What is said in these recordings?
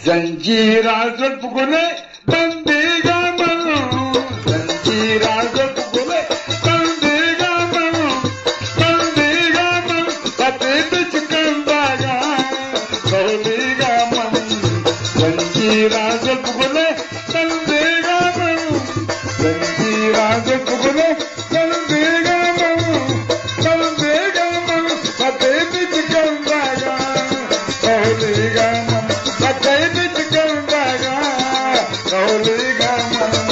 जंजीरा जुल्फ़ बंदीगा मनु जंजीरा जुल्फ़ बंदीगा मनु पते बिच कंदागा कहलीगा मनु जंजीरा जुल्फ़ बंदीगा मनु जंजीरा जुल्फ़ बंदीगा मनु पते बिच कंदागा कहलीगा मनु पते बिच कंदागा कहलीगा मनु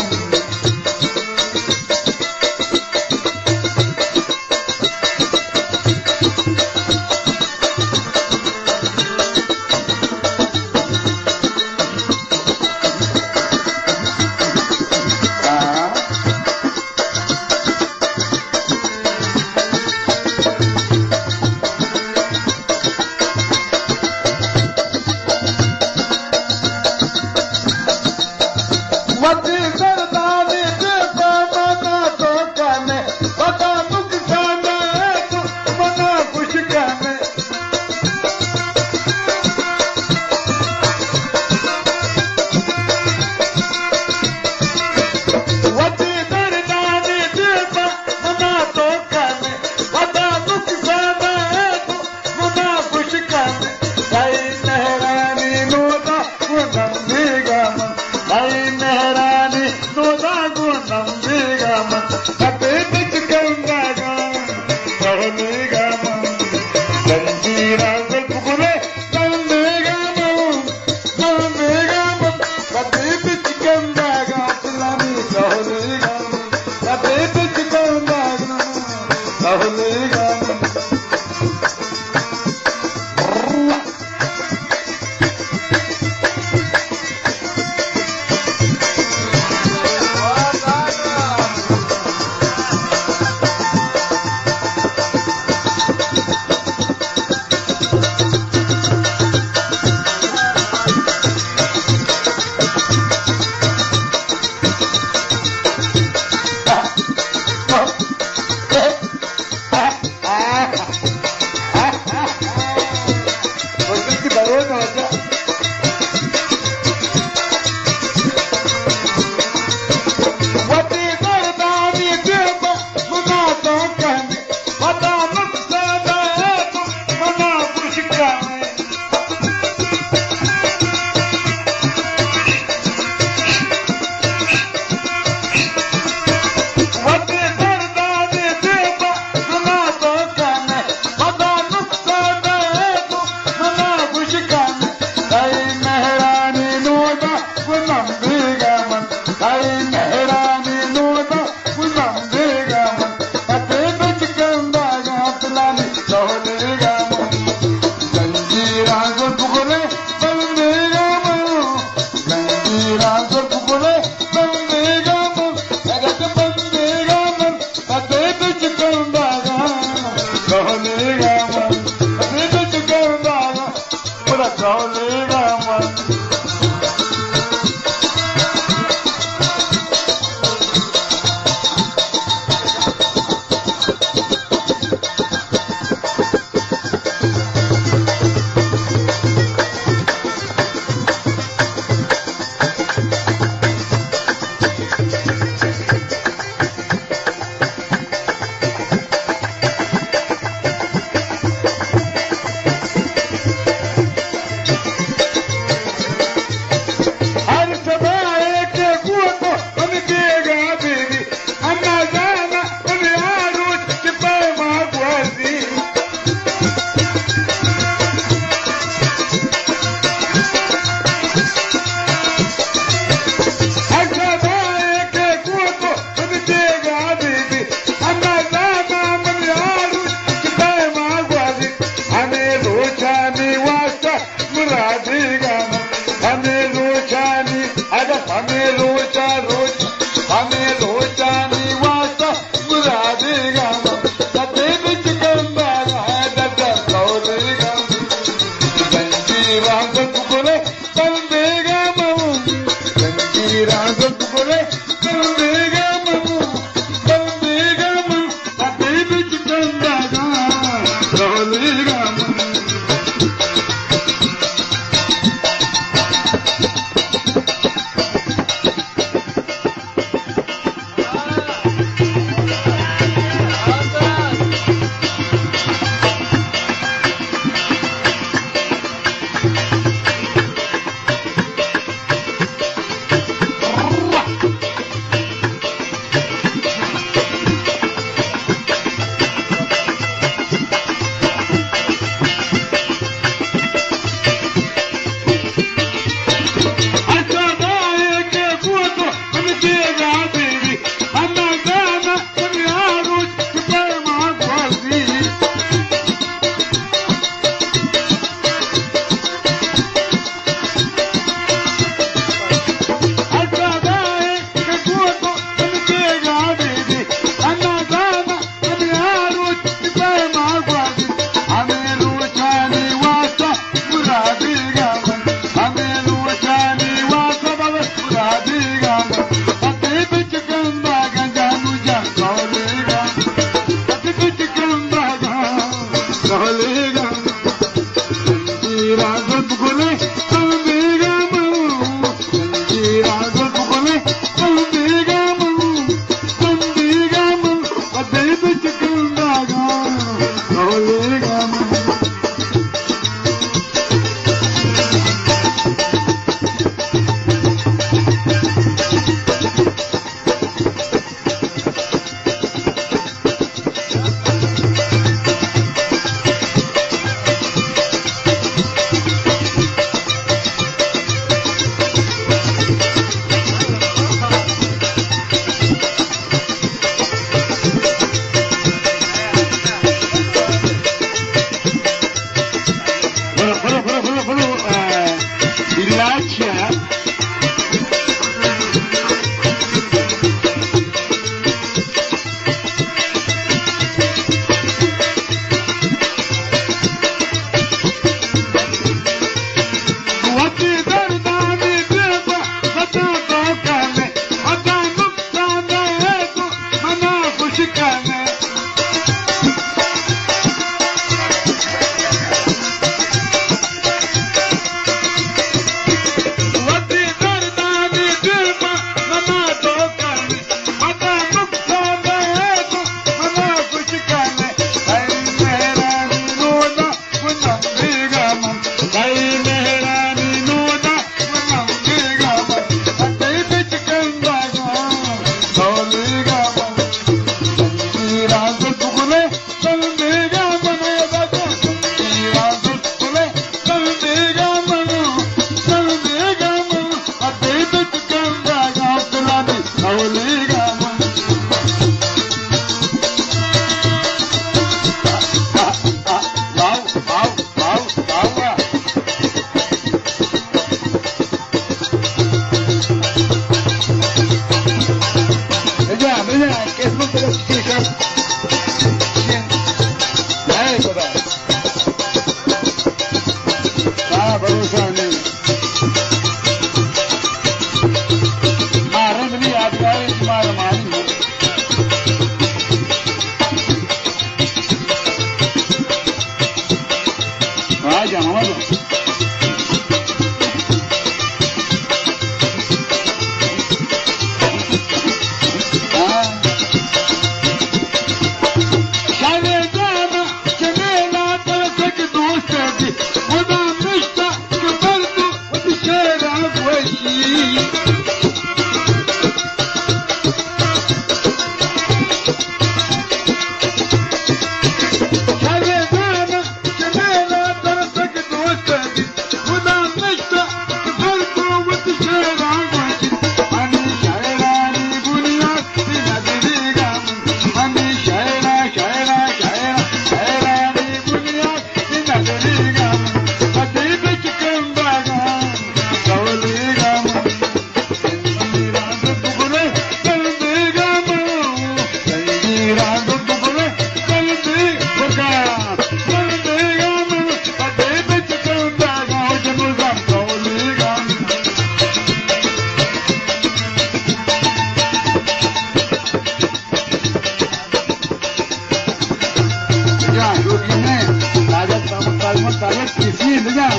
साले किसी ले जाओ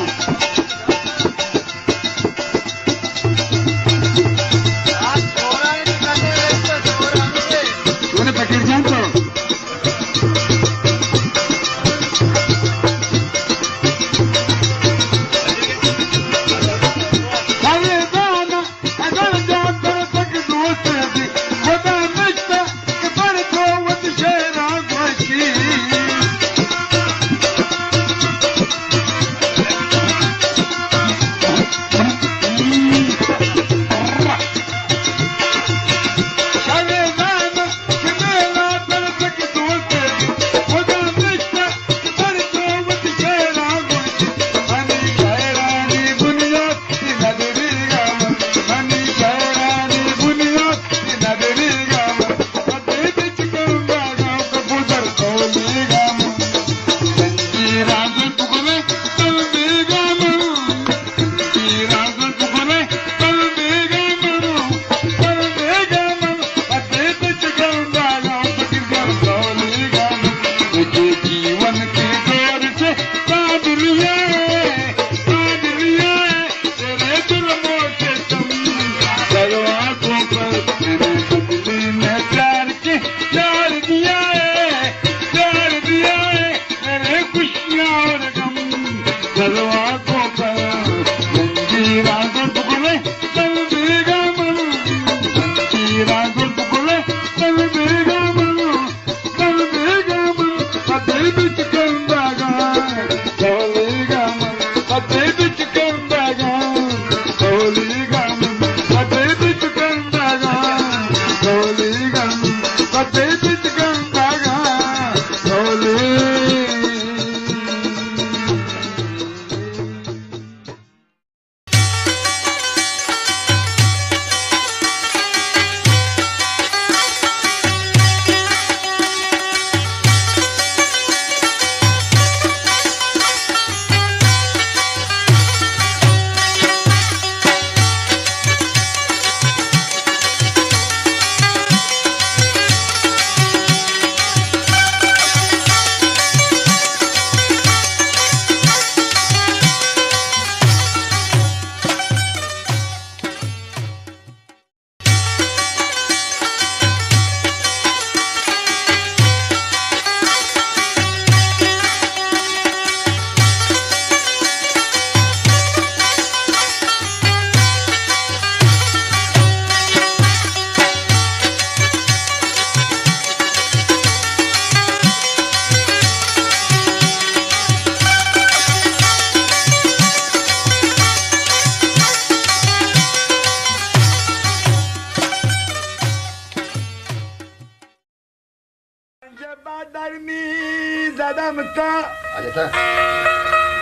तूने पकड़ जाओ तो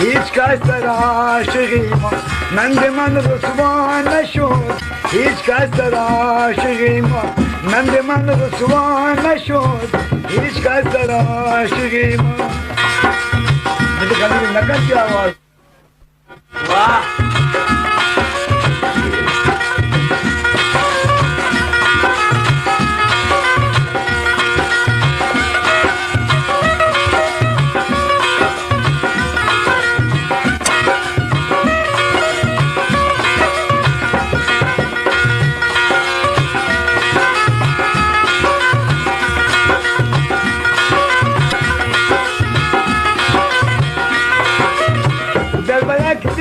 hiç kaçlara aşığım Mendimen rüsvan neşur hiç kaçlara aşığım Mendimen rüsvan neşur hiç kaçlara aşığım मुझे खाली नकल की आवाज वाह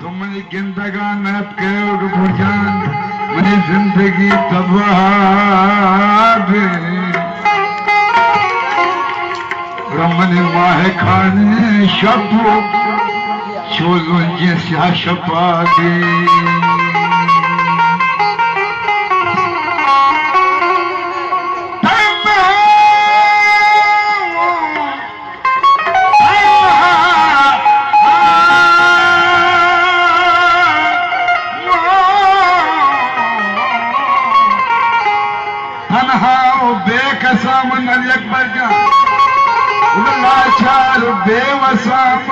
तुमने जिंदगानत के रुझान मेरी जिंदगी तबाह रमन माह खाने शपो शोलों जैसा शपा दे बेकसाम नलियक बजा लाचार बेवसाम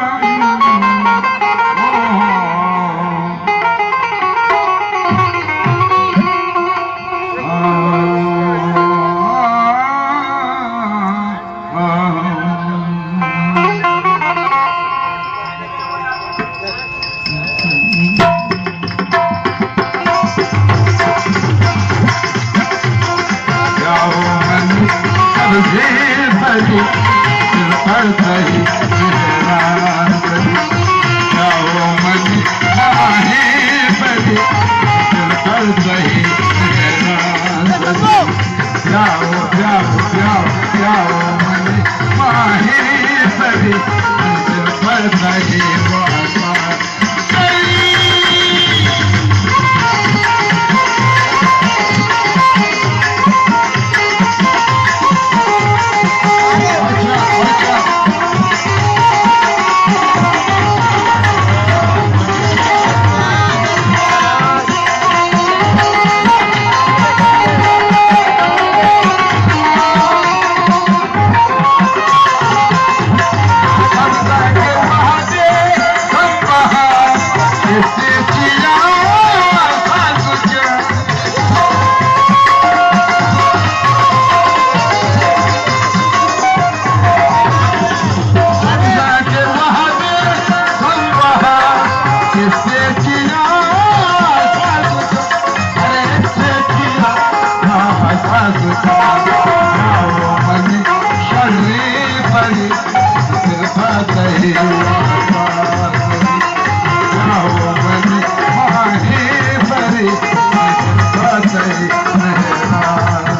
सही मेहराज़ी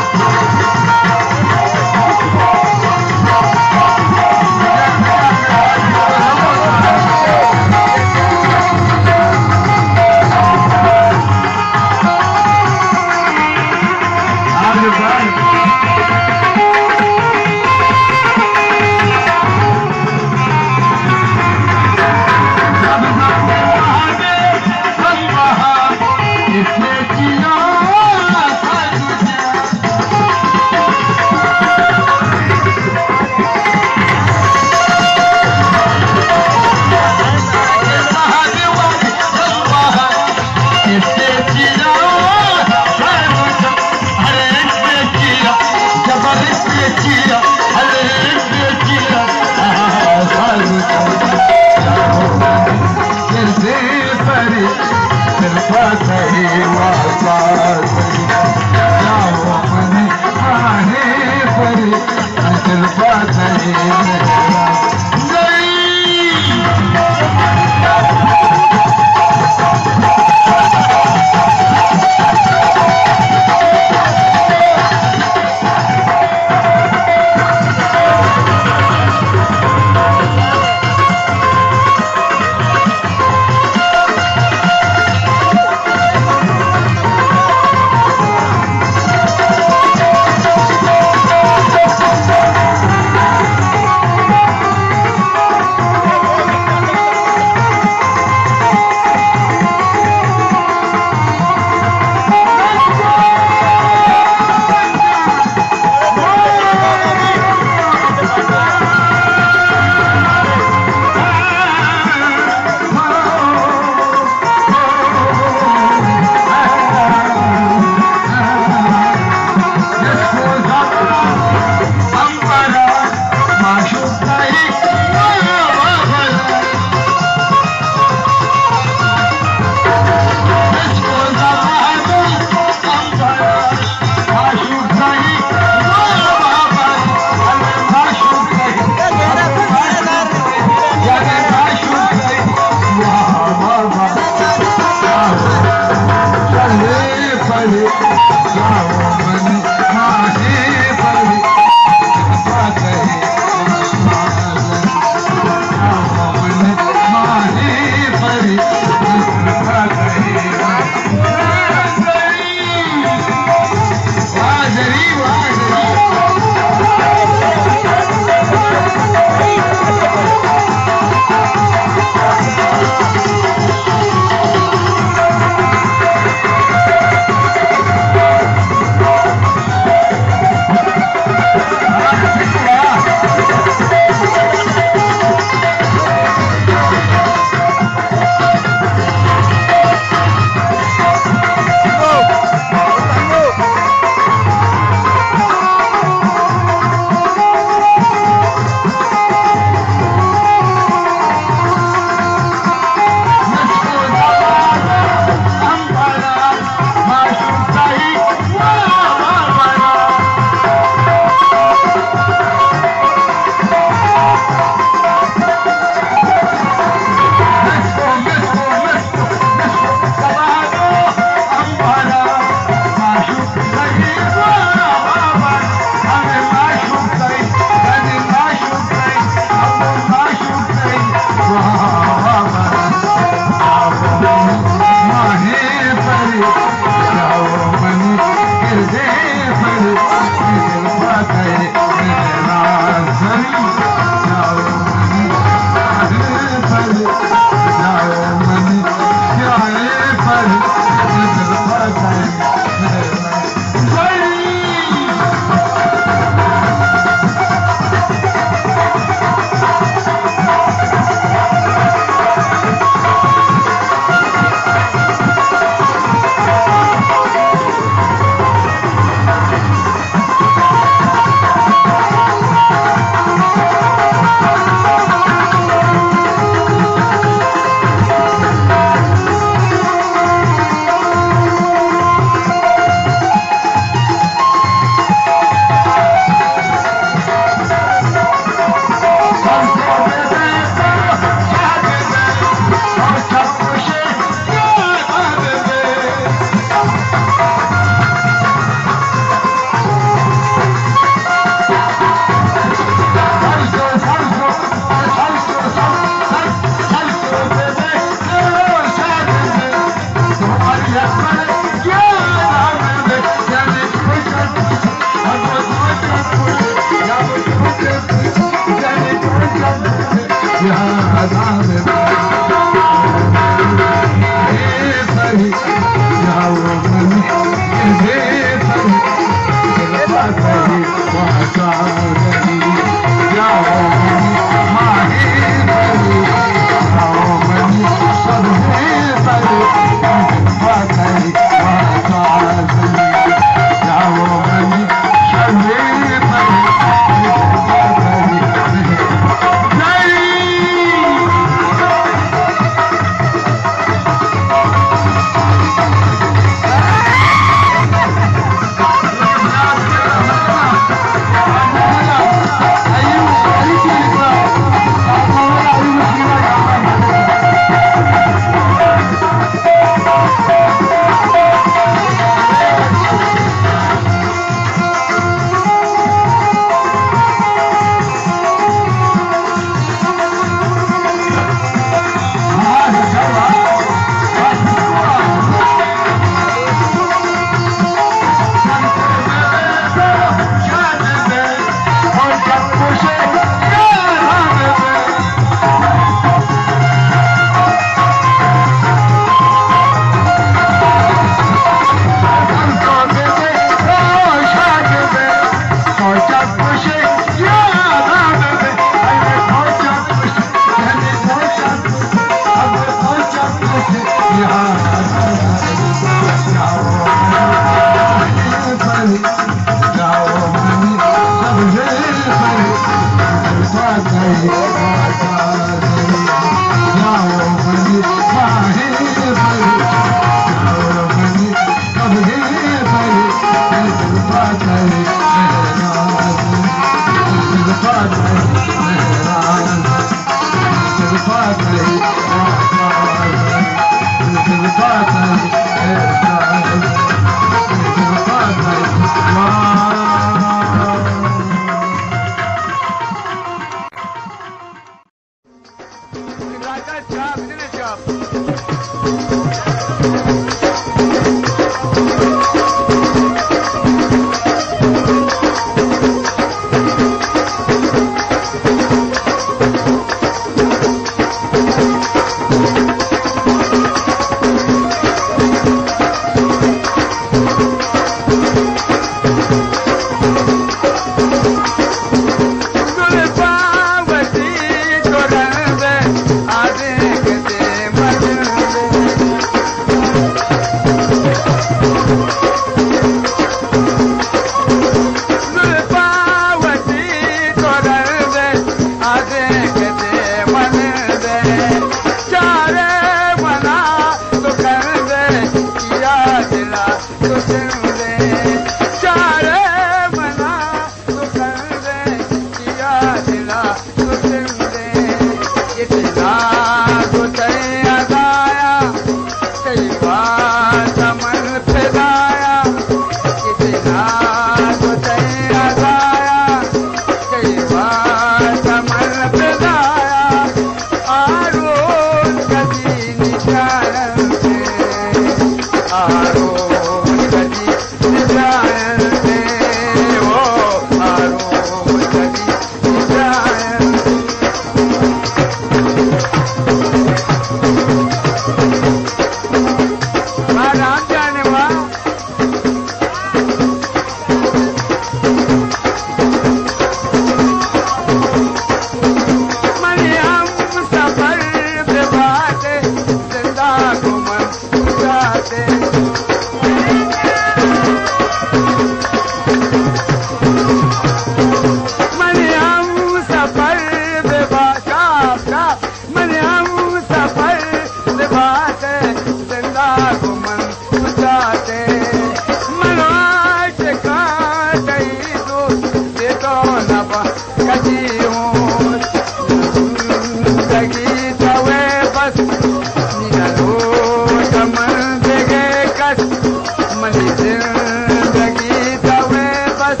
जिंदगी तवे बस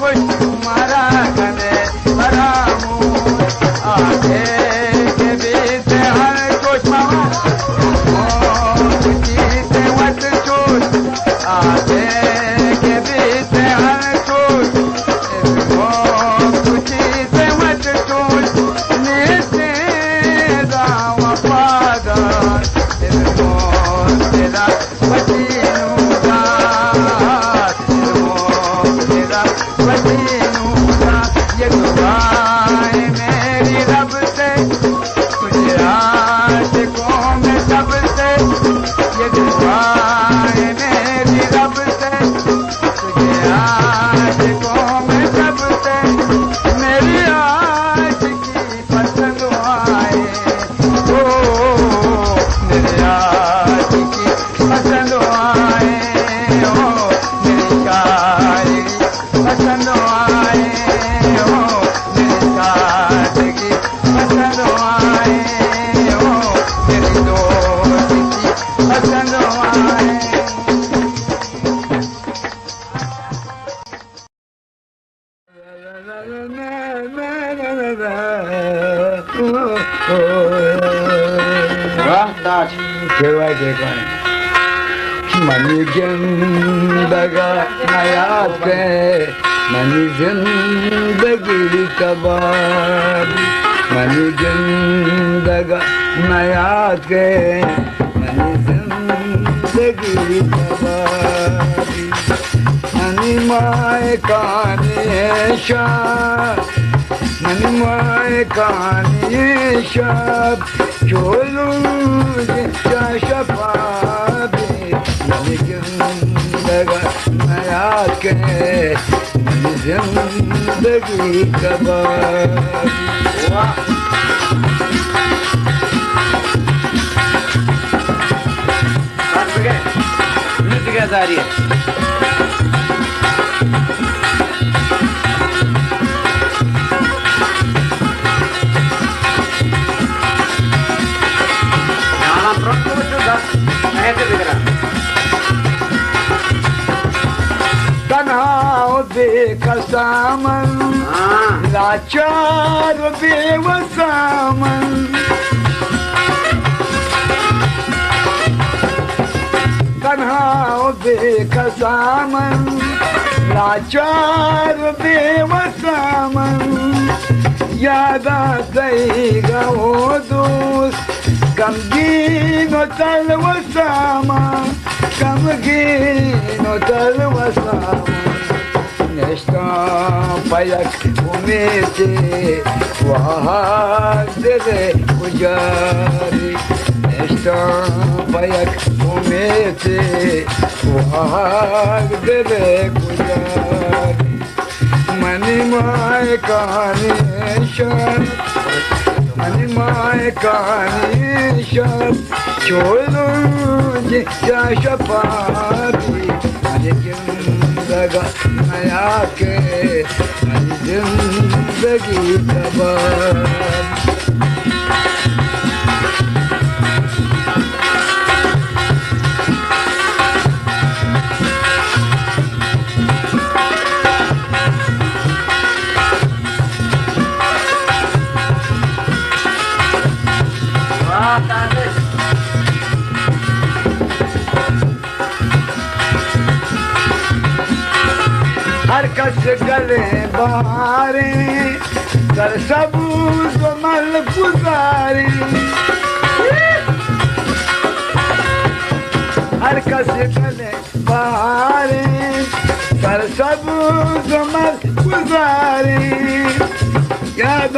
कुछ तुम्हारा कने बरामू आगे के बीच हर कुछ मामा जीते मत छूट आगे के बीच हर छूट जीते मत छूट नीचे दाव पादा तेरा बचीनूगा बचीनूगा ये दुआ है मेरी रब से तुझे आशिकों में सबसे ये दुआ है मेरी रब से तुझे आशिकों में सबसे मेरी आशिकी पसंद आए ओ मेरी आशिकी पसंद आए ओ मेरी शायरी पसंद आए ओ मेरी सादगी पसंद आए ओ मेरी दोस्ती पसंद आए वाह दास केवाय के कौन मनी जिंदगा नयात के मनी जिंदगी कबाब मनी जिंदगा नयात के मनी जिंदगी कबाब मनी माए काने शाह मनी माए काने शाह चोलू जिंदा शफाबी मनी जिंदगा नया के मनी जिंदगी कबाब नृत्य क्या जा रही है तन्हा बेकसामन लाचार बेवसामन तन्हा बेकसामन लाचार बेवसामन याद आएगा वो दोस्त गमगीनो तलवसामा गमगीनो तलवसामा नेस्ता पलक उमेते वहाँ तेरे गुजारी नेस्ता पलक उमेते वहाँ तेरे गुजारी मनी माए कहानी शान मनी माए कहानी शान चोलू जिंदा शफाबी मनी जिंदगा नया के मनी जिंदगी कबाब हर कस गले बहारे कर सबूत मल गुजारे हर कस गले बहारे कर सबूत मल गुजारे याद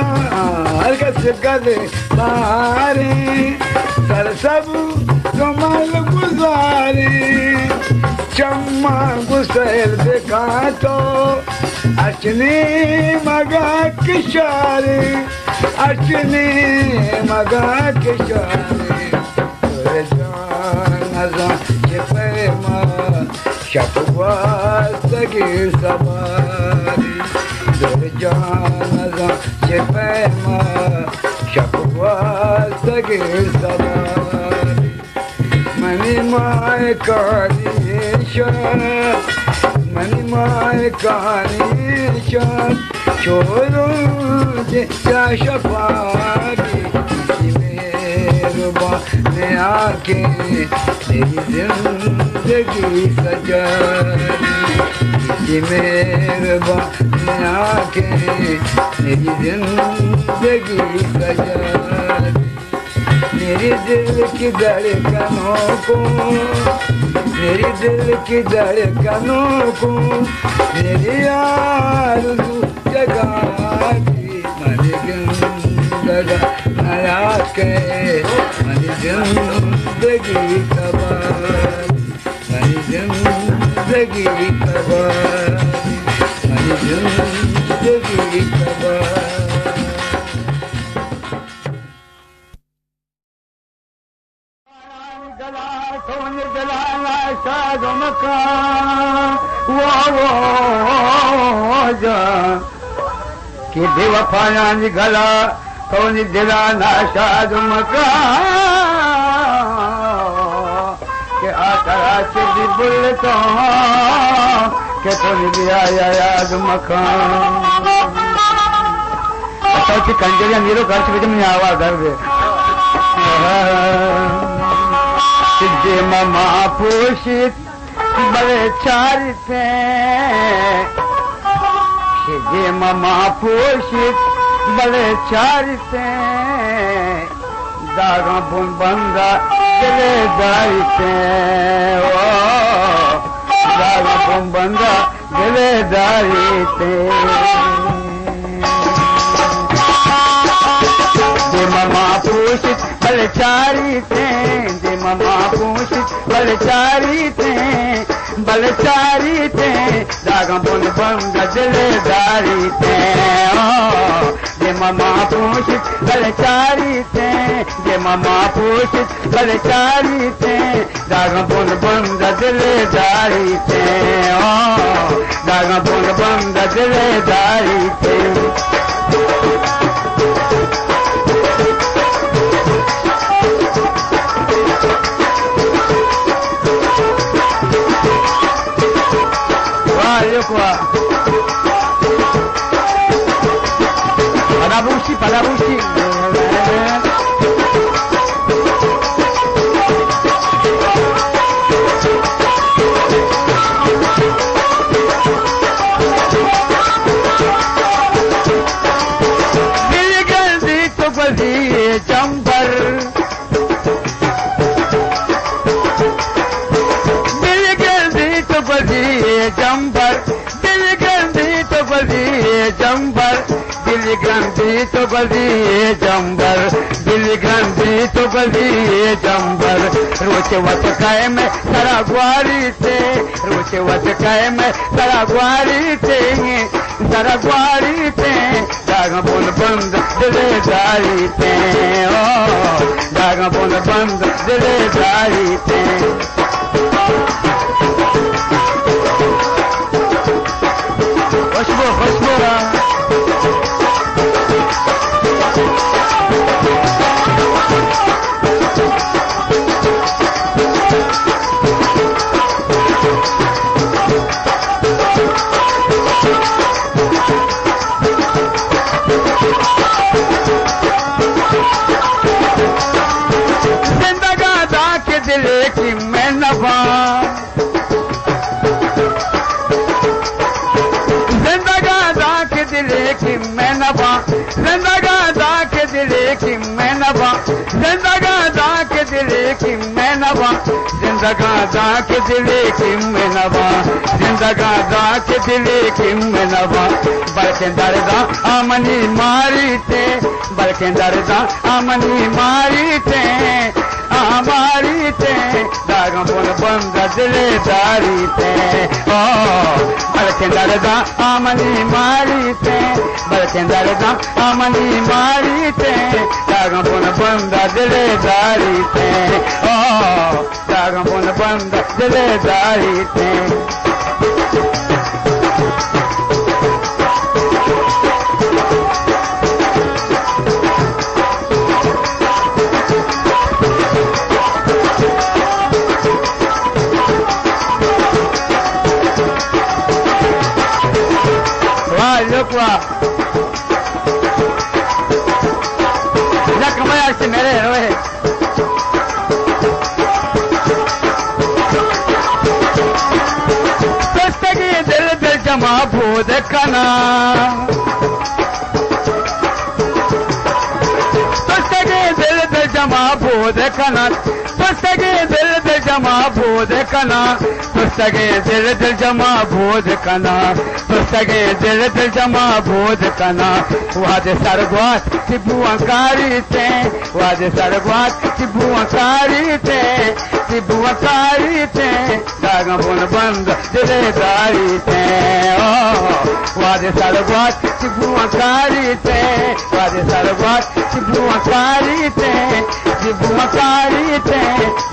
हर कस गले बहारे कर सबूत मल गुजारे चम्मा गुस्सेल देखा तो अर्चने मगा किशारे अर्चने मगा किशारे तुरे जाना ये प्रेमा शपवा सगी सवारी तुरे जाना ये प्रेमा शपवा सगी सवारी मनी माए काली मनी माए कहानी छोड़ो जा शफागी मेहरबान आके मेरी जिंदगी सजा मेहरबान आके मेरी जिंदगी सजा मेरी दिल की धड़कनों को मेरी दिल की धड़कनों को मेरी आरज़ू जगाती मेरी जिंदगी नया के मेरी जिंदगी कबार मेरी जिंदगी कबार मेरी जिंदगी कबार कि बेवफाया जी गला तो दिला नाशाद मका के आकरा चिड़ी बुल तो के तो दिया याद मकान अच्छा कि कंजरिया नीरो खर्च में मुझे आवाज कर दे सिद्धे ममा पोषित बड़े चारिते सिद्धे ममा पोषित बड़े चारिते दागा बुन बंदा चले दारिते ओ दागा बुन बंदा चले दारिते दे ममा पोषित बड़े चारिते दे ममा पोषित बलचारी थे दागा बुन बंदा दिलदारी थे जे ममा पोषित बलचारी थे जे ममा पोषित बलचारी थे दागा बुन बंदा दिलदारी थे दागा बुन बंदा दिलदारी थे Padabushi Dilgandi to bazi chambar Dilgandi to bazi chambar Dilgandi to bazi chambar दिलगंदी तो बजी जंबर दिलगंदी तो बजी जंबर रोचे वत काय में सारा ग्वारी थे रोचे वत काय में सारा ग्वारी थे दागा बोल बंद दिलदारी थे ओ दागा बोल बंद दिलदारी थे खुशबू खुशबू की मैं नफा जिंदगा दा के दिले की मैं नफा जिंदगा दा के दिले की मैं नफा जिंदगा दा के दिले की मैं नफा जिंदगा दा के दिले की मैं नफा जिंदगा दा के दिले की मैं नफा बल्कि दर्दा आमनी मारी थे बल्कि दर्दा आमनी मारी थे हमारी थे दागा बोल बंदा दिलदारी थे ओ बल्कि दर्दा आमनी मारी थे बल्कि दर्दा आमनी मारी थे दागा बोल बंदा दिलदारी थे ओ दागा बोल बंदा दिलदारी थे लोकवा लकमया से मेरे रोए पुस्तकी दिल दिल जमा भूत कना पुस्तकी दिल दिल जमा भूत कना पुस्तकी दिल दिल जमा भूत कना पुस्तके दिल दिल जमा बोध कना पुस्तके दिल दिल जमा बोध कना वादे सरगवात तिबुआकारी थे वादे सरगवात तिबुआकारी थे दागा बुन बंद दिलेदारी थे ओ वादे सरगवात तिबुआकारी थे वादे सरगवात तिबुआकारी थे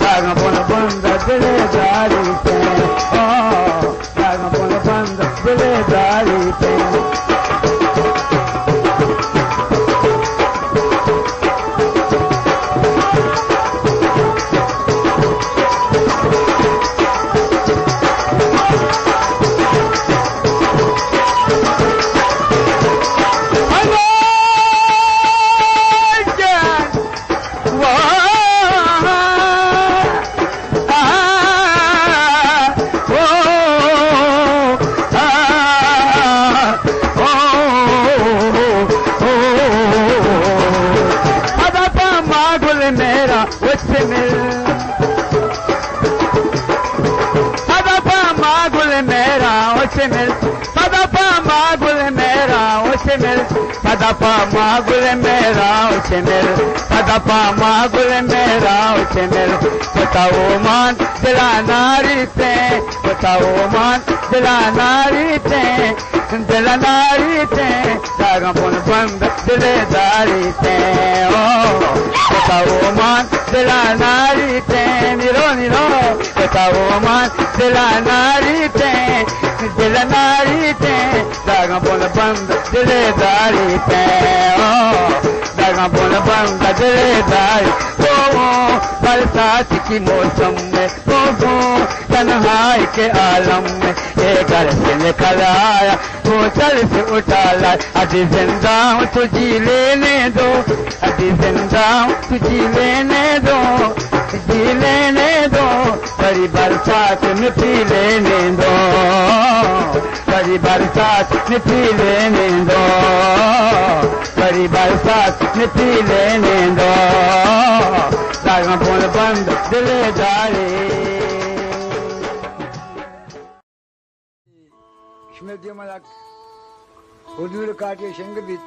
दागा बुन बंद दिलेदारी थे दागा बुन बंद दिलेदारी थे पदपा मागुल मेरा उछमिल पदपा मागुल मेरा उछमिल बताओ मान दिला नारी थे बताओ मान दिला नारी थे दागा बुन बंद दिलेदारी थे ओ बताओ मान दिला नारी थे निरो निरो बताओ मान दिला नारी थे दागा बुन बंद दिलेदारी थे ओ दागा बुन बंद दिलेदारी ओ बरसात की मौसम में ओ तन्हाई के आलम में ये घर से निकल आया वो चल से उठा लाए अभी जिंदा हूँ तुझी लेने दो अभी जिंदा हूँ तुझी लेने दो बड़ी बरसात में पी लेने दो बड़ी बरसात में पी लेने दो बड़ी बरसात में पी लेने दो दागा बुन बंद दिलेदारी स्मृति मलक हुजूर काटे संगीत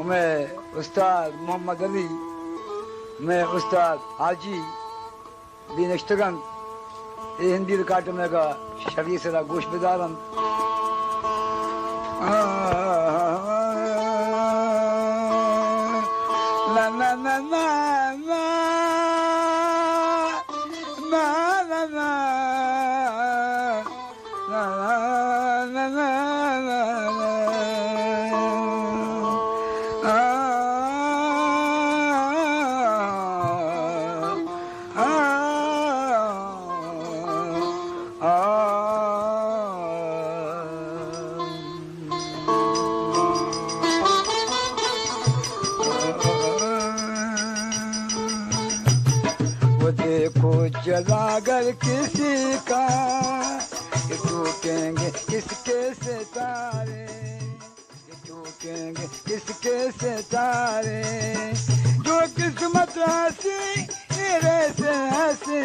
मैं उस्ताद मोहम्मद अली मैं उस्ताद हाजी बिन इश्तगन ये हिंदी काटे में का शरीर से गोश बेदारन ना ना ना ना ना ना ना जलागर किसी का टूटेंगे किसके सितारे टूटेंगे किसके सितारे जो किस्मत हंसी गिरे से हंसी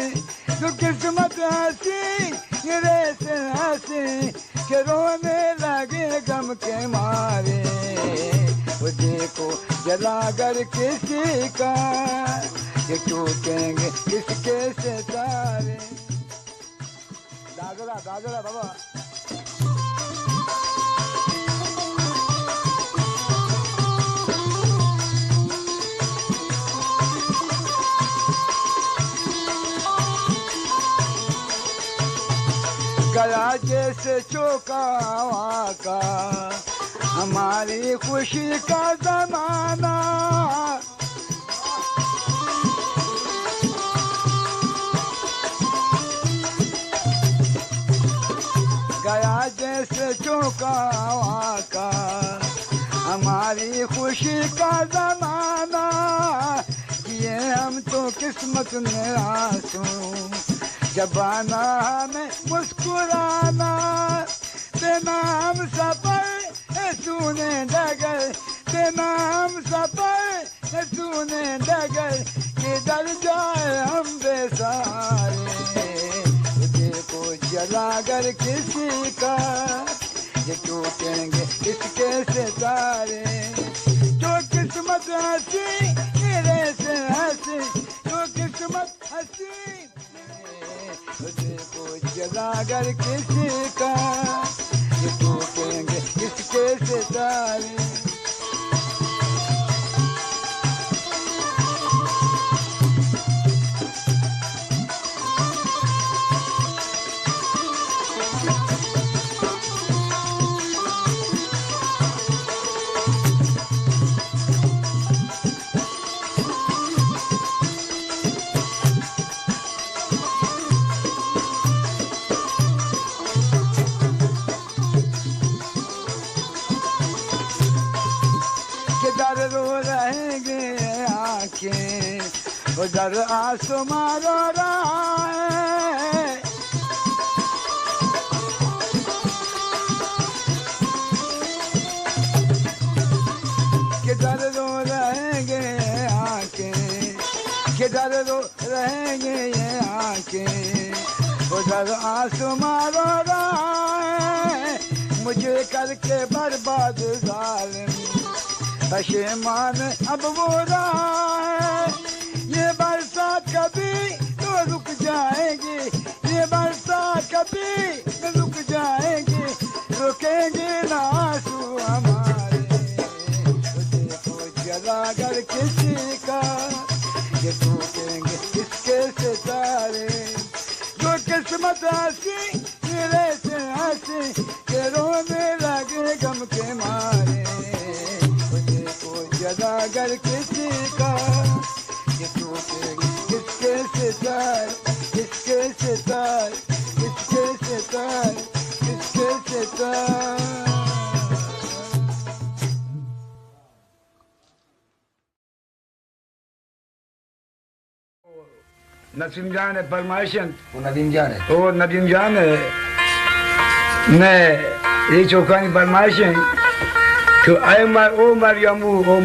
जो किस्मत हंसी गिरे से हंसी के रोने लगे गम के मारे वो देखो जलागर किसी का ये टूटेंगे किसके सितारे दागरा दागरा बाबा गला जैसे चौका का हमारी खुशी का जमाना गया जैसे चौका का हमारी खुशी का जमाना, ये हम तो किस्मत में आंसू, जबाना हमें मुस्कुराना, बेनाम सफर तूने डगर, बेनाम सफर तूने डगर, किधर जाए हम बेसहारे, देखो जलाकर किसी का, ये टूटेंगे इसके सितारे, जो किस्मत हंसी मेरे से हंसी, जो किस्मत हंसी देखो जलाकर किसी का, ये टूटेंगे इसके सितारे। रो रहेंगे आंखें, उधर आसमां रो रहा है, किधर रो रहेंगे आंखें, किधर रो रहेंगे ये आंखें, उधर आसमां रो रहा है, मुझे करके बर्बाद जालिम, पशेमान अब वो रहा है, ये बरसात कभी तो रुक जाएगी, ये बरसात कभी तो रुक जाएगी, रुकेंगे ना आंसू हमारे, देखो जलाकर किसी का, ये टूटेंगे इसके सितारे, जो किस्मत हंसी मेरे से हंसी, के रोने लगे गम के मारे, जलाकर किसी का, ये टूटेंगे किसके सितार, किसके सितार, किसके सितार, किसके सितार। नसीम जान है फरमाइशन, वो नदीम जान है, ओ नदीम जान है, मैं ये चौकानी फरमाइशन तो आए मार ओ मारियामू बोर्डी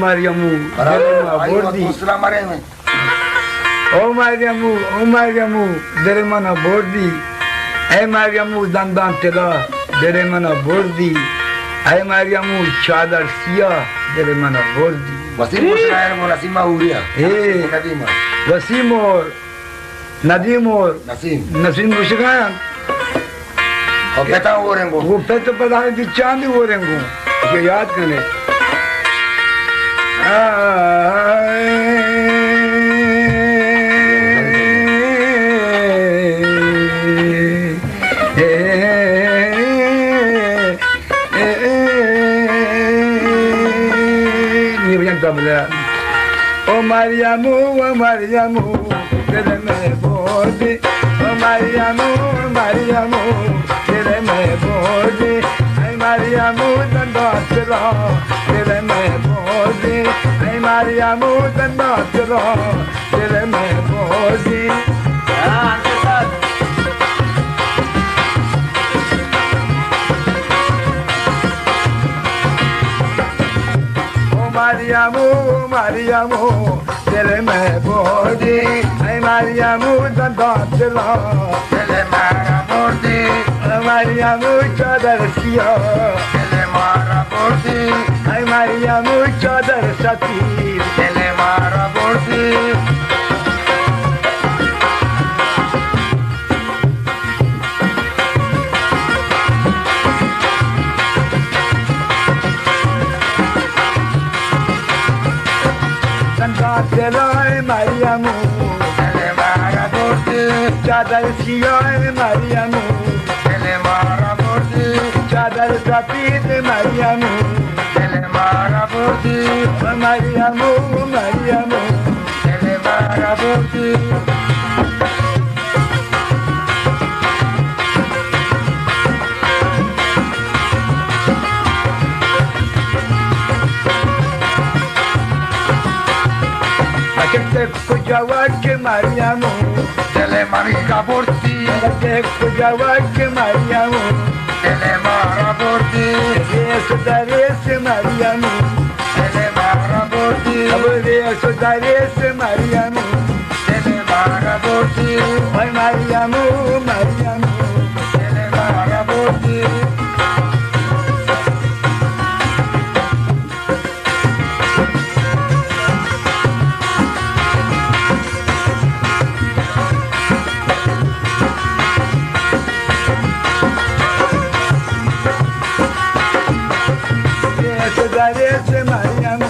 ओ मारियामू दरे मना बोर्डी, ए मारियामू दंदान तेला दरे मना बोर्डी, ए मारियामू चादर सिया दरे मना बोर्डी। वसीम मुस्रायर मो नसीमा उरिया, नदीम वसीम और नदीम और नसीम मुस्रायर, और कहता वो रेंगो, वो पेट पता है कि चांदी वो रेंगो, ये याद करें। ये बजान तबला, ओ मारियामू तेरे में बोझी, ओ मारियामू तेरे में बोझी, Mariamu dandotro, tere me bozi. Ay Mariamu dandotro, tere me bozi. Oh Mariamu, tere me bozi. Ay Mariamu dandotro, tere me bozi. Mariamu chadar siya, Tele mara bordi, ay Mariamu chadar satir, tele mara bordi. Santa teloy Mariamu, Tele mara bordi, chadar siya Mariamu. Chadar sapit Mariamu, tele mara bordi, Mariamu, tele mara bordi. Te escuchaba que Mariamo, delle manica porti, te escuchaba que Mariamo, delle maraporti, eso darese Mariamo, delle maraporti, eso darese Mariamo, delle maraporti, ay Mariamo, Mariamo, delle maraporti. darese Mariamo,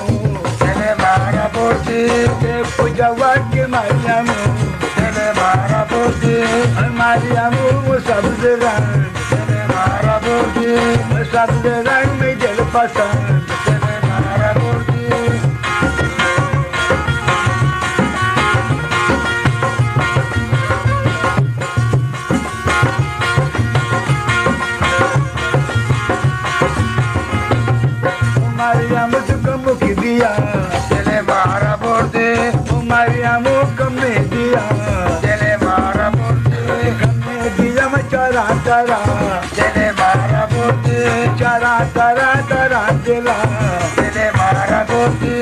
Delle maraporti, te escuchaba que Mariamo, delle maraporti, ay Mariamo, sabderan, delle maraporti, sabderan me del pasan. delle maraporti. Mariamo tu como que dia, Delle maraporti, Mariamo come dia, delle maraporti, come dia ma chara chara, delle maraporti, chara chara chara dela, delle maraporti.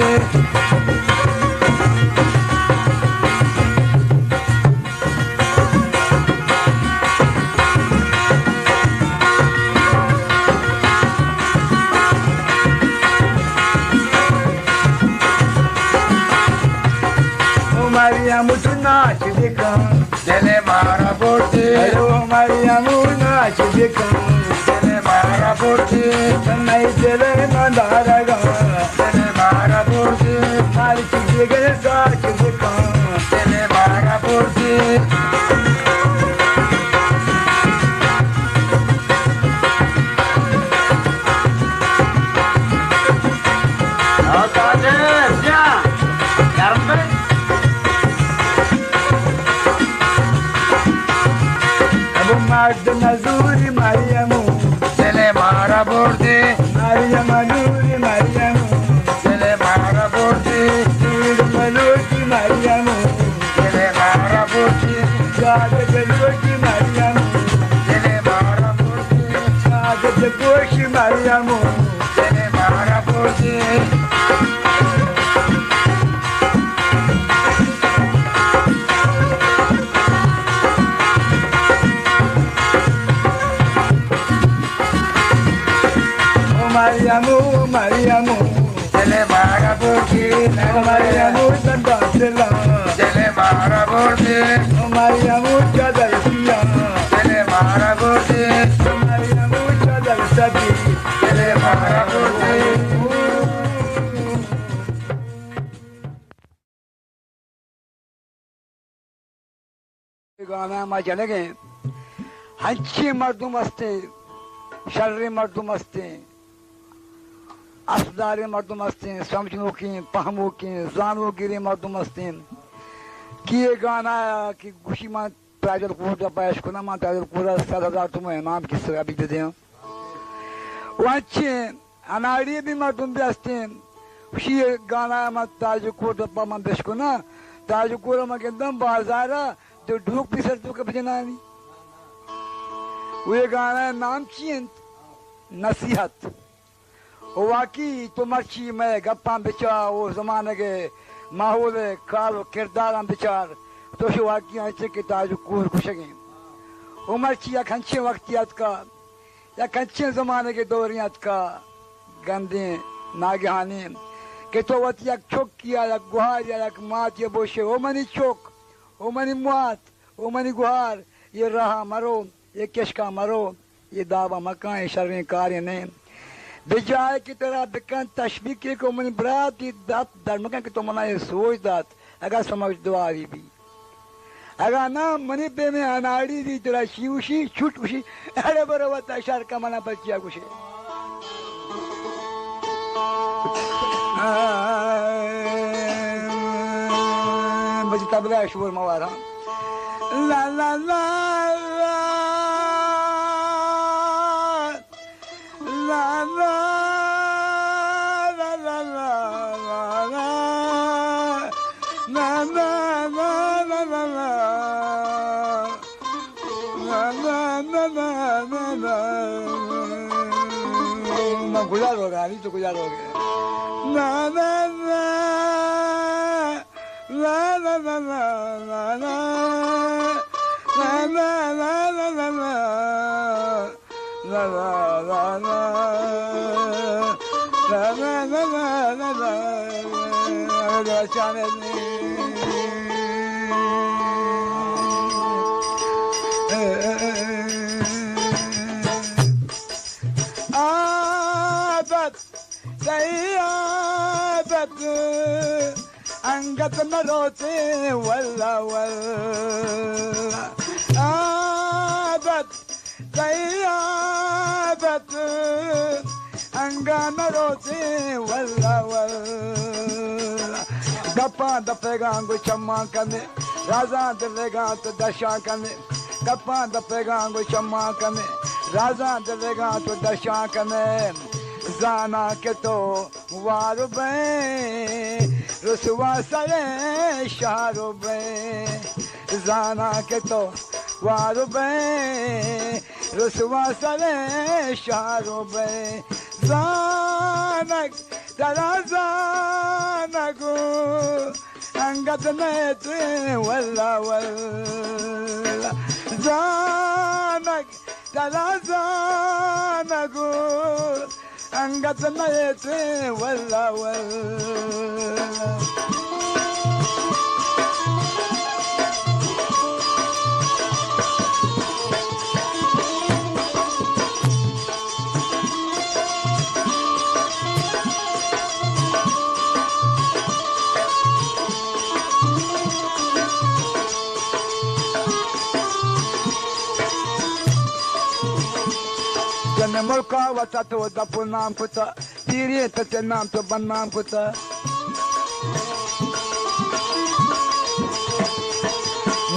Mariamo tu nasce de can, Delle maraporti, Mariamo nasce de can, delle maraporti, mai dele mandaraga, delle maraporti, mari de que nasce de can. delle maraporti. Mad Nazuri Mariamu, Delle maraporti, Mariama Nuri Mariamu, delle maraporti, Nuri Maluki Mariamu, delle maraporti, Gada Beluki Mariamu, delle maraporti, Gada Beluki Mariamu, delle maraporti. Mariamu, Mariamu, Delle maraporti, Mariamu Sandasela, delle maraporti, Mariamu Chadalsia, delle maraporti, Mariamu Chadalsati, delle maraporti. गाना में चले गए अच्छे मर्दुम हंसते शर्रे मर्दुम हंसते असदारे मर्दुम हंसते समझनों की पहमों की जानों गिरे मर्दुम हंसते कि ये गाना कि खुशी मान ताजल कोटा पैश को ना मान ताजल कोटा 7,000 तुम्हें इनाम की सगा भी दे दें वो अच्छे अनाड़ी भी मर्दुम भी हंसते खुशी गाना मान ताजल कोटा पा मान पेश को ना ताजल कोटा मान के दम बाजारा तो ढूक भी सर तो कब जनानी वो ये गाना नाम चीन नसीहत वो वाकई तो मर्ची में गप्पा बिचार वो जमाने के माहौल कालो किरदार बिचार तो शो वाकई ऐसे के ताजु कोर खुशगे वो मर्ची या खंचे वक्तियात का या खंचे जमाने के दौरियात का गंदे नागहानी के तो वत या चोक किया या गुहार या मात या बोशे वो मनी चोक ओ मनी मुआत ओ मनी गुहार ये रहा मरो ये किशका मरो ये दावा मकान शर्मी कार्य ने बिजाय की तरह बिकन तशबीह के को मनी बरात ये दात धर्मका के तो मना ये सोच दात अगर समझ दुआरी भी अगर ना मनी पे में अनाड़ी दी तरह शिवशी छुट उशी अरे बरोबर तशार का मना बचिया कुछ बजी तबला शोर मवारा ला ला ला ला ला ला ला ला ला ला गुजार हो गया, नहीं तो गुजार हो गया। ना ना ना ना ना ना ना ना ना na na na na na na la la la la la la la la la la chanel abat sayabat angat na rote walla walla abat sayabat angana rote walla walla gappa dapega angu chamma kane raza delega to dasha kane gappa dapega angu chamma kane raza delega to dasha kane zana ke to waru be ruswa sare sharu be zana ke to waru be ruswa sare sharu be zanak tarazanagu angat net walla walla zanak tarazanagu angat net walla walla mulka wata to da punam puta tiri ta nam to banam puta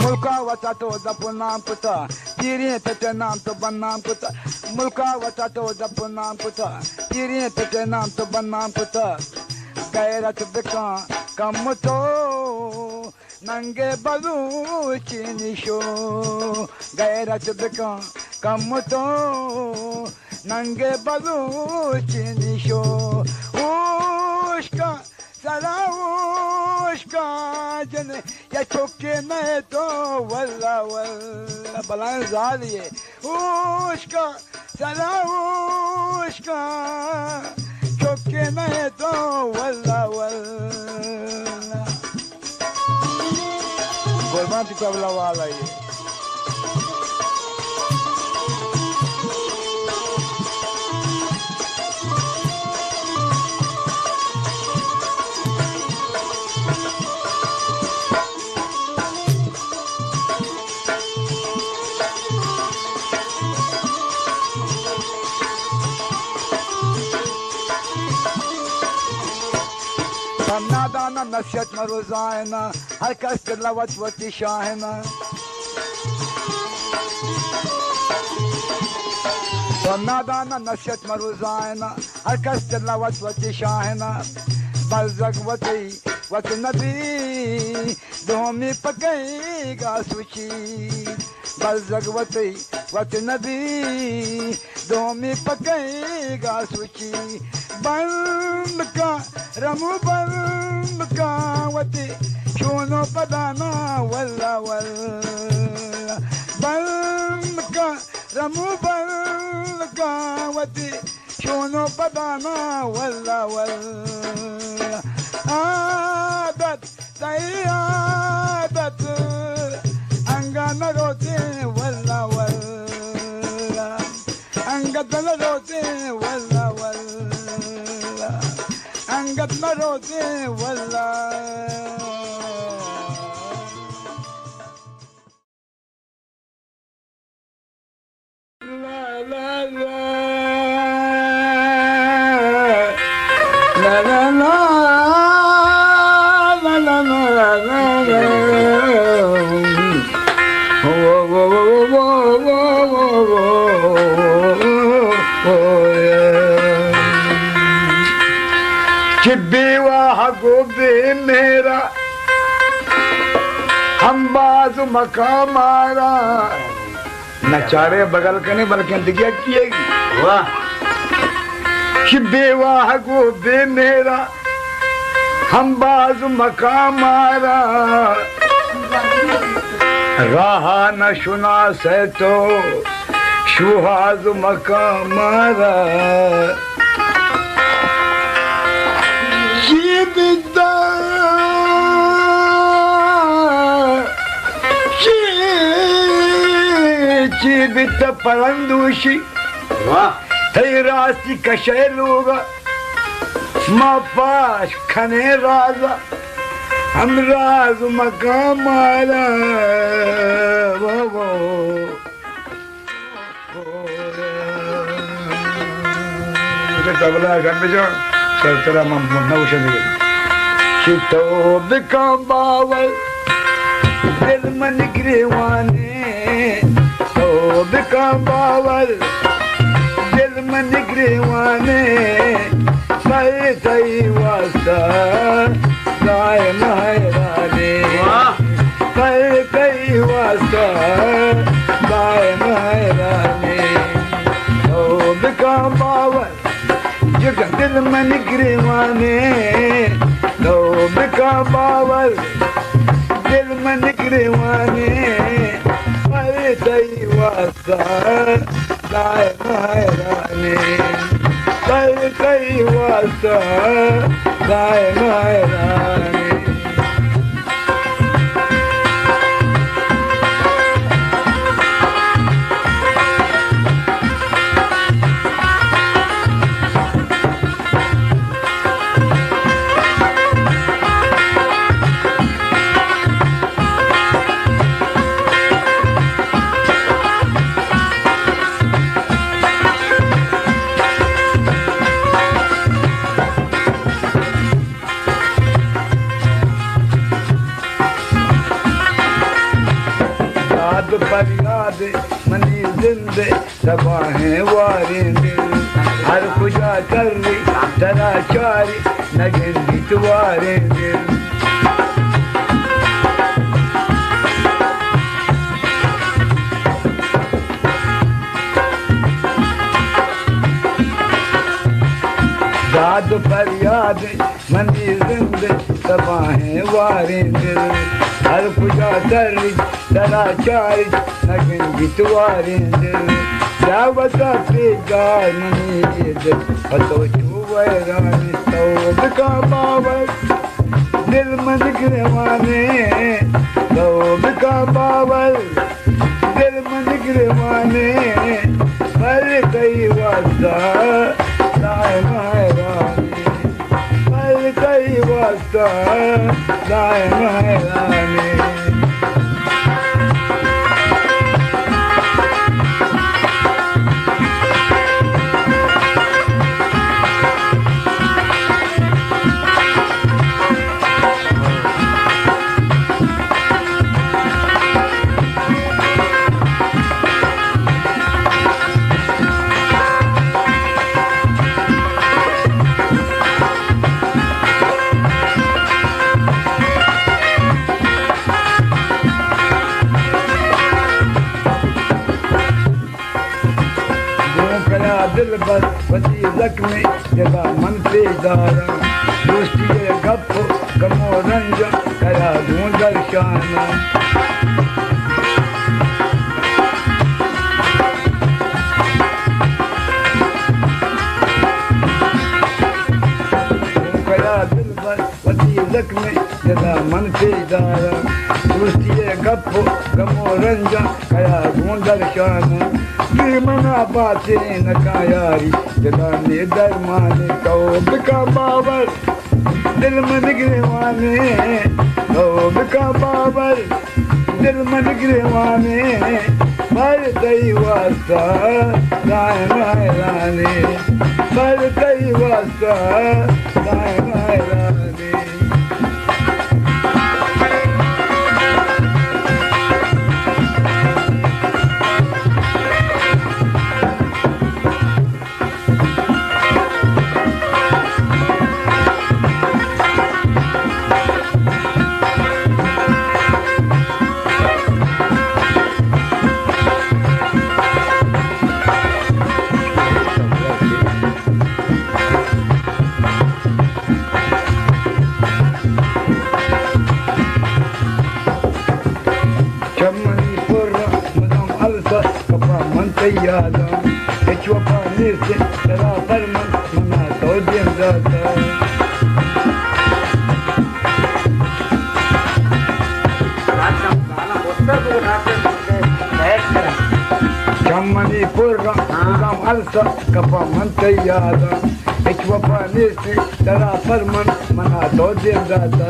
mulka wata to da punam puta tiri ta nam to banam puta mulka wata to da punam puta tiri ta nam to banam puta gairat beka kam to nange balu chinisho gairat beka kam to nange balu chinisho ushka sara ushka jane ya chokke me to walla walla balan zaliye ushka sara ushka chokke me to walla walla gormati kabla wala ye Nadana nasihat maruzayna her kas tilavat vati şahina Nadana nasihat maruzayna her kas tilavat vati şahina balzak vati vati nabi domi pakayga suchi balzak vati nabi domi pakayga suchi Bambka ramu bambka wati chuno padana walla walla bambka ramu bambka wati chuno padana walla walla adat sayadat angana rote walla walla angana rote walla walla angat marote walla la la la la la la la la la la wo wo wo wo wo wo wo चिब्बीवा हगोबे मेरा हम बाज मका मारा नचारे बगल के नहीं बल्कि दिया किएगी वाह कि बेवाह को बे मेरा हम बाज मकामारा रहा न सुना से तो सुहाज मकामारा जीविता जीवित परंदुषी है राशि कशे लोग माँ पास खने राजा हम राज मकाम मारा वो तबला घर में जो तेरा नौशन चितो बिकम बावल दिल मन गिरवाने तो बिकम बावल दिल मन गिरवाने सही सही वास्ता गाय महराने सही सही वास्ता गाय महराने तो बिकम बावल जुग दिल मन गिरवाने तो बिकम बावल दिल मन गिरवाने सही सही वास्ता गाय महराने सही सही वास्ता गाय महराने फरियाद मनी जिंदे सबाहें वारे दिल हर पूजा कर ली तरा चारी नगेंदी तुम्हारे दिल दाद फरियाद मनी जिंदे सबाहें वारे दिल हर पूजा कर ली तरा चारी नगन बितवारे दिल जावता पे गाय मनी दिल हतो चुवैरानी तौब का बावल दिल मन गिरवाने तौब का बावल दिल मन गिरवाने पर कई वास्ता गाय महरानी पर कई वास्ता गाय महरानी दिल बस वसी जख्मी जगा मन पे दारा दोस्ती गप गमो रंज करा दूं दर्शाना करा दिल बस वसी जख्मी जगा मन पे दारा दोस्ती गप गमो रंज करा दूं दर्शाना मना बातें न कायारी जलाने दरमाने तौब का बाबर दिल मन गिरवाने तौब का बाबर दिल मन गिरवाने पर दई वास्ता गाय महराने पर दई वास्ता गाय महराने तैयार पानी से तेरा फरमान मना तो दिन जाता मणिपुर अलसा कपा मन तैयार पानी से तेरा फरमान मना तो दिन जाता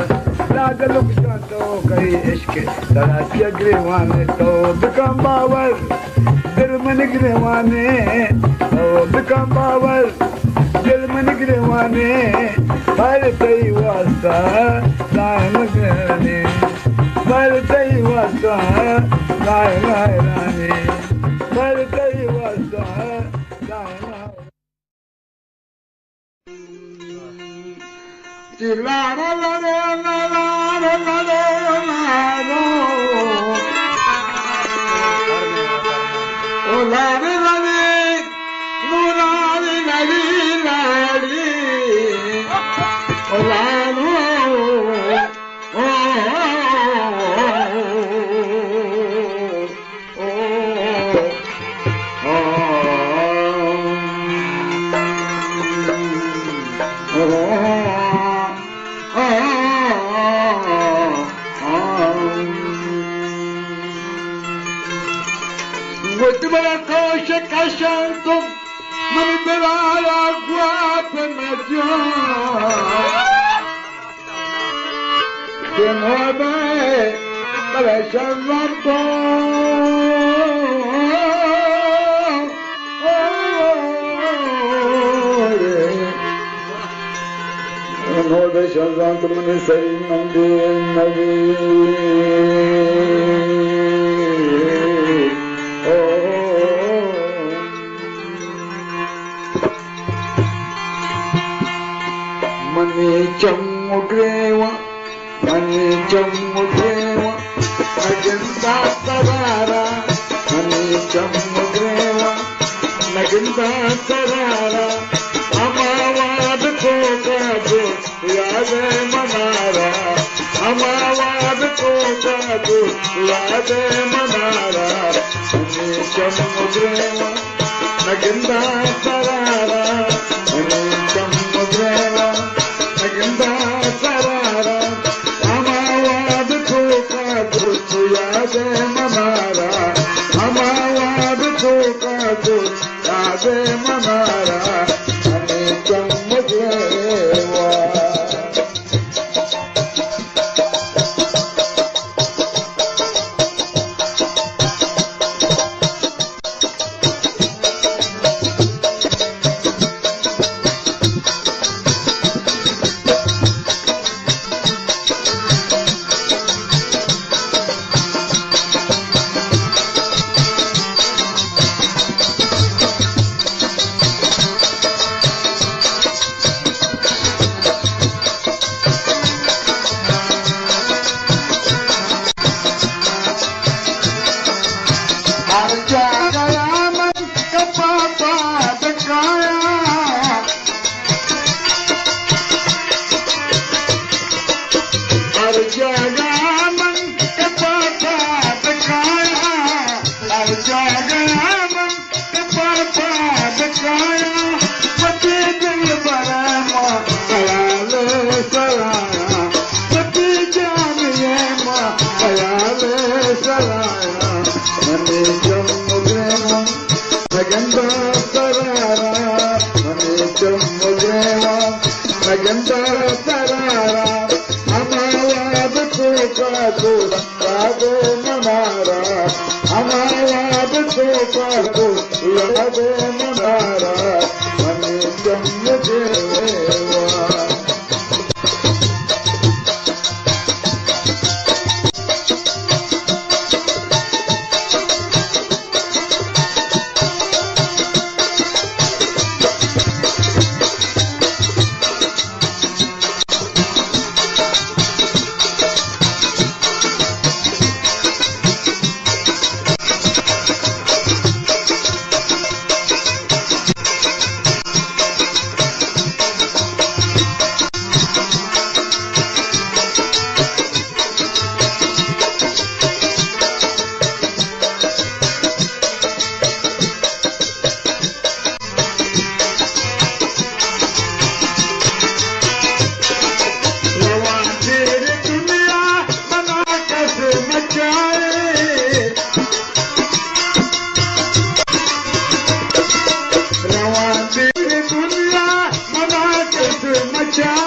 राज लुक तो कहीं इश्क तेरा क्या गिरवाने तो दुकान बावर दिल मन गिरवाने तो दुकान बावर दिल मन गिरवाने पर तई वास्ता दायम गने पर तई वास्ता दायम रानी पर तई वास्ता दायम ला ला ला ला ला ला ला ओ लारे लारे नूरारी लारी लारी ओ लारो ओ Canto, non mi darà l'acqua per mangiare. Che non è per essere l'amore. Non lascia tanto me ne sei non di Chamugrewa, Mani Chamugrewa, Naginda Tarara, Mani Chamugrewa, Naginda Tarara, Amawad Kokadu, Yade Manara, Amawad Kokadu, Yade Manara, Mani Chamugrewa, Naginda Tarara, Mani Chamugrewa, Naginda Tarara, Amawad Kokadu, Yade Manara, Amawad Kokadu, Yade Manara, Mani Chamugrewa.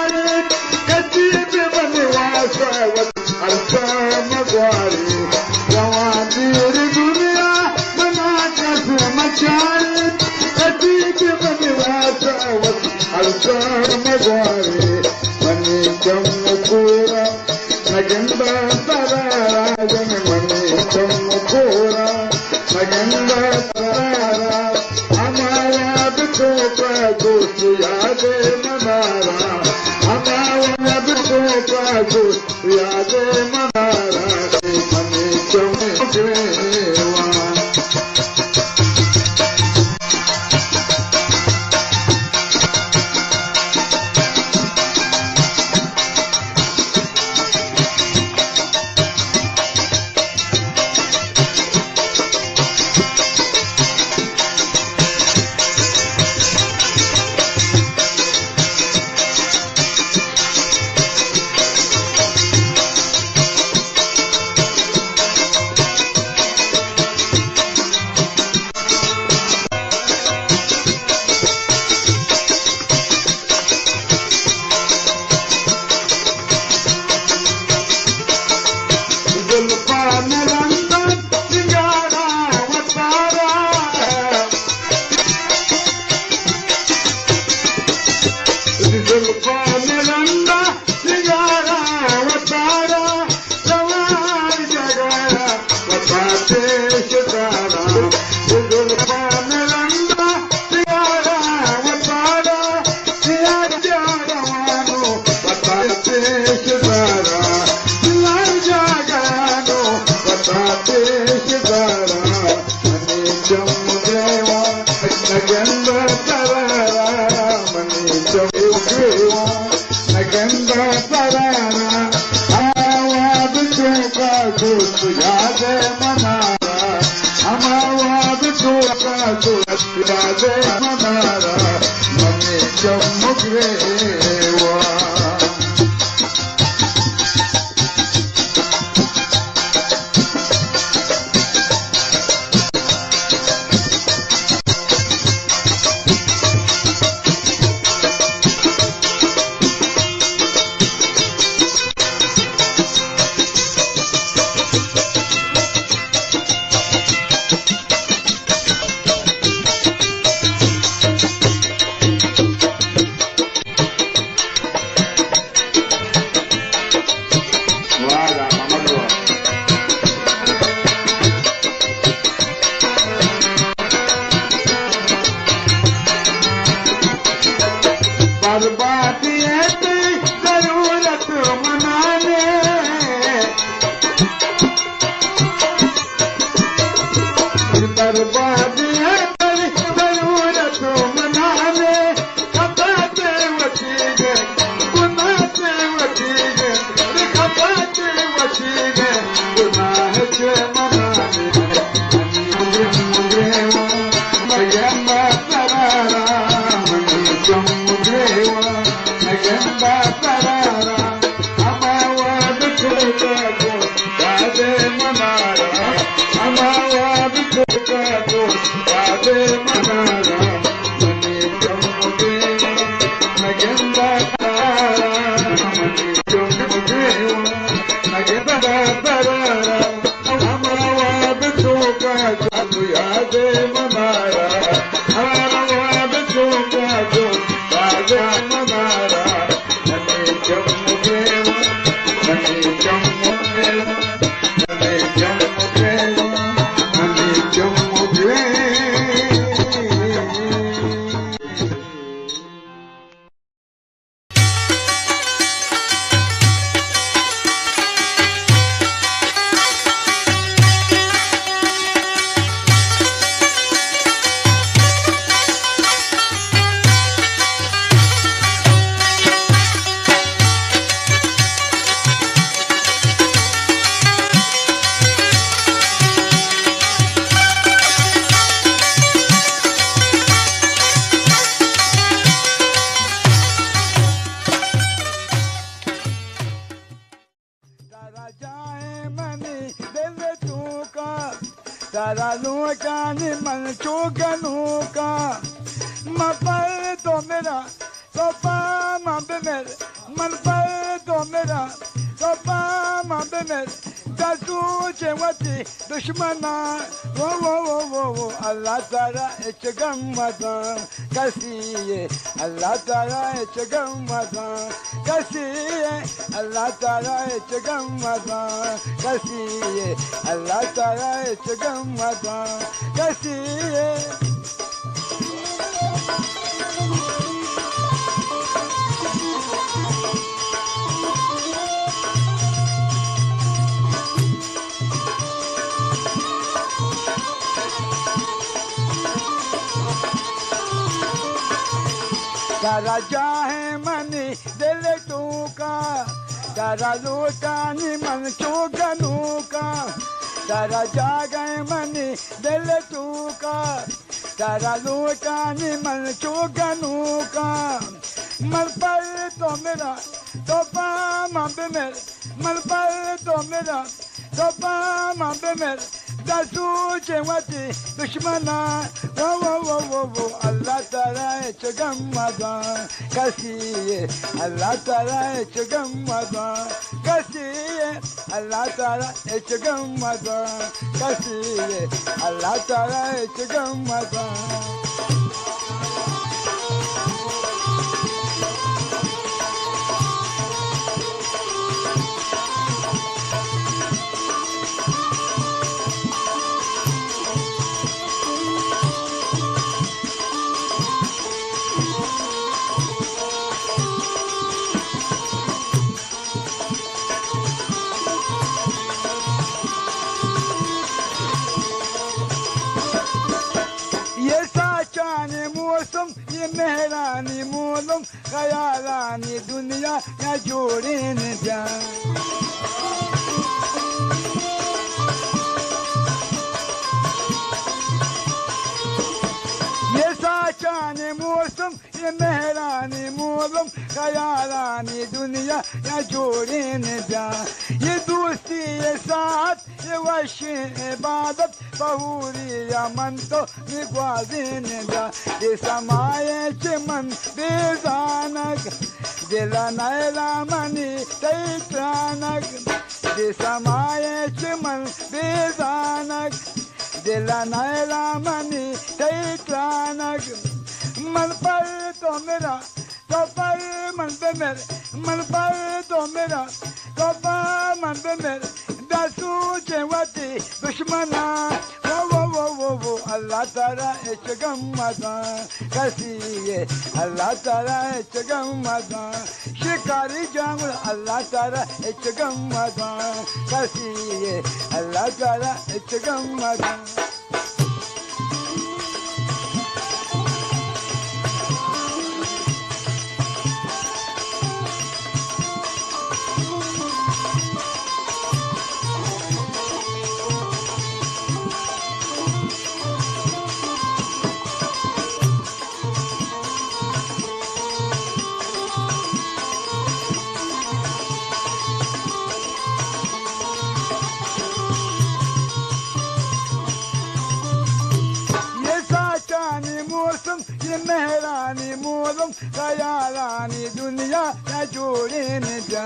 मचारे कची पे बनवास मगवारी जवां तीर दुनिया बना कस मचारे कची पे बनवास मगवारी मनी चमकोरा नगंदा तराजन मनी चमकोरा नगंदा तरारा हमारा बिछोपा दोस्त याद मनारा हमारा बिछोपा दोस्त याद मनारा मनी चमकेवा मन पर तो मेरा तो पाम बेमेर दासू चेवती दुश्मना वो अल्लाह ताला इच गम्मता कसिए अल्लाह ताला इच गम्मता कसिए अल्लाह ताला इच गम्मता कसिए अल्लाह ताला इच गम्मता कसिए तारा चाहे मनी दिल तू का तारा लूटानी मन चूकनू का तारा जागे मनी दिल तू का तारा लूटानी मन चूकनू का मन पर तो मेरा तो पाम बेमेर मन पर तो मेरा तो पाम बेमेर दासू चेवती दुश्मना वो अल्लाह ताला इच गम्मता कसिए अल्लाह ताला इच गम्मता कसिए अल्लाह ताला इच गम्मता कसिए अल्लाह ताला इच गम्मता ये मेहरानी मोलम खयालानी दुनिया या जोड़े न जा ये साचाने मौसम ये मेहरानी मोलम खयालानी दुनिया या जोड़े न जा ये दोस्ती ये साथ ये वश इबादत बहुरी या मन तो निगवाजे न जा ये समाये चमन बेजानक दिला नैला मनी तैत्रानक ये समाये चमन बेजानक दिला नैला मनी तैत्रानक मन पर तो मेरा तो पर मन पे मेरे मन पर तो मेरा तो पर मन पे मेरे दासू चेवती दुश्मना वो अल्लाह ताला इच गम्मता कसिए अल्लाह ताला इच गम्मता शिकारी जांगुल अल्लाह ताला इच गम्मता कसिए अल्लाह ताला इच गम्मता ये मेहरानी मोलम खयालानी दुनिया या जोड़े न जा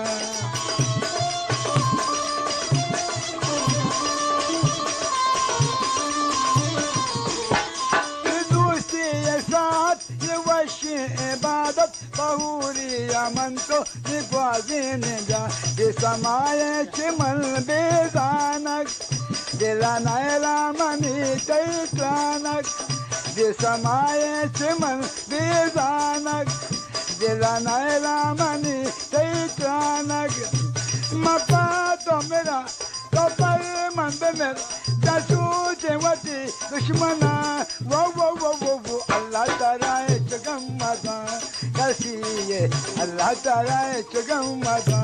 ये दोस्ती ये साथ ये वश इबादत बहुरी या मन तो निगवाजे न जा ये समाये चिमन बेजानक दिला नैला मनी तैत्रानक ये समाये चिमन बेजानक दिला नैला मनी तैत्रानक मपा तो मेरा तो पर मन पे मेरा दासू चेवती दुश्मना वो अल्लाह ताला इच गम्मता कसिए अल्लाह ताला इच गम्मता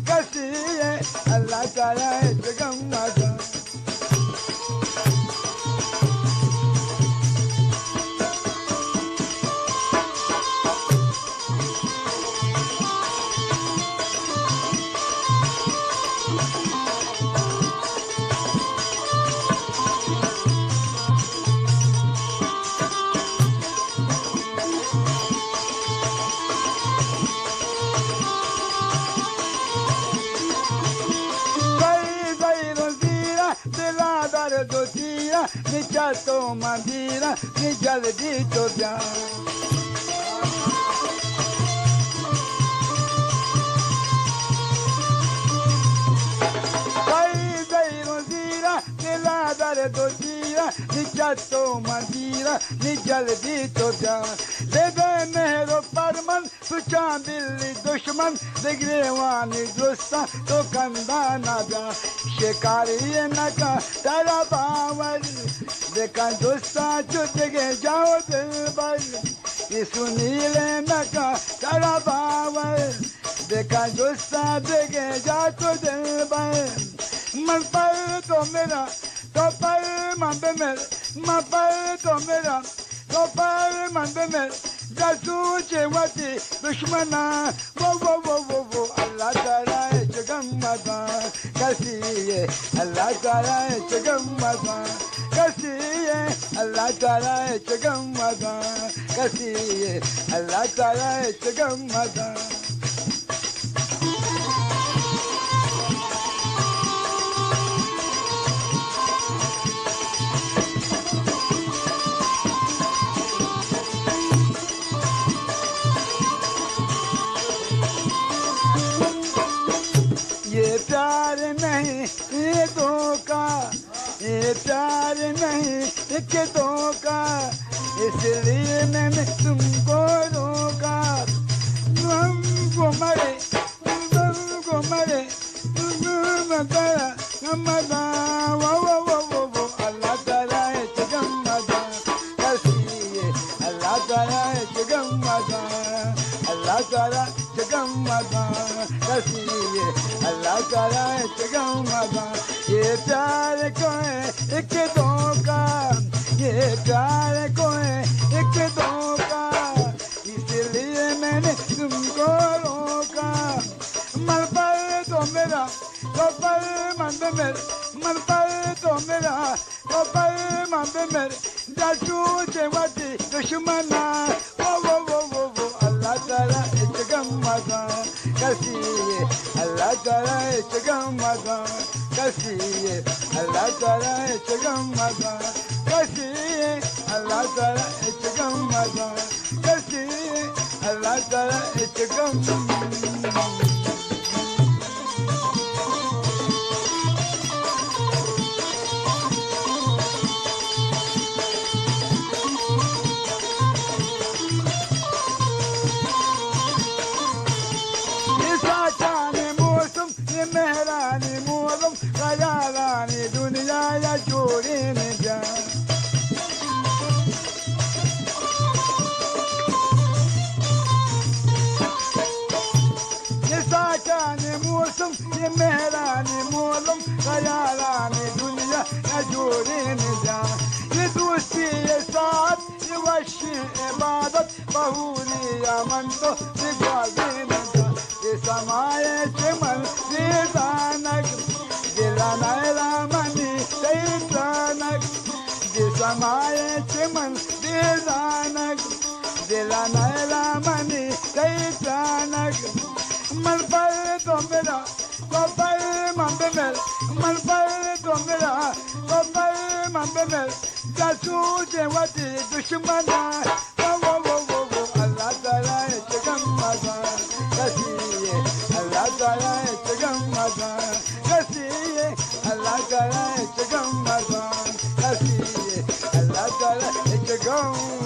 कसिए अल्लाह ताला इच गम्मता मंदिरा निचा तो मंदिरा नि जल्दी तो जा दर दो जीरा निचा तो मंदिरा नि जल्दी तो जा दे दे मेरो परमन सुचा बिल्ली दुश्मन दिग्रेवानी दोस्ता तो कंधा ना जा शिकारी नका तेरा बावर देखा दोस्ता चुट के जाओ दिल भर ये सुनीले नका तेरा बावर देखा दोस्ता देखे जा तो दिल भर मन पर तो मेरा तो पर मन पे तो मेरा तो पर मन पे जासू चेवती दुश्मना वो अल्लाह ताला जगम्मदा कैसी है अल्लाह ताला जगम्मदा कैसी है अल्लाह ताला जगम्मदा कैसी है अल्लाह ताला जगम्मदा प्यार नहीं ये धोखा ये प्यार नहीं एक धोखा इसलिए मैंने तुमको रोका तुमको मरे मदा वो अल्लाह ताला है जगम्मदा कैसी है अल्लाह ताला है जगम्मदा अल्लाह ताला जगम्मदा कैसी है अल्लाह ताला है जगम्मदा ये प्यार को है एक धोखा ये प्यार को है एक धोखा इसलिए मैंने तुमको रोका मन पर तो मेरा तो पर मन पर तो मेरा तो पर मन पे मेरे जासू चेवती दुश्मना वो अल्लाह ताला जगम्मदा कैसी है अल्लाह ताला जगम्मदा कैसी है अल्लाह ताला जगम्मदा कैसी है अल्लाह ताला जगम्मदा कैसी है अल्लाह ताला जगम्मदा मेहरानी मोलम खयालानी दुनिया या जोड़ी में जा ये साचाने मौसम ये मेहरानी मोलम खयालानी दुनिया या जोड़ी में जा ये दोस्ती ये साथ ये वशी इबादत बहुली या मन तो दिखावे में जा ये समाये चमन दानक दिला नैला मनी दैतानक जिसमाये चिमन दिलानक दिला नैला मनी दैतानक मन पर तो मेरा तो पर मन पे मेरा मन पर तो मेरा तो पर मन पे मेरा जासू चेवती दुश्मना वो अल्लाह ताला जगम्मदा कैसी है अल्लाह ताला जगम्मदा कैसी है अल्लाह ताला जगम्मदा कैसी है अल्लाह ताला जगम्मदा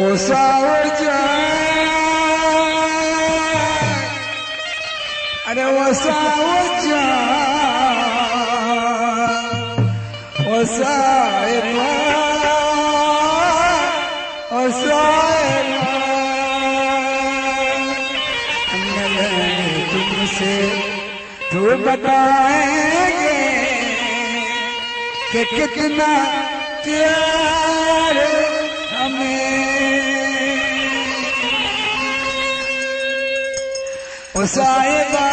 ओ सावजा अरे वो सावजा ओ साहिबा ओ साहिबा तुमसे तो बताएंगे कि कितना प्यार हमें ओ साहिबा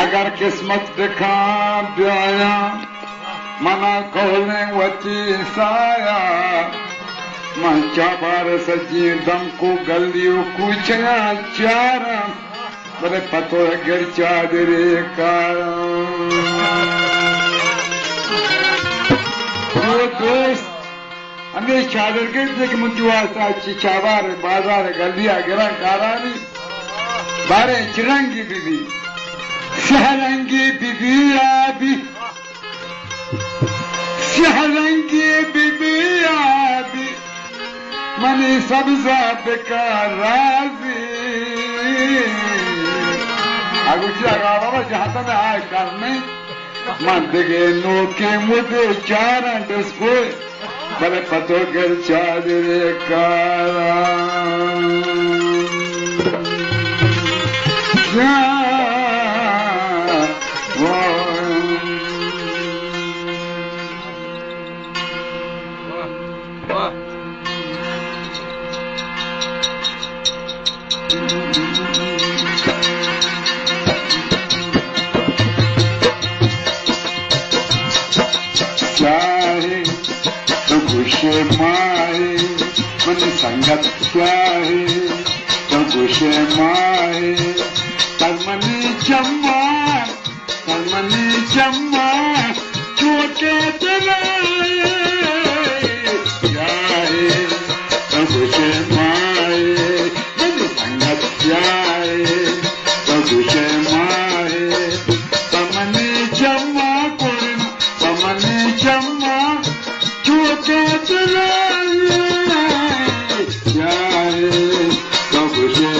अगर किस्मत दिखा ब्याया मना खोले वची साया मंचा बार सजी दम को गलियों कुछया चारा बड़े पतो गिर चादरे कारा वो दोस्त हमें चादर के देख मुझुआ साची चाबार बाजार गलिया गिरा कारानी बारे चिरंगी बीबी सहरंगी बीबी आबी शहरंगी बिबिया भी मनी सबजात का राजी अगुचिया गावा जहाँ तक आए करने मंदगे नोके मुझे चारण डिस्को बड़े पतो कर चादरे कारा चाहे तो गुस्से माए मन संगत चाहे तो गुस्से माए तलमनी चम्मा चोटे चलाए चाहे तो गुस्से माए मन संगत चाहे तो गुस्से माए तलमनी चम्मा चम्मा चोटे चलाए चाहे तो गुस्से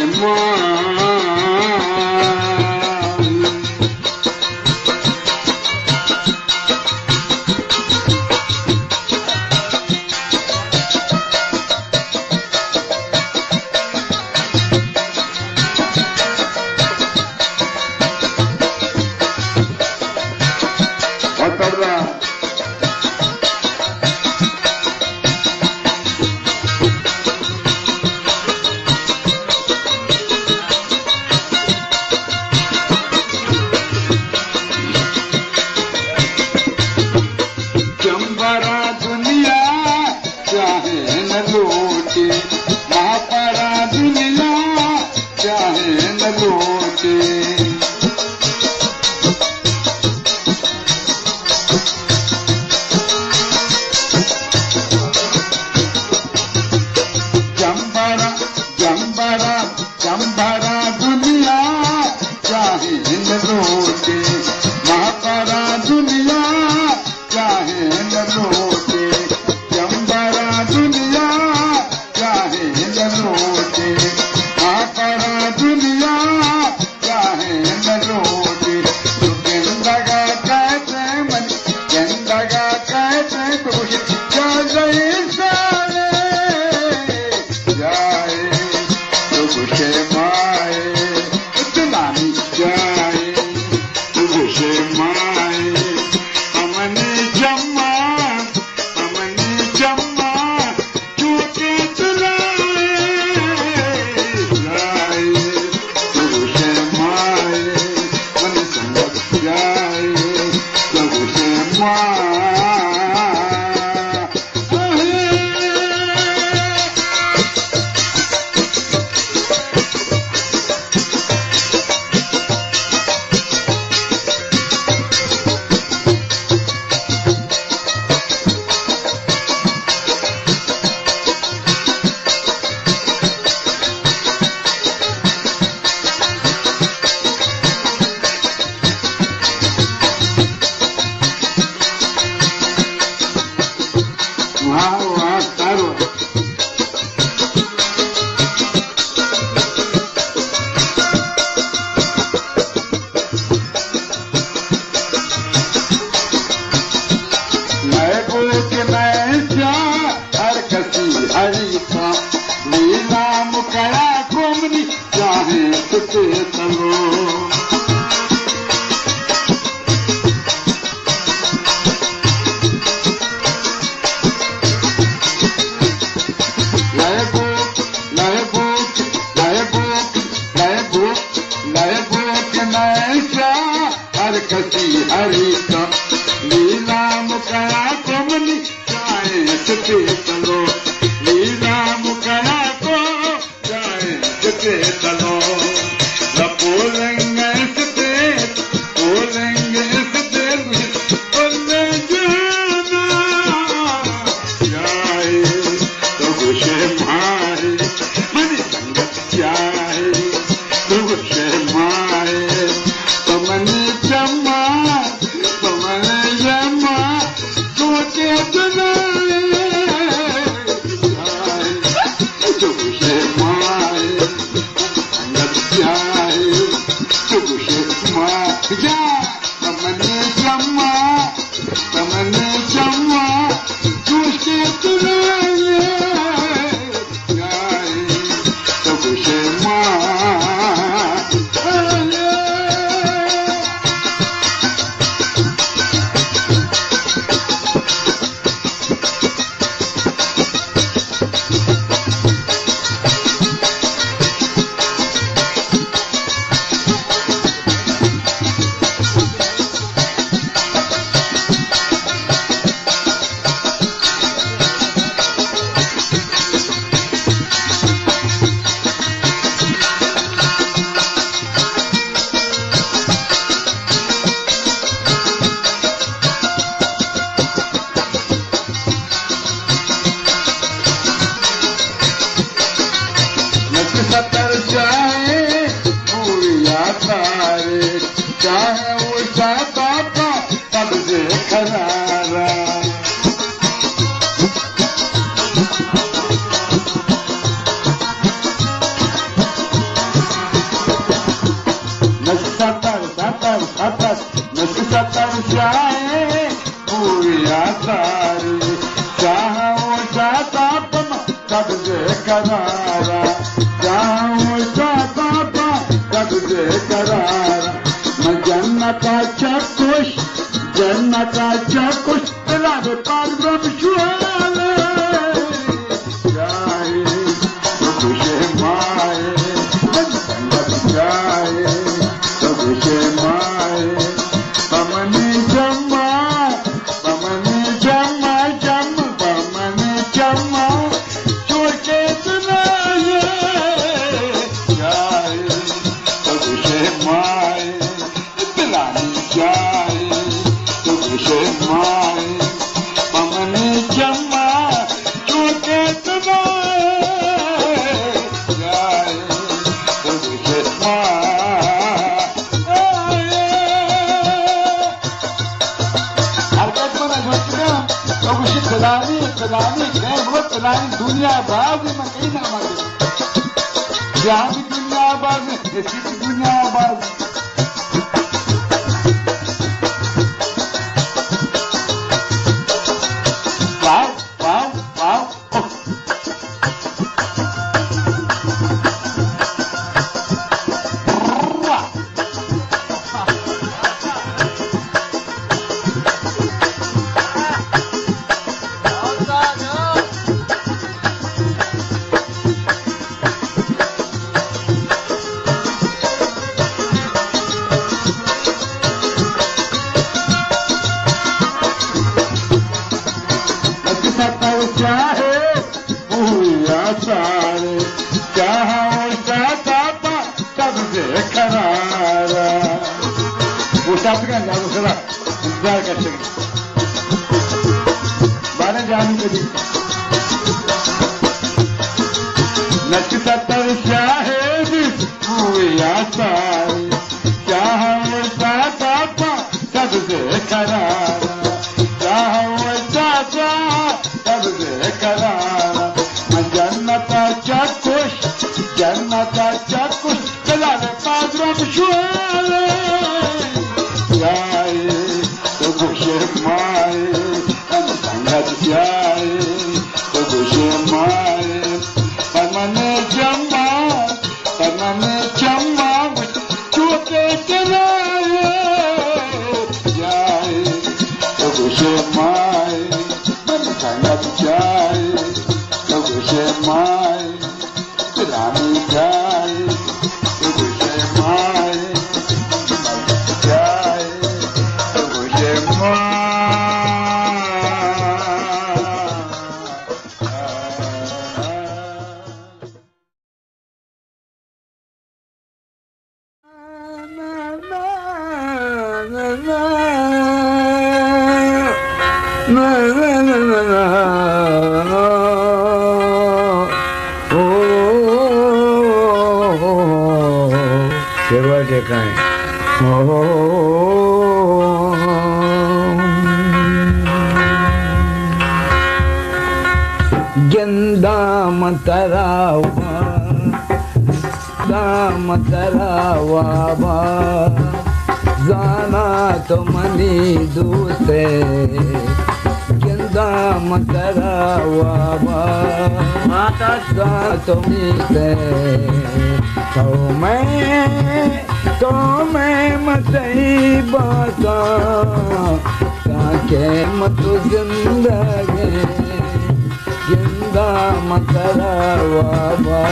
महापरा दुनिया चाहे न लौटे जम्बरा दुनिया चाहे न लौटे महापरा दुनिया चाहे न लौटे जम्बरा दुनिया चाहे न लौटे महापरा दुनिया चाहे न लौटे तो गेंदगा कहते मन गेंदगा कहते तो जाए सारे जाए तो गुस्से माए नानी जाए तो गुस्से माए अमनी जम्मा चूके चलाए जाए तो गुस्से माए मन संगत जाए तो गुस्से वहाँ तारो नए बोच नए जा हर कसी हरी का लीला मुकड़ा कोमनी चाहे सुते तलो कसी हरी का लीला मुकड़ा कोमनी चाहे सुते तलो लीला मुकड़ा को चाहे सुते तलो बोलेंगे सुते बोले जाना चाहे तो गुस्से मारे मन संगत चाहे तो गुस्से मारे तो मनी चम्मा तो मने जम्मा चोटे करारा जाऊं सादा कब से करारा मैं जन्नताच्या खुश दिला दे पारब्रह्म शुआले जाए तो खुशे माए जन्नत जाए तो खुशे माए बमने जम्मा चोके सुनाए जाए तो खुशे माए दिलानी जाए तो खुशे माए बमने जम्मा चोके सुनाए जाए तो खुशे फलानी दुनिया बाज में कहीं ना मारे जहाँ भी दुनिया बाज में ऐसी भी दुनिया बाज वाव वाव वाव इंतजार कर सके 12 जाने के दिन नक्षत्र शाहिद हुआ सारे चाहा पापा सबसे करारा चाहा सबसे करारा जन्नताच्या खुश चला रे पारब्रह्म शुआले जाए तो खुशे माए संगत जाए तो खुशे माए परमने जम्मा चोके चलाए जाए तो खुशे माए संगत जाए तो खुशे माए दिलानी जाए तो खुशे माए शेवटे काय गेंदा मतरावा जाना तो मनी दूसरे गेंदा मतरावा माता जा तो मीते तो मैं मतई बाता ताके मत जिंदगी जिंदा मतरावा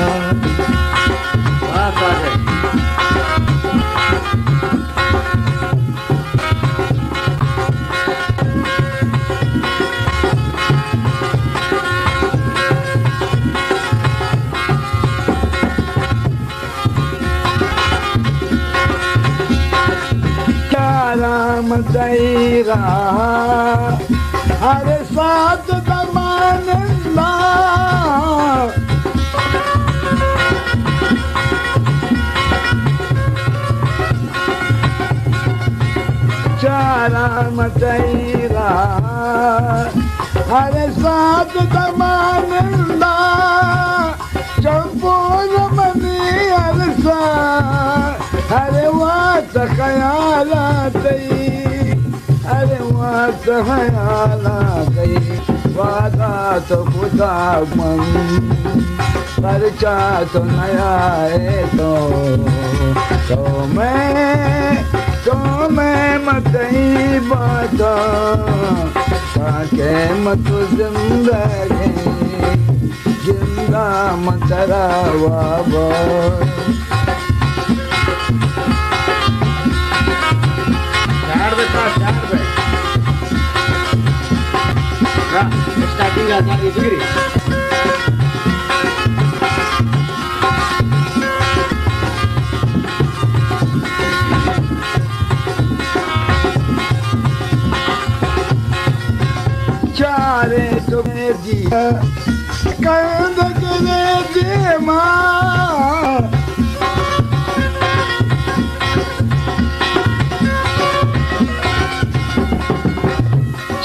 राम दैरा अरे साथ दमानला चाराम दैरा अरे साथ दमानला चंपोर मनी अलसा अरे वात खयालात अरे वात खयालात वादा तो खुदा मन खर्चा तो नया है तो मैं मत ही बता ताके मत जिंदगी जिंदा मत रवा स्टार्टिंग आता है चारे तुम्हें दिया कंद के दे माँ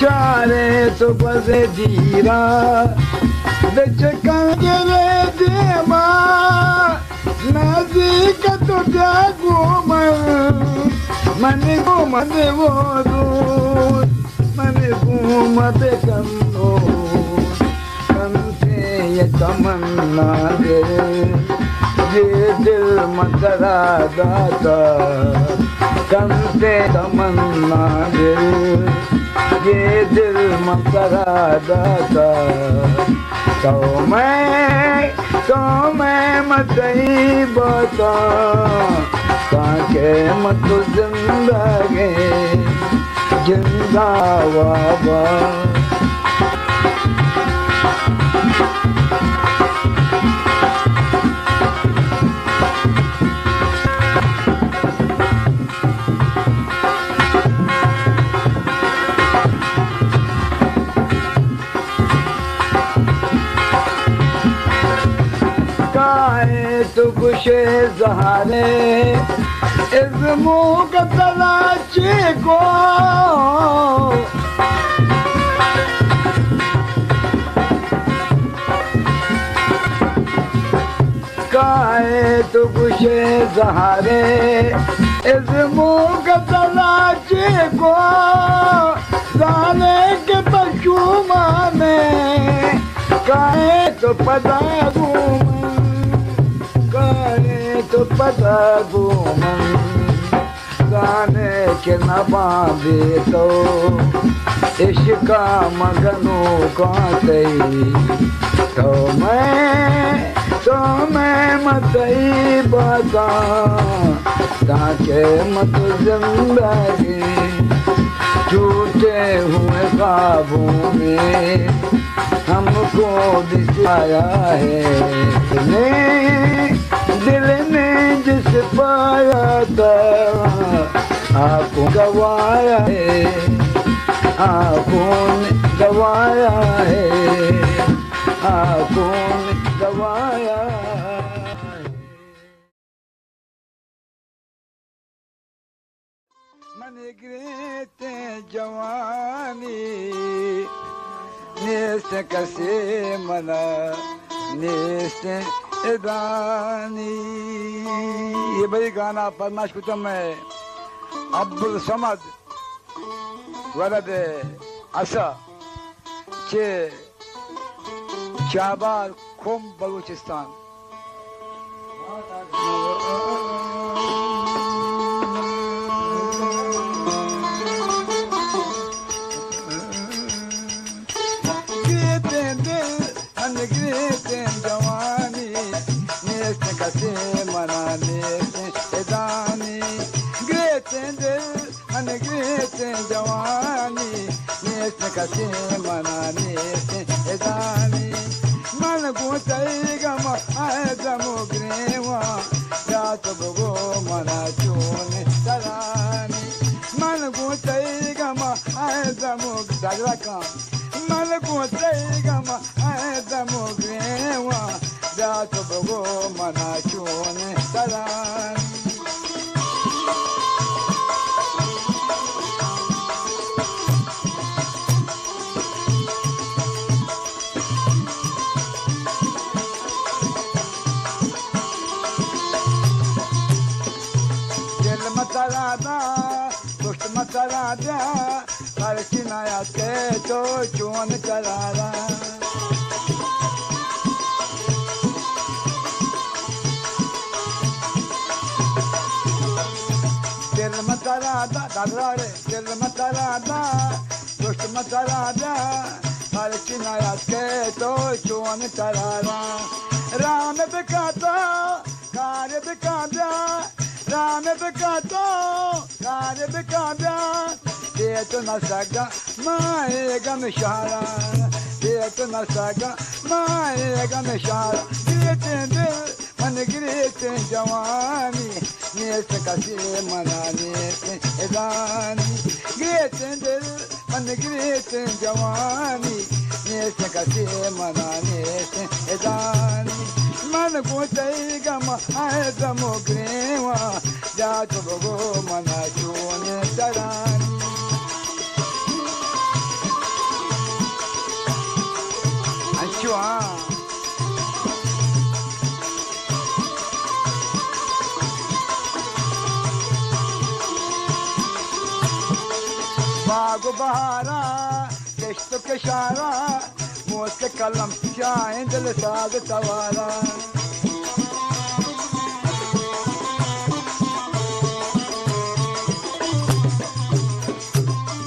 चारे तो बसे जीरा बिच कंद दे माँ नज़दीक तो जागो मन घूमद वो दूर मन घूमद कनो कंसे ये तमन्ना दे ये दिल मदरा दाता कंसे तमन्ना दे ये दिल मदरा दाता तो मैं मत ही बता ताके मत जिंदगी जिंदा बाबा काहे तो खुशे ज़हारे इस मुँह का तलाशी को काहे तो खुशे ज़हारे इस मुँह का तलाशी को जाने के पशुमा में काहे तो पता तो पता घूमन गाने के न बांधे तो इश्का मगनू काते तो मैं मत ही बता ताके मत जिंदगी झूठे हुए काबू में हमको दिखाया है दिल ने जिस पाया था आपको गवाया है आपको गवाया है आपको गवाया मन गिरते जवानी नेस्त कसे मना नेस्त इदानी ये बड़ी गाना फरमाइश कुतम है अब्दुल समद वरद असा चे शाहबाद खुम बलूचिस्तान जवानी नेस्त कसे मना नेस्त इदानी ग्रेते दिल अन ग्रेते जवानी नेस्त कसे मना नेस्त इदानी मन गुतई गम आए जमो ग्रेवा रात बगो मना चोन तरानी मन गुतई गम आए जमो दागरा काम मन गुतई गम आए जमो ग्रेवा रात बगो मना चोन तरानी Matara da, dost matara da, karşın नया के तो चोन करारा दिल मता राधा दादरा रे दिल मता राधा दुष्ट मता राधा हर नया के तो चोन करारा राम बिकाता कार्य बिकाता राम बिकाता कार्य बिकाता ये तो न सगा माएगा मिशारा ये तो न सगा माएगा मिशारा गिरते दिल मन गिरते जवानी नेस कसी मनाने एदानी गिरते दिल मन गिरते जवानी नेस कसी मनाने एदानी मन को गम आए गमो ग्रेवा जा चुगो मना चोने तरानी अच्छा बाग बहारा किश्त के शारा मौत के कलम चाहे दिल साग सवारा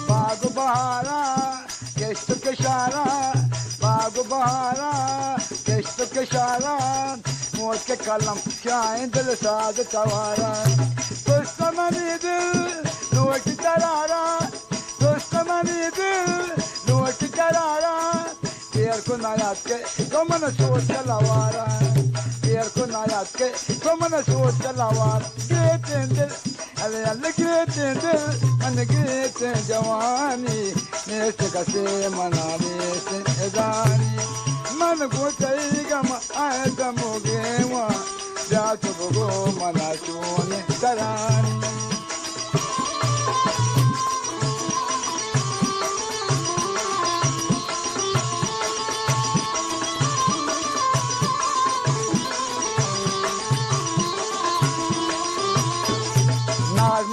बाग बहारा किश्त के शारा बाग बहारा किश्त के शारा मौत के कलम चाहे दिल साग सवारा कुछ मनी दिल नोट करारा दुश्मनी दिल नोट करारा पेर को नायात के तो मन सोच चलावारा पेर को नायात के तो मन सोच चलावारा गिरते दिल अले अले गिरते दिल मन गिरते जवानी नेस कसे मनाने से एदानी मन को गम आए गमो गेवा जा चुगो मना चोने तरानी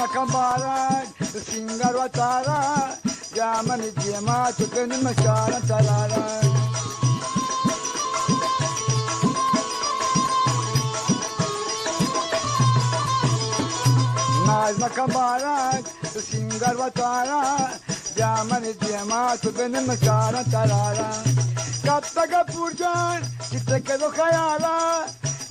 Makambara, Singar Watara, Yaman Jema, Tukan Machara Tarara. Naz Makambara, Singar Watara, Yaman Jema, Tukan Machara Tarara. Kaptaga Purjan, Kitaka Khayala,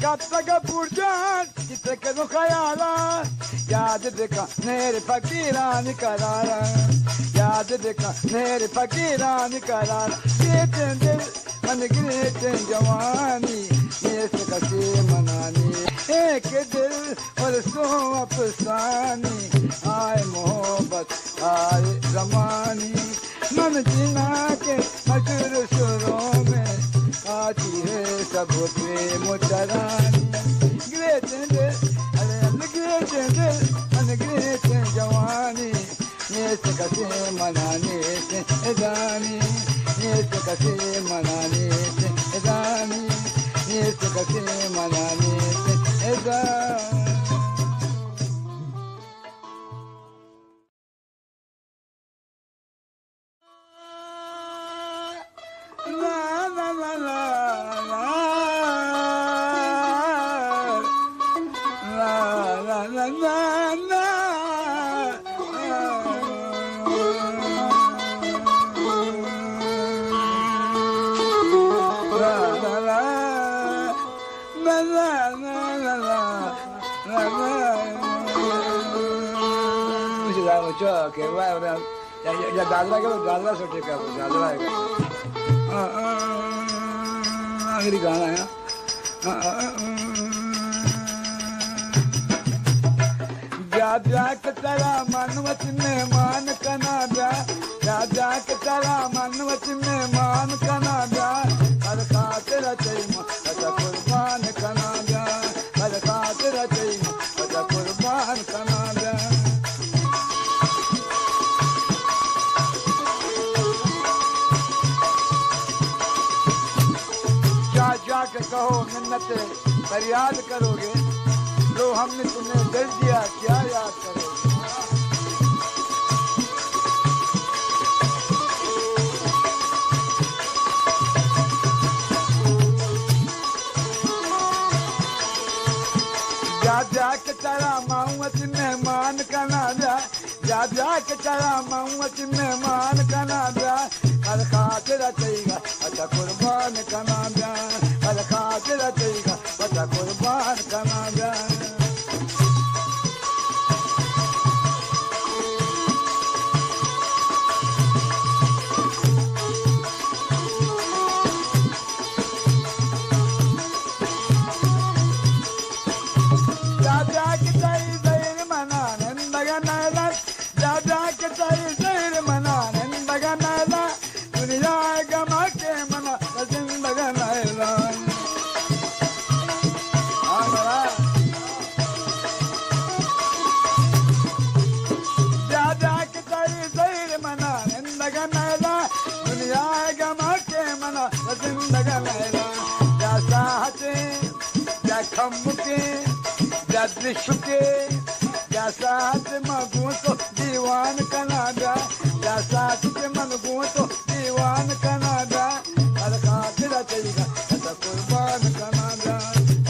Kaptaga Purjan, Kitaka Khayala. याद देखा मेरे फकीरानी करारा याद देखा मेरे फकीरानी करारा गिरते दिल मन गिरते जवानी नेस कसे मनानी एक दिल और सो अफसानी आए मोहब्बत आए जमानी मन जीना के मशहूर सुरों में आती है सब प्रेम तरानी गिरते दिल गिरते दिल मन गिरते जवानी नेस कसे मनाने से एदानी नेस कसे मनाने से एदानी नेस कसे मनाने से एदानी la la la la la la la que va ya Dadra सोचे का दादरा आखिरी गाना है जा के तेरा मनवत में मान कना जा के तेरा मनवत में मान कना हर खातिर चाहिए अदा कुर्बान कना हर खातिर चाहिए अदा कुर्बान कना जाके कहो मिन्नत फरियाद करोगे जो हमने तुम्हें दिल दिया क्या याद करोगे जा के चला माऊत मेहमान कना जा जा के चला माऊत मेहमान कना जा कल खातिर चईगा अच्छा कुर्बान कना जा कल खातिर चईगा अच्छा कुर्बान कना जा दृश्य जैसा मगू तो दीवान कनाडा जैसा मगू तो दीवान कनाडा कल खातिर चलेगा अच्छा कुर्बान कनाडा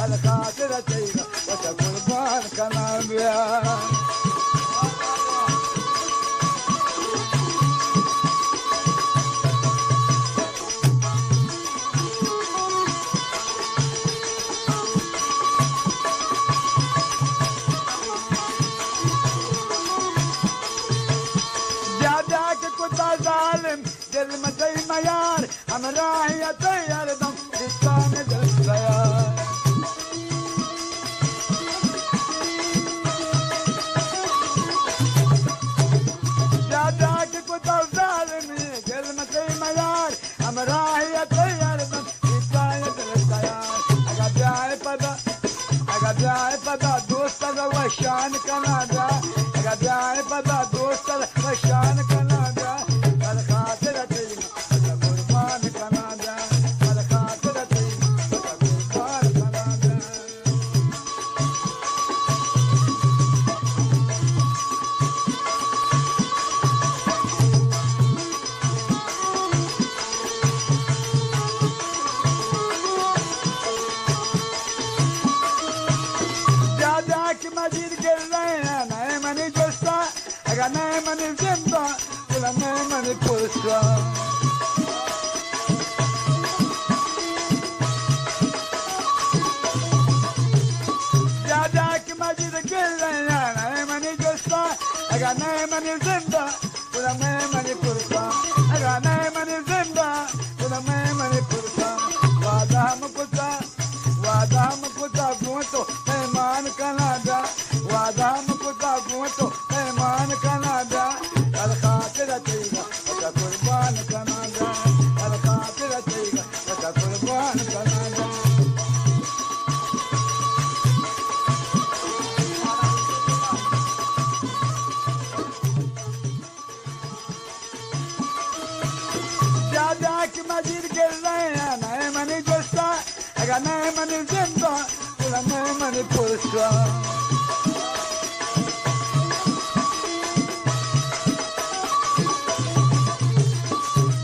कल खातिर चलेगा अच्छा कुर्बान कनाडा दिल में सही मयार हम राहिया तैयार दम दिशान दिल गया दादा के कुछ जालिम दिल में सही मयार हम राहिया तैयार दम दिशान दिल गया अगर जाए पता दोस्त का शान कनाडा अगर जाए पता दोस्त का शान कनाडा कल खातिर चईगा कुर्बान कनाडा कल खातिर चईगा कुर्बान कनाडा दादा की मस्जिद गिर रहे हैं नए मनी जोस्ता अगर नए मनी जिंदा नए मनी पुष्पा दादा की मस्जिद गिर रहे हैं नए मनी जोस्ता अगर नए मनी जिंदा नए मनी पुष्पा अगर नए मनी जिंदा नए मनी पुष्पा वादा हम कुछ गो तो मेहमान कनाडा वादा हम कुछ गो तो मेहमान कनाडा कल खातिर चईगा अच्छा कुर्बान कनाडा कल खातिर चईगा अच्छा कुर्बान कनाडा दादा की मस्जिद गिर रहे हैं नए मनी जोस्ता अगर नए मनी जिंदा नए मनी पुष्पा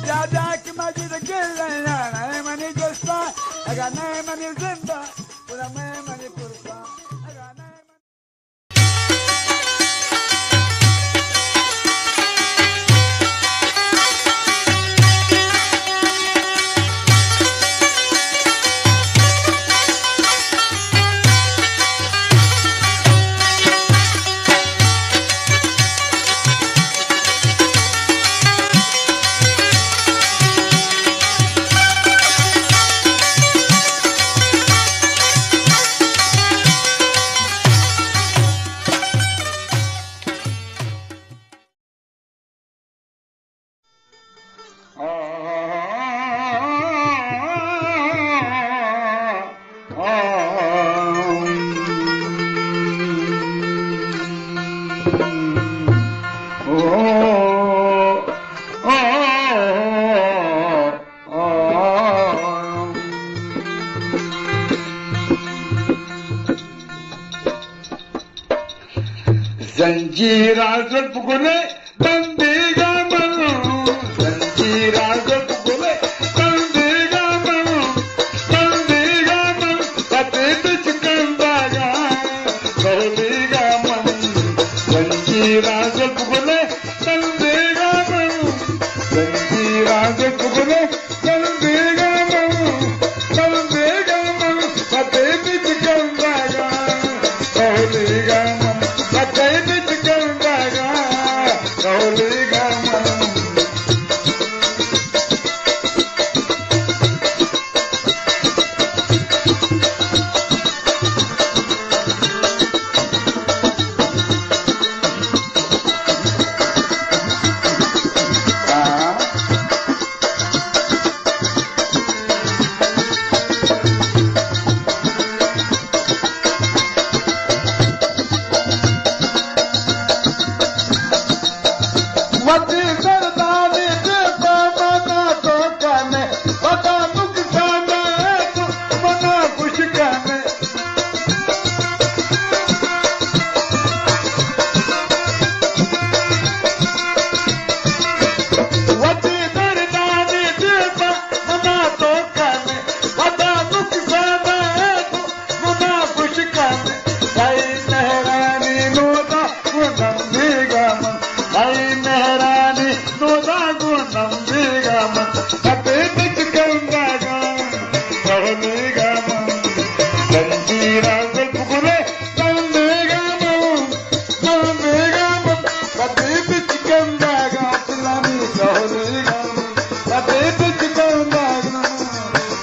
दादा की मस्जिद गिर रहे हैं नए मनी जोस्ता अगर नए मनी जिंदा नए मनी पुष्पा अगर नए जंजीरा जुल्फगुले बंदीगा मनु जंजीरा जुल्फगुले बंदीगा मनु पते बिच कंदागा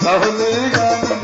सहलेगा मन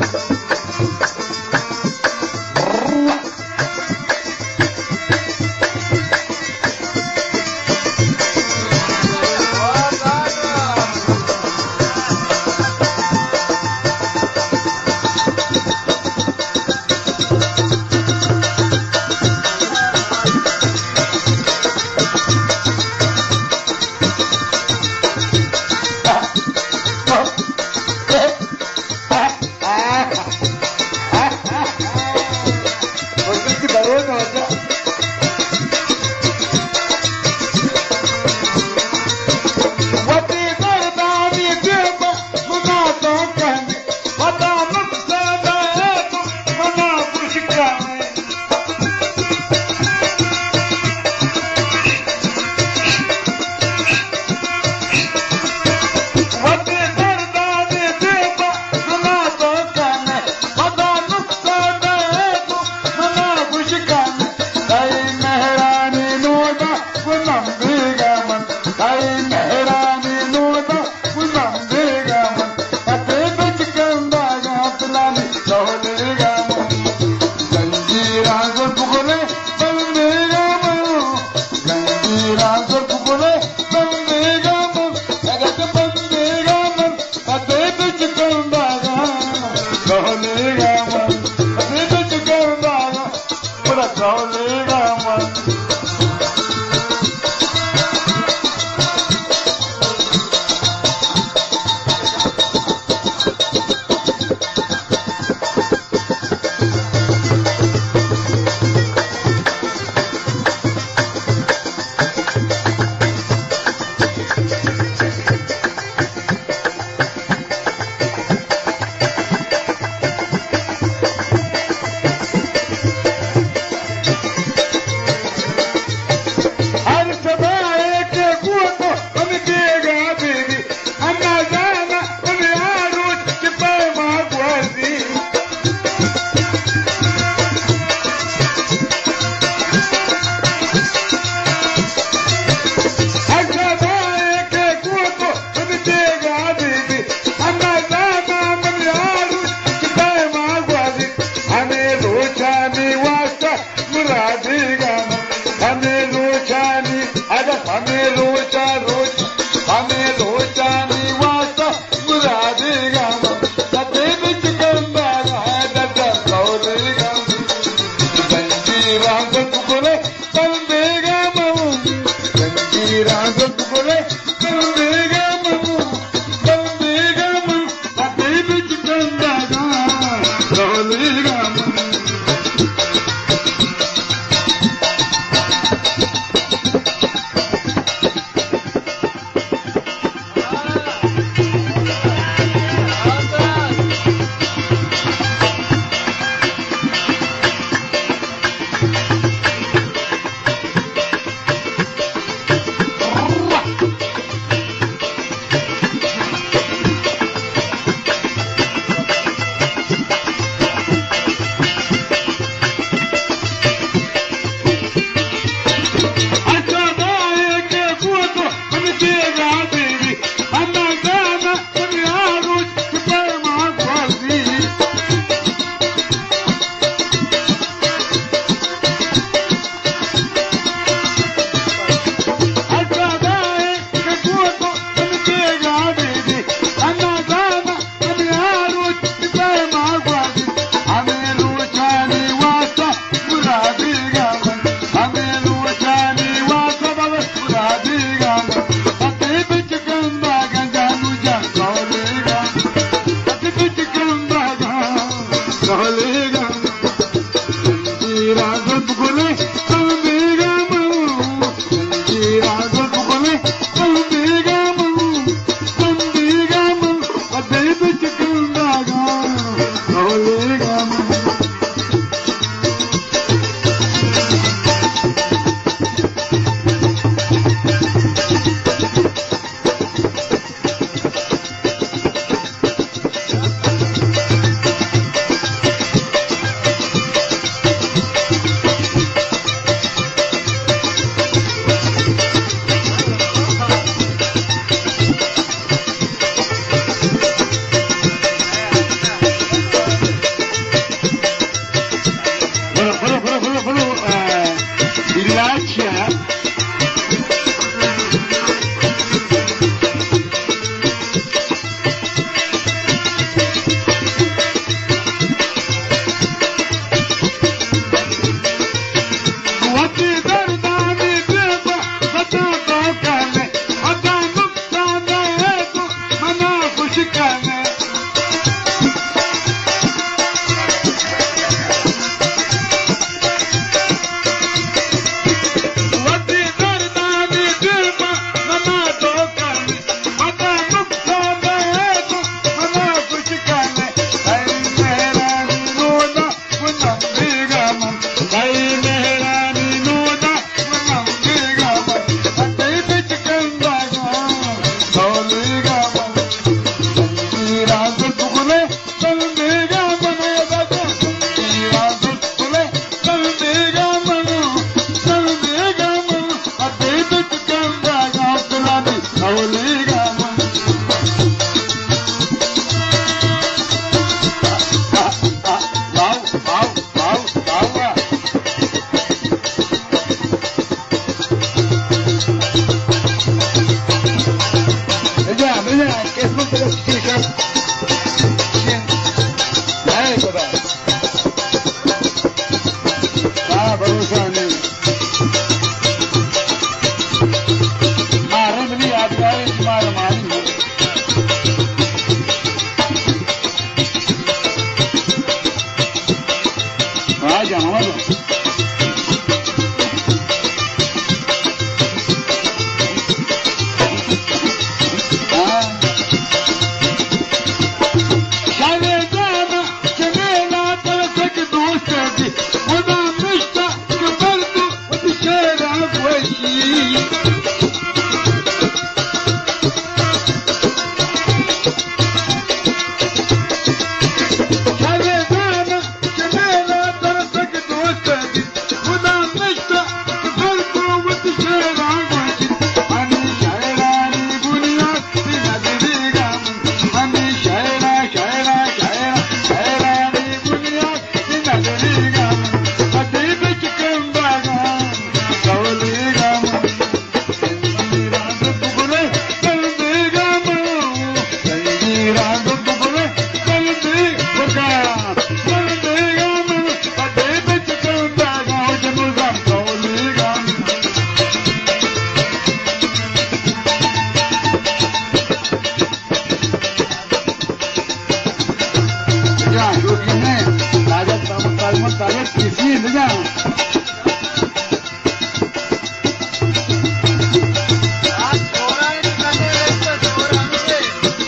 ले जा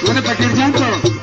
मैंने पकड़ जान तो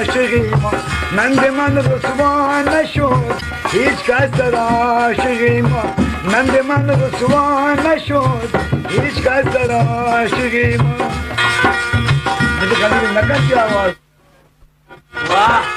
aşığıma men de man rüsvan meşhur hiç kaçlar aşığıma men de man rüsvan meşhur hiç kaçlar aşığıma मुझे खाली नकल की आवाज वाह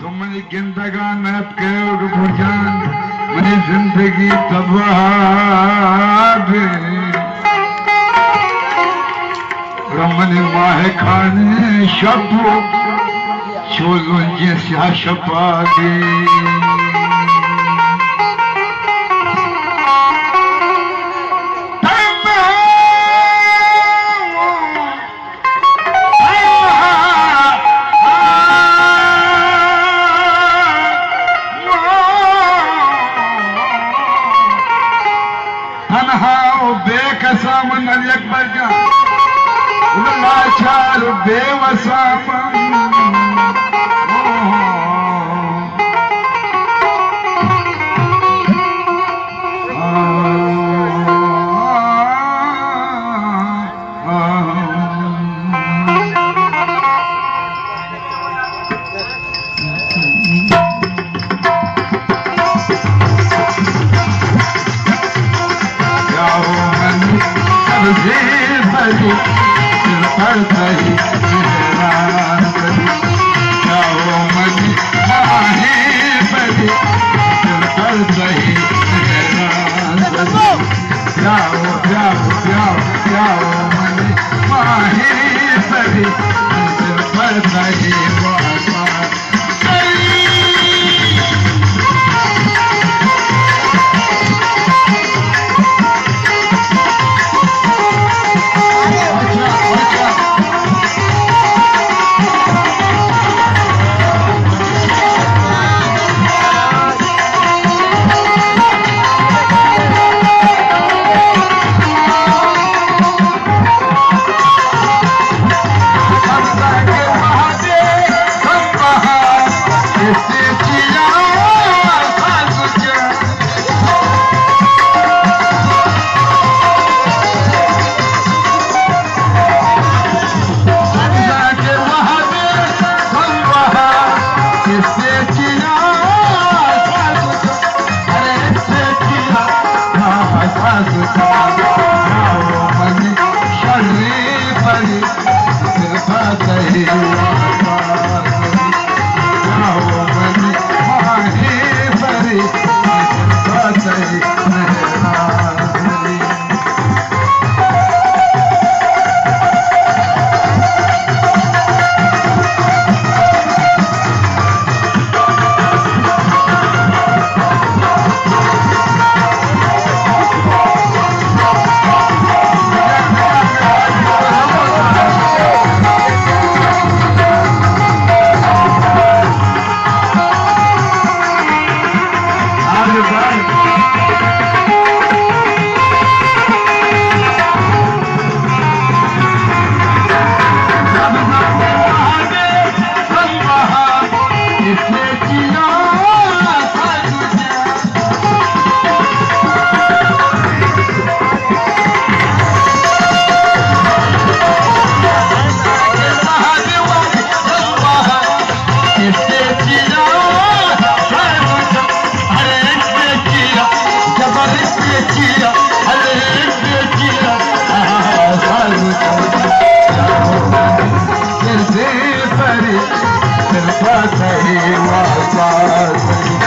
तुमने जिंदगानत के रुझान मेरी जिंदगी तबाह रमन माह खाने शब्दो चोलो जैसा शपा दे Pari,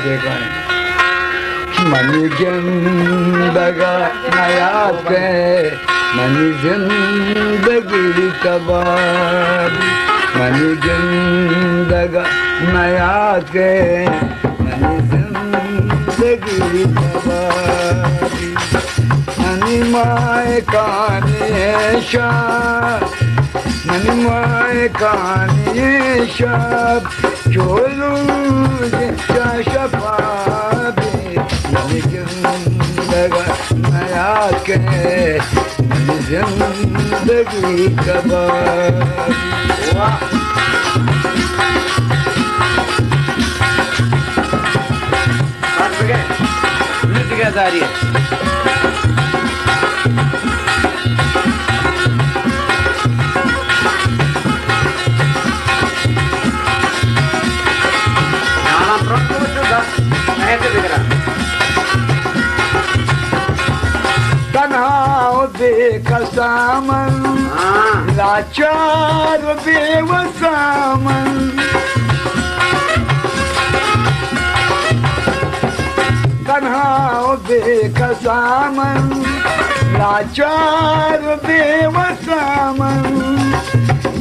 के कौन मनी जिंदगा नया के मनी जिंदगी कबाबी मनी जिंदगा नया के मनी जिंदगी कबाबी मनी माए काने शाह मनी माए काने शाह चोलू शफाबी मनी जिंदगा नया के मनी जिंदगी कबाबी नृत्य जारी है तनाव बेकसामन लाचार बेवसामन तनाव बेकसामन लाचार बेवसामन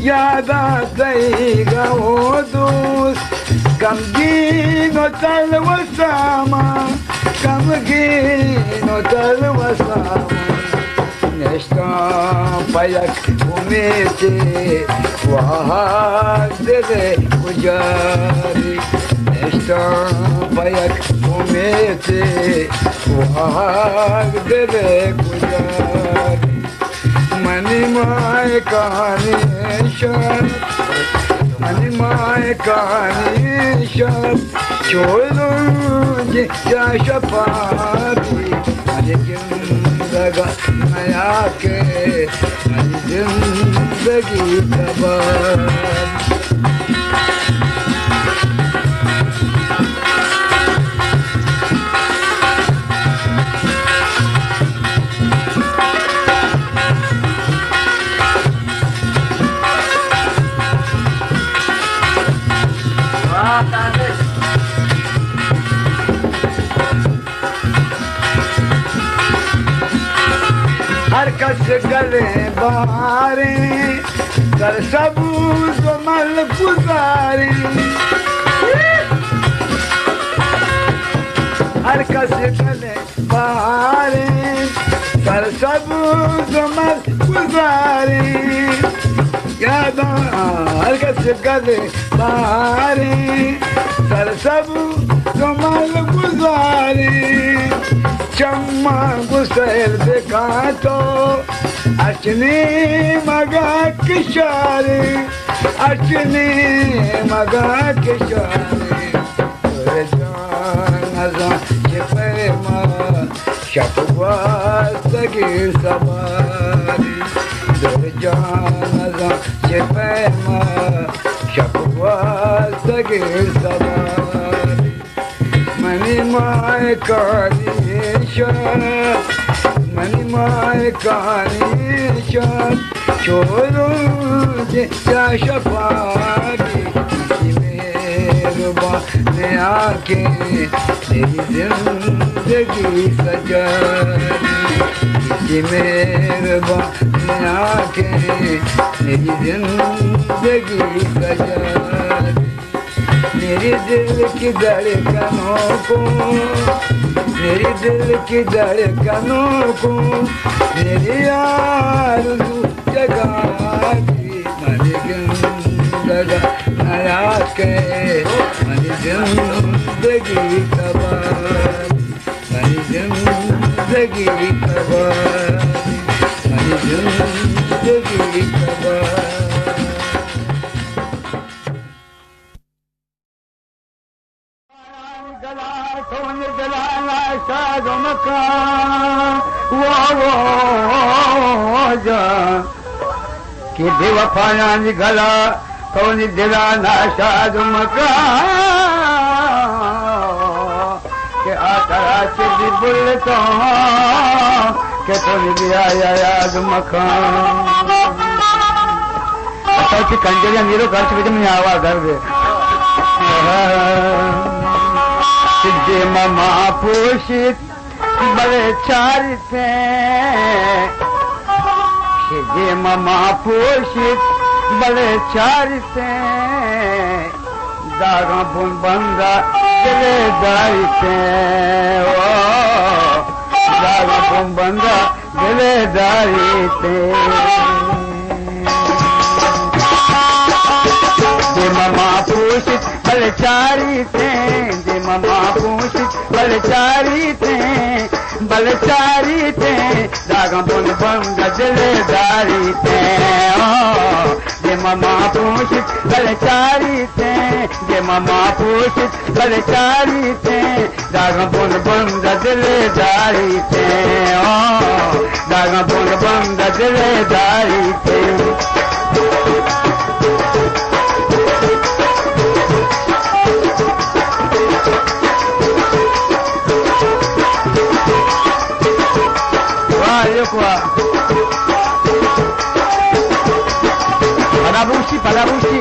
याद आएगा वो दोस्त गमगीनो तलवसामा गमगीनो तलवसामा नेस्ता पलक उमेचे वहाँ तेरे गुजारी नेस्ता पलक उमेचे वहाँ तेरे गुजारी मनी माए कहानी शान मनी माए कहानी शान चोलू जिया शफाबी मनी जिंदगा नया के मनी जिंदगी कबाबी हर कस गले बारे कर सबूत मल गुजारे हर कस गले बारे कर सबूत मल गुजारे याद हर कस गले बारे कर सबूत मल गुजारे चम्मा गुस्सेल देखा तो अचने मगा किशारे अचने मगा किशारे तुरे जाना चिपमा शपवा सगी सवारी तुरे जाना चिपमा शपवा सगी सवारी मनी माए कानी मनी माए कहानी शान छोड़ो जिया शफाबी मेहरबान आके मेरी जिंदगी सजानी मेहरबान आके मेरी जिंदगी सजानी मेरे दिल की धड़कनों को मेरे दिल की धड़कनों को मेरी आरज़ू जगाती मनी जिंदगा नया के मनी जिंदगी कबाबी मनी जिंदगी कबाबी मनी जिंदगी कबाबी कि बेवफाना गला कौन दिला नाशाद के आकरा चिड़ी बुल तो के तुम दिया याद मकान अच्छा कंजरिया नीरो खर्च भी तुम आवा कर दे जे ममा पोषित बड़े चारिते जे ममा पोषित बड़े चारिते दागा बुन बंदा दिले दारिते दागा बुन बंदा दिले दारिते जे ममा पोषित बड़े चारिते जे ममा पोषित बड़े चारिते दागा बुन बंदा दिले दारिते जे ममा पोषित बड़े चारिते जे ममा पोषित बड़े चारिते दागा बुन बंदा दिले दारिते दागा बुन बंदा दिले दारिते Palabushi.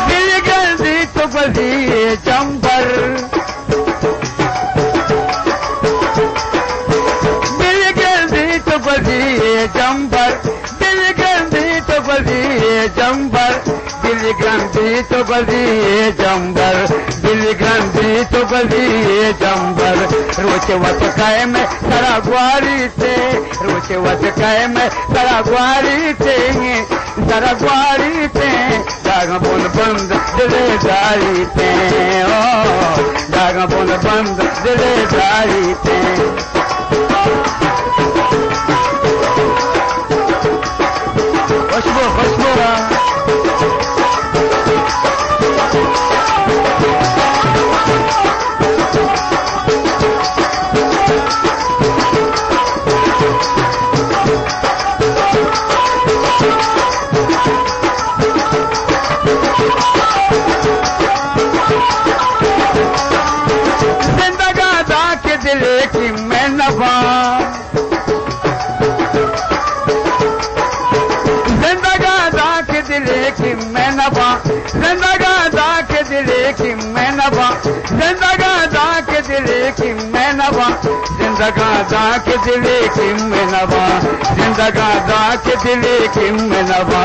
Dilgandi to baziye chambar Dilgandi to baziye chambar Dilgandi to baziye chambar Dilgandi to baziye chambar Dilgandi to baziye chambar Roche wat kae mein sara gwari te Roche wat kae mein sara gwari te Daga bun band dile dari te Daga bun band dile dari te Khushbu जिंदगा के दिले की मैनवा जिंदगा के दिले की मैनवा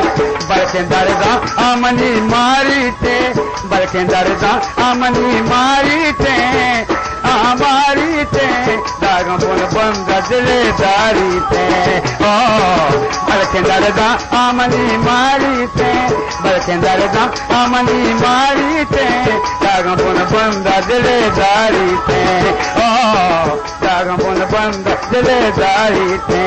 बल्कि दर्दा आमनी मारी थे बल्कि दर्दा आमनी मारी थे दागा बुन बंद दिले दारी थे बल्कि दर्दा आमनी मारी थे बल्कि दर्दा आमनी मारी थे दागा बुन बंद दिले दारी थे दागा बुन बंद दिले दारी थे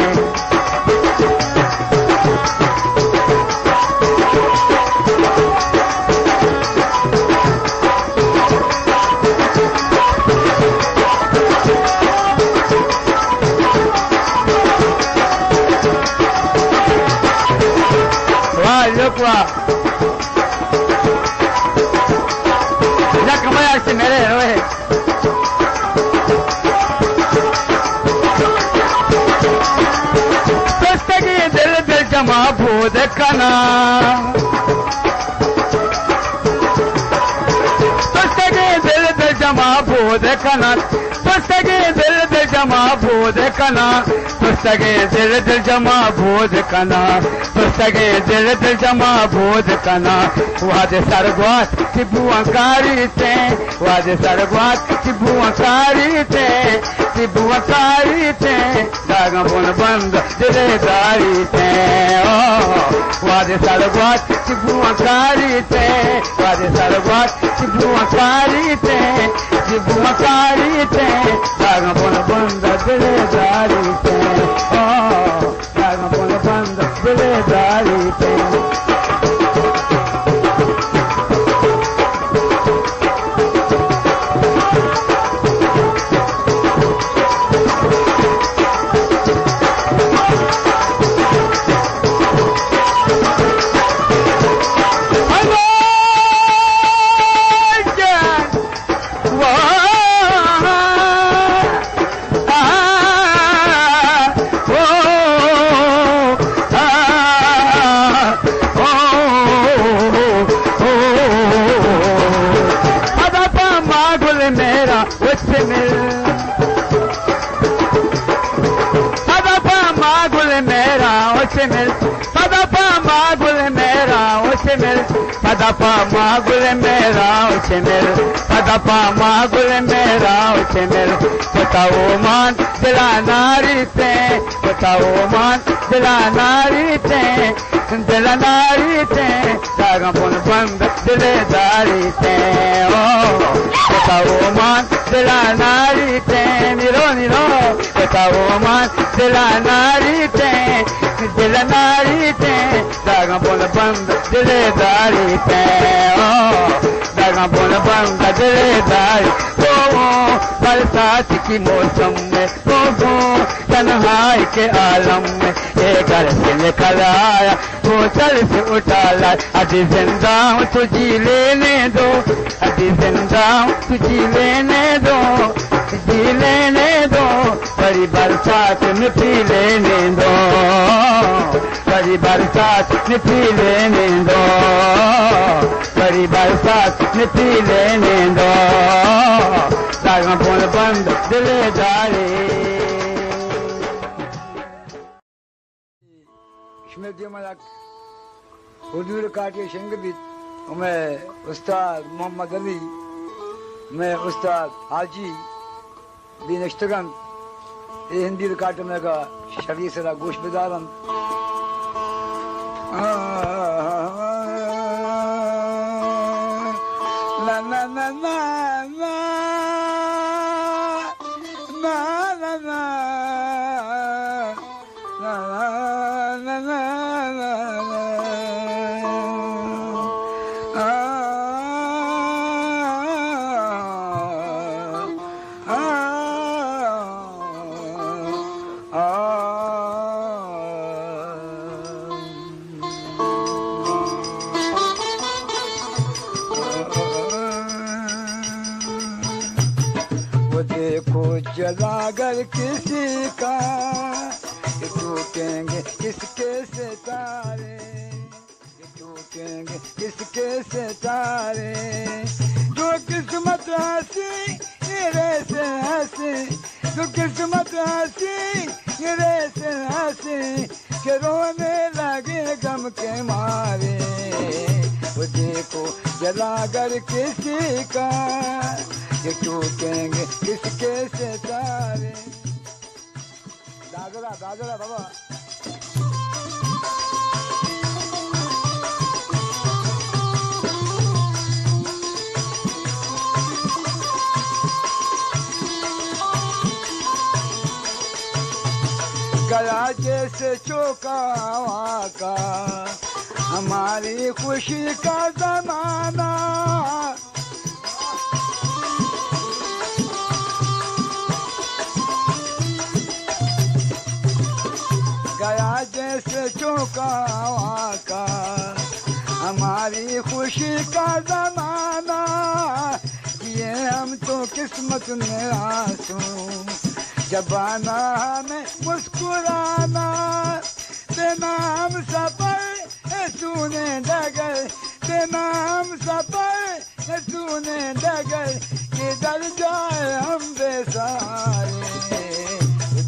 मेरे रोए पुस्तकी दिल दिल जमा भूत कना पुस्तकी दिल दिल जमा भूत कना पुस्तकी दिल दिल जमा भूत कना पुस्तके दिल दिल जमा बोध कना पुस्तके दिल दिल जमा बोध कना वादे सरगवात तिबुआकारी थे वादे सरगवात तिबुआकारी थे दागा बुन बंद दिले दारी थे वादे सरगवात तिबुआकारी थे वादे सरगवात तिबुआकारी थे दागा बुन बंद दिले दारी थे दागा बुन बंद दिले दारी थे मिल पदा पा मागुल मेरा उसे मिल पदा पा मागुल मेरा उसे मिल पदा पा मागुल मेरा उसे मिल बताओ मान दिला नारी ते बताओ मान दिला नारी ते दागा पुन बंद दिलेदारी ते ओ बताओ मान दिला नारी ते निरो निरो बताओ मान दिला नारी ते दागा पुन बंद दिलेदारी ते ओ दागा पुन बंद दिलेदारी ओ बरसात की मौसम में ओ तन्हाई के आलम में एक घर से निकल आया वो चल से उठा ला अभी जिंदा हूँ तुझी लेने दो अभी जिंदा हूँ तुझी लेने दो जी लेने दो बड़ी बरसात में पी लेने दो बड़ी बरसात में पी लेने दो बड़ी बरसात में पी लेने दो दागा पुन बंद दिलेदारी स्मृति मलक हुजूर काटे संगीत मैं उस्ताद मोहम्मद अली मैं उस्ताद हाजी भी नश्तगन ये हिंदी काटे में का शरीर से गोश बिदारन ना ना ना ना ना ना ना जलागर किसी का टूटेंगे किसके सितारे टूटेंगे किसके सितारे जो किस्मत हंसी गिरे से हंसी जो किस्मत हंसी गिरे से हंसी के रोने लगे गम के मारे वो देखो जलागर किसी का ये टूटेंगे किसके सितारे दादरा दादरा बाबा गला जैसे चौका का हमारी खुशी का जमाना गया जैसे चौका का हमारी खुशी का जमाना ये हम तो किस्मत में आंसू जबाना हमें मुस्कुराना तेना हम सफर सुने डगर तेना हम सफर सुने डगर किधर जाए हम बेसहारे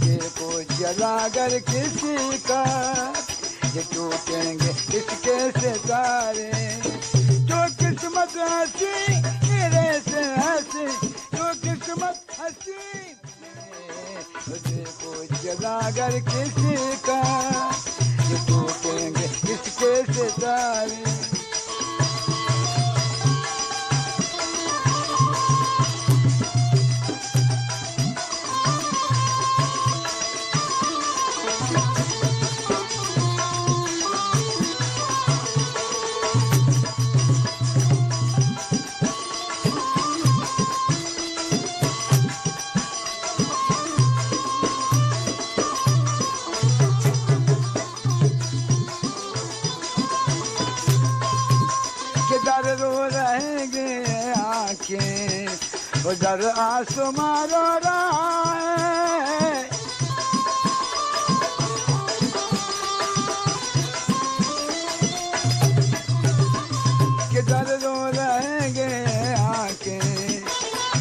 देखो जलागर किसी का ये टूटेंगे किसके सितारे जो किस्मत हंसी मेरे से हंसी जो किस्मत हंसी देखो जलागर किसी का ये टूटेंगे किसके सितारे उधर आसमां रो रहा है किधर रो रहेंगे आंखें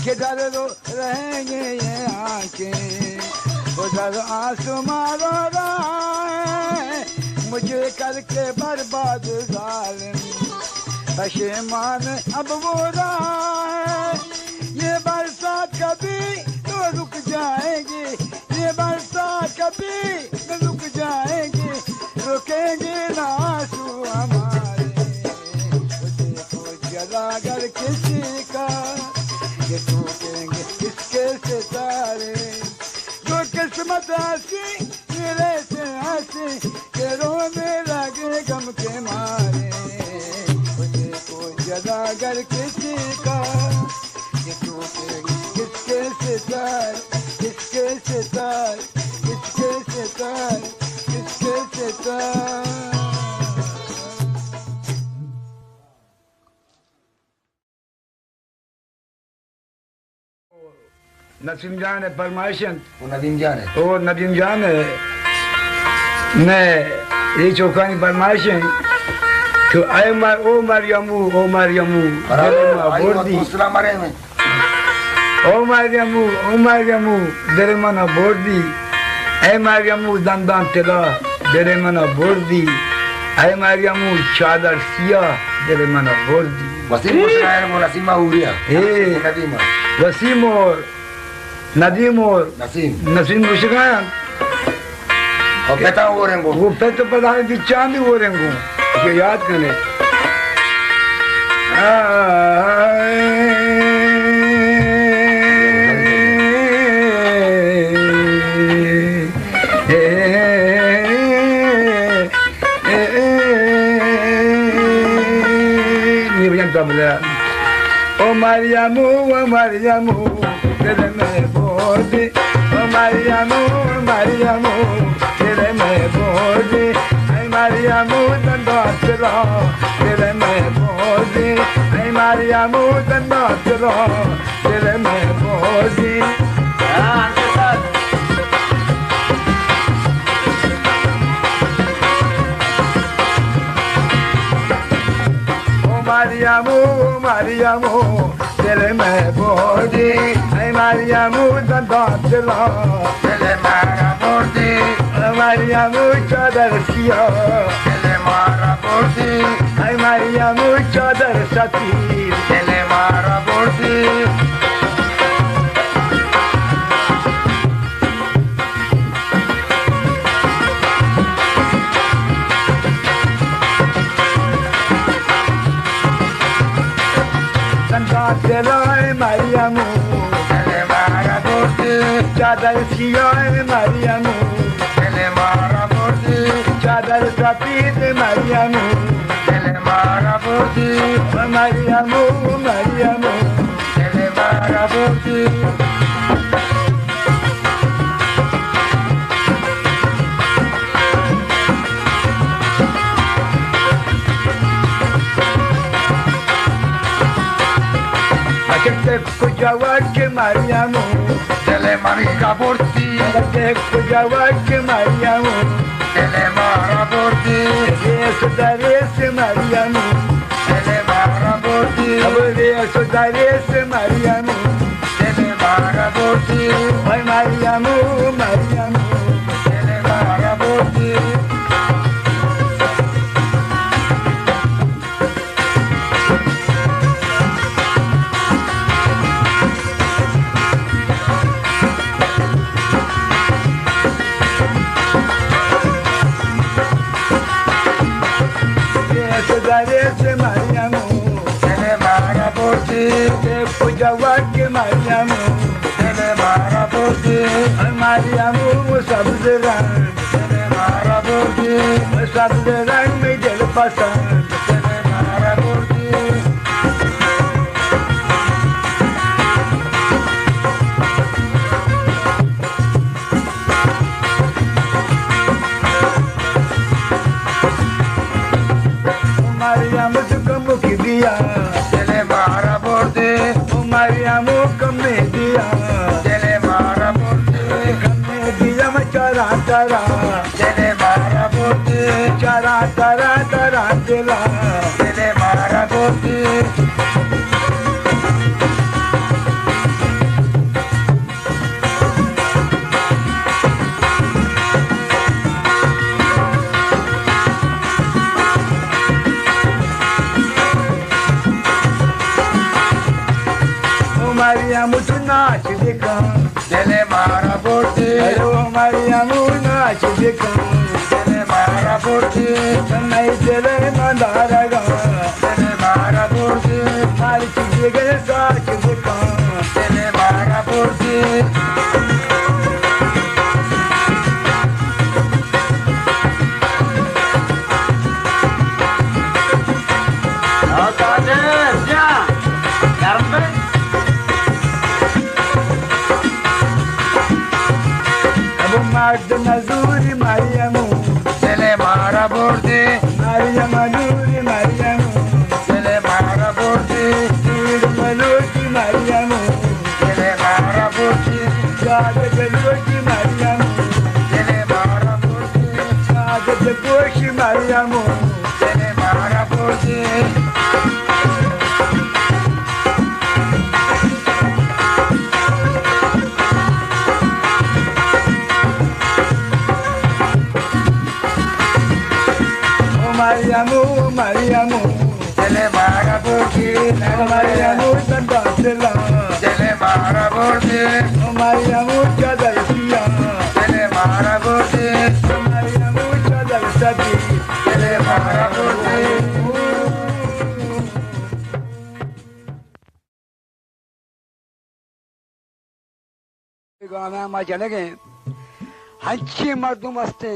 किधर रो रहेंगे ये आंखें उधर आसमां रो रहा है मुझे करके बर्बाद जालिम पशेमान अब वो रहा है ये बरसात कभी तो रुक जाएगी ये बरसात कभी तो रुक जाएगी रुकेंगे ना आंसू हमारे देखो जला कर किसी का ये टूटेंगे किसके सितारे जो किस्मत हंसी मेरे से हंसी के रोने लगे गम के मारे देखो जला कर किसी का ये टूटेंगे किसके सितारे किसके सितारे किसके सितारे किसके सितारे नसीम जान है फरमाइशन वो नदीम जान है ओ नदीम जान है मैं ये चौकानी फरमाइशन तो आए मार ओ मरियमू बोर्दी सलाम मारे में ओ मरियमू दरे मना बोर्दी ए मरियमू दंदान तेला दरे मना बोर्दी ए मरियमू चादर सिया दरे मना बोर्दी वसीम मुस्कान वो नसीम माऊरिया नदीम वसीम और नदीम और नसीम मुस्कान और बेटा हो रहेंगे वो पेट पता है कि चांदी हो रहेंगे ये याद करें ओ मरियमू तेरे में बोझी ओ मरियमू तेरे में बोझी ऐ मरियमू दंडात रो तेरे में बोझी ऐ मरियमू दंडात रो तेरे में बोझी Mariamu, tele me bodi, ay Mariamu dandat la, tele mara bordi, Mariamu chadar siya, tele mara bordi, ay Mariamu chadar sati, tele mara bordi. Mariamu, tele mara bordi, chadar siya Mariamu, tele mara bordi, chadar sati Mariamu, tele mara bordi, Mariamu, tele mara bordi. Te kujawat ke Mariamu, tele marica bordi, te kujawat ke Mariamu, tele mara bordi, sudare se Mariamu, tele mara bordi, abure sudare se Mariamu, tele mara bordi, ay Mariamu, tele mara bordi. Mariamu, tele mara bordi, te kujawat ke Mariamu, tele mara bordi, Mariamu sabze rang, tele mara bordi, sabze rang mein dil pasand, tele mara bordi. Mariamu tuka mukhi diya, tele mara bordi, Mariamu kamme diya, tele mara bordi, kamme diya ma chara tele mara bordi, chara dila, tele mara bordi. Mariamu tu naच देखा दिले मारा बोलते hello Mariamu नाच देखा दिले मारा बोलते नहीं तेरे मंदारा गा दिले मारा बोलते मारी चीज़ के साथ देखा दिले मारा बोलते मर्द मजूरी Mariamu दिले मारा बोलते Mariamu मजूरी Mariamu दिले मारा बोलते दूर मलोटी Mariamu दिले मारा बोलते जागत लोटी Mariamu दिले मारा बोलते जागत कोशी Mariamu दिले मारा बोलते Mariamu Mariamu दिले मारा बोलते Mariamu तंदासला दिले मारा बोलते Mariamu चादर सिया दिले मारा बोलते Mariamu चादर सदी दिले मारा बोलते गाना में चले गए हंची मर्दुम असते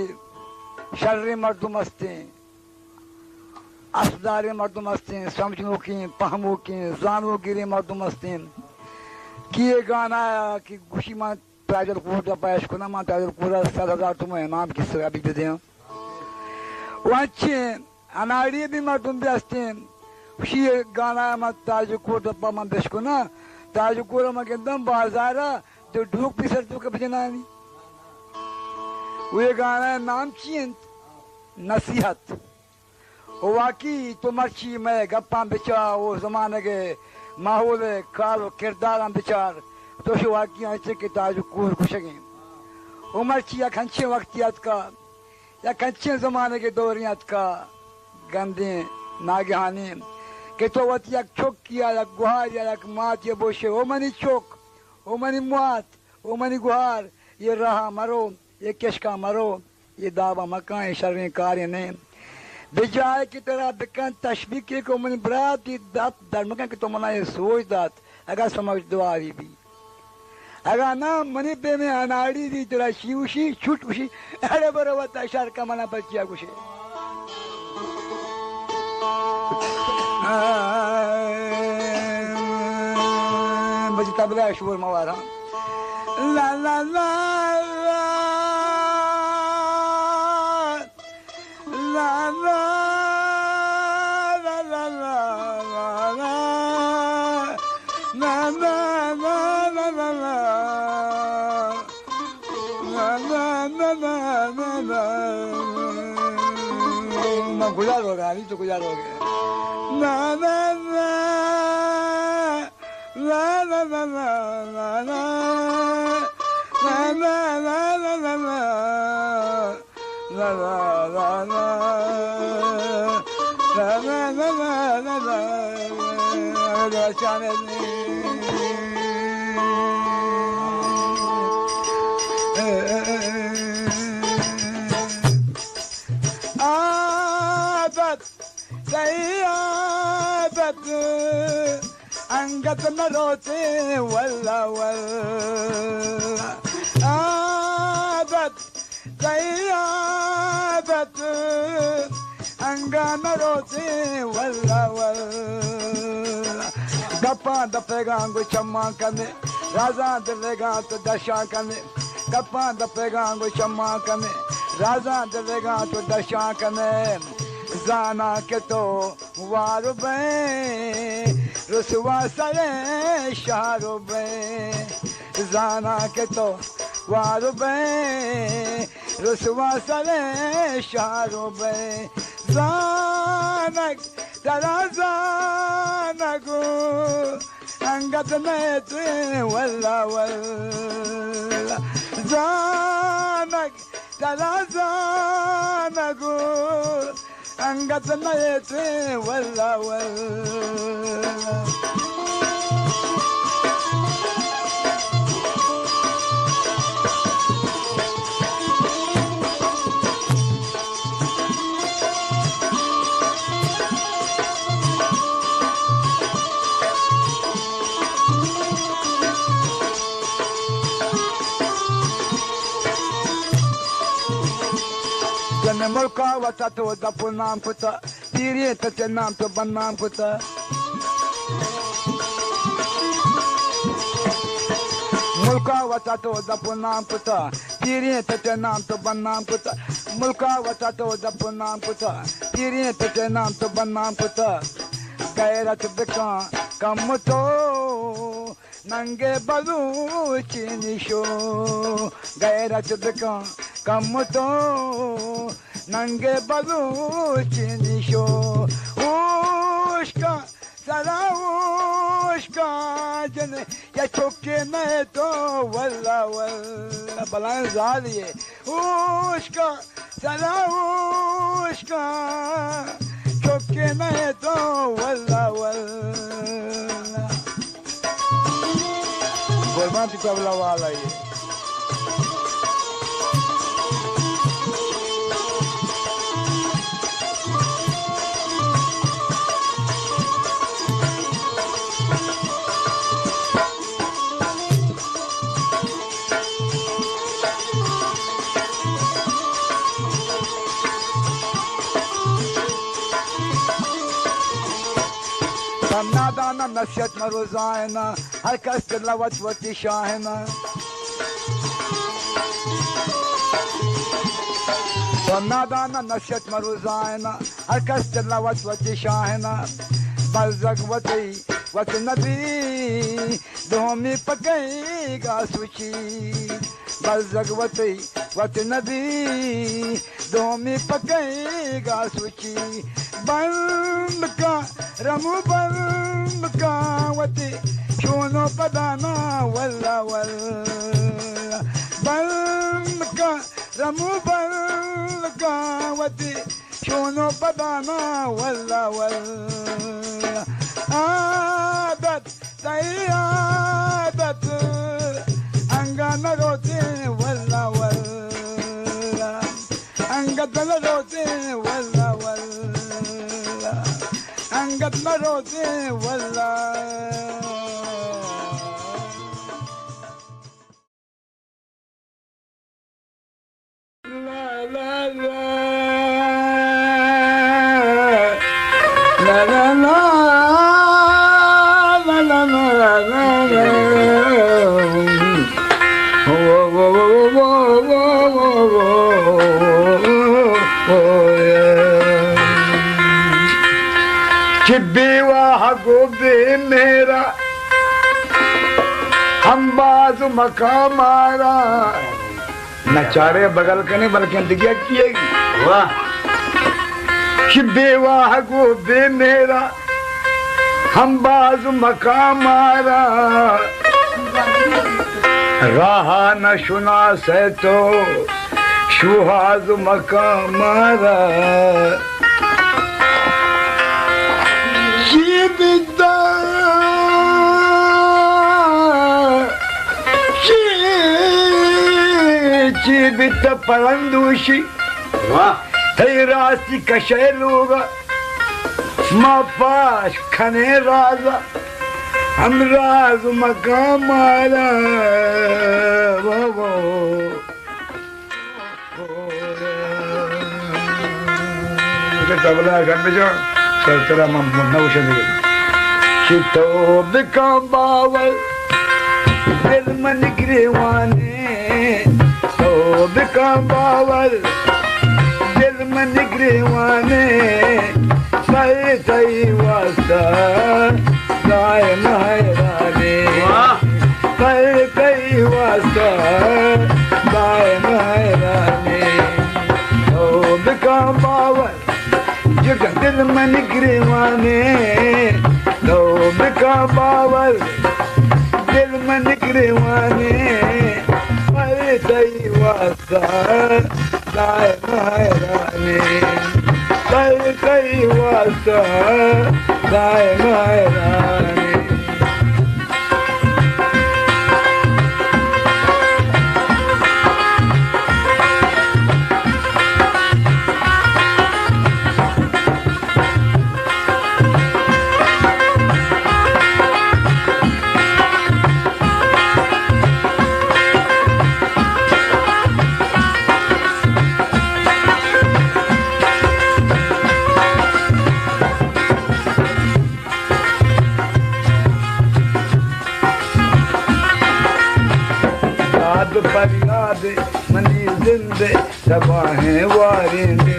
शर्री मर्दुम असते असदारी मर्दुम असते समझो की पहमो की जानो गिरी मर्दुम असते कि ये गाना कि खुशी मां ताजर कोटा पायश को ना मां ताजर कोरा 7,000 तुम्हें नाम की सगा भी दे वंचे अनाड़ी भी मर्दुम भी असते खुशी गाना मां ताजर कोटा पा मां बेश को ना ताजर कोरा मां के दम बाजारा तो ढूक पिसर तो के बजना नहीं वो गाना नाम चीन नसीहत वाकई तो मर्ची में गप्पा बिचा वो जमाने के माहौल काल किरदार बिचार तो शो वाकई अच्छे के ताज कोर खुशगे वो मर्ची या खंचे वक्तियात का या खंचे जमाने के दौरियात का गंदे नागहानी के तो वत या चौक किया या गुहार या मात ये बोशे ओ मनी चौक ओ मनी मुआत ओ मनी गुहार ये रहा मरो ये किसका मरो ये दावा मकान शर्म कार्य ने बिजाय की तरह बिकन तशबी के को मनी बरात ये दात धर्मका के तो मना ये सोच दात अगर समझ दुआरी भी अगर ना मनी पे में अनाड़ी दी तेरा शिवशी छुट उशी अरे बरोबर तशार का मना बचिया कुछ बजी तबला शोर मवारा ला ला ला ला ला ला ला ला ला na na na na na na na na na na na मैं गुजार हो गया नहीं तो गुजार हो गया ना ना ना ना ना ना ना ना ना na na na na na na la la la la la la la la la la chane आदत सयादत अंगत न रोते वल्ला वल्ला आदत सयादत अंगा न रोते वल्ला वल्ला गप्पा दपेगा अंगु चम्मा कने राजा दलेगा तो दशा कने गप्पा दपेगा अंगु चम्मा कने राजा दलेगा तो दशा कने जाना के तो वारो बे रुसवा सरे शारो बे जाना के तो वारो बे रुसवा सरे शारो बे जानक तरा जानको अंगत में तू वल्ला वल्ला जानक तरा जानको अंगत में तू वल्ला वल्ला मुल्का वता तो दपु नाम पुता तीरे तचे नाम तो बन्नाम पुता मुल्का वता तो दपु नाम पुता तीरे तचे नाम तो बन्नाम पुता मुल्का वता तो दपु नाम पुता तीरे तचे नाम तो बन्नाम पुता गैरत बिका कम तो नंगे बलूची निशो गैरत बिका कम तो नंगे बलूची निशो उश्का सरा उश्का जने या चौके में तो वल्ला वल्ला बलान ज़ालिये उश्का सरा उश्का चौके में तो वल्ला वल्ला गोलमाती तबला वाला ये नादाना नसीहत में रोजाना हर कस लवत वती शाहना नादाना नसीहत में रोजाना हर कस लवत वती शाहना बलजग वती वत नबी दोमी पकेगा सुची बलजग वती वत नबी दोमी पकेगा सुची बंद का रमु बंद का वती शोनो पदाना वल्ला वल्ला बंद का रमु बंद का वती शोनो पदाना वल्ला वल्ला आदत तई आदत अंगन रोते वल्ला वल्ला अंगत रोते वल्ला वल्ला अंगत रोते वल्ला ला ला ला ला ला ला ला ला wo wo wo wo wo wo wo चिब्बीवा हगोबे मेरा हम बाज मकामारा नचारे बगल के नहीं बल्कि दिया किएगी वाह चिब्बीवा हगोबे मेरा हम बाज मकामारा रहा न सुना से तो शुहाज मकामारा जीवित परंदुशी है रास्ती कशेलूगा माँ पास खने राजा हम राज मकामारा वो तबला घर में जाओ तेरा नौशन चितो बिका बावल दिल मन गिरवाने तो बिका बावल दिल मन गिरवाने सही सही वास्ता गाय महराने सही सही वास्ता गाय महराने तो बिका बावल दिल मन गिरवाने तो बिका बावल दिल मन गिरवाने अरे सही वास्ता गाय महराने सही वास्ता गाय महराने मनी जिंदे तबाहें वारिंदे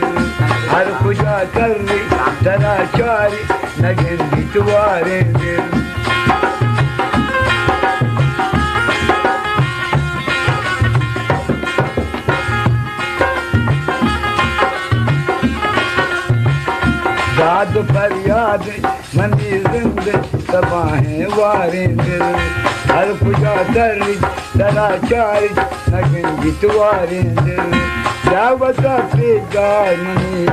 हर खुजा कर्री तरा चारी नगिंदी तुवारिंदे दाद फरियाद मनी जिंदे तबाहें वारिंदे हर खुजा कर्री तरा चारी नगिंदी तुवारिंदे जावता गाय मनी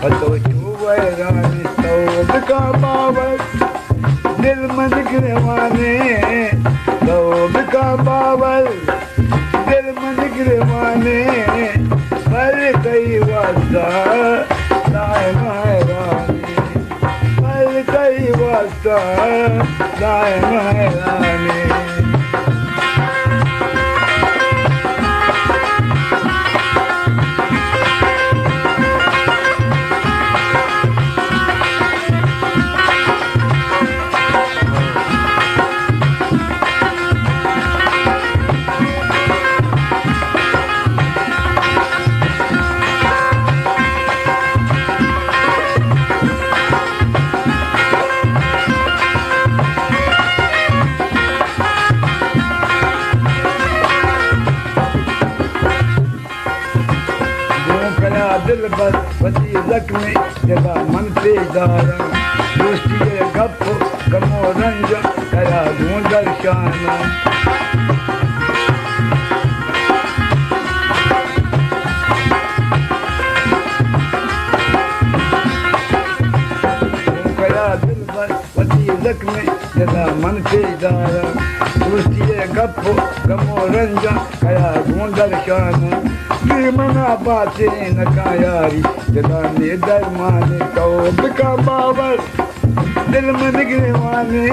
हतो चुवैरानी तौब का बावर दिल मन गिरवाने तौब का बावर दिल मन गिरवाने पर कई वास्ता दाए महरानी पर कई वास्ता दाए महरानी दिल बस वसी जख्मी जगा मन पे दारा दोस्ती गप कमो रंज करा दूं दर्शाना करा दिल बस वसी जख्मी जगा मन पे दारा दोस्ती गप कमो रंज करा दूं दर्शाना मना बातें न कायारी दिलाने दरमाने तौब का बाबर दिल मन गिरवाने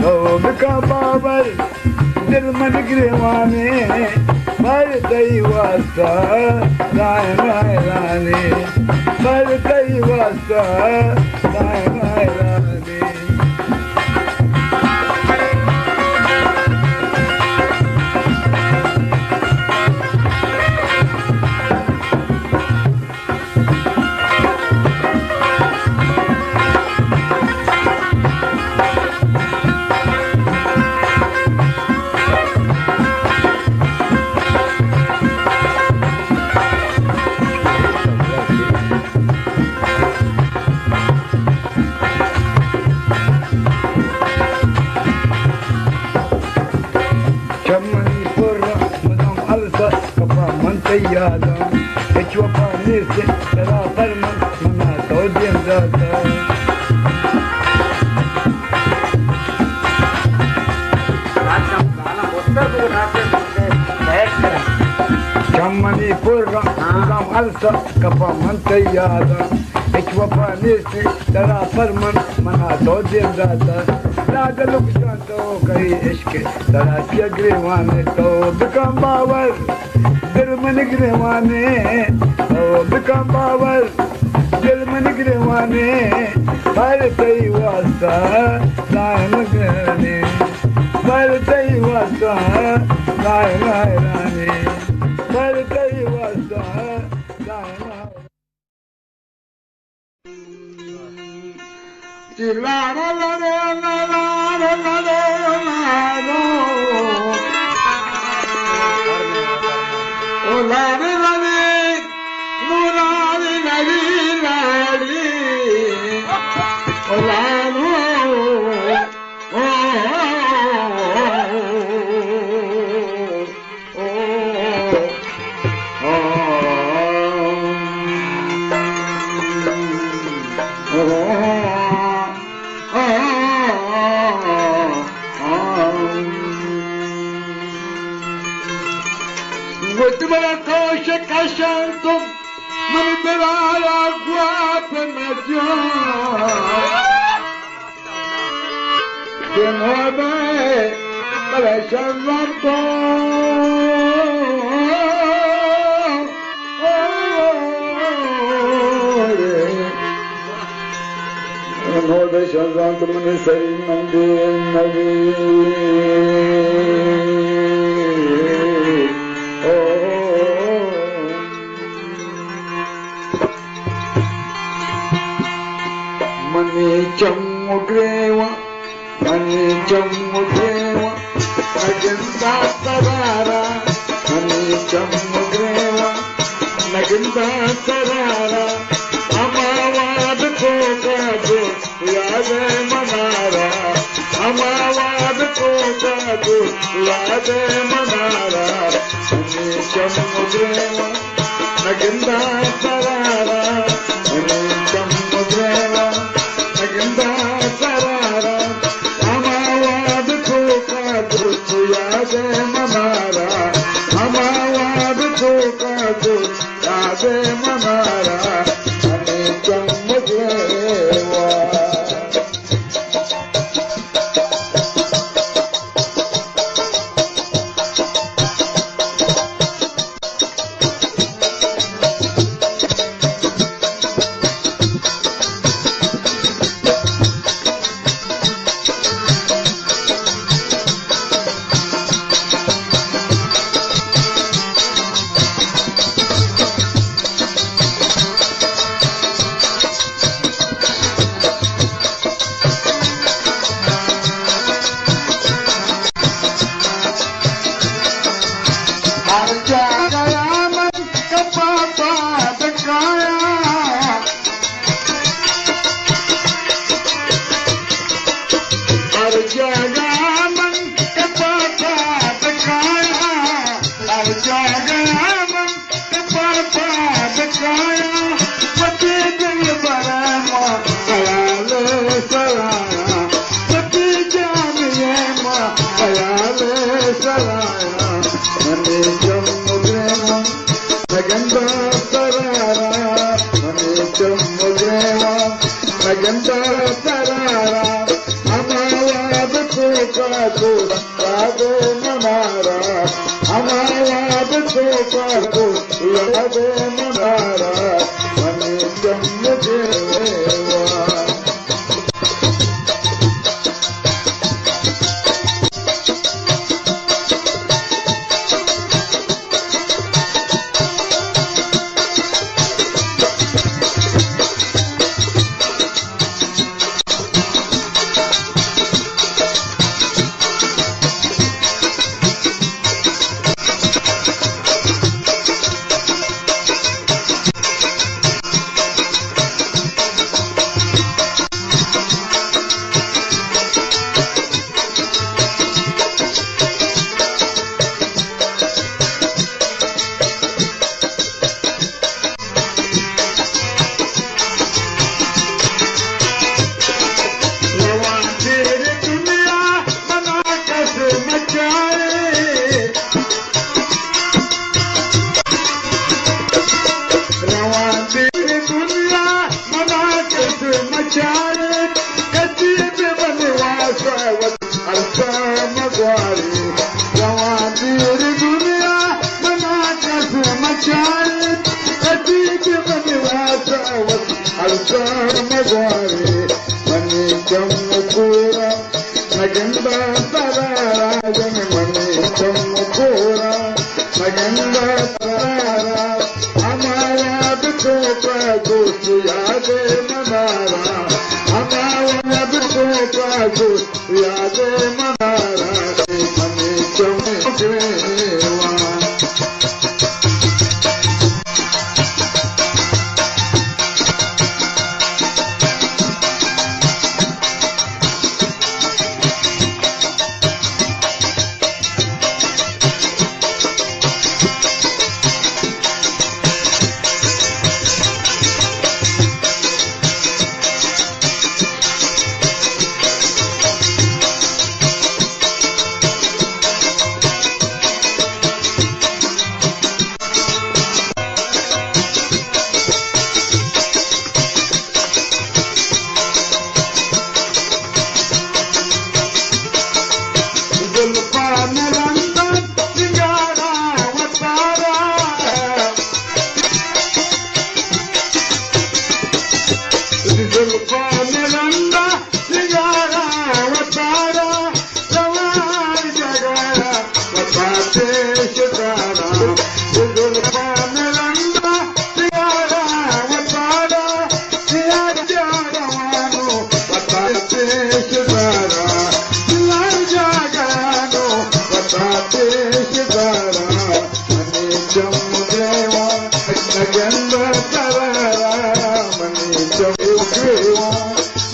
तौब का बाबर दिल मन गिरवाने पर कई वास्ता दाए महराने पर कई वास्ता दाए महराने यादा एचवा पानी से तेरा फरमान मना तो दिन जाता चमनी पुर्रा नाम अलसा कपा मन यादा एचवा पानी से तेरा फरमान मना तो दिन जाता लाग लुक जातो कहीं इश्क तेरा चगरेवाने तो बिकम बावर दिल मन गिरवाने तौब का बावर दिल मन गिरवाने पर कई वास्ता दाए महराने पर कई वास्ता दाए महराने पर कई वास्ता दाए लारे लारे मुरारी लड़ी लाड़ी ओ लालो ओ Bella coxa cachando, mami bella agua per medio. Que no ve, para chamando. No ve chamando, mami sei nandi. Oh, मनी चमुद्रेवा मनी चमुद्रेवा नगिंदा तरारा मनी चमुद्रेवा नगिंदा तरारा अमावाद को कादो याद मनारा अमावाद को कादो याद मनारा मनी चमुद्रेवा नगिंदा तरारा मनी चमुद्रेवा नगिंदा तरारा अमावाद को कादो याद मनारा अमावाद को कादो याद मनारा मनी चमुद्रेवा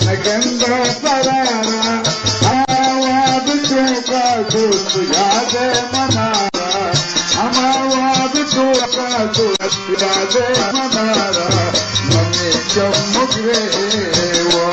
Naganda Sarara, Amawad Choka Dost Yade Manara, Amawad Choka Dost Yade Manara, Mani Chamugrewa.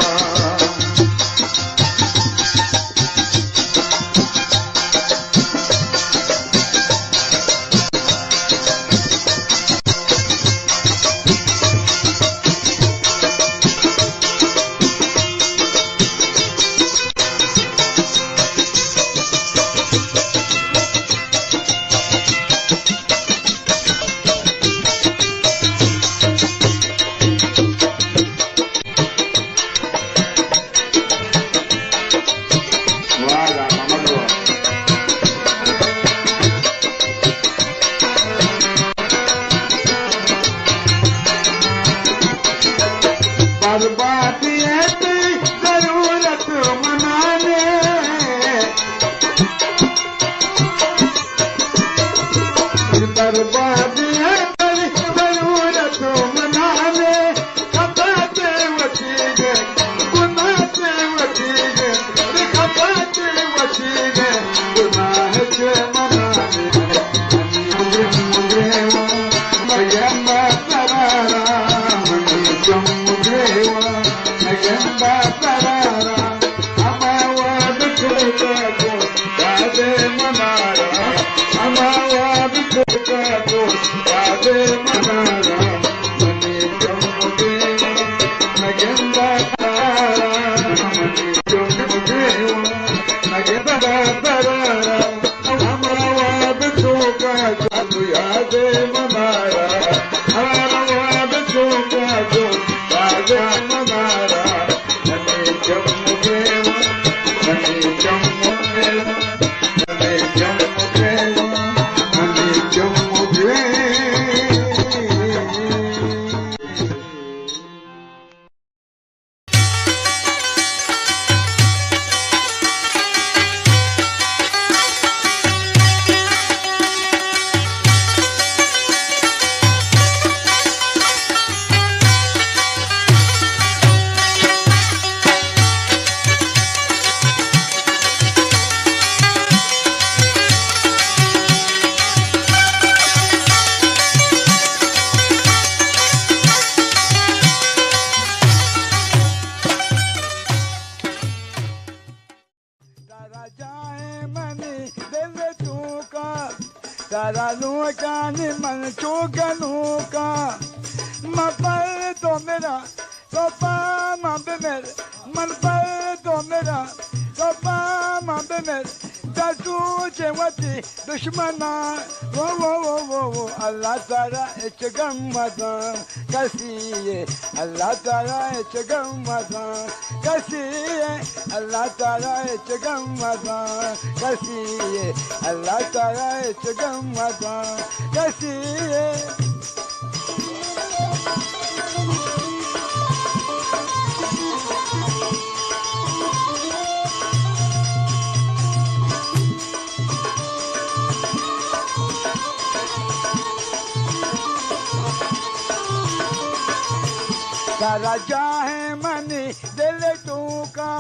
तारा चाहे मनी दिल तू का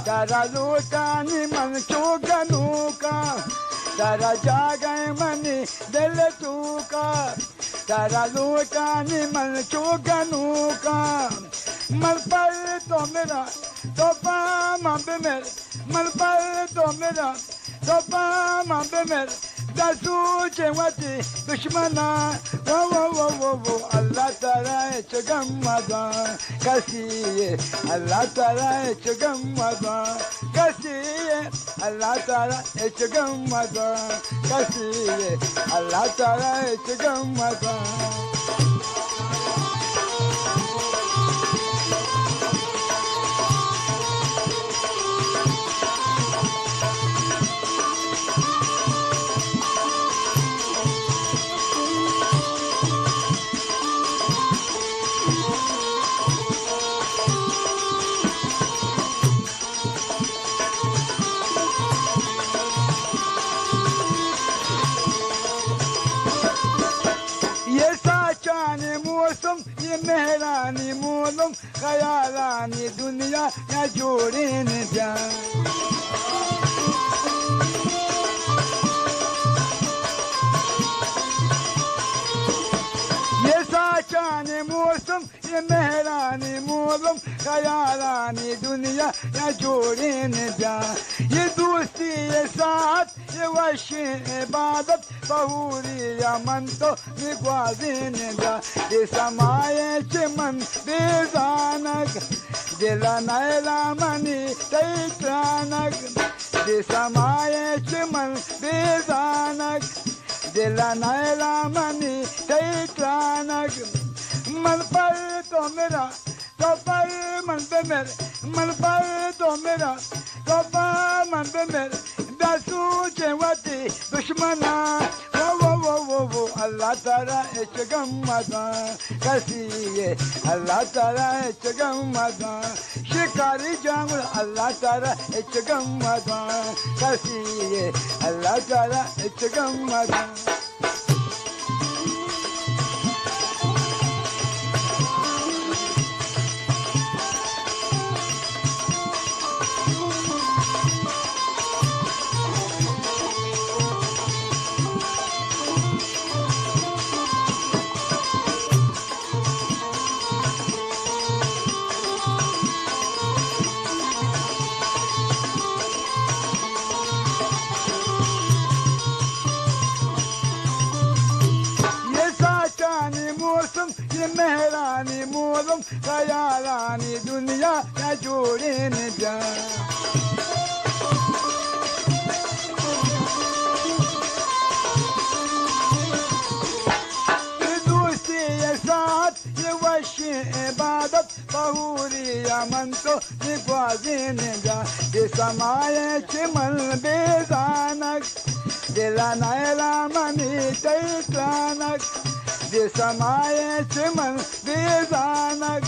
तारा लूटानी मन चूकनू का तारा जागे मनी दिल तू का तारा लूटानी मन चूकनू का मल पर तो मेरा तो पाम मेरे मल पर तो मेरा तो पाम मेरे दसू चेवती दुश्मना वो अल्लाह ताला चगमदा कसिए अल्लाह ताला चगमदा कसिए अल्लाह ताला चगमदा कसिए अल्लाह ताला चगमदा ख़यालानी दुनिया या जोड़ेन जा ये साचाने मौसम ये मेहरानी मौसम ख़यालानी दुनिया या जोड़ेन जा ये दोस्ती ये साथ ये वश इबादत बहुरी या मन तो निगवाजिन जा ये समाये चिमन बेजानक दिला नैला मनी तैत्रानक ये समाये चिमन बेजानक दिला नैला मनी तैत्रानक मन पर तो मेरा तो पर मन पे मेरे मन पर तो मेरा तो पर मन पे मेरे दासू चेवती दुश्मना वो अल्लाह ताला इश्क़म मदा कसी ये अल्लाह ताला इश्क़म मदा शिकारी जामुल अल्लाह ताला इश्क़म मदा कसी ये अल्लाह ताला इश्क़म मदा ये मेहरानी मौसम ख़यालानी दुनिया या जोड़ेन जा ये दोस्ती ये साथ ये वश इबादत बहुरी या मन तो निगवाजिन जा ये समाये चिमन बेजानक दिला नैला मनी तैत्रानक ये समाये चिमन बेजानक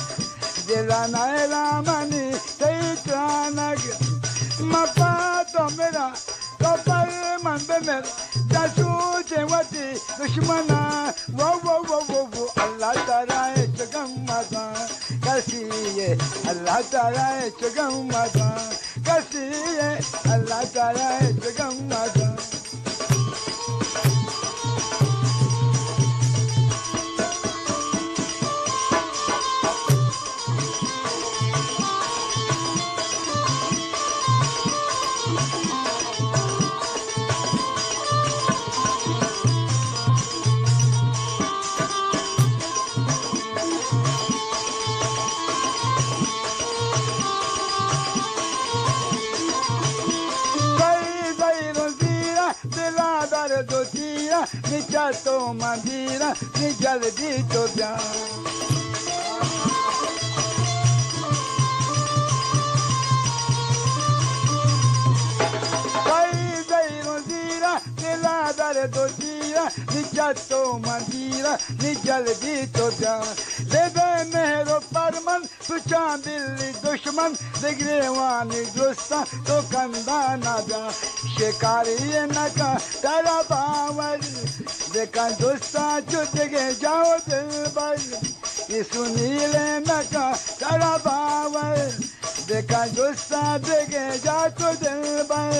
दिला नैला मनी तैत्रानक मपा तो मेरा तो पर मन पे मेरा दासू चेवती दुश्मना वो अल्लाह ताला इश्क़म मदा कसी ये अल्लाह ताला इश्क़म मदा कसी ये अल्लाह ताला इश्क़म मदा do tira, mi chato mandira, mi jaldito ya. Do tira, mi chato mandira, mi jaldito ya. Lebe mehro parman, tu chandili dushman, degrewani dosta, to kandana ja. Shikari naka tara bavar, dekan dosta chutge jao dilbar. Isunile naka tara bavar, dekan dosta dege jao dilbar.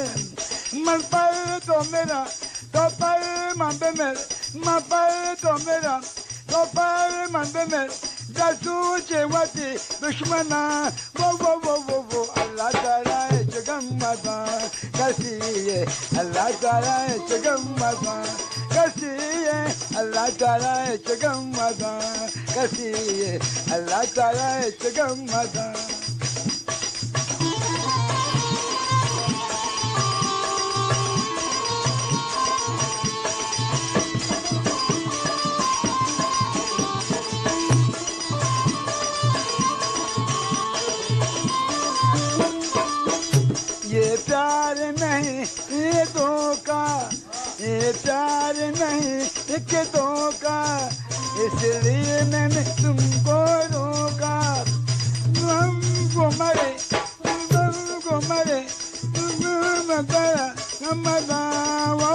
Man par to mera तो पर मन पे मेरे मन पर तो मेरा तो पर मन पे मेरे दासू चेवती दुश्मना वो अल्लाह ताला इश्क़म मदा कसी ये अल्लाह ताला इश्क़म मदा कसी ये अल्लाह ताला इश्क़म मदा कसी ये अल्लाह ताला इश्क़म मदा प्यार नहीं ये धोखा ये प्यार नहीं एक धोखा इसलिए मैंने तुमको रोका तुमको मरे मदा वो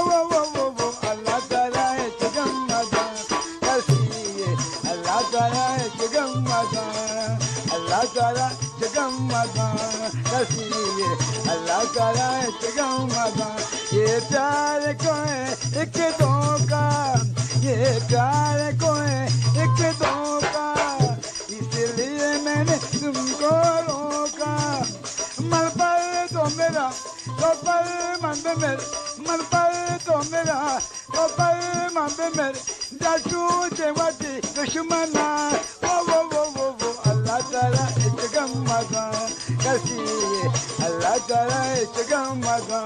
अल्लाह ताला इश्क़म मदा कसी अल्लाह ताला इश्क़म मदा अल्लाह ताला जगमगा कसीए अल्लाह ताला जगमगा ये प्यार को है एक दो का ये प्यार को है एक दो का इसलिए मैंने तुमको रोका मन पर तो मेरा तो पर मन पे मेरे मन पर तो मेरा तो पर मन पे मेरे जाचू जेवती दुश्मना वो अल्लाह ताला इतगमगा कसीए अल्लाह ताला इतगमगा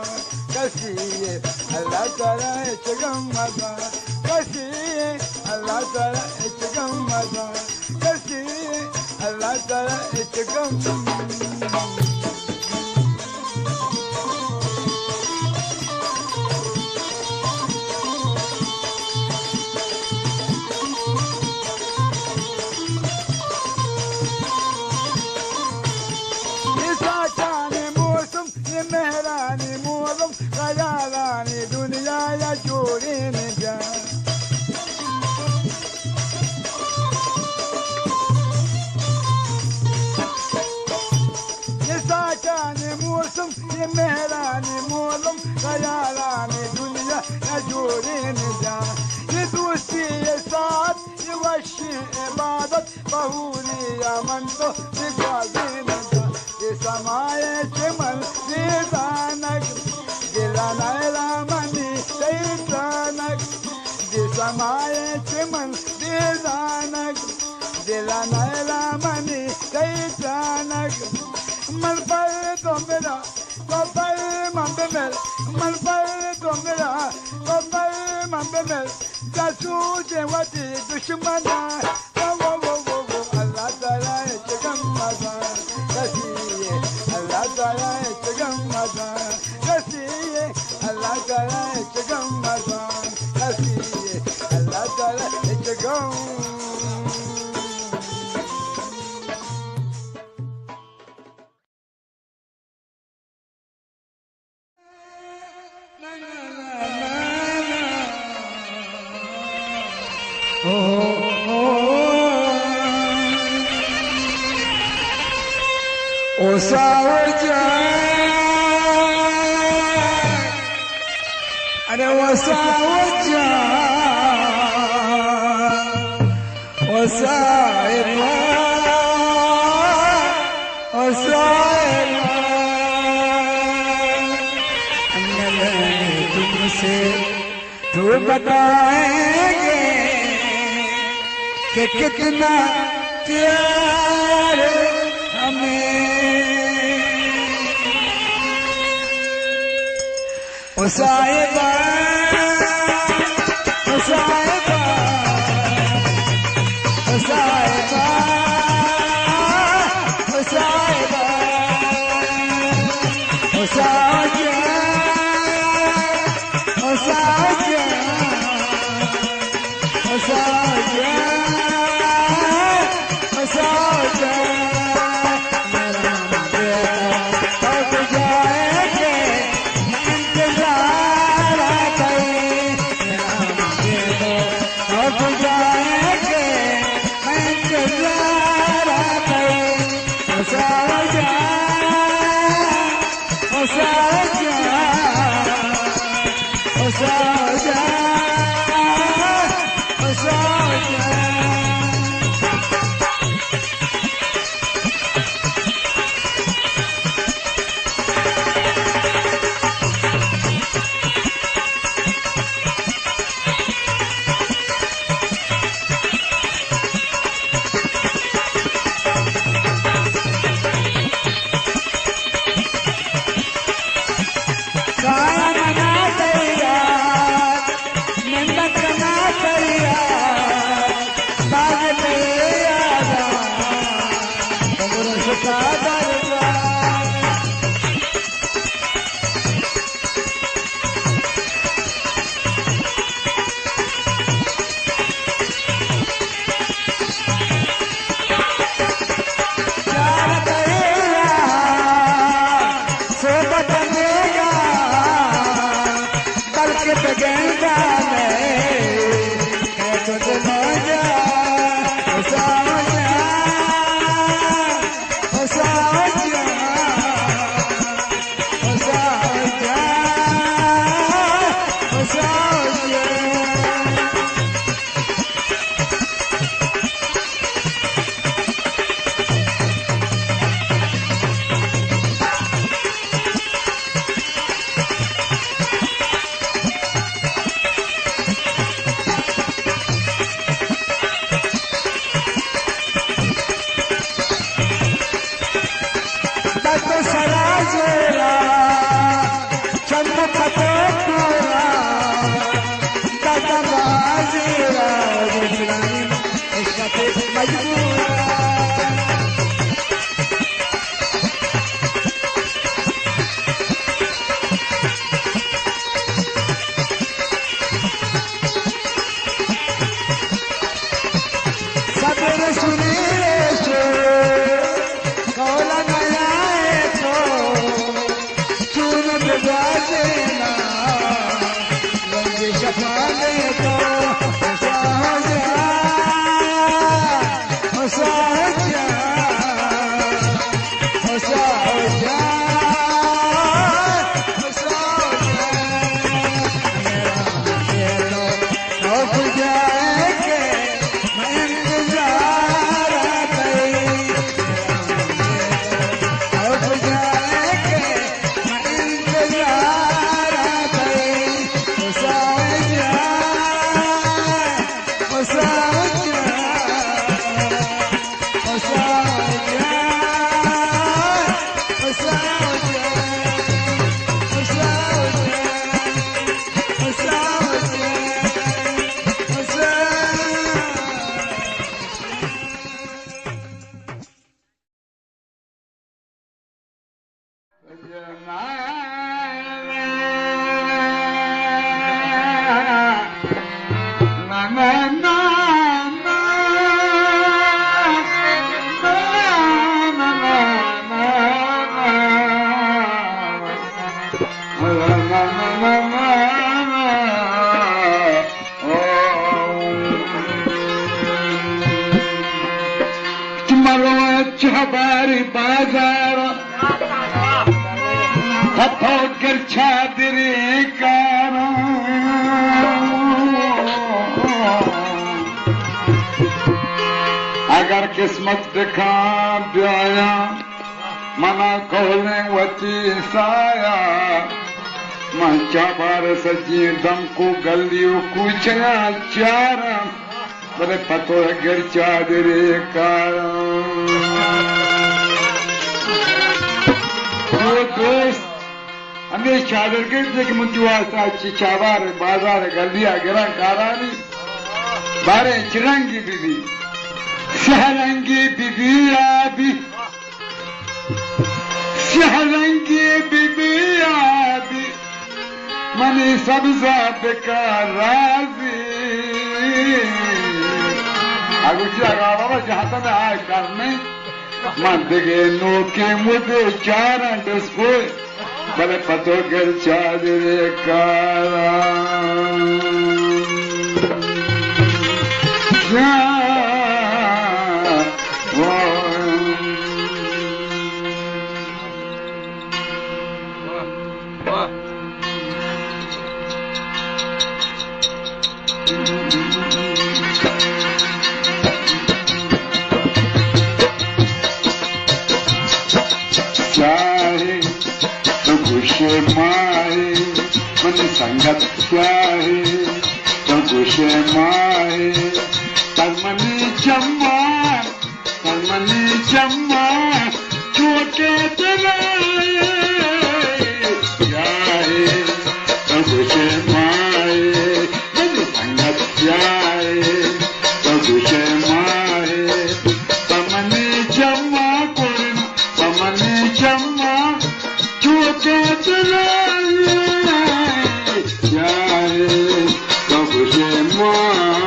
कसीए अल्लाह ताला इतगमगा कसीए अल्लाह ताला इतगमगा कसीए अल्लाह ताला इतगमगा मेहरानी मोलम खयालानी दुनिया या चोरी न जा ये साचाने मौसम ये मेहरानी मोलम खयालानी दुनिया या चोरी न जा ये दोस्ती ये साथ ये वशी इबादत बहुरी अमन तो निगाहे न जा ये समाये चमन दिलानक दिलाना मनी दैतानक ये समाये चमन दिलानक दिलाना मनी दैतानक मन पर तो मेरा तो पर मन पे मेरा मन पर तो मेरा तो पर मन पे मेरा जाचू जेवती दुश्मना वो अल्लाह ताला जगमगा कसीए अल्लाह ताला जगमगा कसीए अल्लाह ताला जगमगा कसीए अल्लाह ताला जगमगा ओ सावजा अरे वो सावजा ओ साहिबा ओ साहिबा तुमसे तो बताएंगे कि कितना प्यार हमें ओ साहिबा ओ साहिबा ओ साहिबा ओ साहिबा ओ साहिबा ओ साहिबा ओ साहिबा ओ साहिबा बाजरा चंद फते पूरा दादा बाजरा गुजरानी उसका पे मजबूरा हमारी बाजार हथोकर छादरे कारा अगर किस्मत दिखा ब्याया मना खोलने वची साया मंचा बार सजी दम को गलियों कुछया चारा बड़े पतो गर चादरे कारा दोस्त हमें चादर के देख मुझुआसा चिचावार बाजार गलिया गिरा कारानी बारे चिरंगी बीबी सहरंगी बीबी आबी सहरंगी बीबी आबी मनी सब्जा बेकार राजी अगुचिया गावा जहाँ तक आए करने मंदगे नोके मुझे चारा डिस्को बड़े पतो गर चादरे कारा गुशे माए मन संगत चाहे तो गुशे माए तमनी चम्मा छोटे चलाए चाहे तो गुशे माए मन संगत चाहे तो गुशे माए तमनी चम्मा छोटे चलाए चाहे तो गुशे माए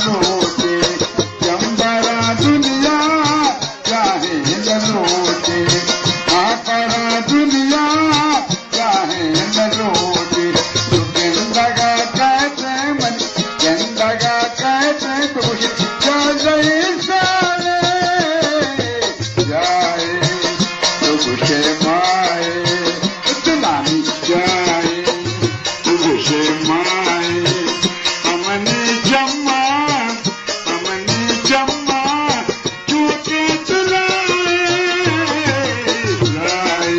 लूटे जम्बरा दुनिया चाहे न लूटे आपरा दुनिया चाहे न लूटे तो जिंदगा कहते मन जिंदगा कहते खुश जाए सारे जाए तो खुश माए इतलानी जाए तो खुश माए अमनी जम्मा चूके तुलाए जाए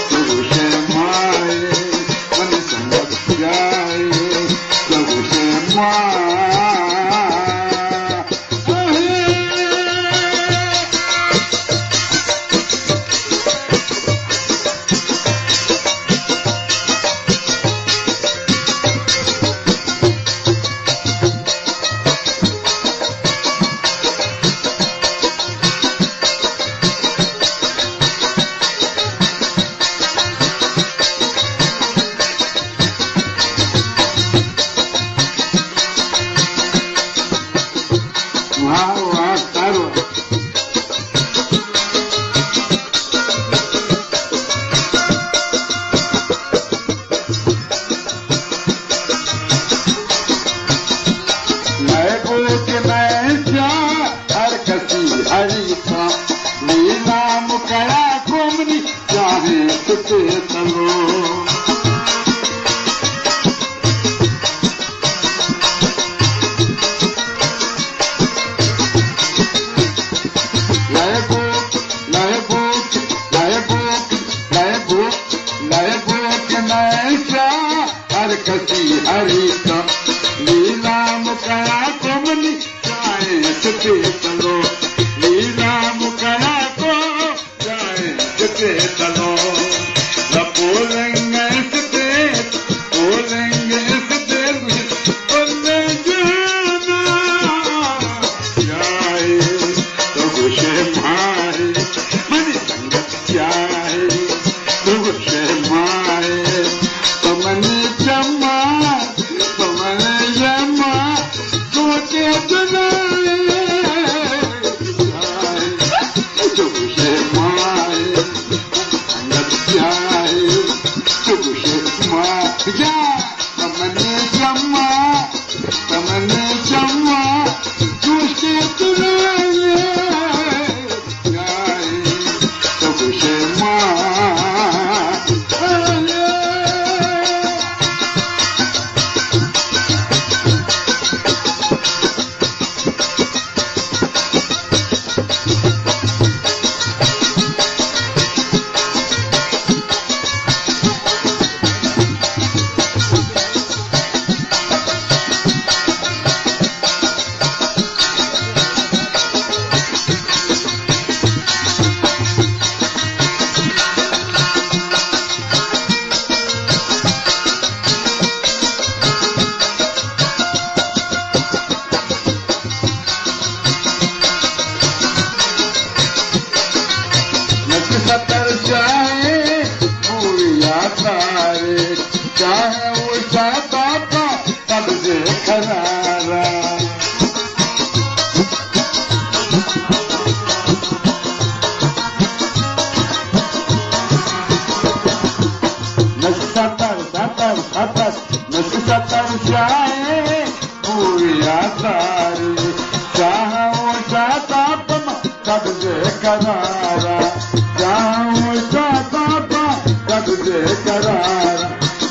तो खुश माए मन संगत जाए तो खुश माए वहाँ तारो नए बोच नए जा हर कसी हरी का लीला मुकड़ा कोमनी चाहे सुते तलो कसी हरी का लीला मुकड़ा कोमनी चाहे सुते तलो लीला मुकड़ा को चाहे सुते तलो बोलेंगे सुते बोलेंगे सुते बोले जाना जाए तो खुश माए मन संगत जाए तो खुश माए पमनी जम्मा सोचे सुनाए तो खुश माए संगत जाए तो खुश माए जा पमनी जम्मा सोचे सुनाए जाए तो खुश माए चाहे पूरिया तारे चाहे वो चाहता था तब से खरारा सतर चाहे पूरिया तारे चाहे वो चाहता तब से खरारा कब्जे करारा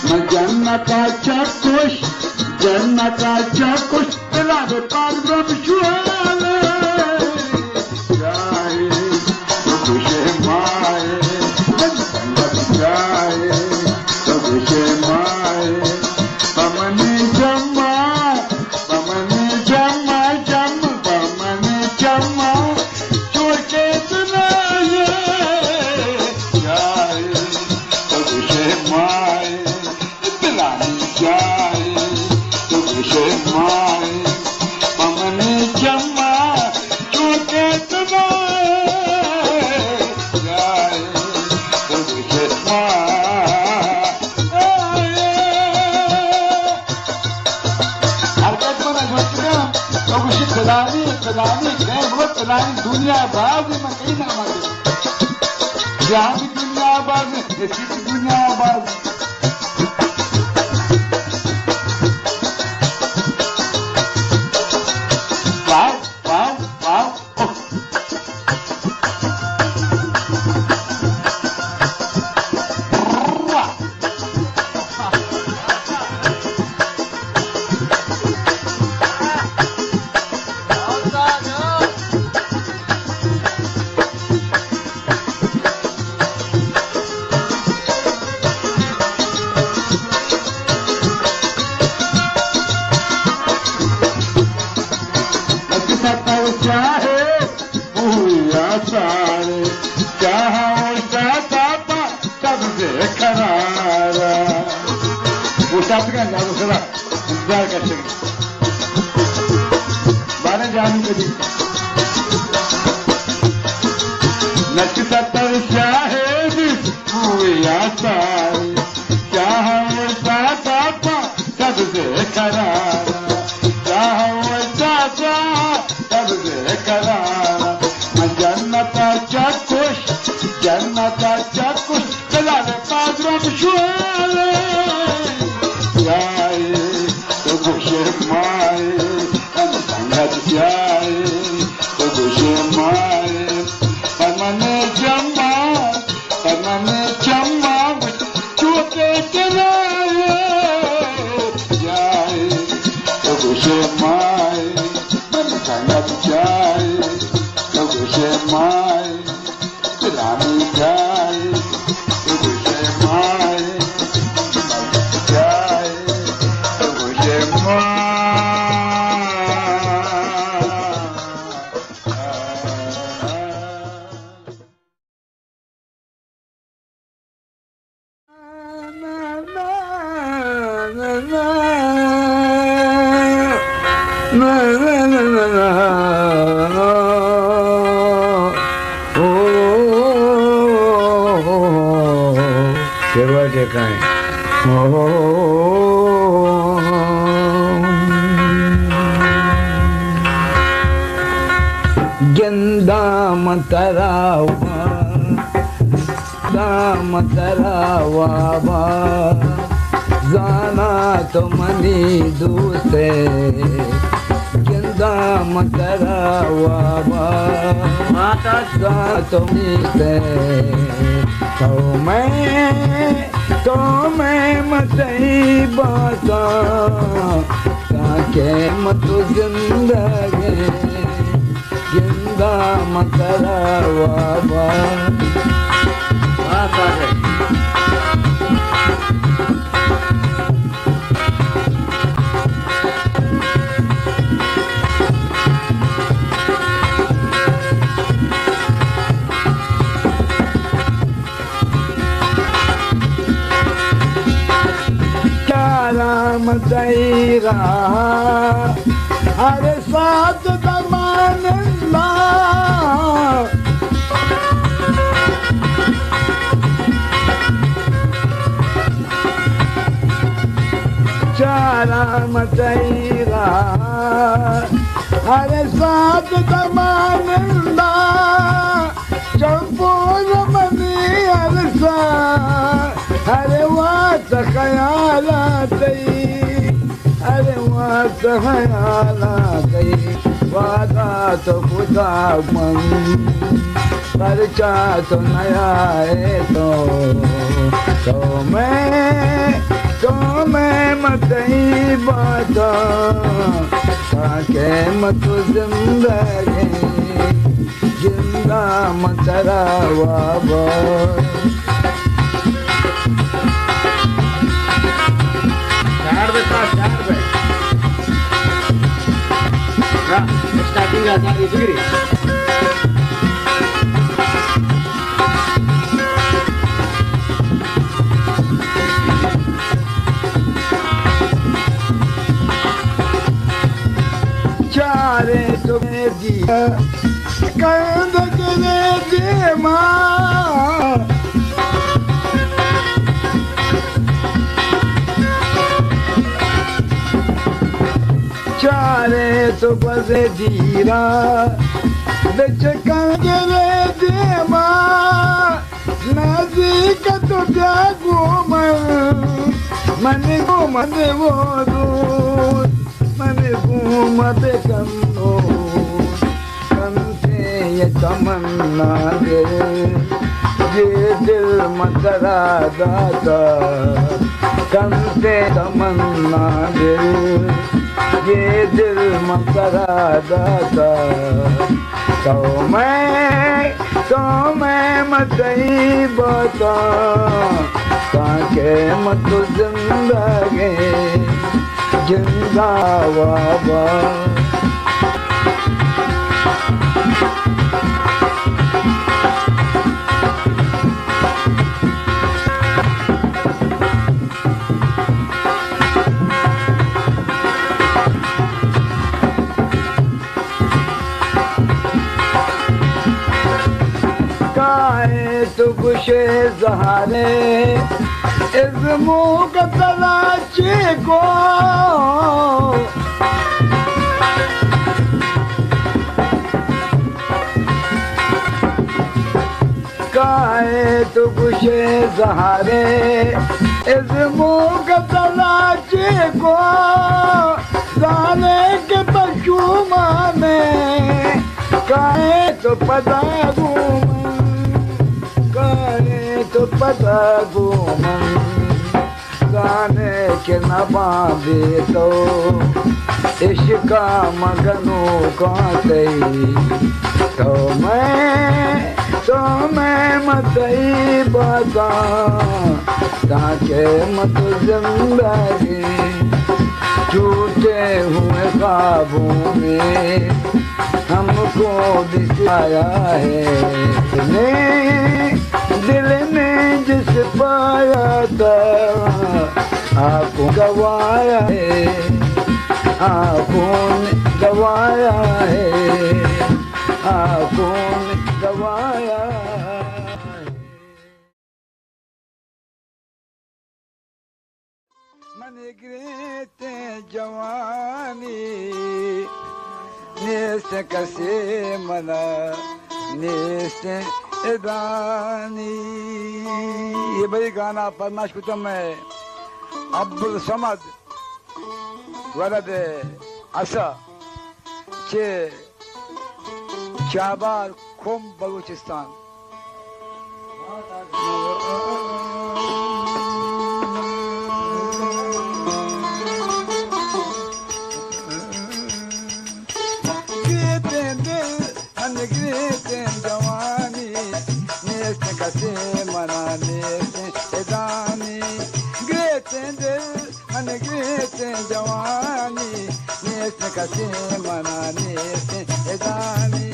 मैं जन्नता चकुश पिला दे पार शुआले जाए तो खुश माए संगत जाए तो खुश माए पमनी जम्मा चोके सुनाए जाए तो खुश माए दिलानी जाए तो खुश माए पमनी जम्मा चोके सुनाए जाए तो खुश माए हरकत में पिलानी खैर वो पिलानी दुनिया बाज में कहीं ना मारे जहाँ भी दुनिया आबाद है ऐसी भी दुनिया आबाद है अरे साथ दमानंदा चारा मतैरा अरे साथ दमानंदा चंपोर मनी अरसा अरे वात खयाला तई अरे वात खयाला तई वादा तो खुदा मन परचा तो नया है तो मैं मतई बाता ताके मत जिंदगी जिंदा मतरा वाबा स्टार्टिंग आता है इसी चारे तुम्हें दिया कंद करे दे माँ चारे तो बजे जीरा बिच कंगरे देवा नज़दीक तो क्या मन घूमदे वो दूर मन घूमदे कनो कंते ये तमन्ना दे ये दिल मकरा दाता कंते तमन्ना दे ये दिल मकरा दाता तो मैं मतई बता ताके मत जिंदगी जिंदा बाबा तो गुशे ज़हारे इज़्मो का तलाशी को काहे तो गुशे ज़हारे इज़्मो का तलाशी को जाने के पशुमा में काहे तो पता तो पता घूमन गाने के न बांधे तो इश्का मगनू काते तो मैं मतई बता ताके मत जिंदगी टूटे हुए काबू में हमको दिखाया है दिल ने जिस पाया था आपको गवाया है आपको गवाया है आपको गवाया मन गिरते जवानी नेस कसे मना नेस दानी ये बड़ी गाना फरमाश कुतम है अब्दुल समद वलद असा चे शाहबार खुम बलूचिस्तान जवानी नेस कसे मना नेस दानी ग्रेते दिल मन ग्रेते जवानी नेस कसे मना नेस दानी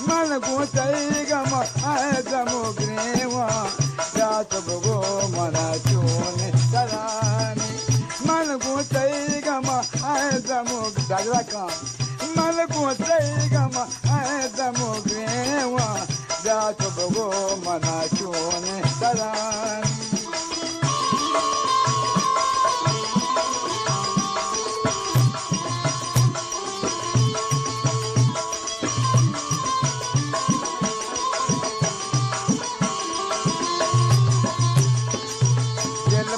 मन गुतई गम आए दमो ग्रेवा रात बगो मना चून तरानी मन गुतई गम आए दमो दागरा का मन गुतई गम आए दमो ग्रेवा रात बगो मना चून तरानी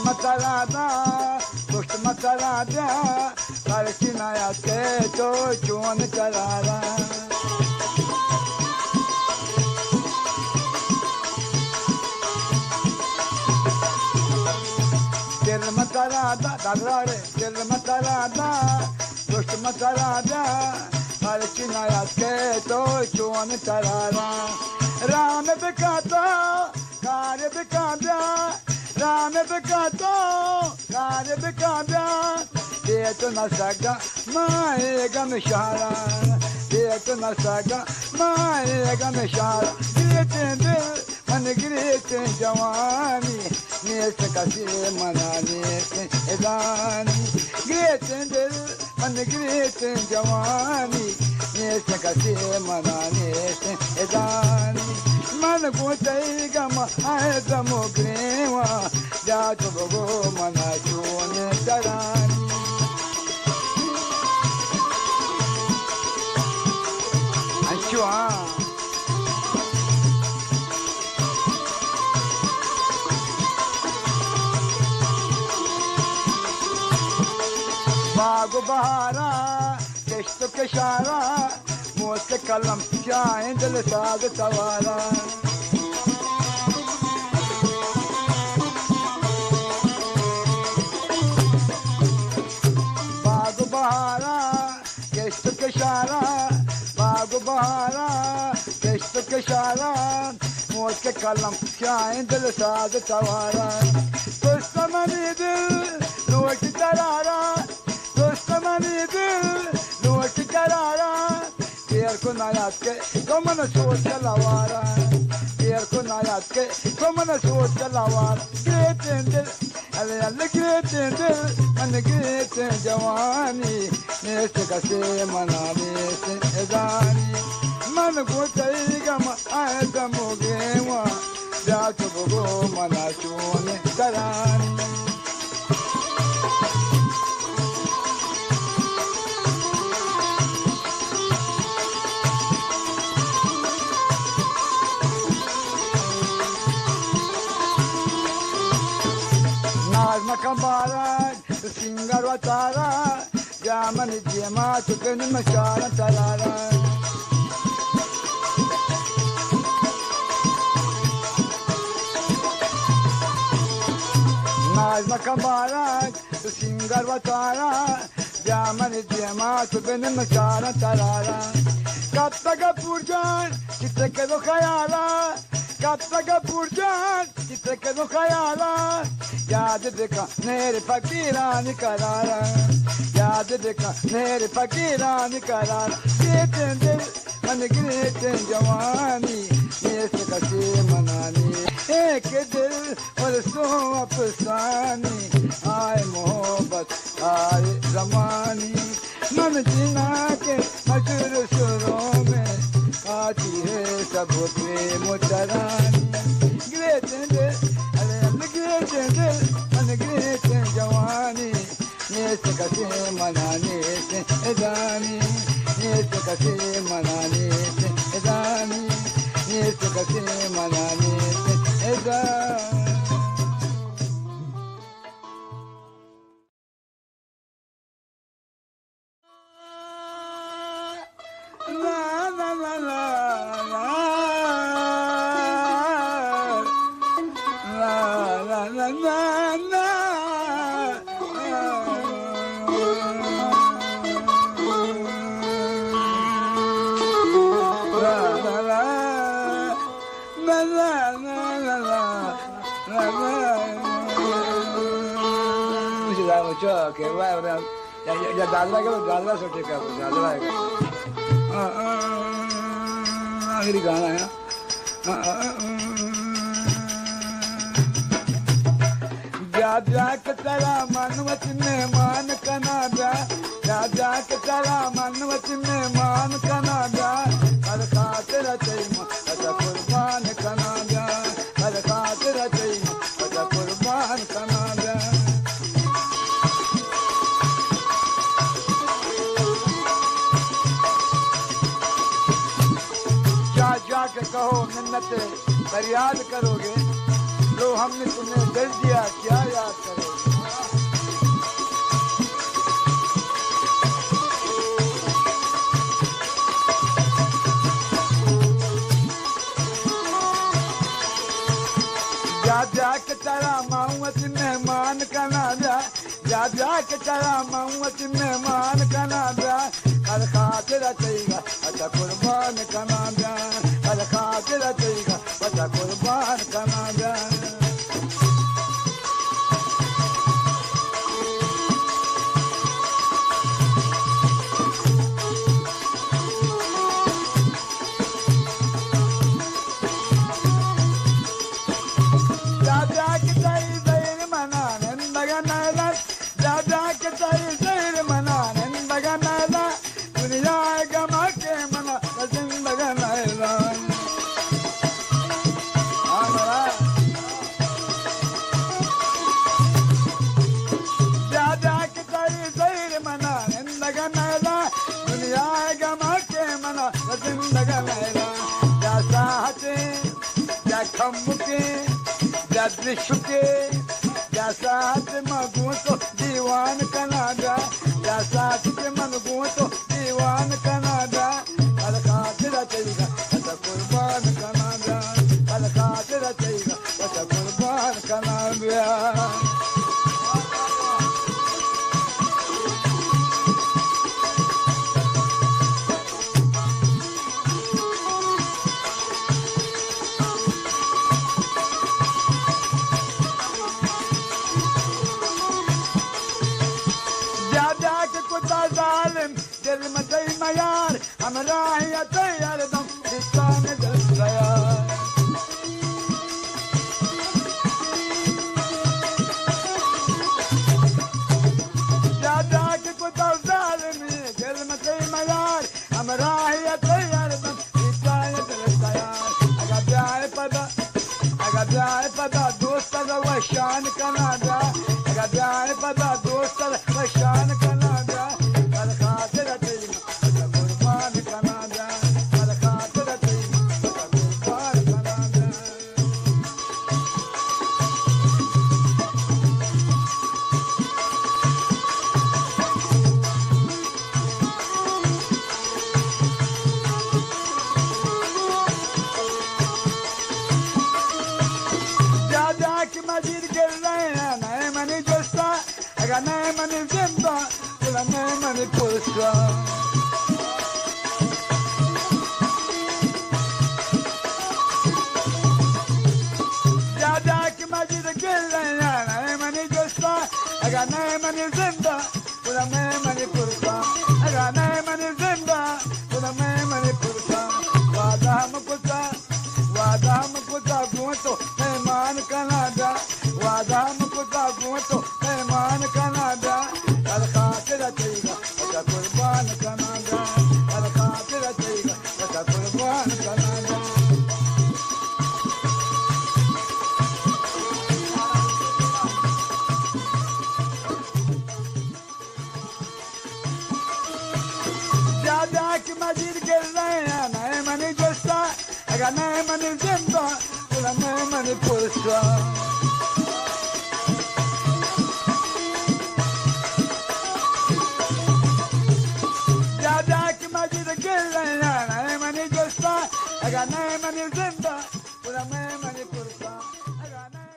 Matarada, push matarada, Palestina ke to chuan karara. Dil matarada, dagrare, dil matarada, push matarada, Palestina ke to chuan karara. Ram bekata, kar bekata. Ram बेकाता कार बेकाता ये तो न सगा माएगा मिशारा ये तो न सगा माएगा मिशारा गिरते दिल मन गिरते जवानी नेस कसे मना नेस दानी गिरते दिल मन गिरते जवानी नेस कसे मना नेस दानी मन गुतई गम आए दमो ग्रेवा जात बगो मना चून तरानी बहारा किश्त किशारा मौत कलम चाहे दिल साग सवारा बाग बहारा किश्त किशारा बाग बहारा किश्त किशारा मौत के कलम चाहे दिल साग सवारा दुश्मनी दिल लौट करारा दुश्मनी दिल लौट करारा पेर को नायात के तो मन सोच चलावारा पेर को नायात के तो मन सोच चलावारा ग्रेट दिल अले अले ग्रेट दिल मन ग्रेट जवानी नेस कसे मना नेस एदानी मन को चाहिएगा आए दमोगे वहाँ जात बगो मना चोने करानी Kambara, singar watara, jaman jema chuken machara tarara. Nazma kambara, singar watara, jaman jema chuken machara tarara. Kattaga purjan, chitte ke do khayala. Kattaga purjan, chitte ke do khayala. याद देखा मेरे फकीरानी करारा याद देखा मेरे फकीरानी करारा ग्रेट दिल मन ग्रेट जवानी ये कसे मनानी एक दिल और सो अफसानी आए मोहब्बत आए जमानी मन जीना के मशहूर सुरों में आती है सब प्रेम तरानी ग्रेट दिल ग्रेट दिल मन ग्रेट जवानी नेस कसे मनाने से एदानी नेस कसे मनाने से एदानी नेस कसे मनाने से एदानी la la la la la la la mucho que bueno ya Dadra सोचे का दादरा है आखिरी गाना है जा के तेरा मनवत में मान कना जा के तेरा मनवत में मान कना हर खातिर चाहिए अजा कुर्बान कना हर खातिर चाहिए अजा कुर्बान कना जाके कहो मिन्नत फरियाद करोगे लो हमने तुम्हें दर्द दिया क्या याद करोगे जा के तेरा माऊत मेहमान कना जा के तेरा माऊत मेहमान कना हर खातिर चाहिए अच्छा कुर्बान कना हर खातिर चाहिए अच्छा कुर्बान कना दृश्य के जैसा हाथ मगू तो दीवान कनाडा जैसा हाथ मगू तो दीवान कनाडा कल खातिर चाहिए बस कुर्बान कनाडा कल खातिर चाहिए बस कुर्बान कनाडा दिल में दई मयार हम राहिया तैयार दम दिशान दिल तैयार दादा के कुत्ता जालिम दिल में दई मयार हम राहिया तैयार दम दिशान दिल तैयार अगर जाए पता दोस्त वशान कनाडा अगर जाए पता दोस्त वशान कनाडा मजीद गिर रहे हैं नए मनी जोस्ता अगर नए मनी जिंदा पूरा नए मनी पुरस्का दादा की मजीद गिर रहे हैं नए मनी जोस्ता अगर नए मनी जिंदा पूरा नए मनी पुरस्का अगर नए मनी जिंदा पूरा नए मनी पुरस्का वादा हम कुछ गो तो मेहमान कनाडा वादा हम कुछ गो तो मेहमान कनाडा कल खातिर चाहिए बस कुर्बान कनाडा कल खातिर चाहिए बस कुर्बान कनाडा दादा की मजीद गिर रहे हैं नए मनी जोस्ता अगर नए मनी जिंदा पूरा नए मनी पुरस्का दादा की मजीद गिर रहे हैं नए मनी जोस्ता अगर नए मनी जिंदा पूरा नए मनी पुरस्का अगर नए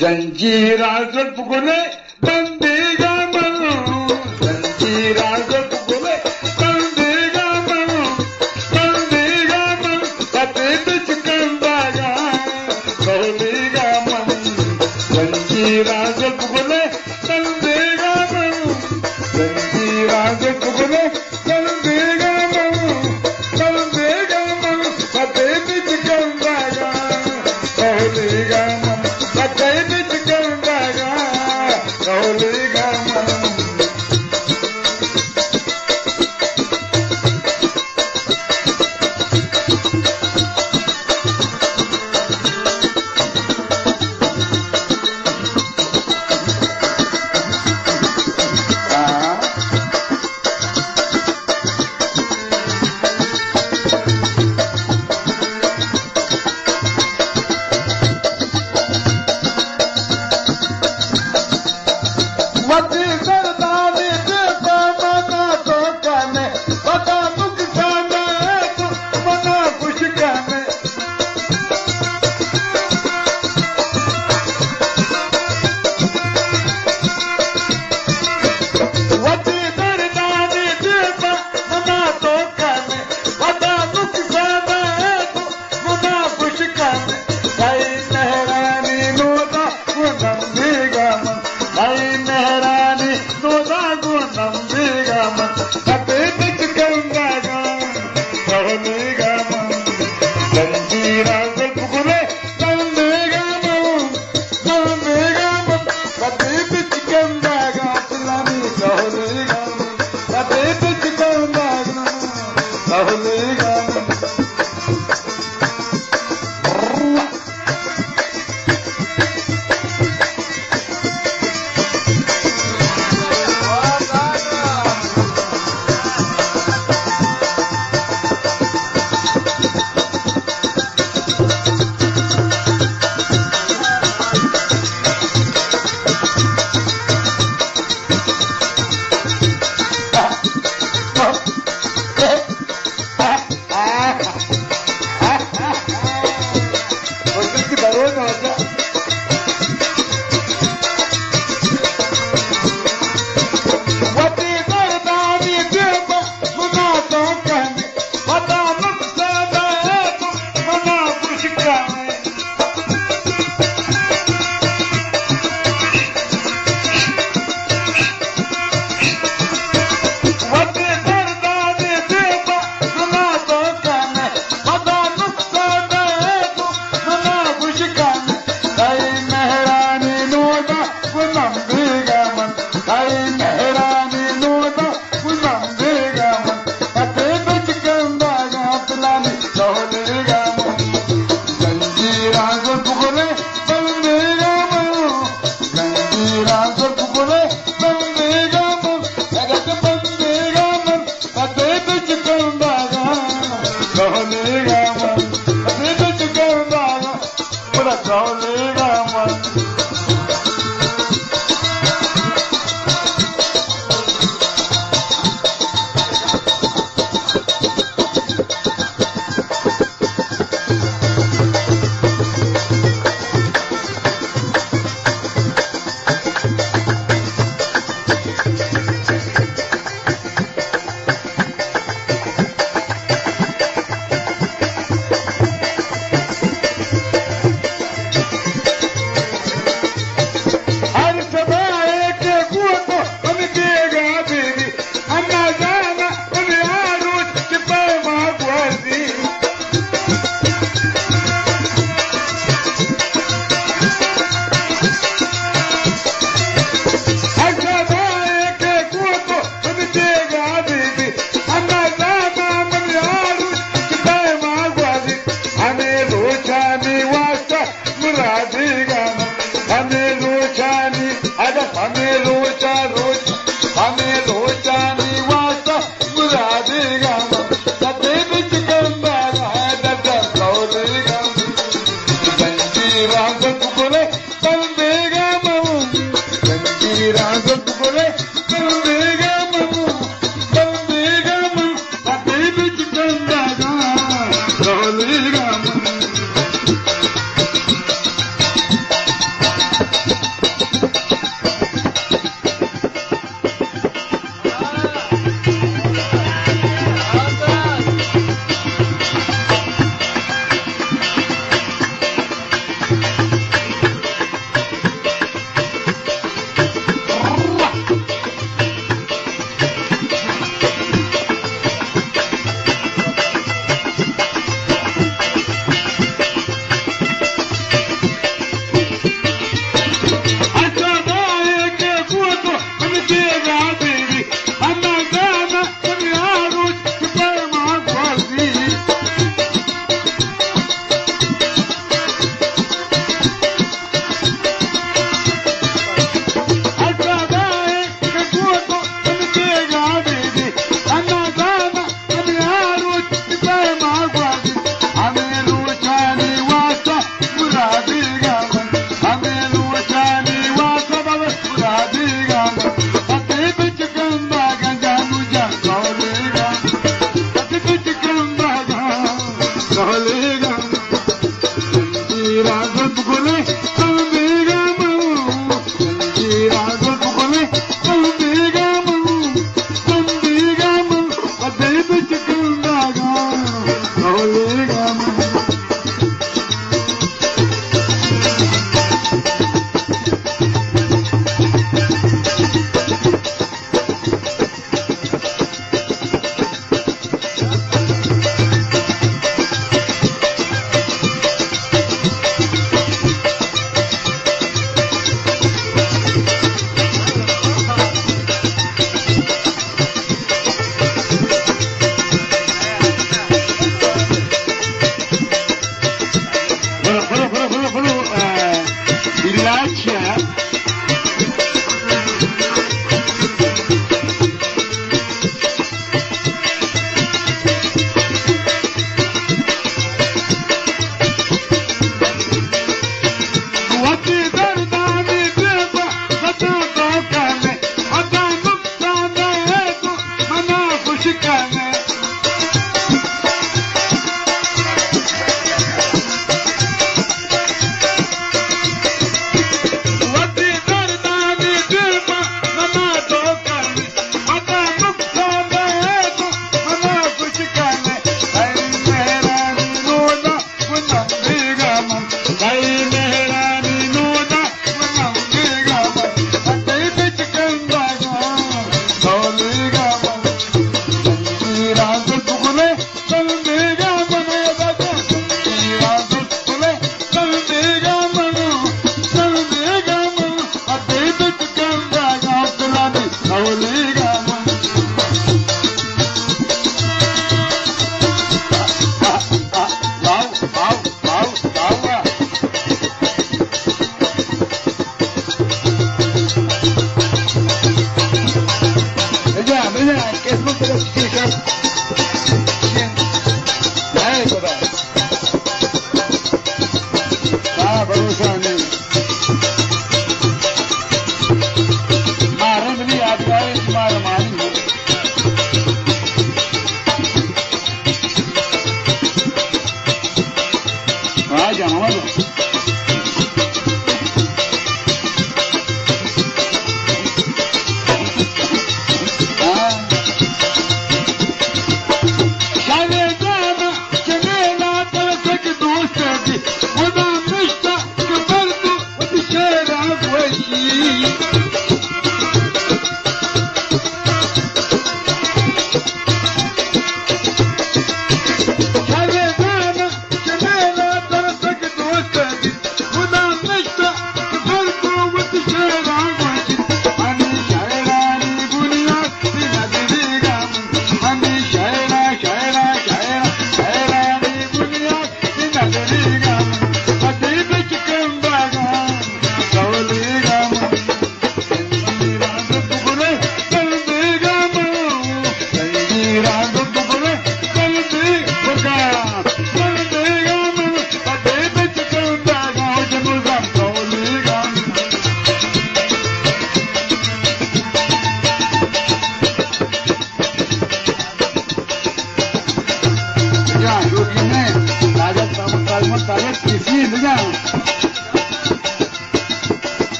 जंजीरा जुल्फ गुले बंदीगा मनो जंजीरा जुल्फ गुले बंदीगा मनो पते बिच कंदागा कहलीगा मन जंजीरा जुल्फ गुले बंदीगा मनो जंजीरा जुल्फ गुले बंदीगा मनो पते बिच कंदागा कहलीगा मन पते बिच कंदागा कहलीगा मन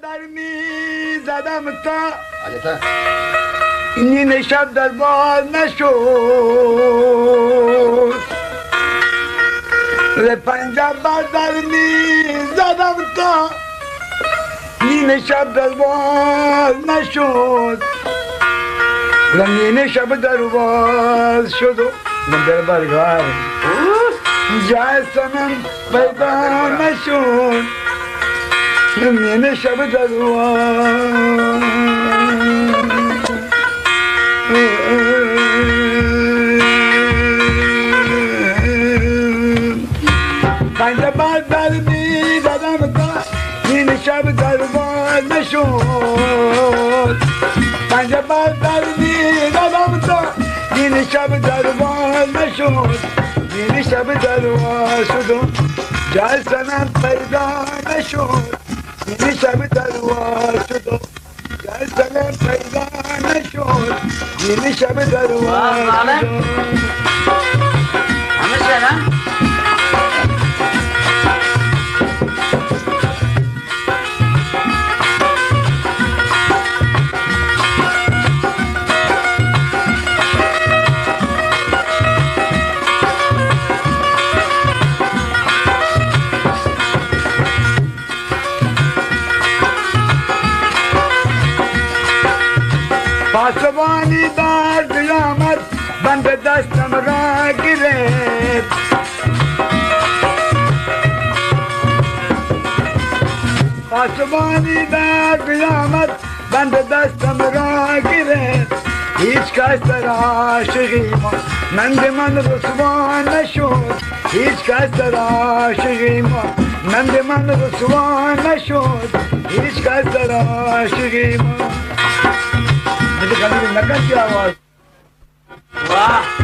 Darmi zadam ta Adeta. yine şabdar bal meşhur ve Pancaba darmi zadam ta yine şabdar bal meşhur ve yine şabdar bal şudu ve derbar gay jai sanam पैदा meşhur मैंने शब्द हुआ पंजाब दर्दी ददम का इन शब्द हुआ मशहूर पंजाब दर्दी ददम का इन शब्द हुआ मशहूर इन शब्द हुआ सुनो जय सनम पैदा मशहूर ini şabdar var şudu gel sana peyda meşhur ini şabdar var Anlaşılan. पासवानी दार कयामत बंद दस्तम गिरे पासवानी दार कयामत बंद दस्तम गिरे hiç kaçtar aşığıma men de man rüsvan meşhur hiç kaçtar aşığıma men de man rüsvan meşhur hiç kaçtar aşığıma मुझे कभी भी नकल की आवाज वाह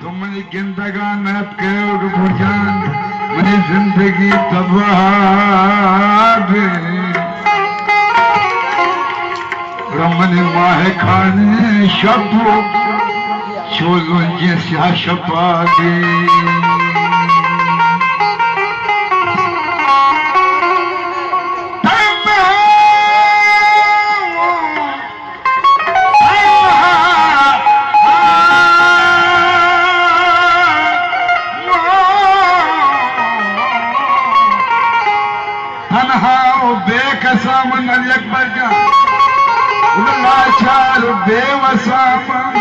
तुमने जिंदगानत कयो बुझान मनी जिंदगी तबाह रमन माह खाने शपो छोलो जे स्या शपा दे बेकसाम नलियक बजा लाचार बेवसाम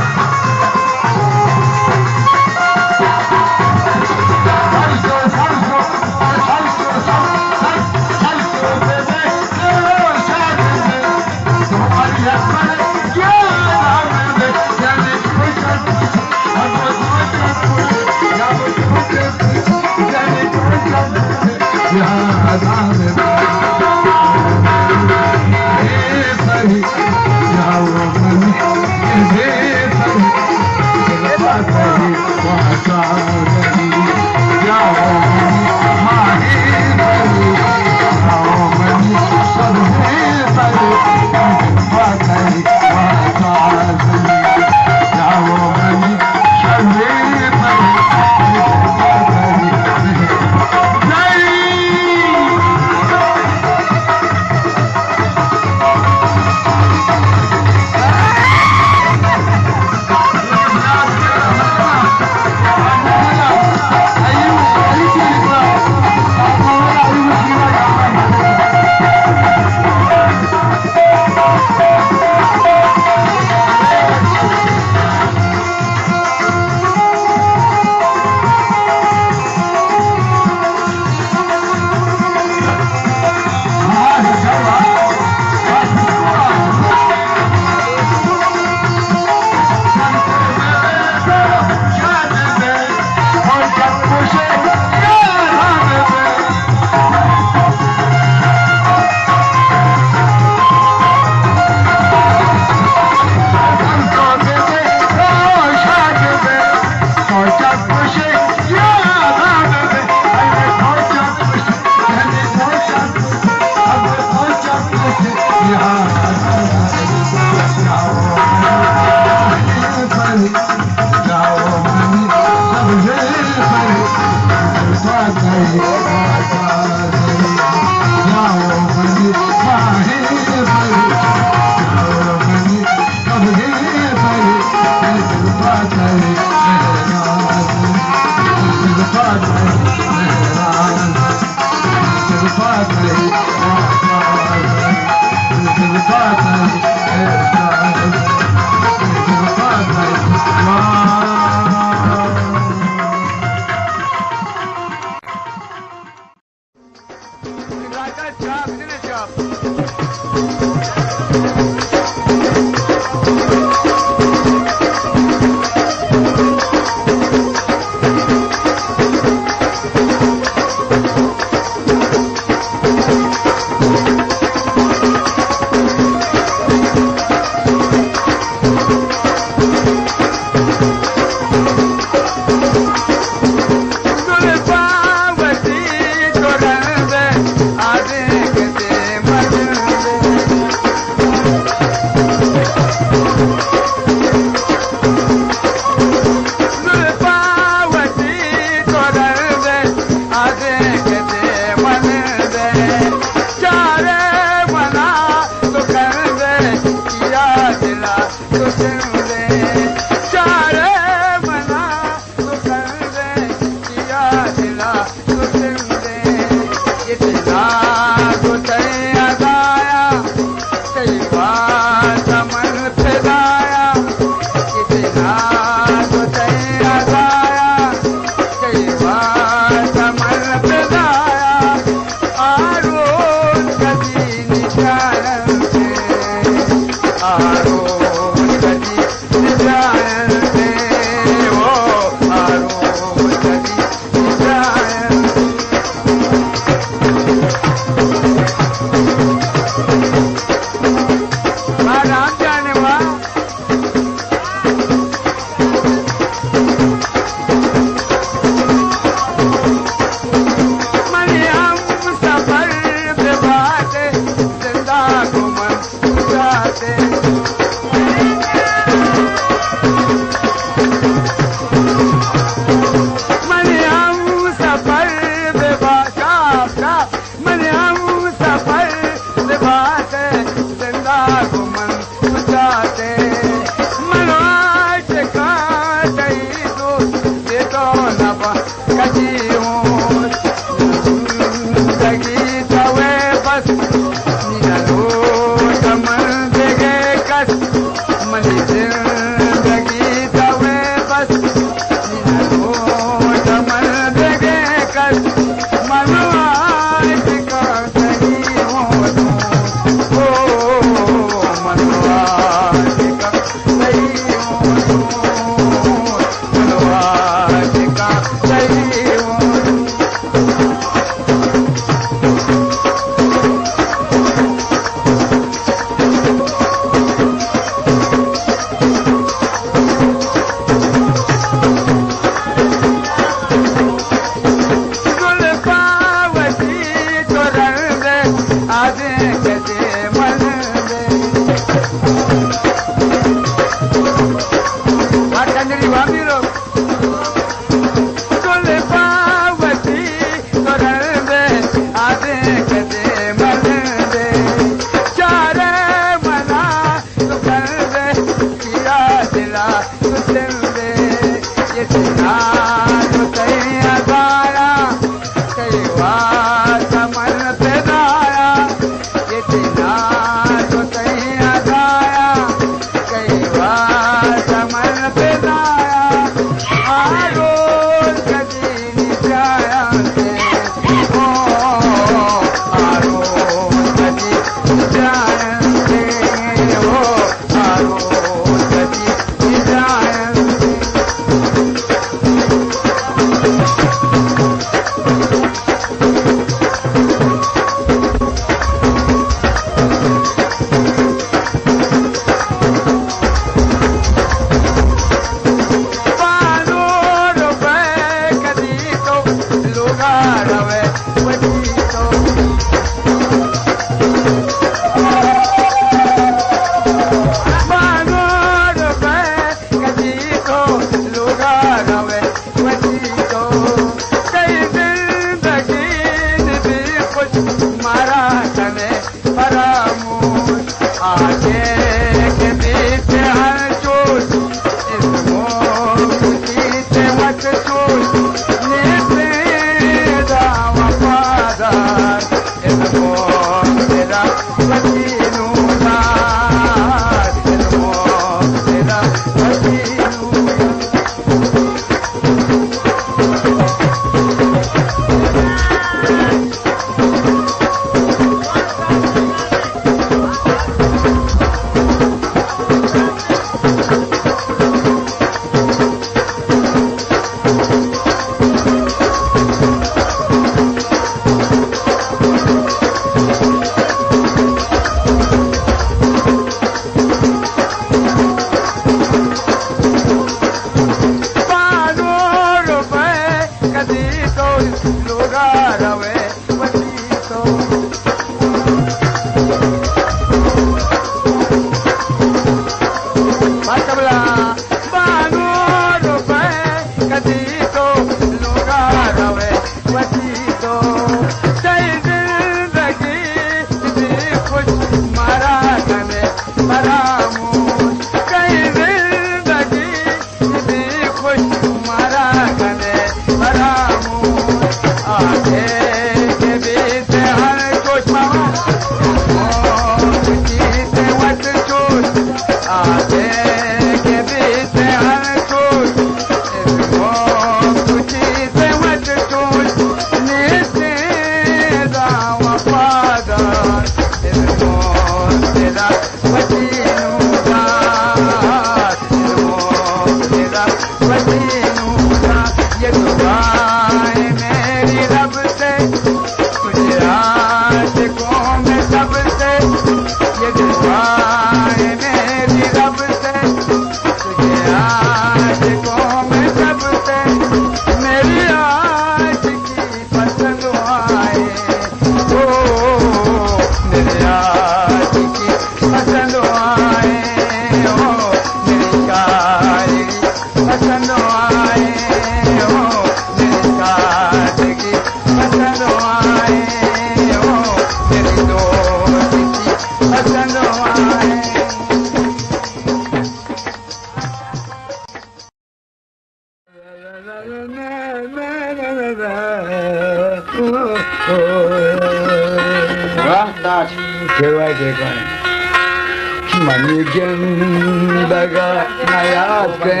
मनी जिंदगा नयात के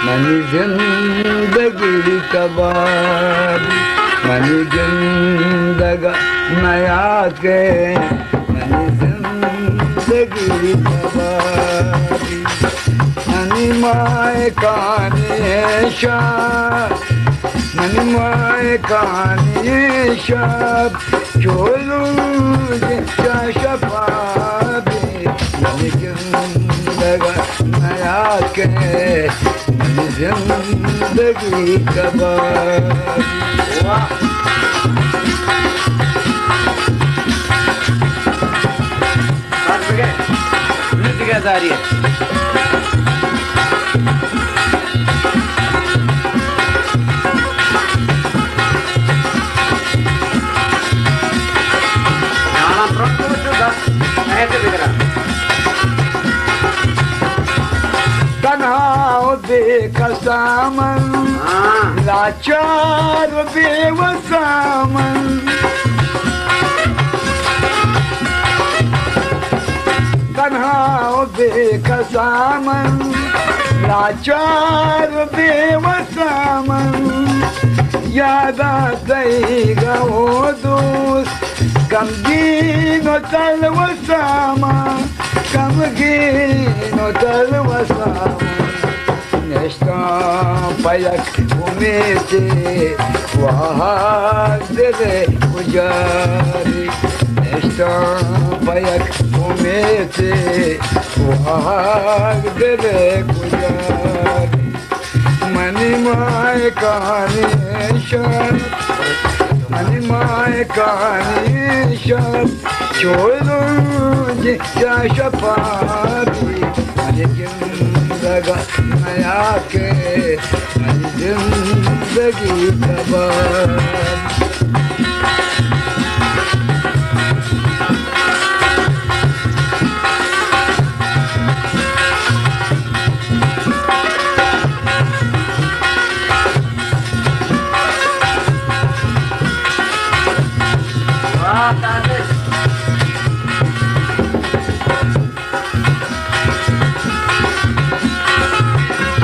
मनी जिंदगी कबारी मनी जिंदगा नयात के मनी जिंदगी कबारी मनी माए काने शाह मनी माए काने शाह चोलू शफाबी मनी जिंदगा नयात के मनी जिंदगी कबारी जा रही है तन्हा बेकसामन लाचार बेवसामन तन्हा बेकसामन लाचार बेवसामन याद आएगा वो दोस्त गमगीनो तलवसामा गमगीनो तलवसामा नेश्ता पलक उमेदे वहाँ दिले गुजारी नेश्ता पलक उमेदे वहाँ दिले गुजारी मनी माए कहानी शान मनी माए कहानी शान छोड़ो जिया शफाबी मनी जिंदगा नया के मनी जिंदगी कबारी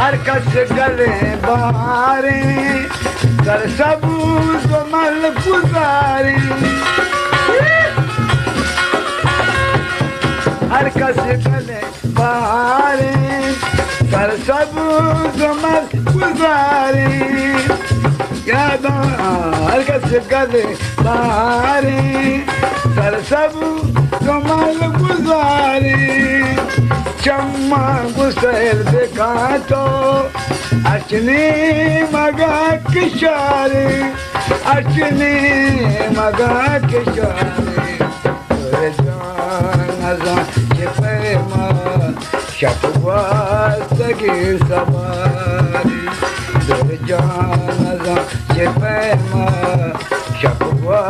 हर कस गले बारे कर सबूत मल गुजारे हर कस गले बारे कर सबूत मल गुजारे याद हर कस गले बारे कर सबूत मल गुजारे चम्मा गुस्सेल देखा तो अचने मगा किशारे अचने मगा किशारे जाना चिपमा शकवा सगे सवारी जाना चिपमा शकवा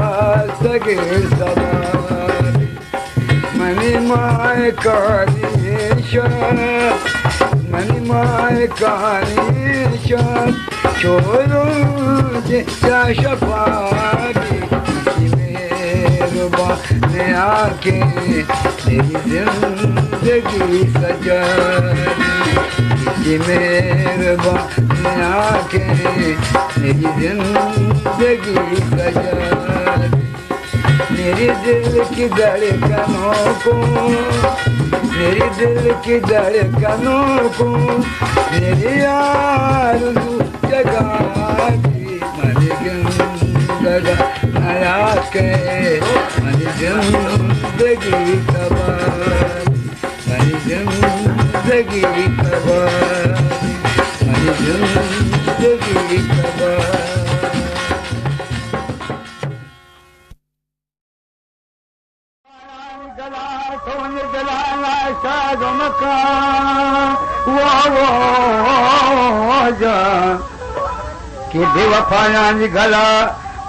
सगे सवारी मनी माए कहानी मनी माए कहानी छोड़ो जिया शफाबी मेहरबान आके मेरी जिंदगी सजारी मेहरबान आके मेरी जिंदगी सजारी मेरी दिल की धड़कनों को मेरी दिल की धड़कनों को मेरी आरज़ू जगाती मनी जिंदगा नया के मनी जिंदगी कबारी मनी जिंदगी कबारी मनी जिंदगी कबारी कि बेवफाना गला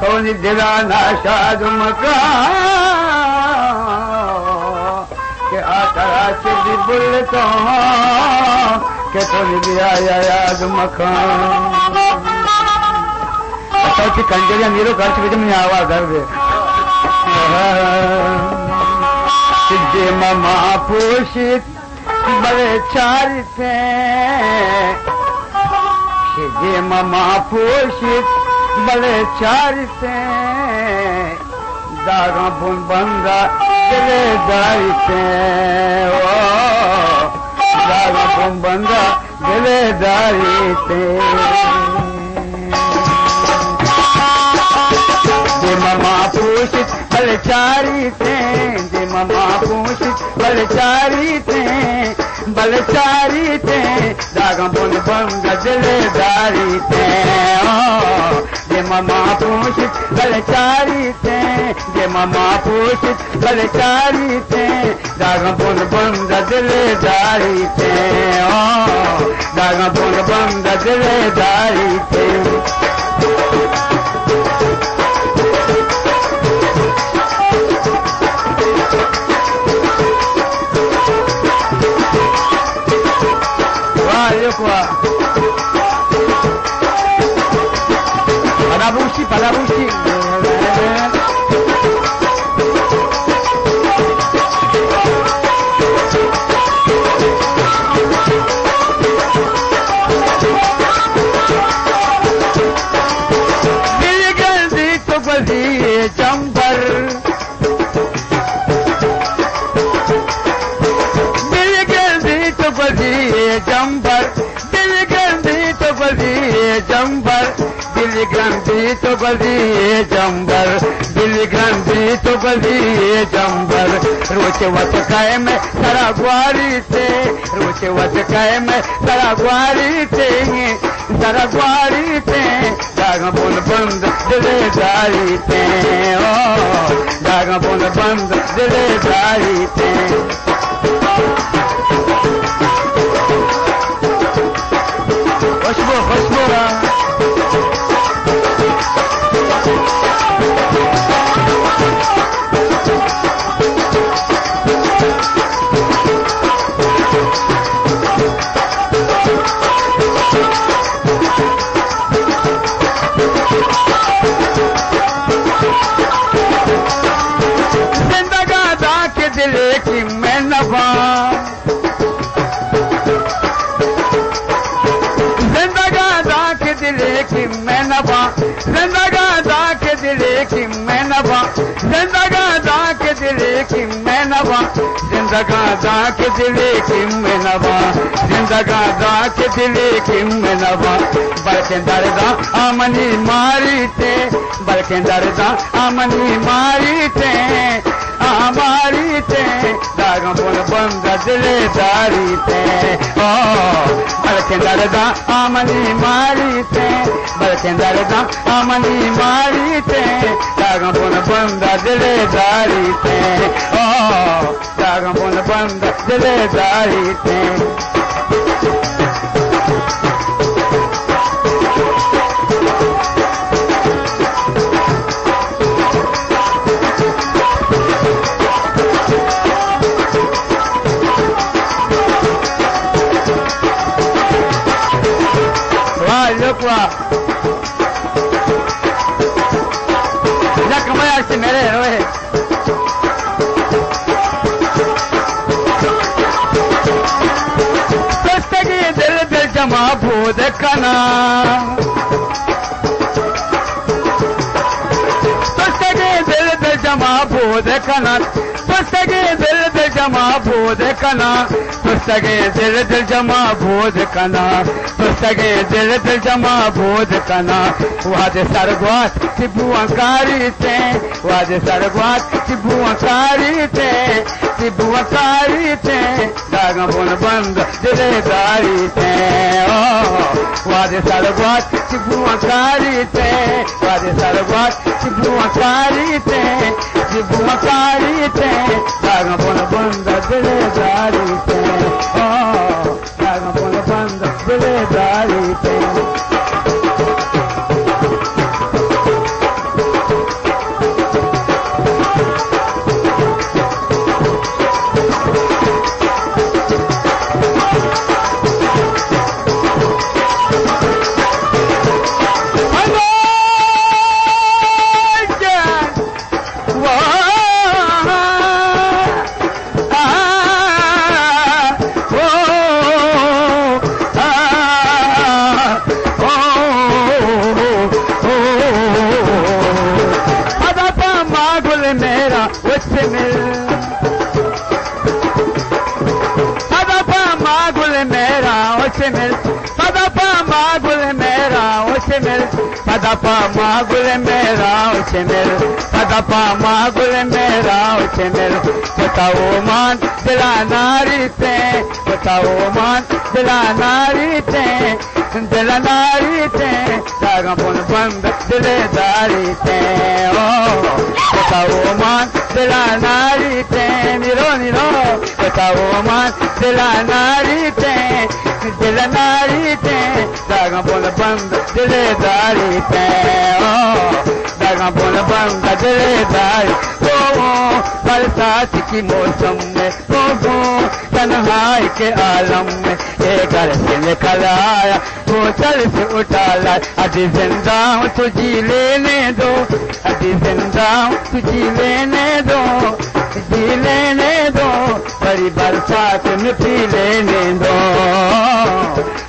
तो दिलाना शाद मका के आता सिद्धि बुल तो के थोड़ी भी आया याद मखान अच्छा कंजरिया नीरो खर्च भी तुमने आवाज कर दे सिद्धि ममा पोषित बड़े चार थे सिद्धि ममा पोषित बड़े चार थे दागा बुन बंदा दिले दारी थे ओ दागा बुन बंदा दिले दारी थे जे ममा पोषित बलचारी थे जे ममा पोषित बलचारी थे बलचारी थे दागा बुन बंदा दिले दारी थे ओ जे ममा पोषित बलचारी थे जे ममा पोषित बलचारी थे दागा बुन बंदा दिले दारी थे ओ दागा बुन बंदा दिले दारी थे Palabushi. Dilgandi to badi jambar. Dilgandi to badi jambar. Dilgandi to badi jambar. दिलगंदी तो बदी जंबर दिलगंदी तो बदी जंबर रोचे वच काय में सारा ग्वारी थे रोचे वच काय में सारा ग्वारी थे दागा बुन बंद दिले दारी थे ओ दागा बुन बंद दिले दारी थे खुशबू खुशबू दिले की मैं नफा जिंदगा के दिले की मैं नफा जिंदगा के दिले की मैं नफा जिंदगा के दिले की मैं नफा जिंदगा के दिले की मैं नफा जिंदगा के दिले की मैं नफा बल्कि दर्दा आमनी मारी थे बल्कि दर्दा आमनी मारी थे हमारी थे दागा बुन बंद दिले दारी थे ओ बल्कि दर्दा आमनी मारी थे बल्कि दर्दा आमनी मारी थे दागा बुन बंद दिले दारी थे ओ दागा बुन बंद दिले दारी थे से मेरे रोए पुस्तकी दिल दिल जमा भूत कना पुस्तकी दिल दिल जमा भूत कना पुस्तकी दिल दिल जमा भूत कना पुस्तके दिल दिल जमा भूत कना पुस्तके दिल दिल जमा भूत कना वादे सरगवात तिबुआकारी थे वादे सरगवात तिबुआकारी थे तिबुआकारी थे दागा बुन बंद दिले दारी थे ओ वादे सरगवात तिबुआकारी थे वादे सरगवात तिबुआकारी थे तिबुआकारी थे दागा बुन बंद दिले दारी थे ओ दागा बुन बंद दिले दारी थे मेरा उसे मिल पदपा मागुल मेरा उसे मिल पदपा मागुल मेरा उसे मिल पदपा मागुल मेरा उसे मिल बताओ मान दिला नारी ते बताओ मान दिला नारी ते दिल नारी ते दागा पुन बंद दिलेदारी ते ओ बताओ मान दिला नारी ते निरो निरो बताओ मान दिला नारी ते दिल नारी ते दागा पुन बंद दिलेदारी ते ओ दागा पुन बंद दिलेदारी ओ बरसात की मौसम में ओ तन्हाई के आलम में ये घर से निकल आया वो चल से उठा ला अभी जिंदा हूँ तुझी लेने दो अभी जिंदा हूँ तुझी लेने दो तुझी लेने दो बड़ी बरसात में पी लेने दो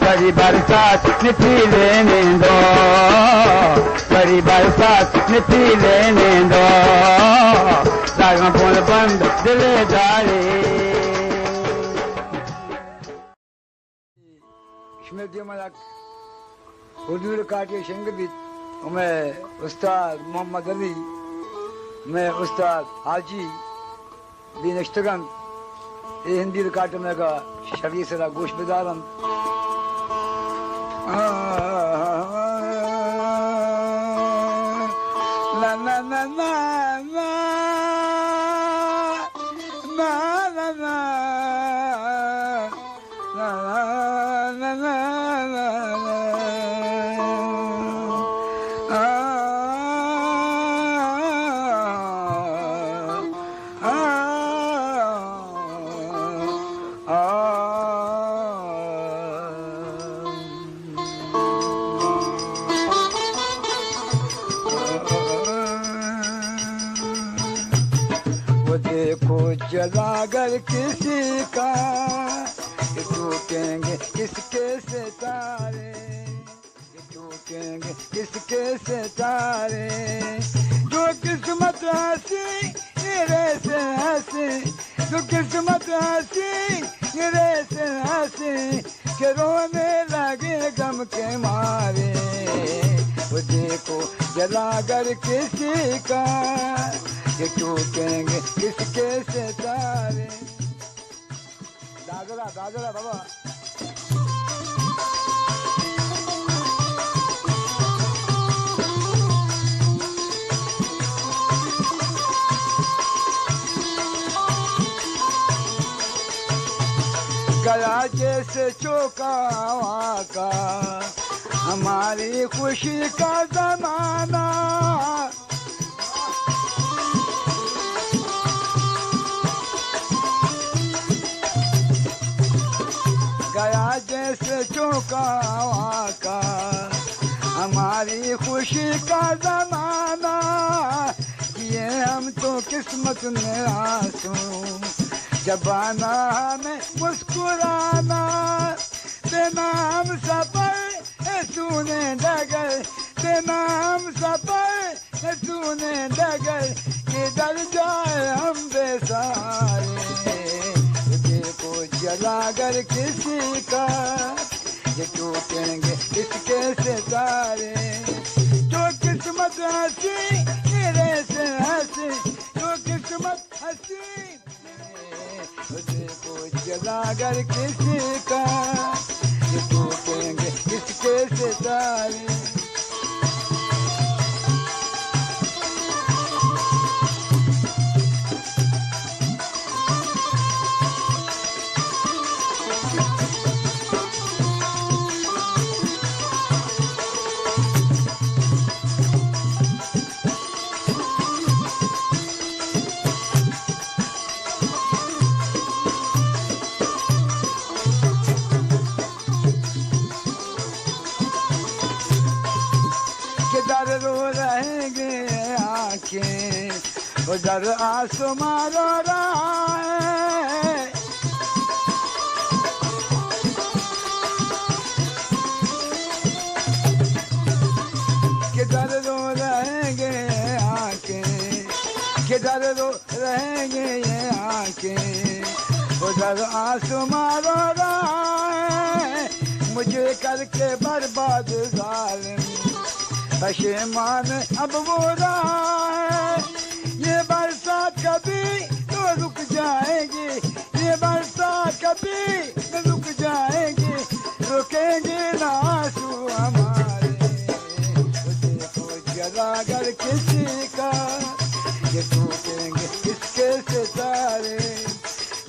बड़ी बरसात में पी लेने दो बड़ी बरसात में पी लेने दो दागा पुन बंद दिलेदारी स्मृति मलक हुजूर काटे संगीत मैं उस्ताद मोहम्मद अली मैं उस्ताद हाजी दिन अष्टगन ये हिंदी काटे में का शरीर से गोश बेदारम ना ना ना ना जलागर किसी का टूटेंगे किसके सितारे टूटेंगे किसके सितारे जो किस्मत हंसी गिरे से हंसी जो किस्मत हंसी गिरे से हंसी के रोने लगे गम के मारे वो देखो जलागर किसी का ये टूटेंगे किसके सितारे दादरा दादरा बाबा गया जैसे चौका का हमारी खुशी का जमाना गया जैसे चौका का हमारी खुशी का जमाना ये हम तो किस्मत में आंसू जबाना हमें मुस्कुराना देना हम सफर तूने डगर देना हम सफर तूने डगर किधर जाए हम बेसहारे देखो जलागर किसी का ये टूटेंगे किसके सितारे जो किस्मत हंसी मेरे से हंसी जो किस्मत हंसी देखो जलागर किसी का ये टूटेंगे किसके सितारे रो रहेंगे आंखें उधर आसमां रो रहा है किधर रो रहेंगे आंखें किधर रो रहेंगे ये आंखें उधर आसमां रो रहा है मुझे करके बर्बाद जालिम पशेमान अब वो रहा। ये बरसात कभी तो रुक जाएगी, ये बरसात कभी तो रुक जाएगी, रुकेंगे ना आंसू हमारे। देखो जला कर किसी का ये टूटेंगे किसके सितारे।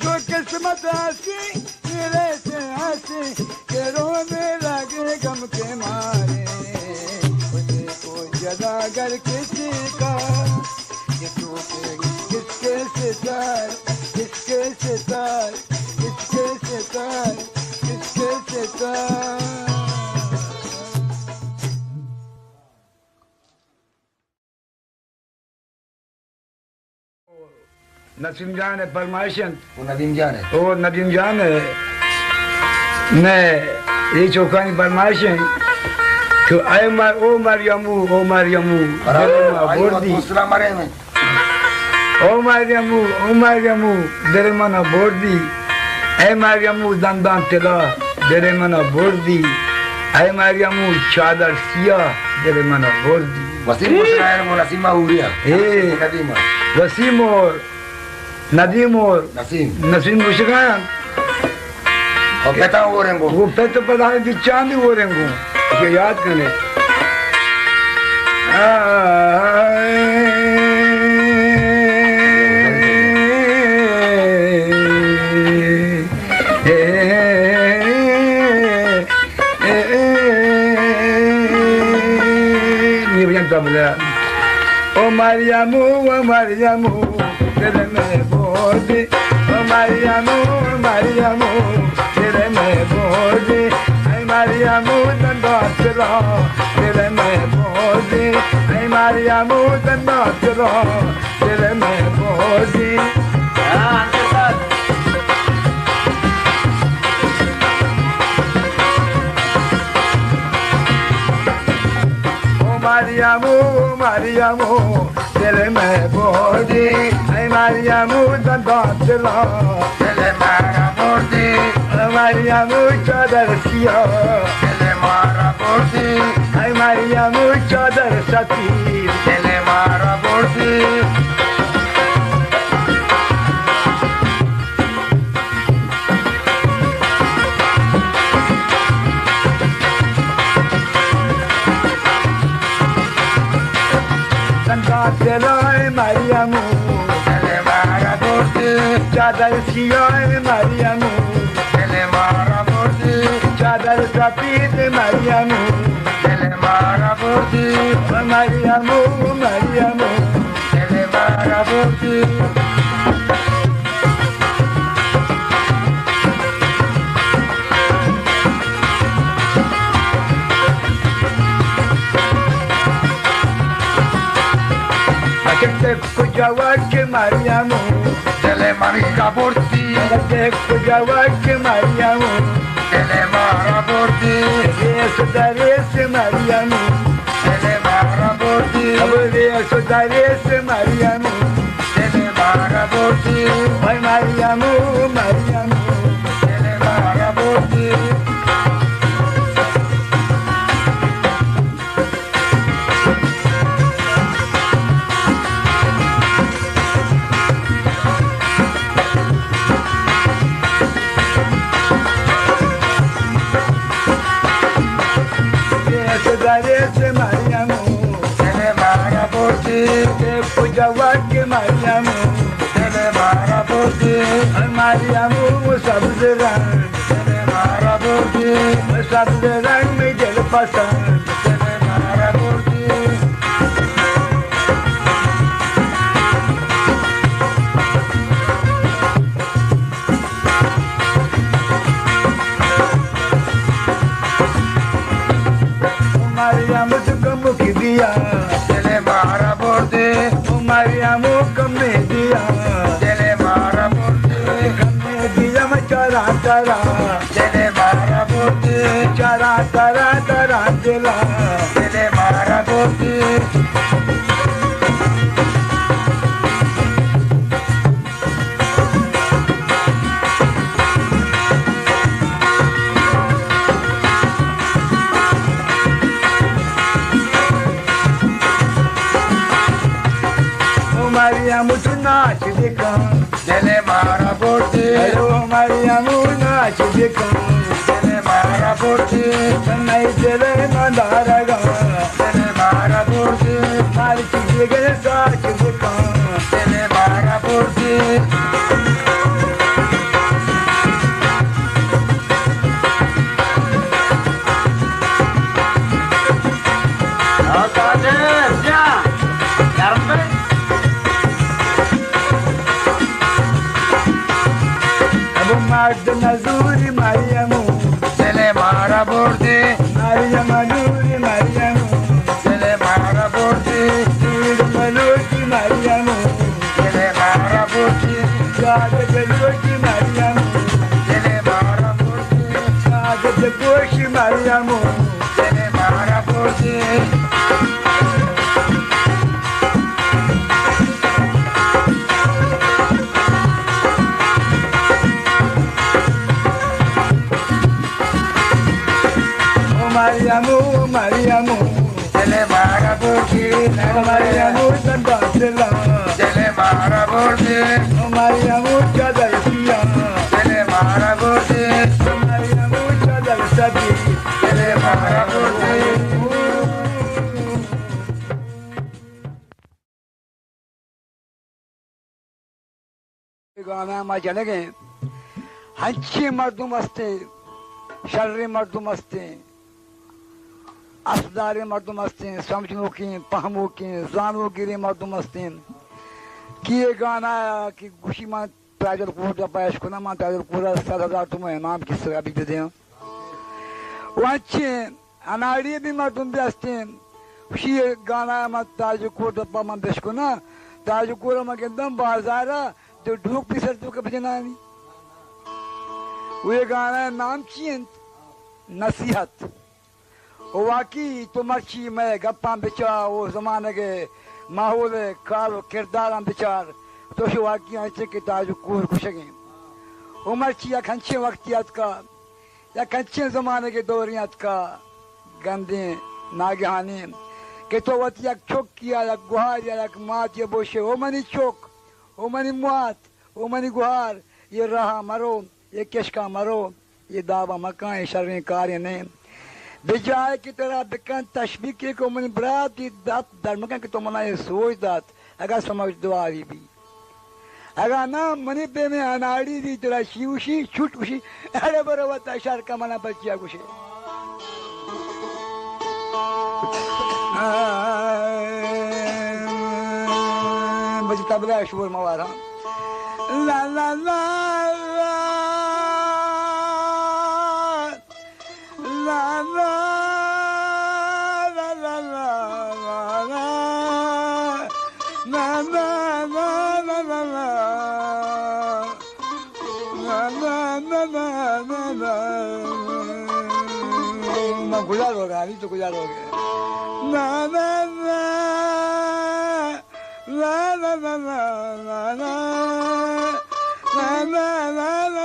जो किस्मत हंसी मेरे से हंसी के रोने लगे गम के मारे। देखो जला कर किसी का ये टूटेंगे किसके सितारे, किसके सितारे, किसके सितारे, किसके सितारे। नसीम जान है परमाशन, वो नदीम जान है। ओ नदीम जान है। मैं ये चौकानी परमाशन तो आए मार ओ मरियमू बोर्दी दूसरा मरे में ओ मरियमू देरे मना बोर्दी ए मरियमू दंदान तेला देरे मना बोर्दी ए मरियमू चादर सिया देरे मना बोर्दी। वसीम मुस्रायर वो नसीमा हुरिया ए नदीमा वसीम और नदीम और नसीम मुशकान और पता हो रेंगो वो पे तो पता है कि चांदी हो रेंगो ये याद करने। ये बजाता बोला ओ मरियमू तेरे में बोझी, ओ मरियमू तेरे में बोझी, ऐ मरियमू दंडा तेरा तेरे में बोझी, ऐ मरियमू दंडा तेरा तेरे में बोझी। मरियमू तेरे में बोझी, ऐ मरियमू दंडा तेरा तेरे मारा बोर्दी, मरियमू चादर सिया तेरे मारा बोर्दी, ऐ मरियमू चादर सती तेरे मारा बोर्दी। तेरा मरियमू तेरे मारा बोर्दी, चादर सिया मरियमू तेरे मारा बोर्दी, चादर सफेद मरियमू तेरे मारा बोर्दी, मरियमू तेरे मारा बोर्दी। कुजावक मरियमू तेरे मारा बोर्दी, कुजावक मरियमू तेरे मारा बोर्दी, रेस दरेस मरियमू तेरे मारा बोर्दी, रेस दरेस मरियमू तेरे मारा बोर्दी, मरियमू तेरे मारा बोर्दी। दरेस मरियमू तेरे मारा बोर्दी, कुजावक मरियमू तेरे मारा बोर्दी, मरियमू सब्ज रंग तेरे मारा बोर्दी, सब्ज रंग में दिल पसंद तेरे मारा बोर्दी। मरियम तुझको मुख दिया तेरे मारा बोर्दी, मरियमू कमे दिया तेरे मारा बोर्दी, कमे दिया मैं चरा चरा तेरे मारा बोर्दी, चरा चरा चरा दिला तेरे मारा बोर्दी। नाच दिखा Dele marabuti, हेलो मरियमू नाच दिखा dele marabuti, नहीं तेरे मंदारगा dele marabuti, मारी चीज़ के नाच दिखा dele marabuti. अब मर्द नजूरी मरियमू Dele marabuti, मरियम नूरी मरियमू dele marabuti, तीर मलूकी मरियमू dele marabuti, स्वागत लोकी मरियमू dele marabuti, स्वागत पोशी मरियमू dele marabuti. ओ मरियमू मरियमू Dele marabuti, ओ मरियमू संदासला dele marabuti, ओ मरियमू चादर पिया dele marabuti, ओ मरियमू चादर सदी dele marabuti. गाना में चले गए हंची मर्दुम हस्ते शर्री मर्दुम हस्ते असदारी मर्दुम हस्ते समझनों की पहमों की जानों गिरी मर्दुम हस्ते किए गाना कि गुशी मां ताजर कोटा पैश को ना मां ताजर कोरा 7,000 तुम्हें नाम किस तरह भी दे दें वंचे अनाड़ी भी मर्दुम भी हस्ते उसी गाना मां ताजर कोटा पा मां बेश को ना ताजर कोरा मां के दम बाजारा जो ढूक पिसर तो कब जनानी वो गाना नाम चीन नसीहत वाकई तो मर्ची में गप्पा बिचा वो जमाने के माहौल काल किरदार बिचार तो शो वाकई ऐसे के ताजु कोर खुशगे वो मर्ची या खंचे वक्तियात का या खंचे जमाने के दौरियात का गंदे नागहानी के तो वत या चौक किया या गुहार या मात या बोशे वो मनी चौक ओ मनी मुआत ओ मनी गुहार ये रहा मरो ये किशका मरो ये दावा मकान शर्री कार्य ने बिजाय की तरह बिकन तशबी के को मनी बरात ये दात धर्मकन के तो मना ये सोच दात अगर समझ दुआरी भी अगर ना मनी पे में अनाड़ी दी तेरा शिवशी छुट खुशी अरे बरोबर तशार का मना बचिया कुछ बची तबला शोर मवारा ला ला ला ला ला ला ला ला मैं गुजार हो गया अभी तो गुजार हो गया ना ना ना la la la la la la la la la la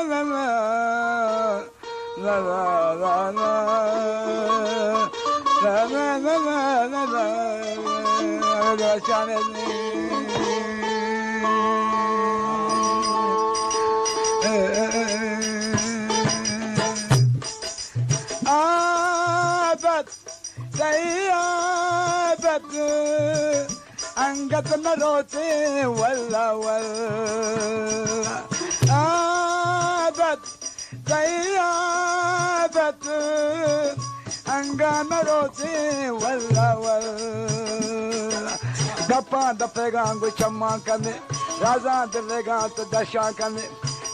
la la la la la अंगत न रोते वल्ला वल्ला आदत आदत अंगा न रोते वल्ला वल्ला गप्पा दपेगा अंगु चम्मा कने राजा दिलेगा तो दशा कने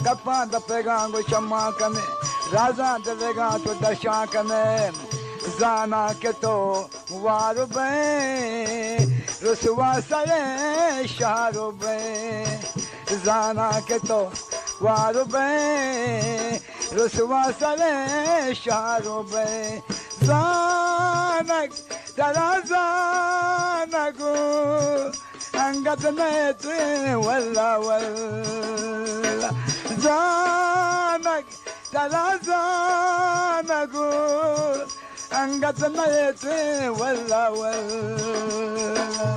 गप्पा दपेगा अंगु चम्मा कने राजा दिलेगा तो दशा कने जाना के तो वारु बे रुसवा सरे शारो बे जाना के तो वारु बे रुसवा सरे शारो बे जानक तरा जानगो अंगत में ते वल्ला वल्ला जानक तरा जानगो अंगत में ते वल्ला वल्ला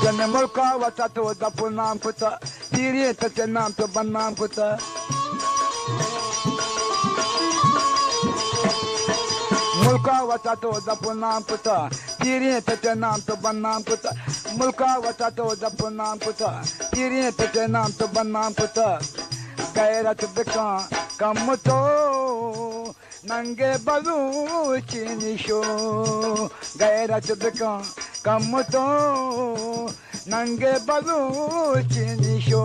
जन मुल्का वता तो दपु नाम पुता तीरे तते नाम तो बन्नाम पुता मुल्का वता तो दपु नाम पुता तीरे तते नाम तो बन्नाम पुता मुल्का वता तो दपु नाम पुता तीरे तते नाम तो बन्नाम पुता गैरत बिका कम तो नंगे बलूची निशो गैरत बिका कम तो नंगे बलूची निशो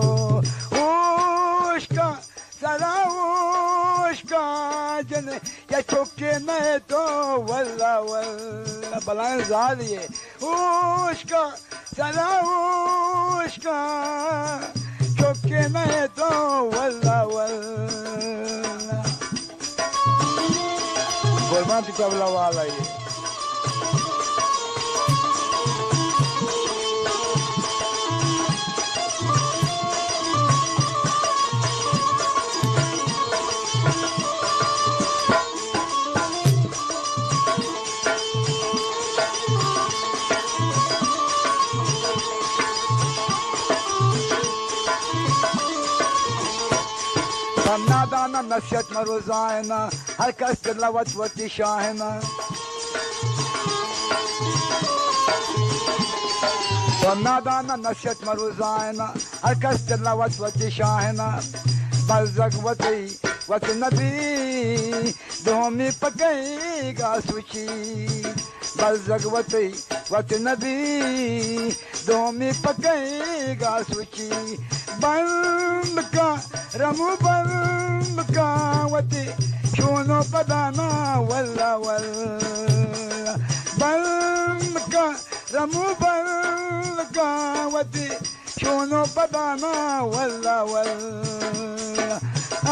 उश्का सरा उश्का जन या चुके में तो वल्ला वल्ला बलाएं जालिए उश्का सरा उश्का चुके में तो वल्ला वल्ला गुरबान तबला वाला ये नादाना नसीहत में रोजाना हर कस लवत वती शाहना नादाना नसीहत में रोजाना हर कस लवत वती शाहना बलजक वती वत नबी दोमी पकेगा सुची बलजक वती वत नबी दोमी पकेगा सुची बंद का रमु बंद का वती शोनो पदाना वल्ला वल्ला बंद का रमु बंद का वती शोनो पदाना वल्ला वल्ला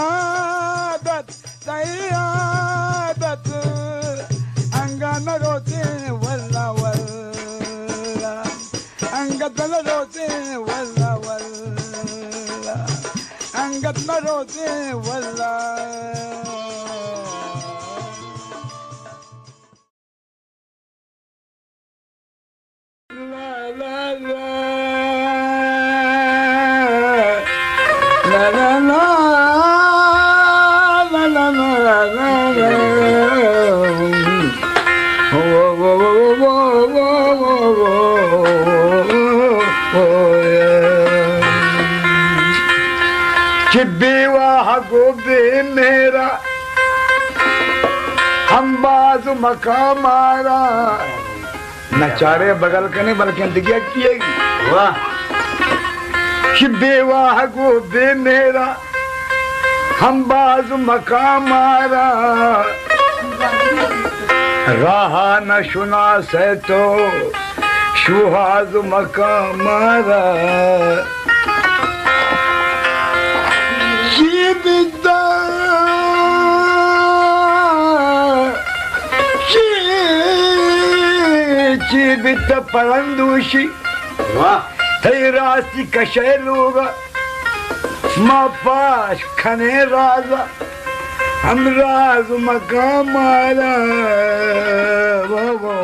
आदत सही आदत अंगन रोते वल्ला वल्ला अंगन रोते वल्ला वल्ला अंगत न रोते वल्ला ला ला ला ला ला ला ला ला वो वो वो वो वो वो बेवाह गोबे मेरा हम बाज मकाम मारा नचारे बगल के नहीं बल्कि दिया किएगी वाह बेवाह गोबे मेरा हम बाज मकाम मारा रहा न सुना से तो सुहाज मकाम मारा जीवित परंदुषी है रास्ती कशेलूगा माँ पास खने राजा हम राज मकाम मारा वो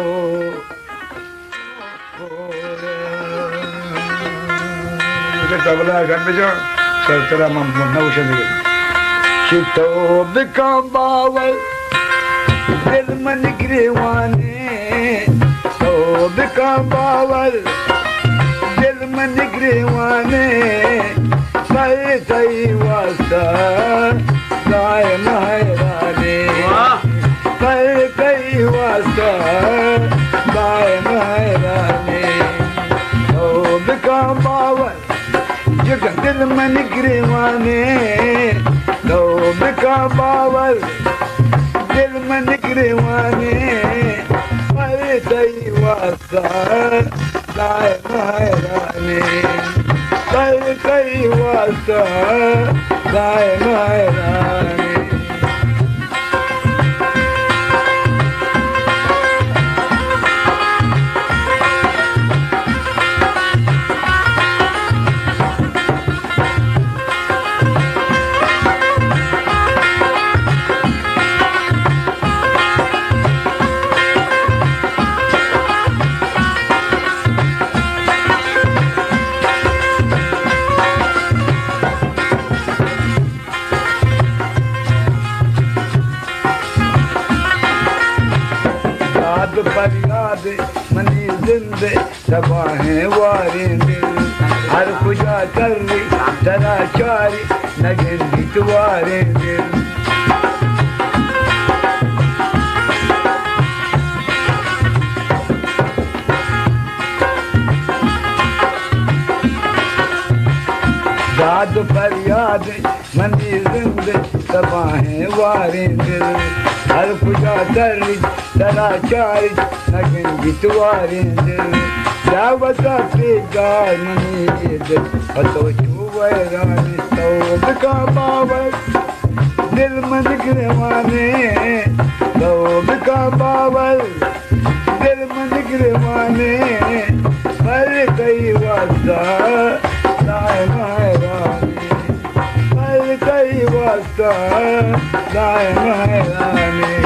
तबला घर में जाओ तेरा नौशन चितो बिकम बावल दिल मन गिरवाने तो बिकम बावल दिल मन गिरवाने सही वास्ता गाय महराने सही वास्ता गाय महराने तो बिकम बावल दिल मन गिरवाने तो बिका बावल दिल मन गिरवाने अरे सही वास्ता गाय महराने सही वास्ता गाय महराने मनी जिंदे तबाहें वारेंगे हर खुजा कर्री तरा चारी नगन बितवारेंगे याद फरियाद मनी जिंदे तबाहें वारेंगे हर खुजा कर्री तरा चारी नगन बितवारेंगे दावता के गाय मनी तो चुवैरानी तौब का बाबर दिल मन गिरवाने तौब का बाबर दिल मन गिरवाने पर कई वास्ता दाए महरानी पर कई वास्ता दाए महरानी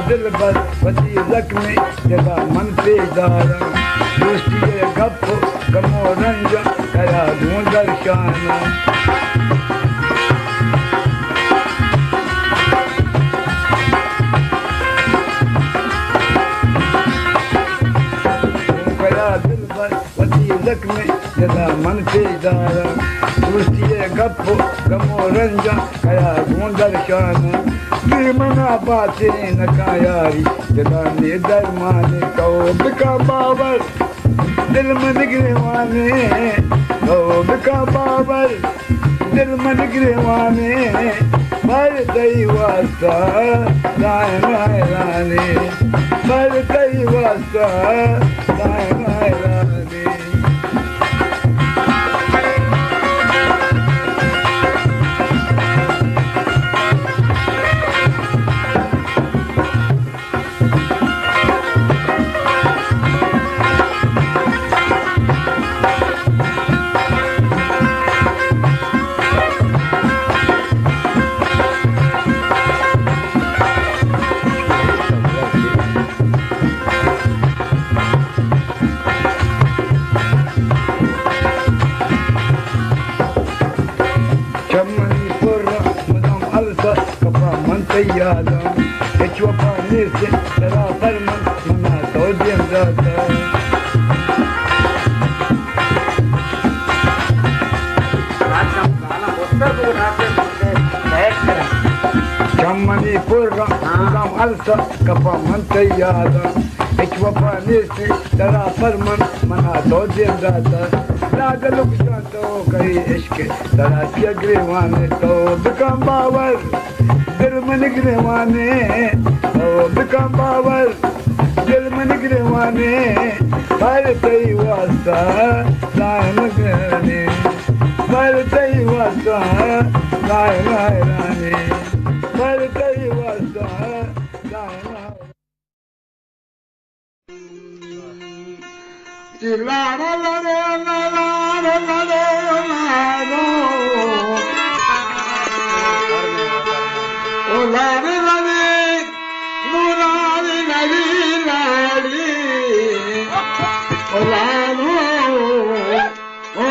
दिल बस पति जख्मी जगा मन पे दारा दोस्ती गप कमो रंज करा दूं दर्शाना दिल बस पति जख्मी जगा मन पे दारा दोस्ती गप कमो रंज करा दूं दर्शाना मना बातें न कायारी जगाने दरमाने तौब का बाबर दिल मन गिरवाने तौब का बाबर दिल मन गिरवाने पर कई वास्ता दाए महरानी पर कई वास्ता दाए महरानी यादा एचवा पानी से तेरा फरमान मना तो दिन जाता चमनी पुर्रा नाम अलसा कपा मन यादा एचवा पानी से तेरा फरमान मना तो दिन जाता लाग लुक जातो कहीं इश्क तेरा चगरेवाने तो बिकम बावर दिल मन गिरवाने तौब का बाबर दिल मन गिरवाने पर कई वास्ता दाए महरानी पर कई वास्ता दाए महरानी पर कई वास्ता दाए लारे लारे मुरारी लारी लारी ओ लारो ओ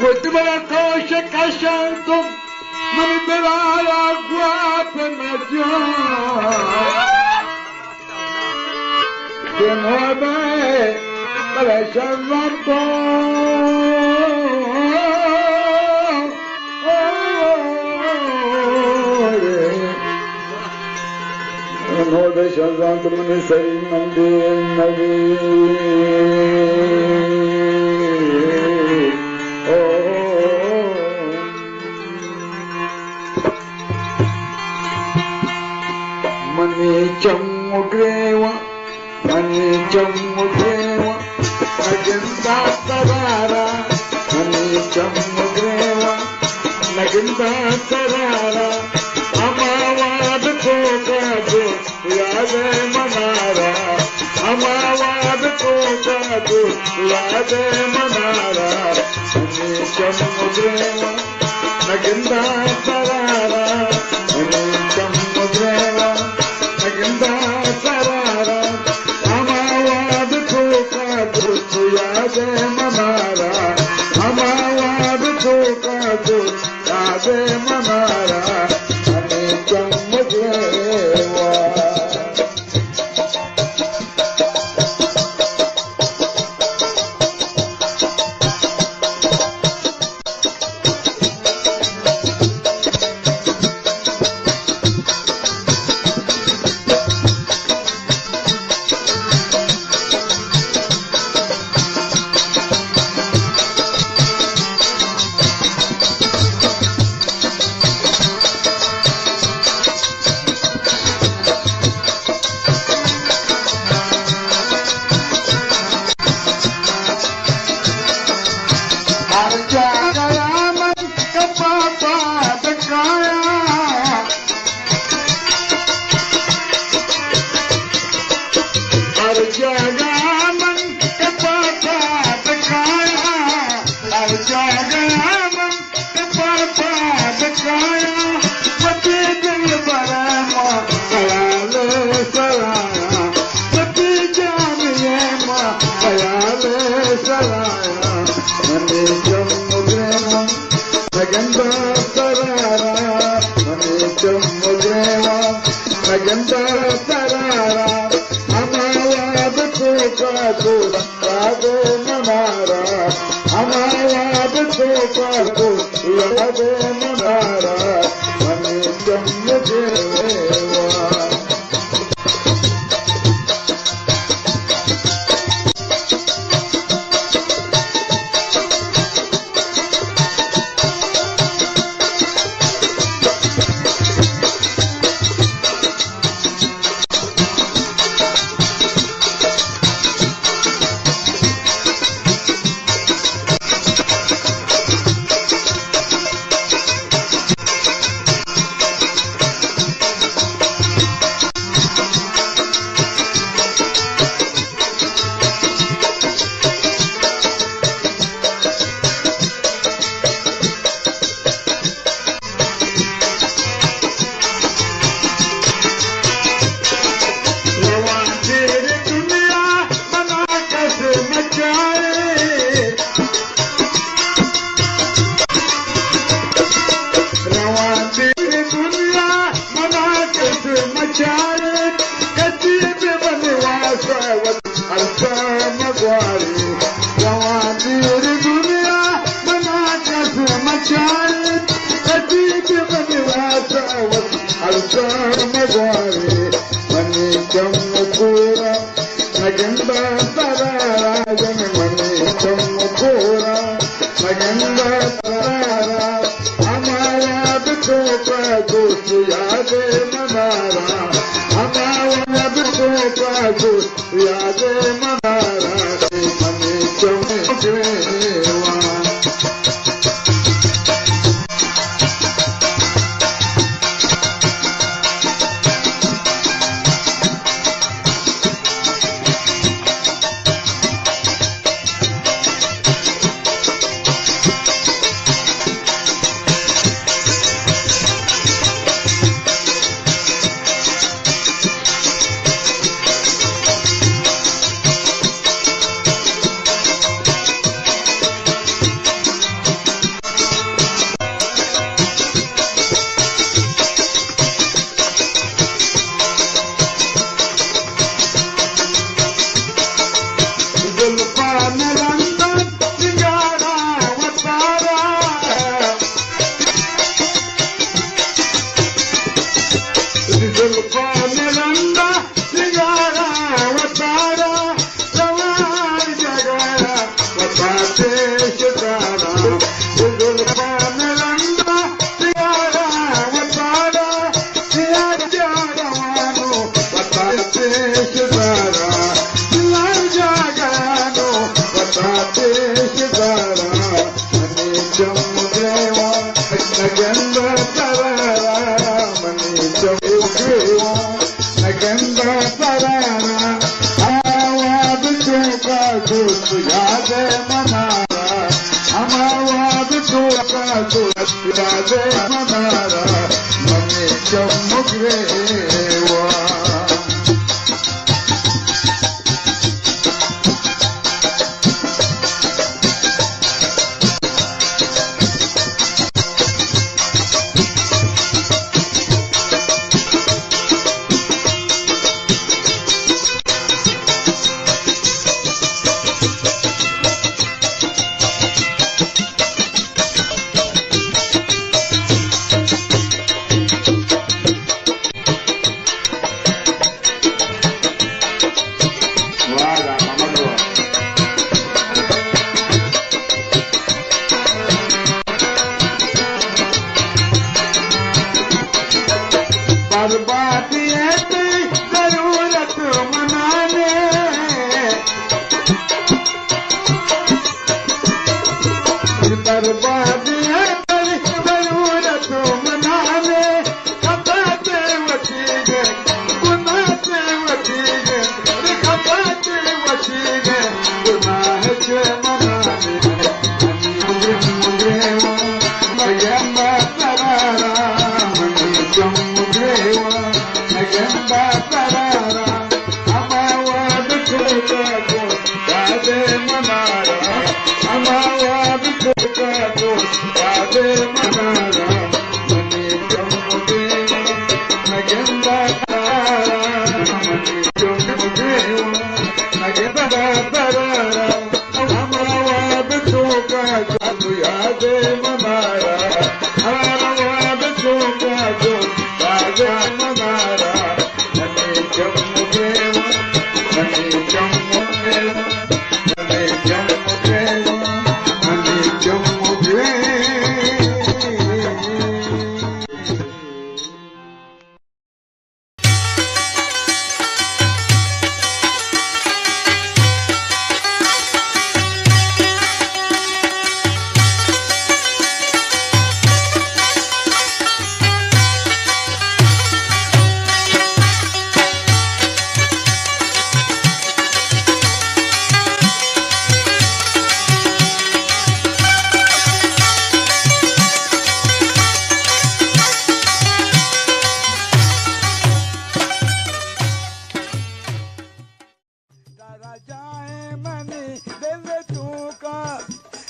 Ultima cosa che sento, ma mi berai acqua per mangiare. Che non è ma lasciamo un po'. Non lasciamo un po' di sei चमुग्रेव मनी चमुग्रेव नगिंदा तरारा मनी चमुग्रेव नगिंदा तरारा अमावाद को कादो याद मनारा अमावाद को कादो याद मनारा मनी चमुग्रेव नगिंदा तरारा मनी चमुग्रेव नगिंदा तरारा अमावाद को कादो याद मनारा अमावाद को कादो याद मनारा मनी चमुग्रेव नगंद तरारा मनी चौकेवा नगंद तरारा आवाज चौका दोस्त याद मनारा आवाज चौका दोस्त याद मनारा मनी चौकेवा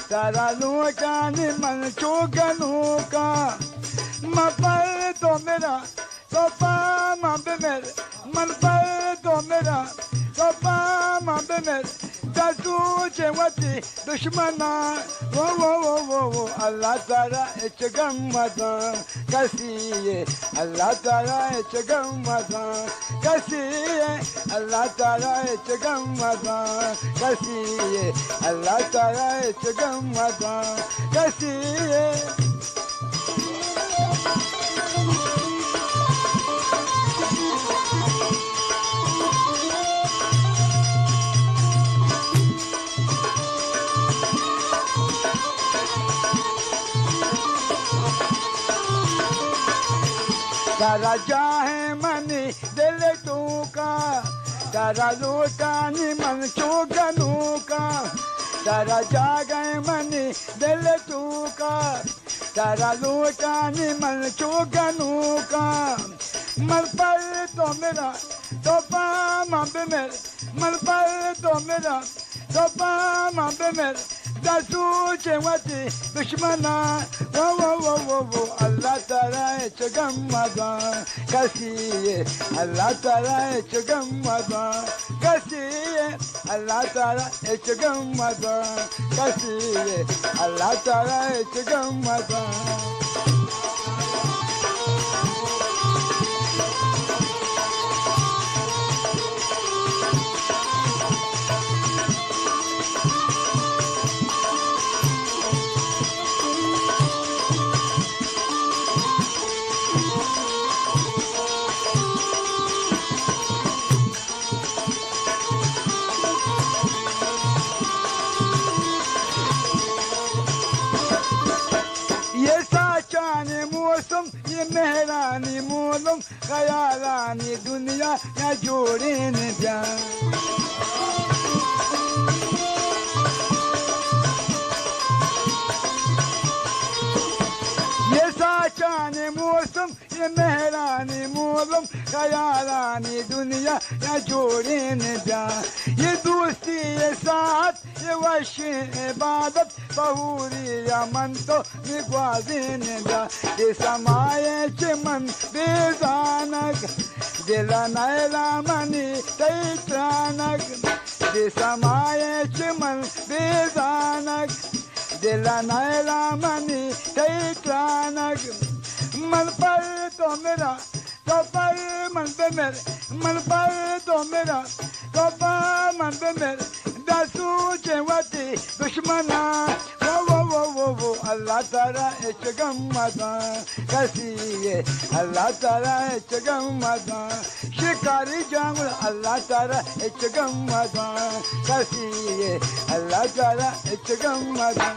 तारा लूका नि मन चूका नूका पर तो मेरा तो पे मेरे मन पर तो मेरा तो पे मेरे दसू चेवती दुश्मना वो अल्लाह तारा इच गम्मता कसिए अल्लाह तारा इच गम्मता कसिए अल्लाह तारा इच गम्मता कसिए अल्लाह तारा इच गम्मता कसिए तारा चाहे मनी दिल तू का तारा लूटा नि मन चूका नूका तारा जागे मनी दिल तू का तारा लूटा नि मन चूका नूका मन पर तो मेरा तो पे मेरे मन पर तो मेरा तो पे मेरे दसू चेवती दुश्मना वो अल्लाह तारा इच गम्मता कसिए अल्लाह तारा इच गम्मता कसिए अल्लाह तारा इच गम्मता कसिए अल्लाह तारा इच गम्मता ये मौसम ये मेहरानी मोलम खयालानी दुनिया या जोड़े न जा ये साचाने मौसम ये मेहरानी मोलम खयालानी दुनिया या जोड़े न जा ये दोस्ती ये साथ ये वश इबादत बहुरी या मन तो निगवाजे न जा ये समाये चिमन बेजानक दिला नैला मनी तैत्रानक ये समाये चिमन बेजानक दिला नैला मनी तैत्रानक मन पर तो मेरा तो पर मन पे मेरे मन पर तो मेरा तो पर मन पे मेरे दासू चेवती दुश्मना वो अल्लाह तारा इचगम्मदा कसी ये अल्लाह तारा इचगम्मदा शिकारी जांगल अल्लाह तारा इचगम्मदा कसी ये अल्लाह तारा इचगम्मदा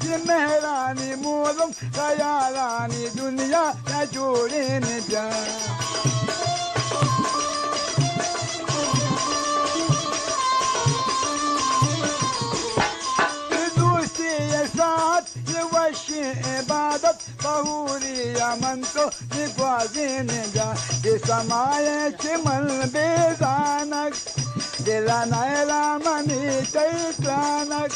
ये मेहरानी मोलम खयालानी दुनिया या जोड़े न जा ये दोस्ती ये साथ ये वश इबादत बहुरी या मन तो निगवाजे न जा ये समाये चिमन बेजानक दिला नैला मनी तैत्रानक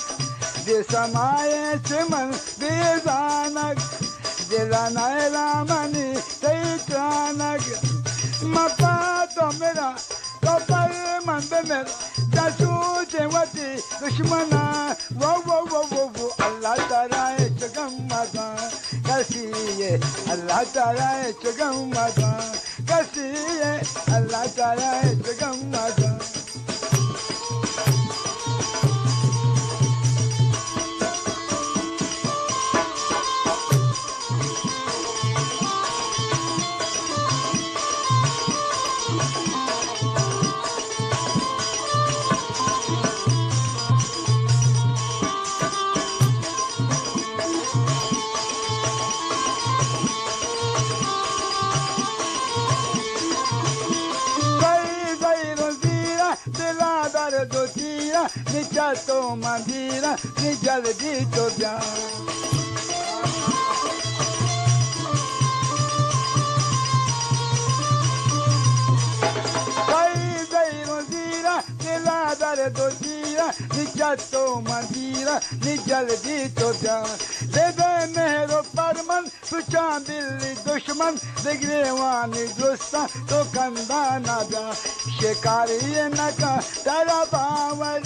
ये समाये चिमन बेजानक दिला नैला मनी तैत्रानक मपा तो मेरा तो पर मन पे मेरा दासू चेवती दुश्मना वो अल्लाह तारा इचगम्मदा कसी ये अल्लाह तारा इचगम्मदा कसी ये अल्लाह तारा इचगम्मदा do tira mi chato mandira mi jaldito ya Kai dai rozira nella dare do tira mi chato mandira mi jaldito ya Dede mehro parman suçan dilli düşman Degrevani dosta to kandana da Şekariye naka tara bavar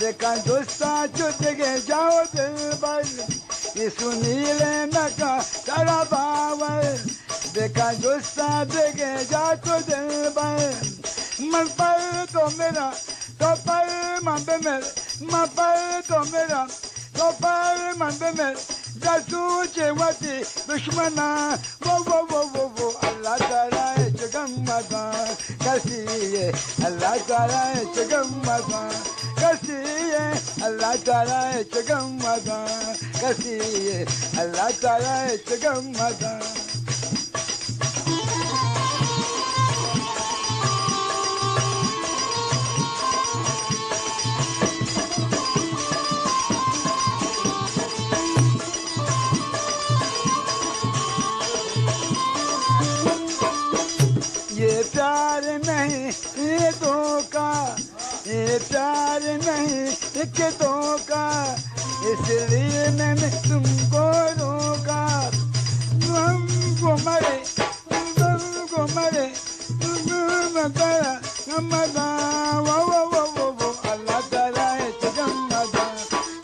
Dekan dosta çötege jao dilbar Isunile naka tara bavar Dekan dosta dege jao dilbar Man par to mera to par man be mer Man par to mera to par man be mer Dasu chewati dushmana wo Allah Taala chagammada kasiye Allah Taala chagammada kasiye Allah Taala chagammada kasiye Allah Taala chagammada प्यार नहीं ये धोखा ये प्यार नहीं एक धोखा इसलिए मैंने तुमको रोका तुमको मरे मदा वो अल्लाह ताला है चगमदा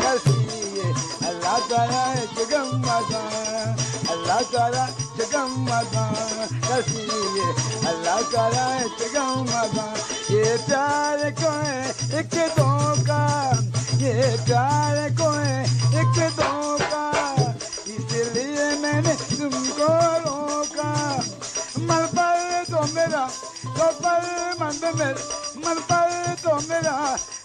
कसिए अल्लाह ताला ताला जगमगान अल्लाह ताला जगमगान कसीए अल्लाह ताला जगमगान ये प्यार को है एक दो का ये प्यार को है एक दो का इसलिए मैंने तुमको रोका मन पर तो मेरा तो पर मन पे मेरे मन पर तो मेरा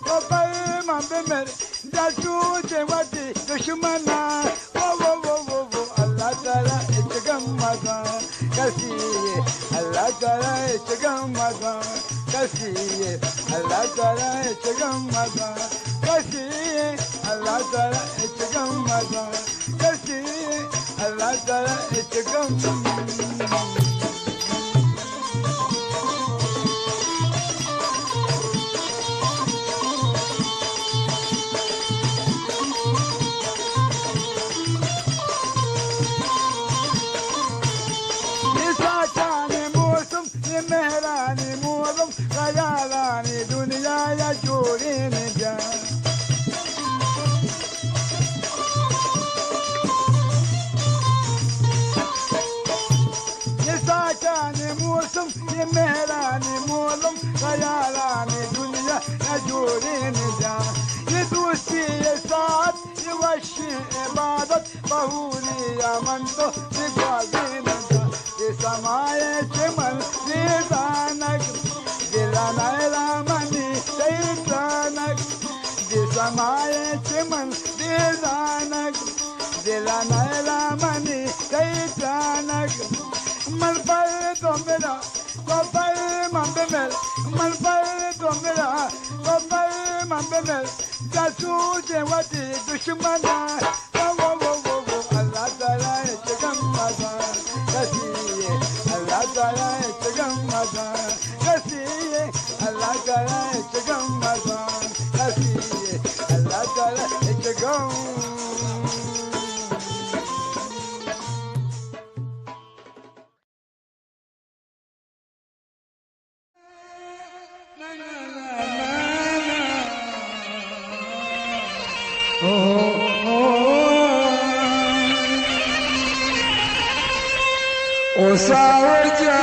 तो पर मन पे मेरे जाचू जेवाती दुश्मना वो अल्लाह ताला जगमगान कसीए अल्लाह ताला जगमगान कसीए अल्लाह ताला जगमगान कसीए अल्लाह ताला जगमगान कसीए अल्लाह ताला जगमगान मेहरानी मोरम खयालानी दुनिया या जोड़े ने जा ये साचाने मौसम ये मेहरानी मोरम खयालानी दुनिया या जोड़े ने जा ये दोस्ती ये साथ ये वशी इबादत बहुली अमन तो दिखावे न जा ये समाये चमन दिलानक दिलानायला मनी दैतानक ये समाये चमन दिलानक दिलानायला मनी दैतानक मन पर तो मेरा तो पर मन पे मेरा मन पर तो मेरा तो पर मन पे मेरा जासू जेवाती दुश्मना वो अल्लाह ताला जगमगान कसीए अल्लाह ताला जगमगान कसीए अल्लाह ताला जगमगान कसीए अल्लाह ताला जगमगान ओ सावजा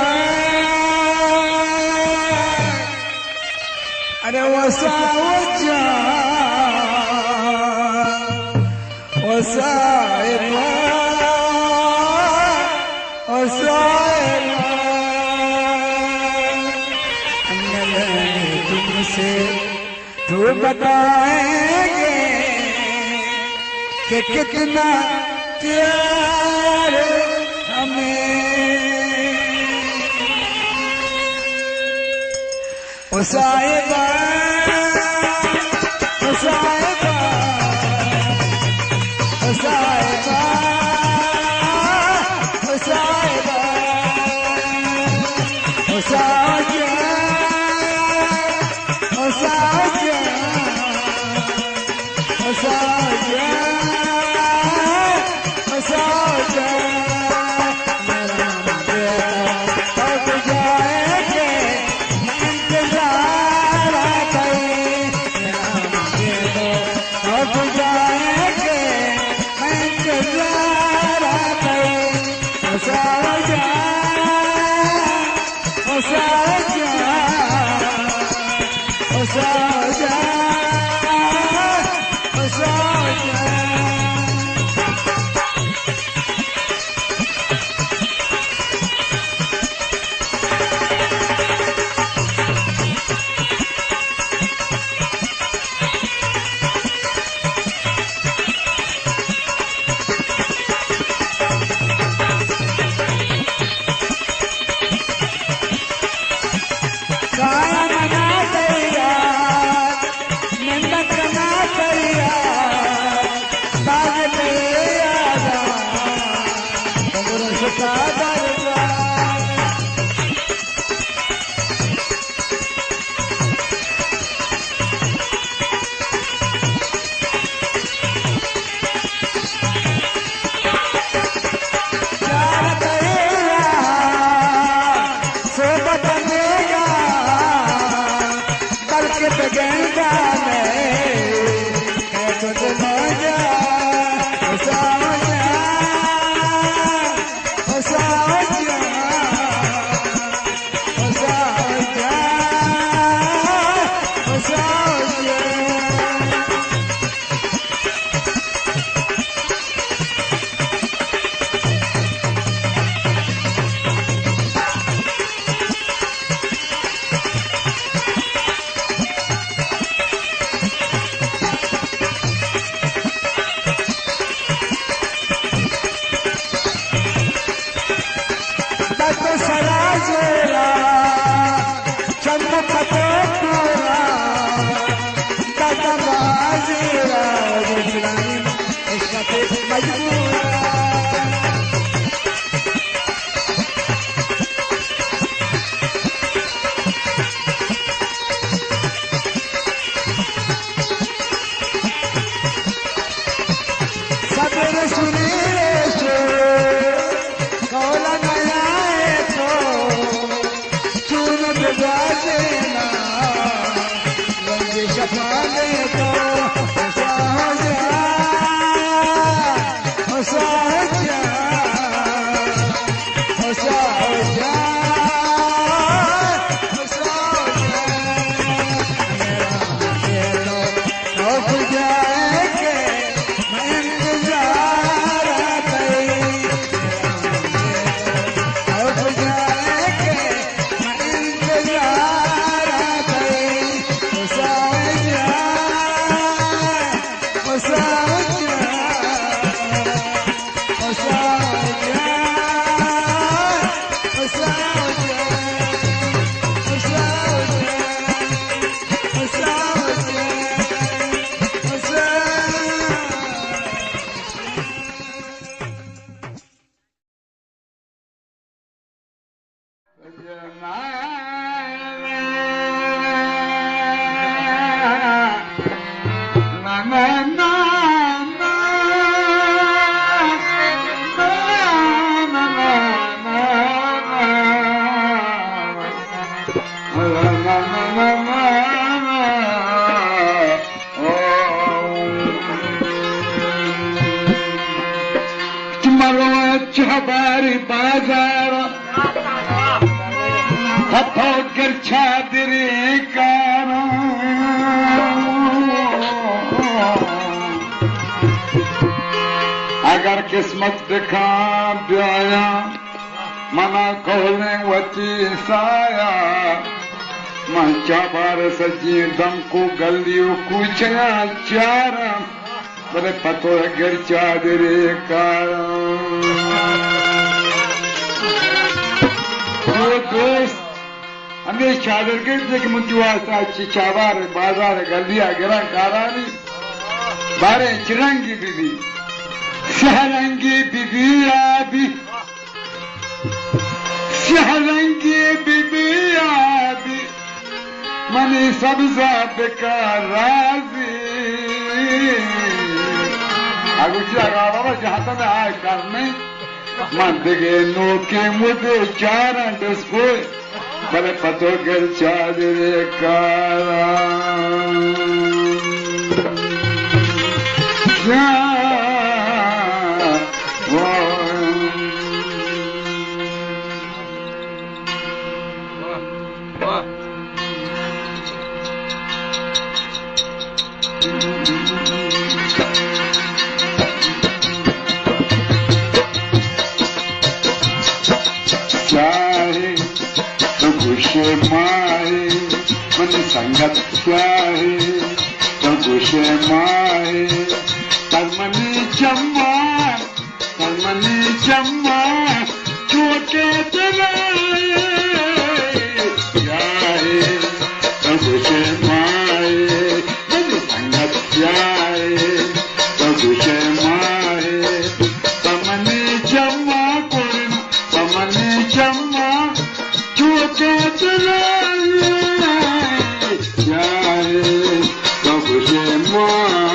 अरे वो सावजा ओ साहिबा ओ साहिबा तुमसे तो बताएंगे कि कितना प्यार हमें ओ साहिबा ओ साहिबा ओ साहिबा ओ साहिबा ओ साहिबा ओ साहिबा ओ साहिबा ओ साहिबा जाएंगे मैं अगर किस्मत दिखा ब्याया मना खोलने वची साया मंचा बार सजी दम को गलियों कुछया चारा बड़े पतो गिर चादरे कारा दोस्त हमें चादर के देख मुझुआ साची चाबार बाजार गलिया गिरा कारानी बारे चिरंगी बीबी शहरंगी बीबी आबी शहरंगी बीबी आबी मनी सब्जा बेकार राजी अगुची आगा बाबा जहाँ तक आए करने मन दिगे नोके मुझे चार डिस्को बड़े पतो गिर चादरे कारा माए मन संगत चाहे तो गुशे माए तमनी चम्मा चोटे चलाए चाहे तो गुशे माए मन संगत चाहे तो गुशे माए तमनी चम्मा चोटे चलाए चाहे तो गुशे माए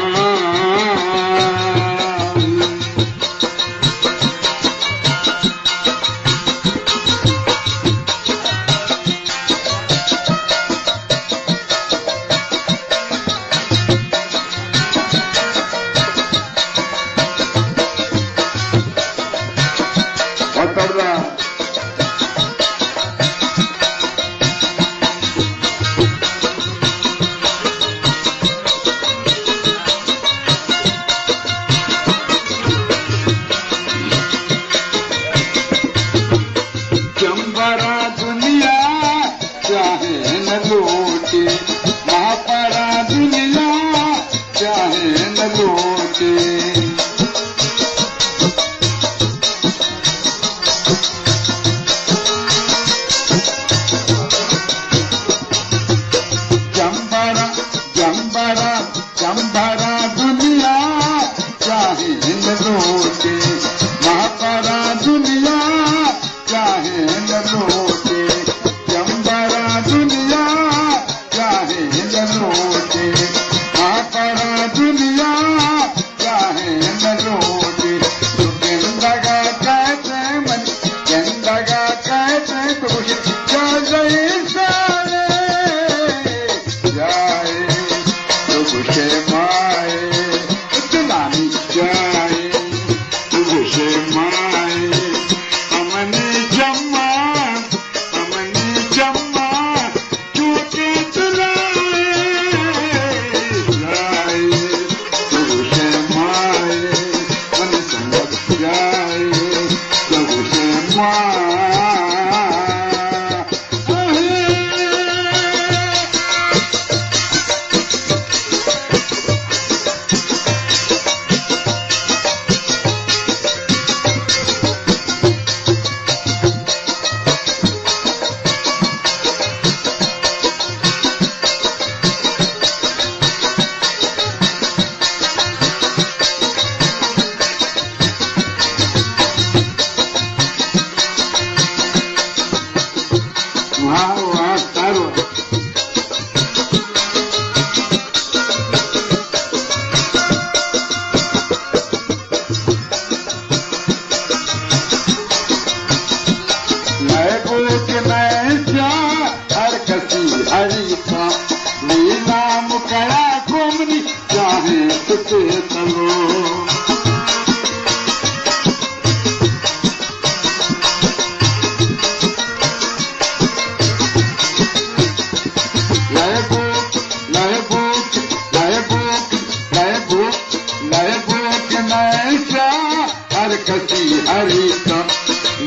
कसी हरी का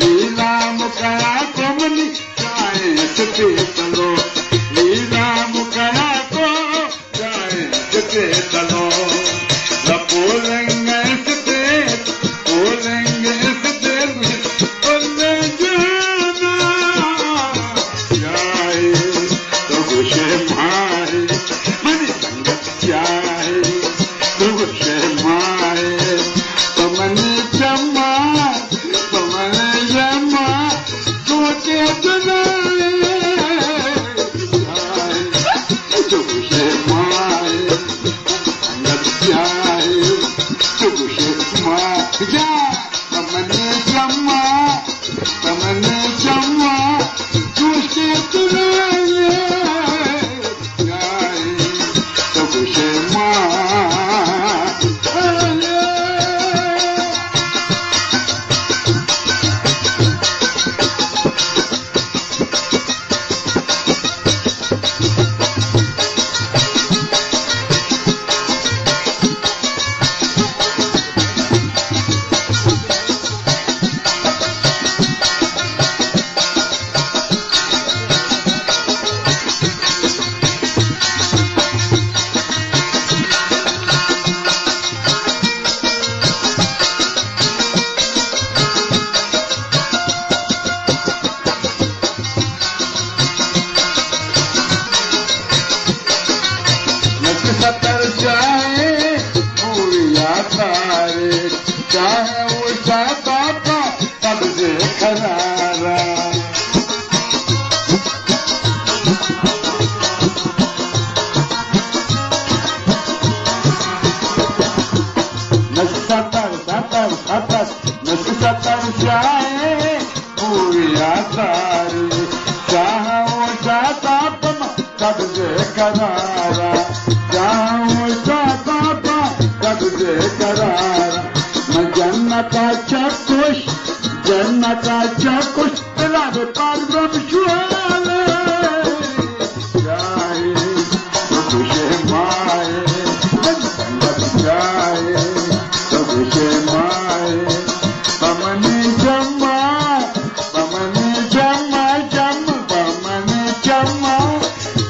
लीला मुकया कोमनी चाहे सते चलो लीला मुकया को चाहे सते चलो बोलेंगे सते बोलेंगे सते बोले जाना चाहे तो कुछ मारे मन संगत चाहे तो कुछ मारे तो मन जमा सोचे सुनाए तो कुछ मारे संगत चाहे तो कुछ मारे जा तमने जमा सोचे सुनाए तो कुछ सतर चाहे भूलिया तारे चाहे उषा पापा तब से खरारा सतर चाहे भूलिया तारे चाहे उषा पापा तब से खरारा मैं जन्नता चकुश दिलावे पारब्रह्म शुआले जाए तो खुशे माए संगत जाए तो खुशे माए पमने जमा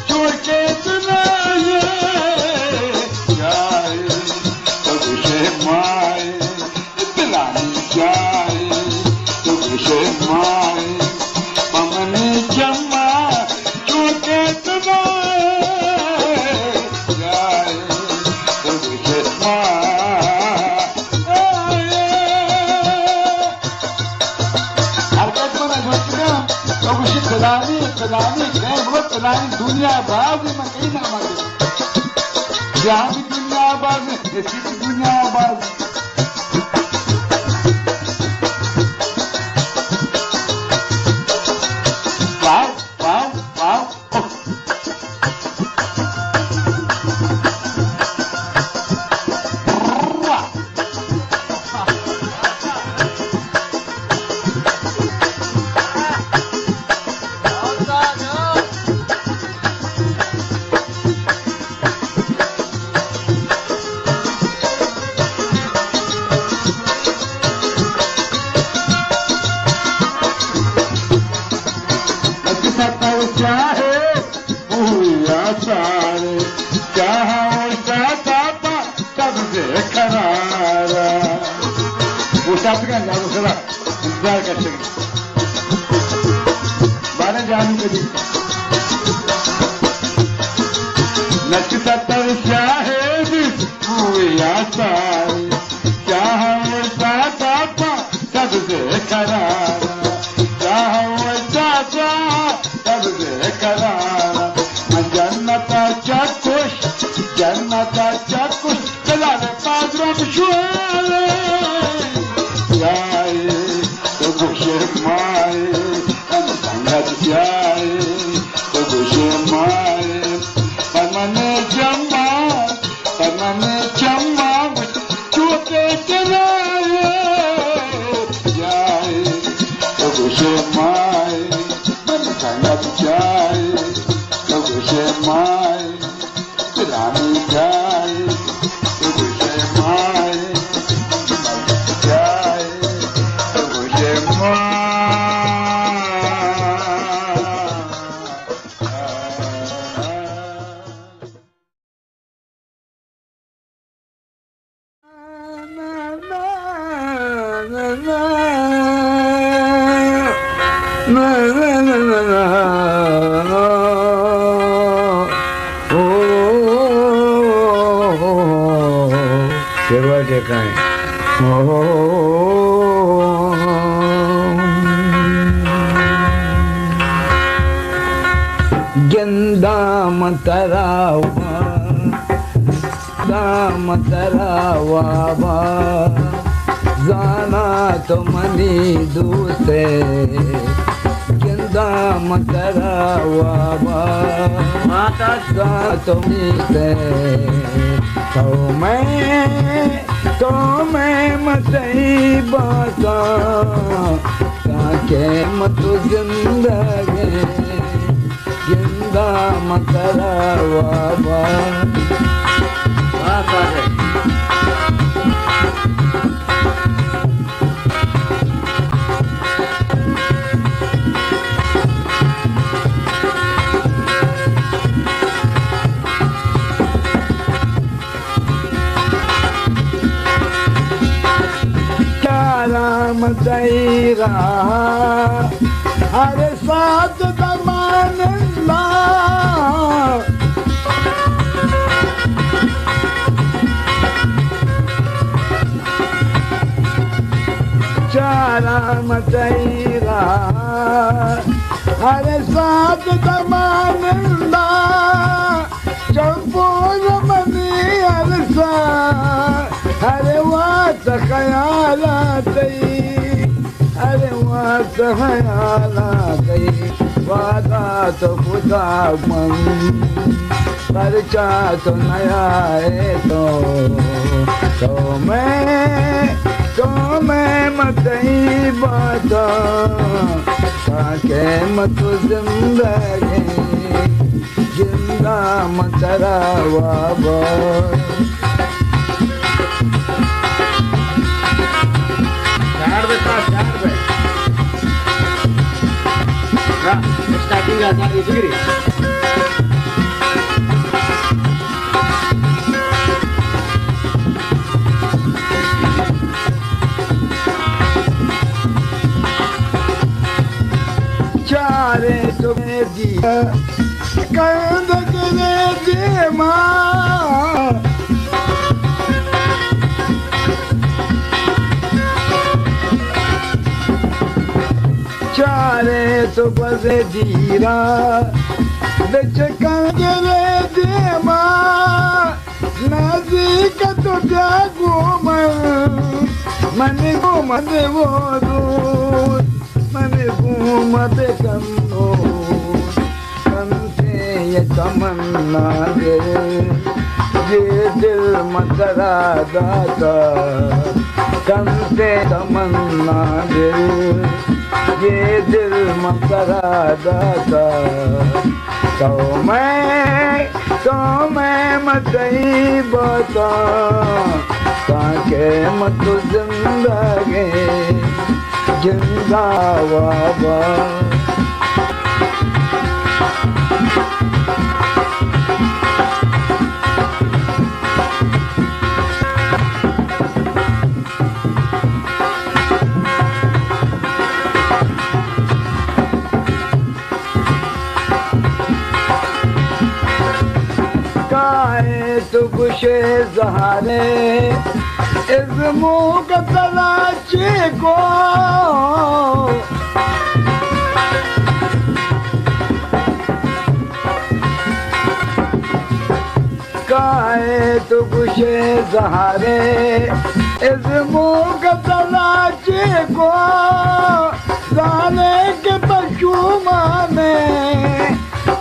सोचे सुनाए जाए तो खुशे माए दिलानी जाए तो खुशे माए पमने जमा सोचे सुनाए जाए तो खुशे माए दुनिया आबाद में कहीं ना मांगे जहाँ भी दुनिया आबाद में ऐसी भी दुनिया आबाद चाहे भूया सारे चाहे उषा पापा तब से खरारा वो शब्द का जाओ थोड़ा इंतजार कर सकें बारह जानू के दिन नच सतर चाहे भूया सारे चाहे उषा पापा तब से खरारा चाहे उषा तब से करारा मैं जन्नता चकुश दिलावे पारब्रह्म शुआले जाए तो खुशे माए संगत जाए तो खुशे माए पमने जमा चूके चलाए जाए तो खुशे माए संगत जाए तो खुशे माए दिलानी जाए तो खुशे माए जाए na na na na na सेवा टेकाएं गेंदा मतरावा दाम तरावा जाना तो मनी दूसरे गेंदा मतरावा माता जा तो मीते तो मैं मतई बाता ताके मत जिंदगी जिंदा मतरावा मदैरा हर साथ दमानंदा चारा मदैरा हर साथ दमानंदा चौपोर मनी अरसा अरे वात ख्यालात अरे वात ख्यालात वादा तो खुदा मन परचा तो नया है तो मैं मतई बाता ताके मत जिंदगी जिंदा मतरावा स्टार्टिंग आता है जिगरी चारे तुम्हें दिया कंद करे दे माँ चारे तो बसे जीरा बिच कंगरे दे माँ नज़दीक तो जागो मन घूमते वो दूर मन घूमते कन्नो कंसे ये तमन्ना दे ये दिल मतरा दाता कंसे तमन्ना दे ये दिल मतरा दाता तो मैं मतई बता ताके मत जिंदगी जिंदा बाबा तो गुशे ज़हारे इज़्मो का तलाशी को काहे तो गुशे ज़हारे इज़्मो का तलाशी को जाने के पशुमाने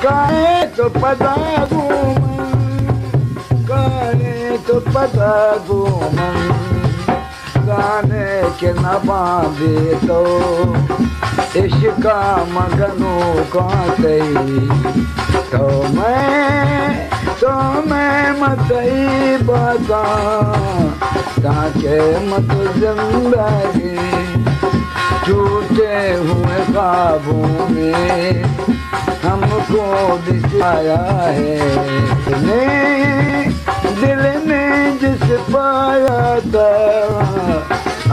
काहे तो पता तो पता घूमन गाने के न बांधे तो इश्का मगनू काते तो मैं मतई बता ताके मत जिंदगी टूटे हुए ख्वाबों में हमको दिखाया है दिल ने जिस पाया था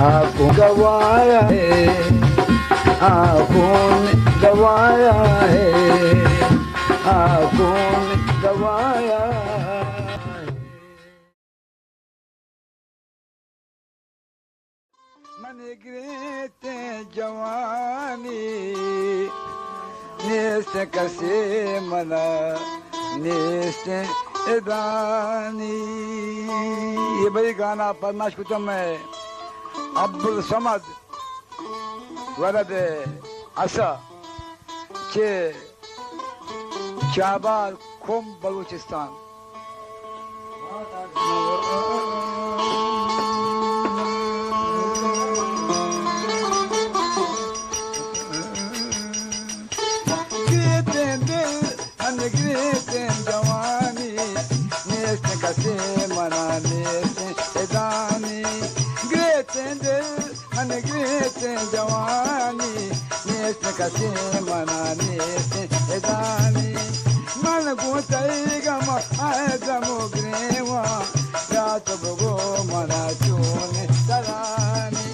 आपको गवाया है आँखों ने गवाया है, आंखों ने गवाया है। मन गिरते जवानी नेस कसे मना नेस इदानी। ये भाई गाना पद्माश कुतुब में अब्दुल समद वरद असा चे शाहबाद खुम बलूचिस्तान। गिरते जवानी नेस कसे मना नेस इदानी। गिरते दिल मन गिरते जवानी नेस कसे मना नेस इदानी। मन गुतई गम आए दमो ग्रेवा रात बगो मना चूने तरानी।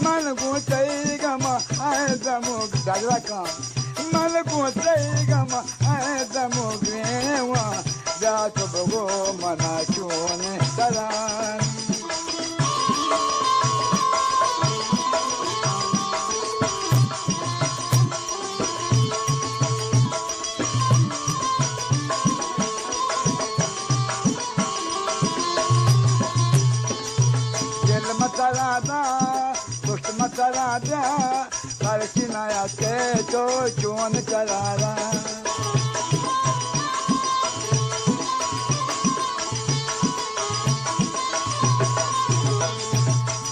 मन गुतई गम आए दमो दागरा का मन गुतई गम आए दमो ग्रेवा रात बगो मना चूने तरानी। मतरादा दुष्ट मतरादा परचिनाया के तो चोन करारा।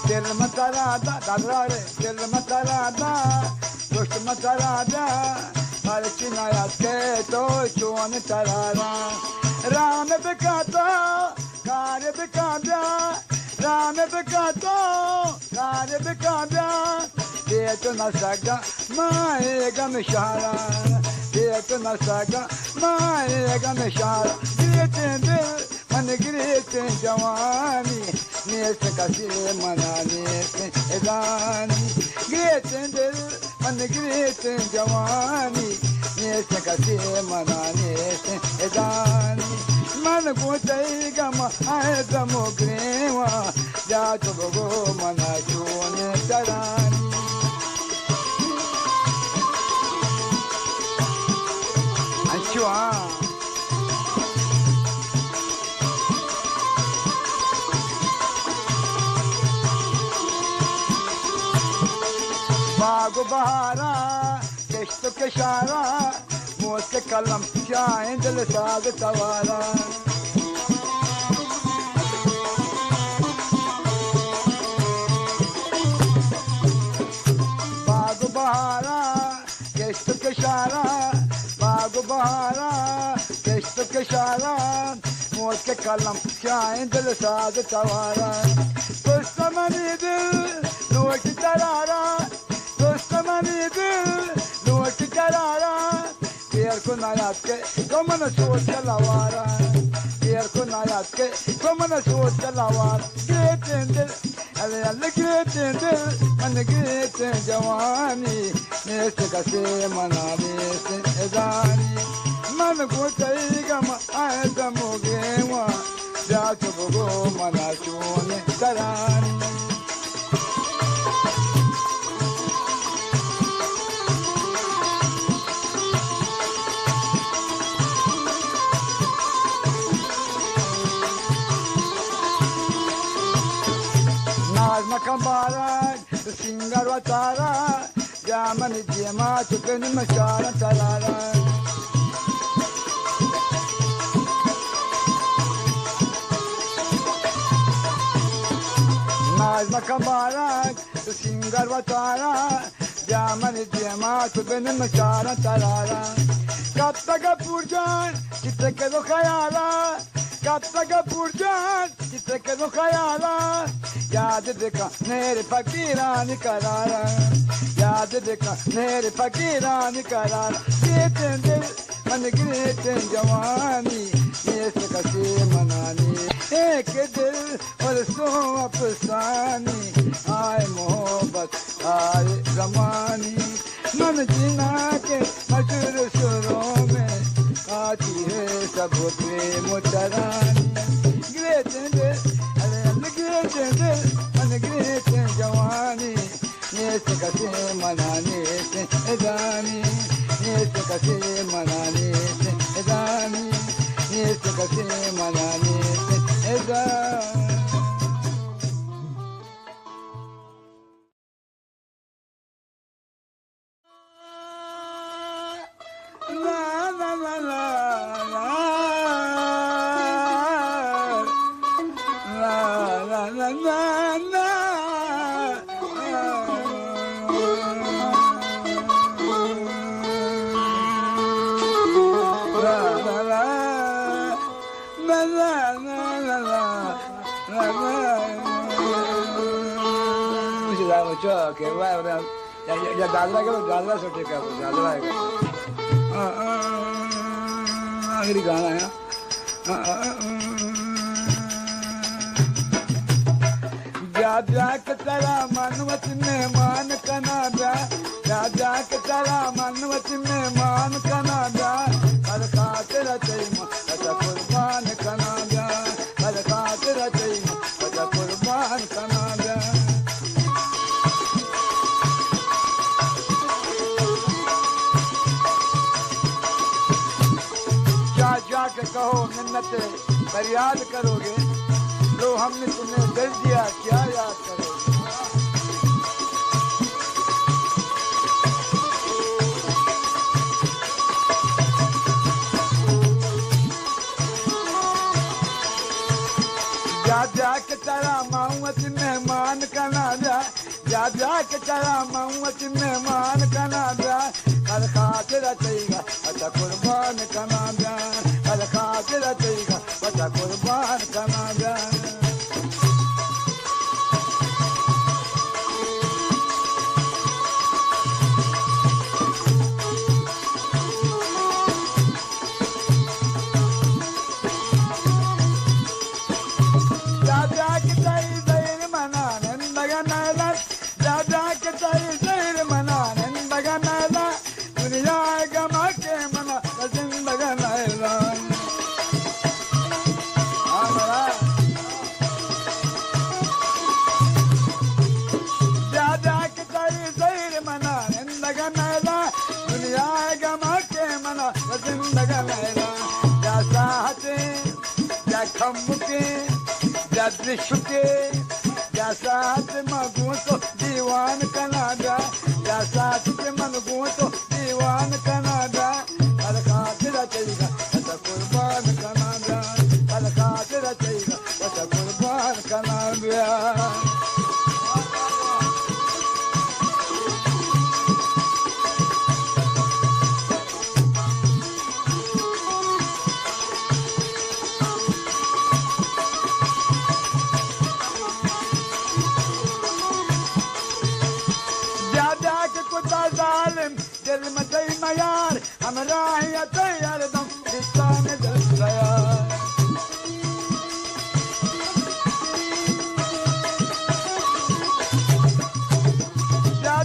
दिल मतरादा दादरा रे दिल मतरादा दुष्ट मतरादा परचिनाया के तो चोन करारा। राम बिकाता कार्य बिकाता राम बिकाता कार्य बिकाता पेट न सगा माएगा मिशारा। पेट न सगा माएगा मिशारा। गिरते दिल मन गिरते जवानी नेस कसे मना नेस इदानी। गिरते दिल मन गिरते जवानी नेस कसे मना नेस इदानी। मन गुतई गम आए दमो ग्रेवा जात बगो मना चूने तरानी। अच्छा बाग बहारा किश्त किशारा मौत के कलम चाहे दिल साग सवारा। बाग बहारा किश्त किशारा बाग बहारा किश्त किशारा मौत के कलम चाहे दिल साग सवारा। दुश्मनी दिल नोट करारा दुश्मनी दिल नोट करारा। पेर को नायात के कमन सोच चलावारा। पेर को नायात के कमन सोच चलावारा। गिरते दिल अले अले गिरते दिल मन गिरते जवानी नेस कसे मना नेस इदानी। मन गुतई गम आए दमो गेवा जात बगो मना चूने तरानी। Kambara, singar watara, jaman jema chuken machara tarara. Nazma kambara, singar watara, jaman jema chuken machara tarara. Kab tak purjan, kite ke do khayala, kab tak purjan, kite ke do khayala. याद देखा मेरे फकीरानी करारा। याद देखा मेरे फकीरानी करारा। गिरते दिल मन गिरते जवानी नेस कसे मनानी। एक दिल और सो अफसानी आए मोहब्बत आए जमानी। मन जीना के कसे मनाने से जानी कसे मनाने से जानी कसे मनाने से जानी या दादरा करो दादरा से ठीक है दादरा है आखिरी गाना है जा के तेरा मनवत में मान कना जा के तेरा मनवत में मान कना हर खातिर चाहिए अच्छा कुर्बान कना हर खातिर चाहिए अच्छा कुर्बान कना जाके कहो मिन्नत फरियाद करोगे लो हमने तुम्हें दर्द दिया क्या याद करोगे जा के तेरा माऊत मेहमान कना जा के तेरा माऊत मेहमान कना हर खातिर चाहिए अच्छा कुर्बान कना हर खातिर चाहिए अच्छा कुर्बान कना दृश्य जैसा मगू तो दीवान कनाडा जैसा मनगू तो दीवान कनाडा हर खातिर चाहिए अच्छा कुर्बान कनाडा हर खातिर चाहिए अच्छा कुर्बान कनाडा दिल मचई मयार हमरा ही तैयार दम रिश्ता में दिल गया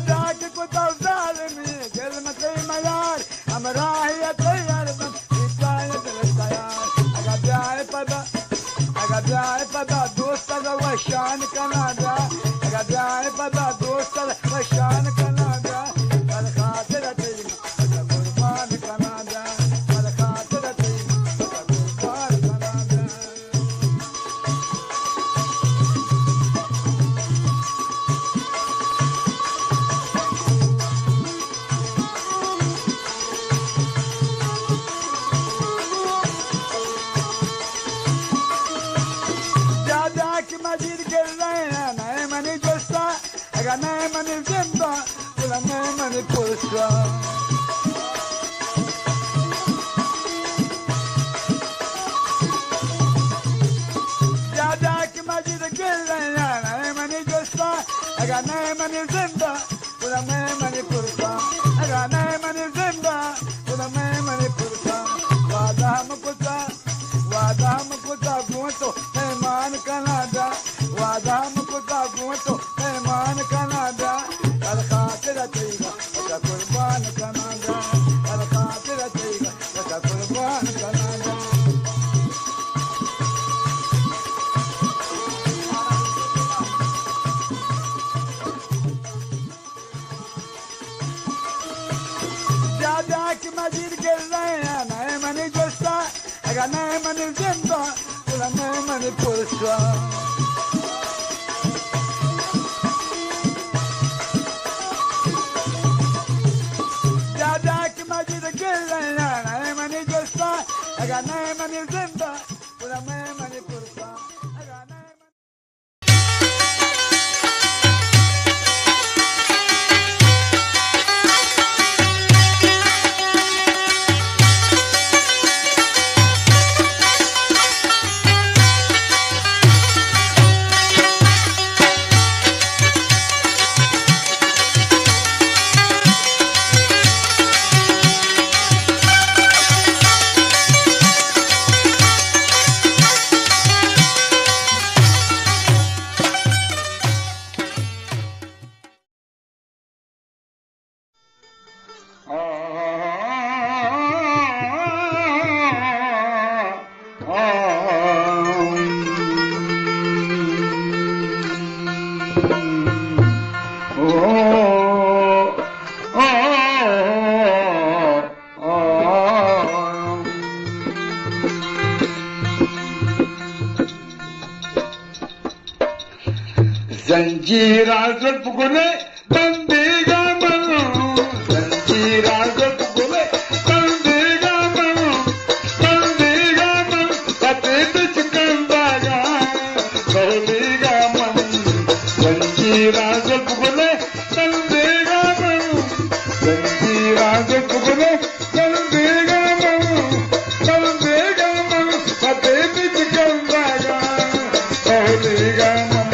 जा के कुत्ता जालिम दिल मचई मयार हमरा ही तैयार दम रिश्ता में दिल गया अगर जाए पता दोस्त का शान कनाडा अगर जाए पता दोस्त का शान कनाडा नए मन जिंदा नए मन पुरसा जा की मस्जिद गिर रहे नए मन जोस्ता अगर नए मन जिंदा नए मन पुरसा अगर नए मन जिंदा नए मन पुरसा वादा मुकुता गो तो मेहमान कनाडा वादा मुकुता गो तो मेहमान कनाडा हर खातिर चाहिए अच्छा कुर्बान कनाडा हर खातिर चाहिए अच्छा कुर्बान Canada Majid Gelaya, Naimani Josta, I got Naimani Zimba, with a Naimani Pulsa. Jadak Majid Gelaya, Naimani Josta, I got Naimani Zimba, with a Naimani Pulsa. Zanjira zulpugule bandiga manu, zanjira zulpugule bandiga manu, pate bich kandaga, bahliga manu, zanjira zulpugule bandiga manu, zanjira zulpugule bandiga manu, pate bich kandaga, bahliga manu.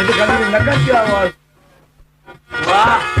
मुझे कभी नकल की आवाज वाह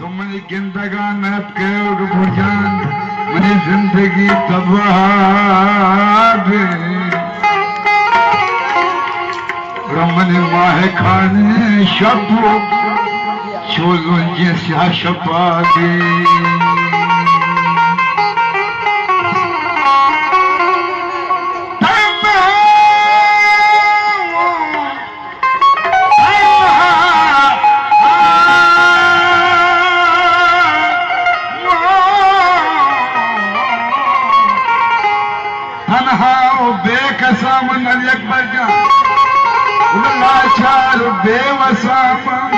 तो money गिंदगान महत कयो बुझान money जिंदगी तबाह रमन माहे खाने शब्दों चोलों जैसा शपा दे बेकसाम नबी अकबर जा लाचार बेवसाम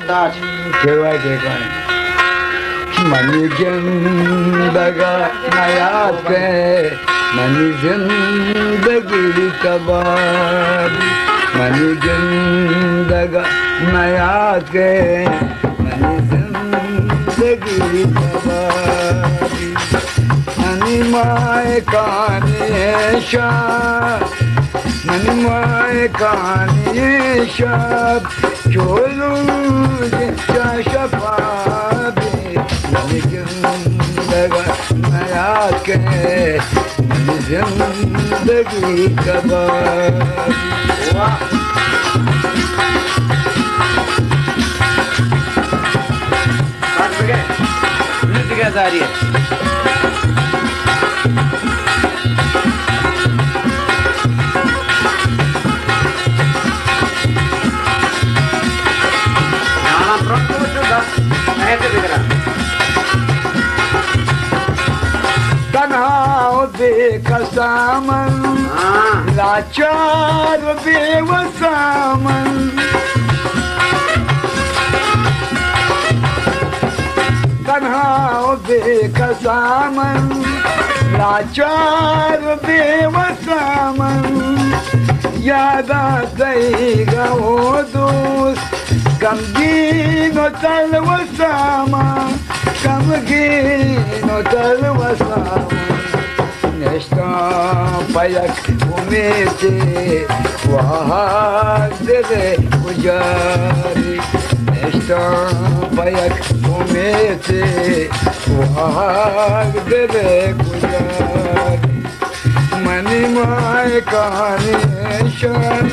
ताज केवा के कौन मनी जिंदगा नया के मनी जिंदगी कबाब मनी जिंदगा नया के मनी जिंदगी कबाब मनी माए काने शाह मनी माए काने शाह चोलू शफाबे मनी जिंदगा नया के मनी जिंदगी कबाब नृत्य कैसा आ रही है तन्हा बेकसामन लाचार बेवसामन तन्हा बेकसामन लाचार बेवसामन याद आएगा वो दोस्त गमगीनो तलवसामा गमगीनो तलवसामा नेस्ता पलक उमेदे वहाँ दे गुजारी नेस्ता पलक उमेदे वहाँ दे गुजारी मनी माए कहानी शान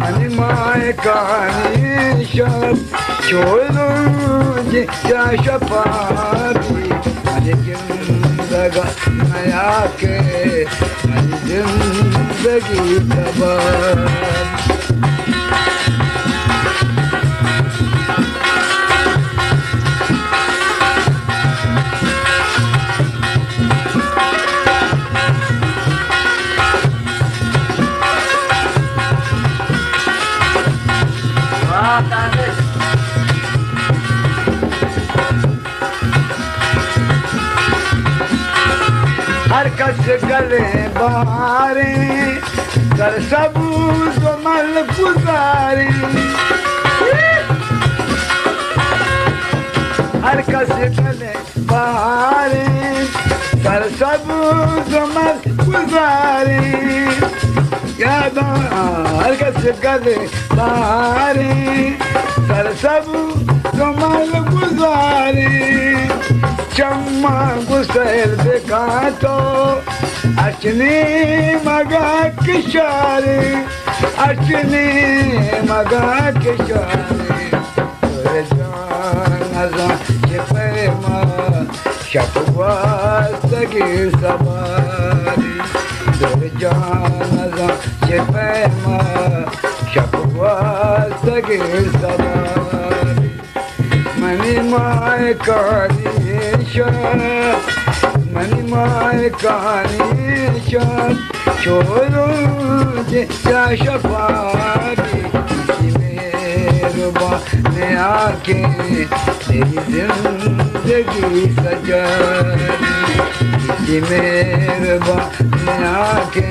मनी माए कहानी शान छोड़ो जा शफाबी मनी जिंदगा नया के मनी जिंदगी कबाब हर कस गले बारे कर सबूत मल गुजारे हर कस गले बारे कर सबूत मल गुजारे याद हर कस गले बारे कर सबूत मल गुजारे चम्मा गुस्सेल देखा तो अचने मगा किशारे अचने मगा किशारे तोरे जाना चिपमा शपवा सगी सवारी तोरे जाना चिपमा शपवा सगी सवारी मनी माए कहानी मनी माए कहानी छोड़ो जा शफाबी मेरे आके तेरी जिंदगी सजारी मेरे आके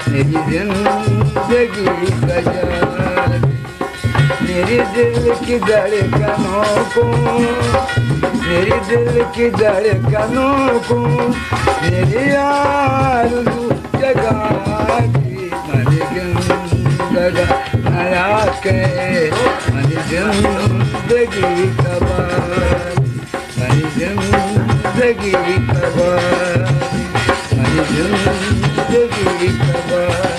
तेरी जिंदगी सजारी मेरे दिल की धड़कनों को मेरे दिल की धड़कनों को मेरी आरज़ू जगाती मनी जिंदगा नया के मनी जिंदगी कबाब मनी जिंदगी कबाब मनी जिंदगी कबाब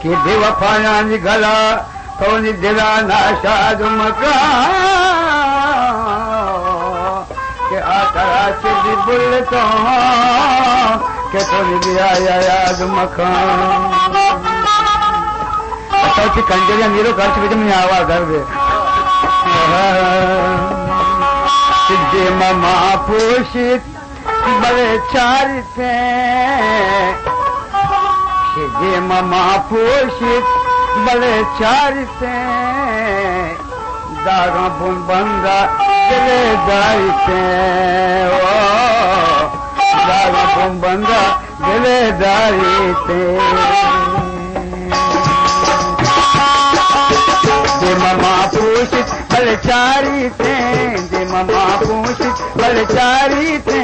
कि बेवफाया गला तो दिला नाशाद मकान के आकरा से बुल तो के तो दिया याद मकान कंजरिया नीरो खर्च भी तुमने आवाज कर दे पोषित बड़े चारिते जे ममा पोषित बड़े चारिते दागा बुन बंदा दिले दारिते दागा बुन बंदा दिले दारिते जे ममा पोषित बड़े चारिते जे ममा पोषित बलचारीते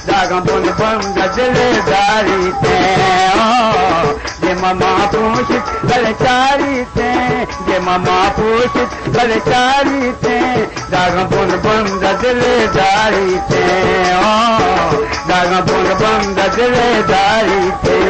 दागा बुन बंदा दिले दारिते जे ममा पोषित बलचारीते जे ममा पोषित बलचारीते दागा बुन बंदा दिले दारिते दागा बुन बंदा दिले दारिते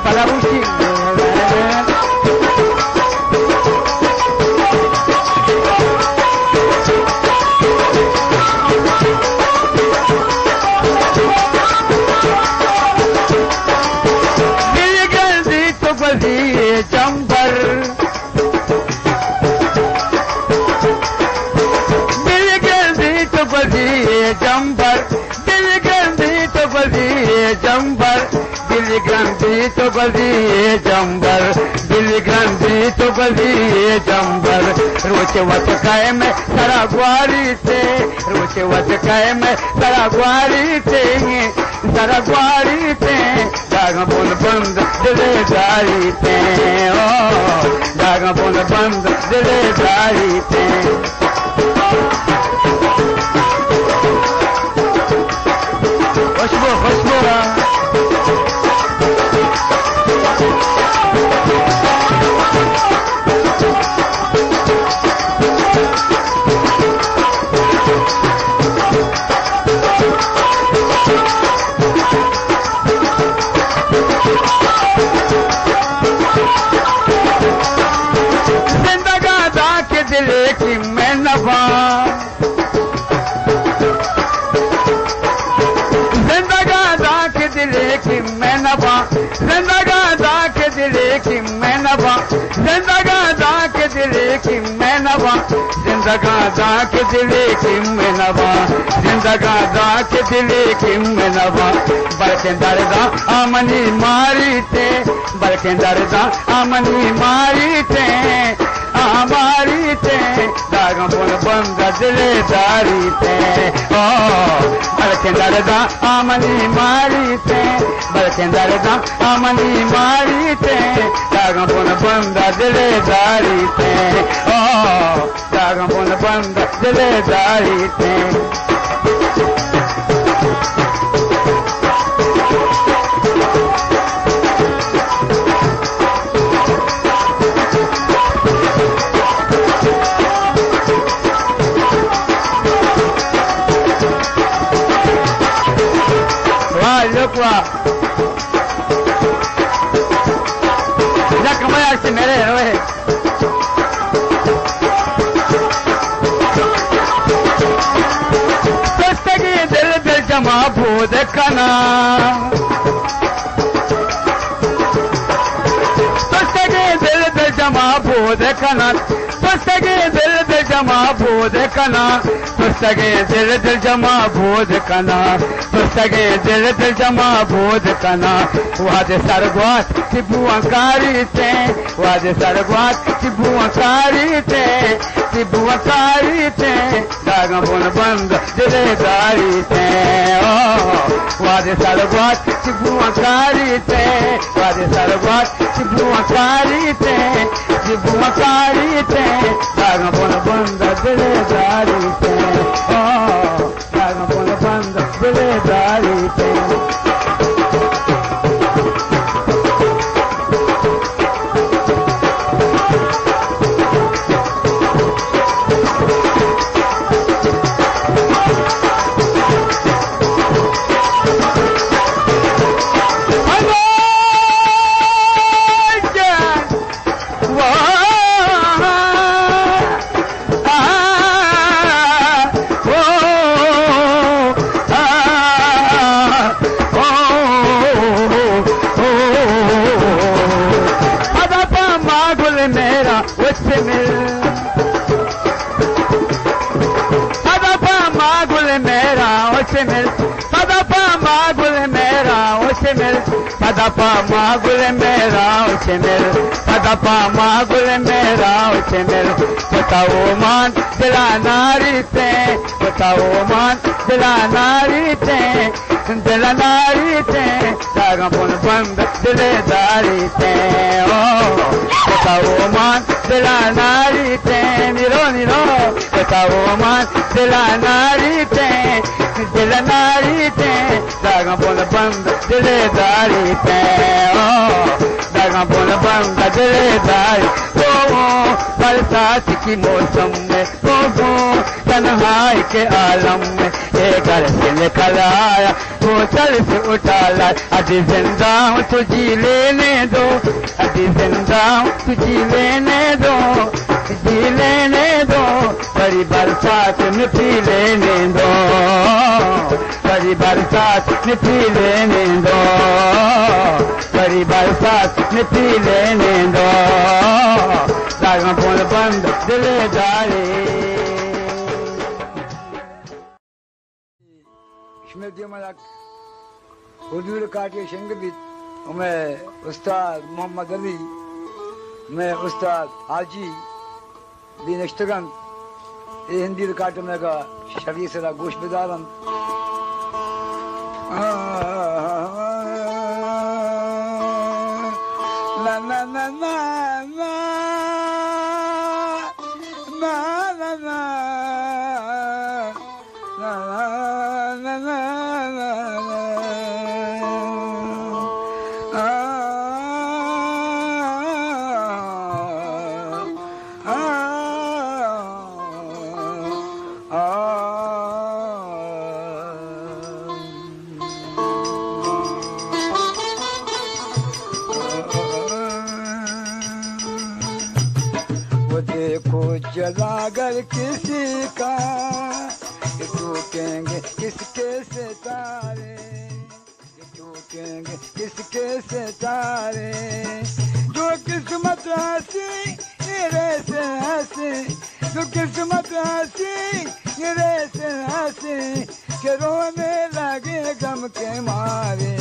Palabushi. Dilgandi to badi jambar. Dilgandi to badi jambar. Dilgandi to badi jambar. दिलगंदी तो बदी जंबर दिलगंदी तो बदी जंबर रोचे वत काए में सारा ग्वारी थे रोचे वत काए में सारा ग्वारी थे दागा बुन बंद दिले दारी थे दागा बुन बंद दिले दारी थे खुशबू खुशबू जिंदगा के दिले की मैनवा जिंदगा के दिले की मैनवा बल्कि दर्दा आमनी मारी थे बल्कि दर्दा आमनी मारी थे दागा बुन बंद दिले दारी थे बल्कि दर्दा आमनी मारी थे बल्कि दर्दा आमनी मारी थे दागा बुन बंद दिले दारी थे दागा बुन बंद दिले दारी थे मेरे रोए दिल दिल जमा भूत कना दिल दिल जमा भूत कना दिल दिल जमा भूत कना दिल दिल जमा भूत कना दिल दिल जमा भूत कना वादे सरगवात तिबुआकारी थे वादे सरगवात तिबुआकारी थे दागा बुन बंद दिले दारी थे वादे सरगवात तिबुआकारी थे वादे सरगवात तिबुआकारी थे दागा बुन बंद दिले दारी थे दागा बुन बंद दिले दारी थे मेरा उसे मिल पदा पामा गुल मेरा उसे मिल पदा पामा गुल मेरा उसे मिल पदा पामा गुल मेरा उसे मिल बताओ मान दिला नारी ते बताओ मान दिला नारी ते दिला नारी ते दागा पुन बंद दिलेदारी ते ओ बताओ मान दिला नारी ते निरो निरो बताओ मान दिला नारी ते दिला नारी ते दागा पुन बंद दिलेदारी ते ओ दागा पुन बंद दिलेदारी ओ बरसात की मौसम में ओ तन्हाई के आलम में एक घर से निकल आया वो चल से उठा ला अभी जिंदा हूँ तुझी लेने दो अभी जिंदा हूँ तुझी लेने दो जी लेने दो बड़ी बरसात में पी लेने दो बड़ी बरसात में पी लेने दो बड़ी बरसात में पी लेने दो दागा पुन बंद दिलेदारी स्मृति मलक हुजूर काटे संगीत मैं उस्ताद मोहम्मद अली मैं उस्ताद हाजी दिन इश्तगन ये हिंदी काटे में का शरीर से गोश बिदारन ना ना ना ना जलागर किसी का टूटेंगे किसके सितारे टूटेंगे किसके सितारे जो किस्मत हंसी हीरे से हंसी जो किस्मत हंसी हीरे से हंसी के रोने लगे गम के मारे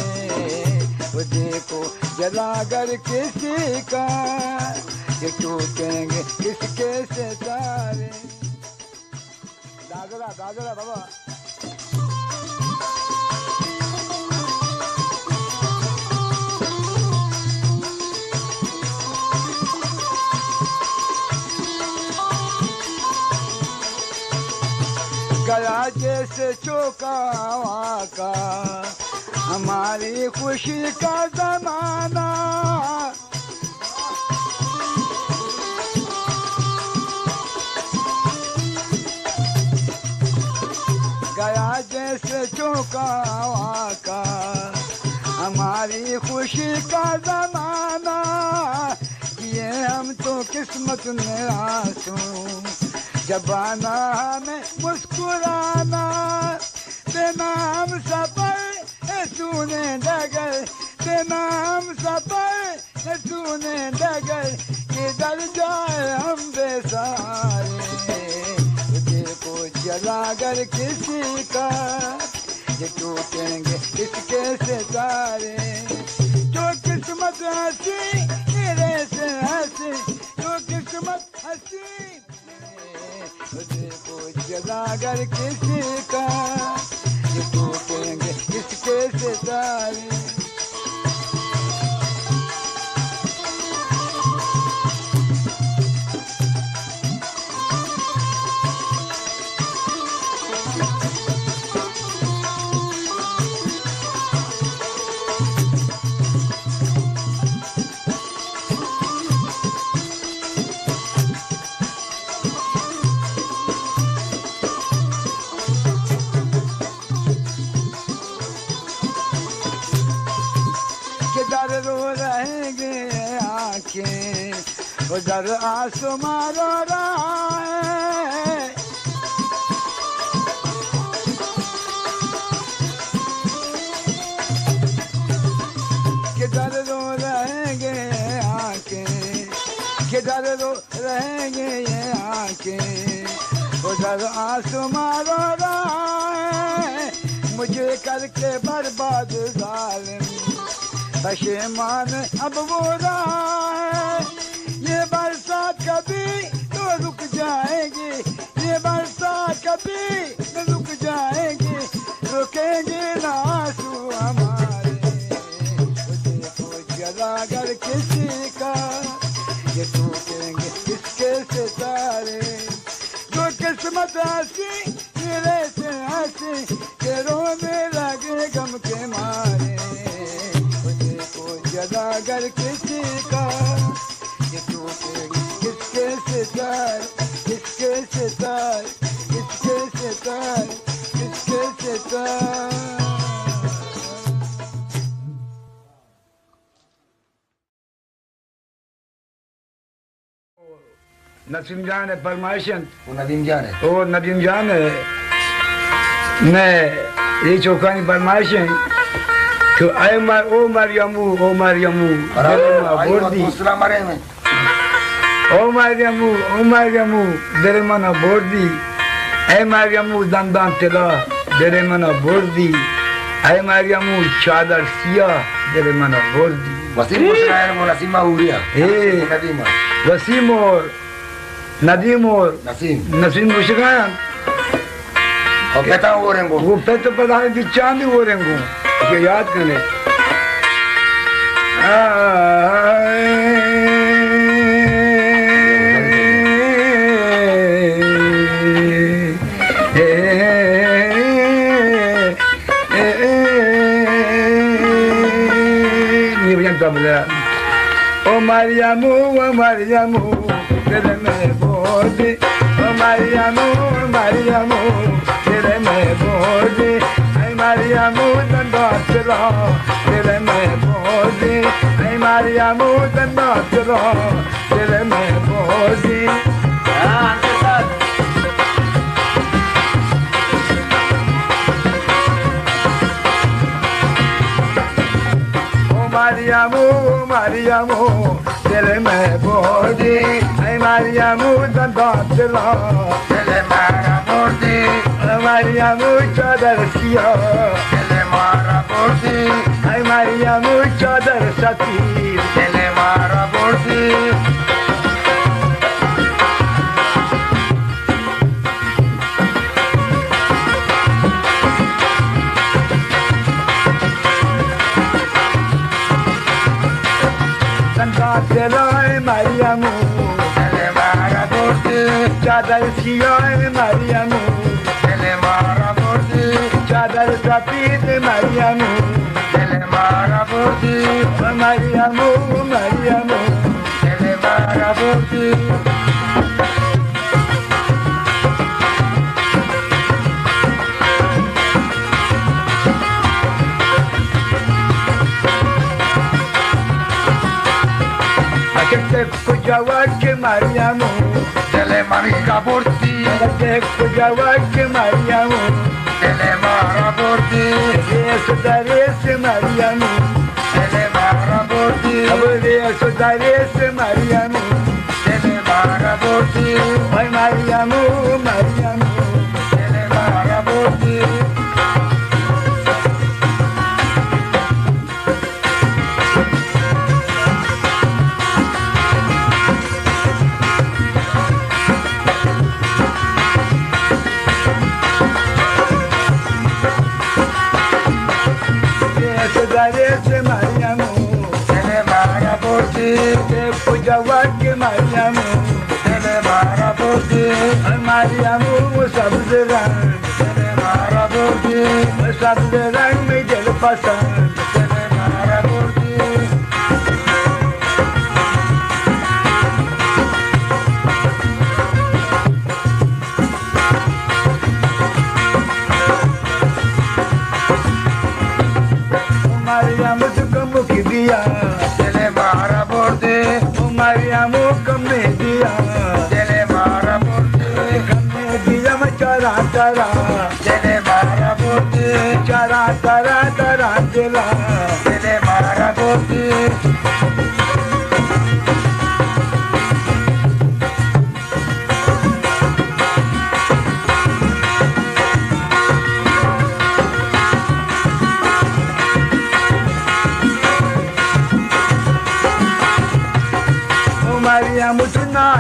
वो देखो जलागर किसी का ये टूटेंगे किसके सितारे दादरा दादरा बाबा गला जैसे चौका का हमारी खुशी का जमाना गया जैसे चौका का हमारी खुशी का जमाना ये हम तो किस्मत में आंसू जबाना हमें मुस्कुराना बेनाम सफर तूने डगर बेनाम सफर तूने डगर किधर जाए हम बेसहारे को जलागर किसी का ये टूटेंगे किसके सितारे जो किस्मत हंसी मेरे से हंसी जो किस्मत हंसी को जलागर किसी का ये टूटेंगे किसके सितारे रो रहेंगे आंखें उधर आसमां रो रहा है किधर रो रहेंगे आंखें किधर रो रहेंगे ये आंखें उधर आसमां रो रहा है मुझे करके बर्बाद जालिम पशेमान अब वो रहा है ये बरसात कभी तो रुक जाएगी ये बरसात कभी तो रुक जाएगी रुकेंगे ना आंसू हमारे मुझे तो जलागर किसी का ये टूटेंगे किसके सितारे जो किस्मत हंसी मेरे से हंसी के रोने लगे गम के मारे मुझे को जलागर किसी का ये टूटेंगे किसके सितार किसके सितार किसके सितार किसके सितार नसीम जान है फरमाइशन वो नदीम जान है ओ नदीम जान है मैं ये चौकानी फरमाइशन तो आए मार ओ मारियामू बोर्डी दूसरा मरे में ओ मारियामू देरे मना बोर्डी ए मारियामू दंदान तेला देरे मना बोर्डी ए मारियामू चादर सिया देरे मना बोर्डी वसीम मुसरा है वो नसीमा उरिया नदीमा वसीम और नदीम और नसीम मुशकान और कहता हूँ वो पेट पता है चांद हो रेंगो ये याद करने ये बजान तबला ओ मारियामू तेरे में बोझी ओ मारियामू तेरे में बोझी ऐ मारियामू दंडा चलो तेरे में बोझी ऐ मारियामू दंडा चलो तेरे में बोझी मारियामू तेरे में बोझी ऐ मारियामू दंडा चलो तेरे मारा बोर्डी मारियामू चादर सिया तेरे मारा बोर्डी ऐ मारियामू चादर सती तेरे मारा बोर्डी मारियामू तेरे मारा बोर्डी चादर सिया मारियामू तेरे मारा बोर्डी चादर सफेद मारियामू तेरे मारा बोर्डी मारियामू तेरे मारा बोर्डी Kujawaje Mariamu, तेरे मारा बोर्डी Kujawaje Mariamu, तेरे मारा बोर्डी Sudares Mariamu, तेरे मारा बोर्डी Sudares Mariamu, तेरे मारा बोर्डी Mariamu, तेरे मारा बोर्डी Sudares Mariamu, तेरे मारा बोर्डी Kujawaje Mariamu, तेरे मारा बोर्डी Mariamu, sabz rang, तेरे मारा बोर्डी sabz rang में जल पसंद तेरे मारा बोर्डी Mariamu तुझको मुख दिया तेरे मारा बोर्डी Mariamu कमने दिया तेरे मारा बोर्डी कमने दिया मैं चरा तेरे मारा बोर्डी चरा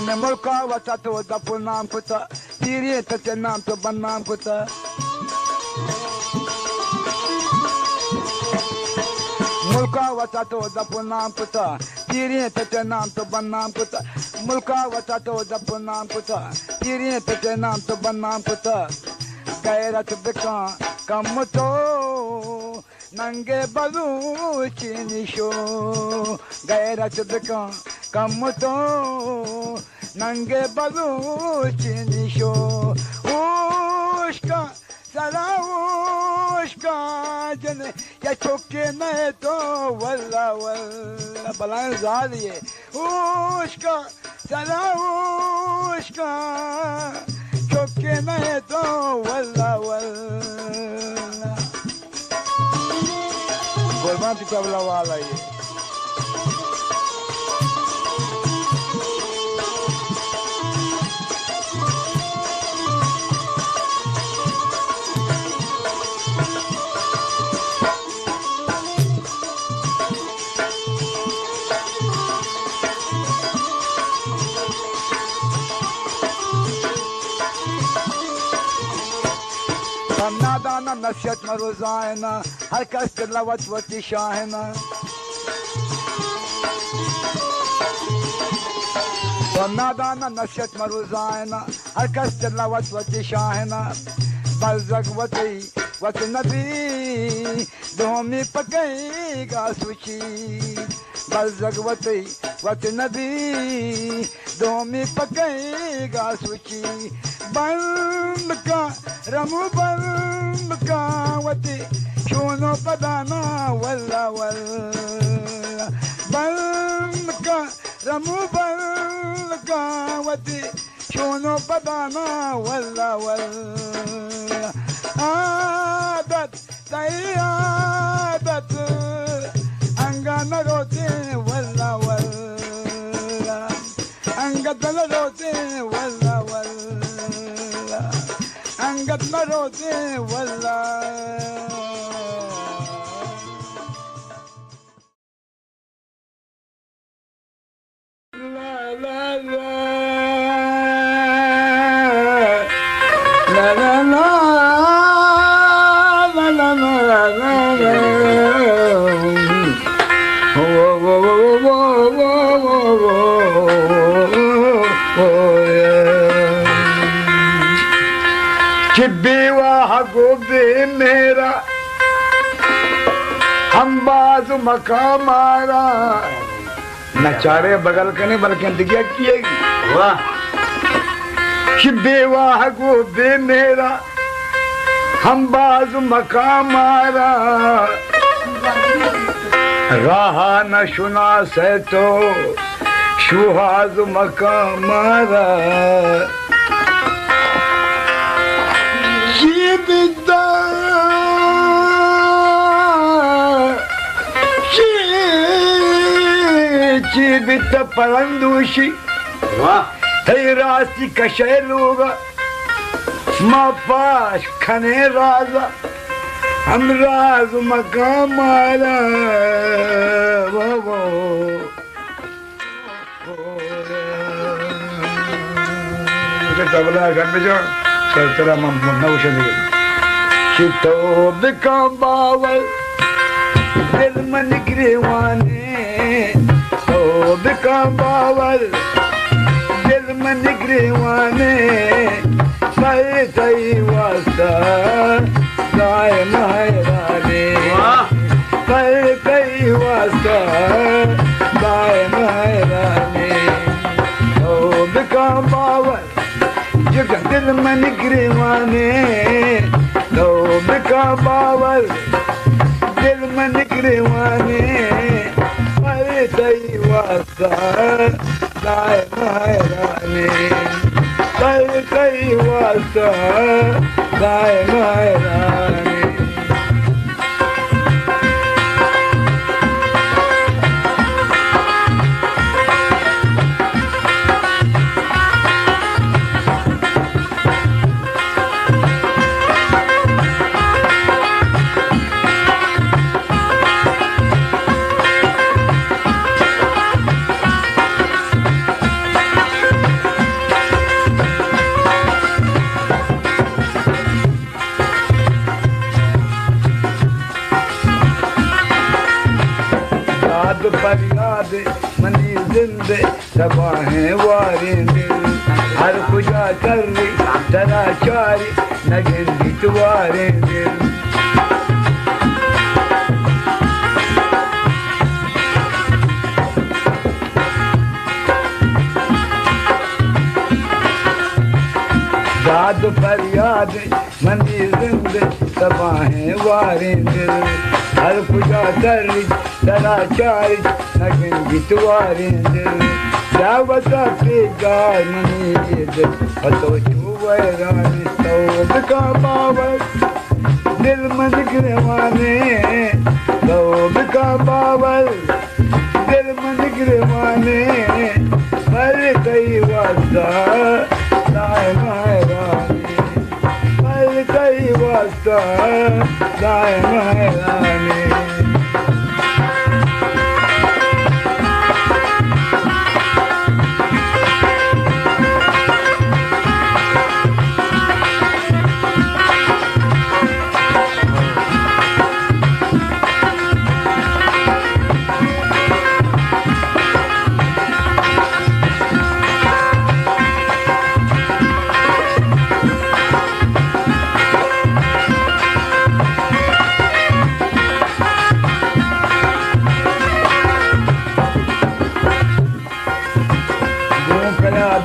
जने मुल्का वचा तो दपु नाम कुता तीरिए तचे नाम तो बन्नाम कुता मुल्का वचा तो दपु नाम कुता तीरिए तचे नाम तो बन्नाम कुता मुल्का वचा तो दपु नाम कुता तीरिए तचे नाम तो बन्नाम कुता गैरत बिका कम तो नंगे बलूच निशो गैरत बिका कम तो नंगे बलूच निशो उश्का सरा उश्का जने या चुके नहीं तो वल्ला वल्ला बलाएं ज़ादिए उश्का सरा उश्का चुके नहीं तो वल्ला वल्ला गुरबान तबला वाला ये नादाना नफियत में रोजाना हर कस लवत वती शाहना नादाना नफियत में रोजाना हर कस लवत वती शाहना बलजक वती वत नबी दोमी पकेगा सुची बलजक वती वत नबी दोमी पकेगा सुची बंद का रमु बंद का वती शोनो पदाना वल्ला वल्ला बंद का रमु बंद का वती शोनो पदाना वल्ला वल्ला आदत तई आदत अंगन रोते वल्ला वल्ला अंगत रोते वल्ला वल्ला अंगत रोते वल्ला ला ला ला ला ला बेवाह गोबे मेरा हम बाज मका मारा नचारे बगल के नहीं बल्कि दिया किएगी वाह बेवाह गोबे मेरा हम बाज मका मारा रहा न सुना से तो शुहाज मका मारा जीवित परंदुशी है रास्ती कशे लोग माँ पास खने राजा हम राज मकाम मारा वो तबला घर में जो तेरा नौशे चितो बिका बावल दिल मन गिरवाने तो बिका बावल दिल मन गिरवाने सही सही वास्ता गाय महराने सही सही वास्ता गाय महराने तो बिका बावल दिल मन गिरवाने तो बिका बावल दिल मन गिरवाने अरे सही वास्ता गाय महराने सही वास्ता गाय महराने फरियाद मनी जिंदे तबाहें वारेंगे हर खुजा कर्री तरा चारी नगन बितवारेंगे दाद फरियाद मनी जिंदे तबाहें वारेंगे हर खुजा कर्री तरा चारी नगन बितवारेंगे दावता पेगार मनी जिद हतो चुवैरानी तौब का बावर दिल मन गिरवाने तौब का बावर दिल मन गिरवाने मर कई वास्ता दाए महरानी मर कई वास्ता दाए महरानी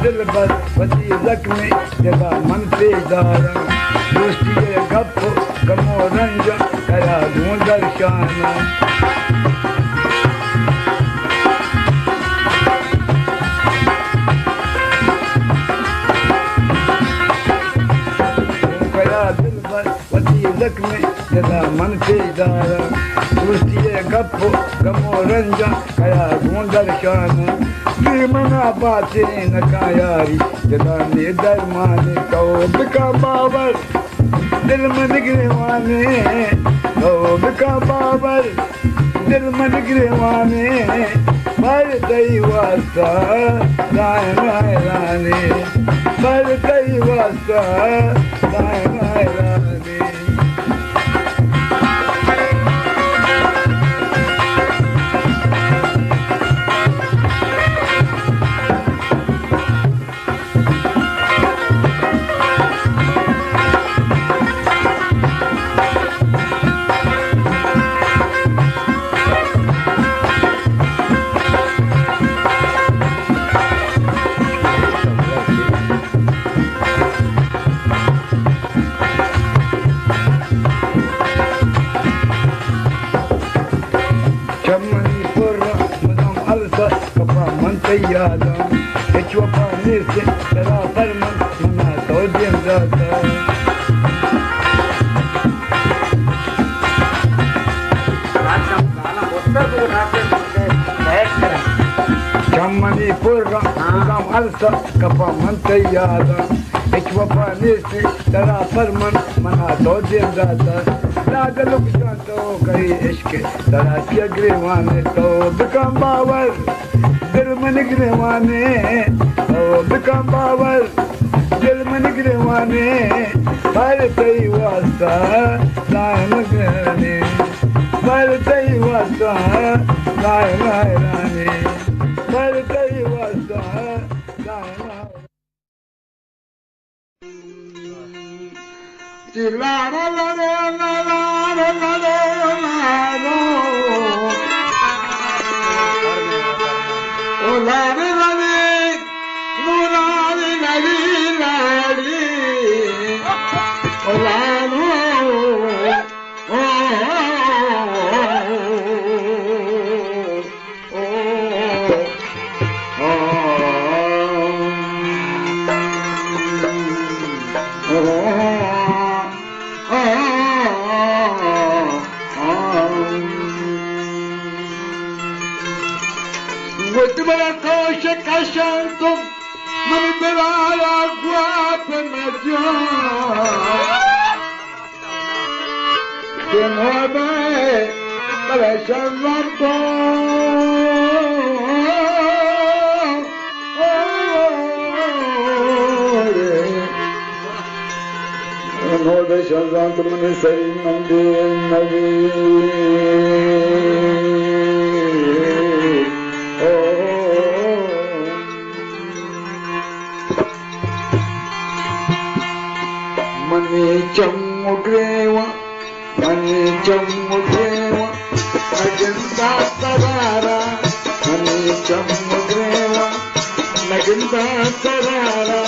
दिल बस वसी जख्मी जगा मन पे दारा दोस्ती गप कमो रंज करा दूं दर्शाना करा दिल बस वसी जख्मी जगा मन पे दारा दोस्ती गप कमो रंज करा दूं दर्शाना मना बातें न कायारी जदाने दरमाने तौब का बाबर दिल में गिरवाने तौब का बाबर दिल में गिरवाने पर कई वास्ता दाए महराने पर कई वास्ता दाए महराने यादा एचवा पानी से तेरा फरमान मना तो दिन जाता चमनी पुर्रा मुदाम अलसा कपा मन यादा एचवा पानी से तेरा फरमान मना तो दिन जाता राज लुक जातो कई इश्क तेरा चगरेवाने तो दुकान बावर दिल में गिरवाने बिका बावर दिल में गिरवाने पर कई वास्ता दाए महराने पर कई वास्ता दाए महराने पर कई वास्ता दाए महराने चिल्लाना लड़ो लड़ो लड़ो लड़ो ओ लारे लारे नूरारी लारी लारी ओ लारो ओ Bella coche cachando, non mi bella l'acqua per mangiare. Che non è bella chiamando, non è chiamando, non è sei चमुग्रेव मनी चमुग्रेव नगिंदा तरारा मनी चमुग्रेव नगिंदा तरारा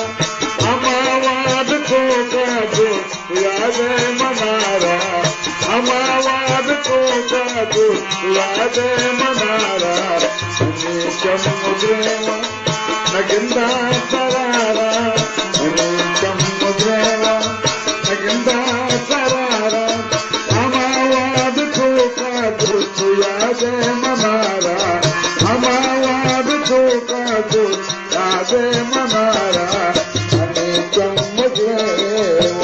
अमावाद को कादो याद मनारा अमावाद को कादो याद मनारा मनी चमुग्रेव नगिंदा तरारा मनी चमुग्रेव नगिंदा तरारा अमावाद को कादो याद मनारा अमावाद को कादो याद मनारा मनी चमुग्रेव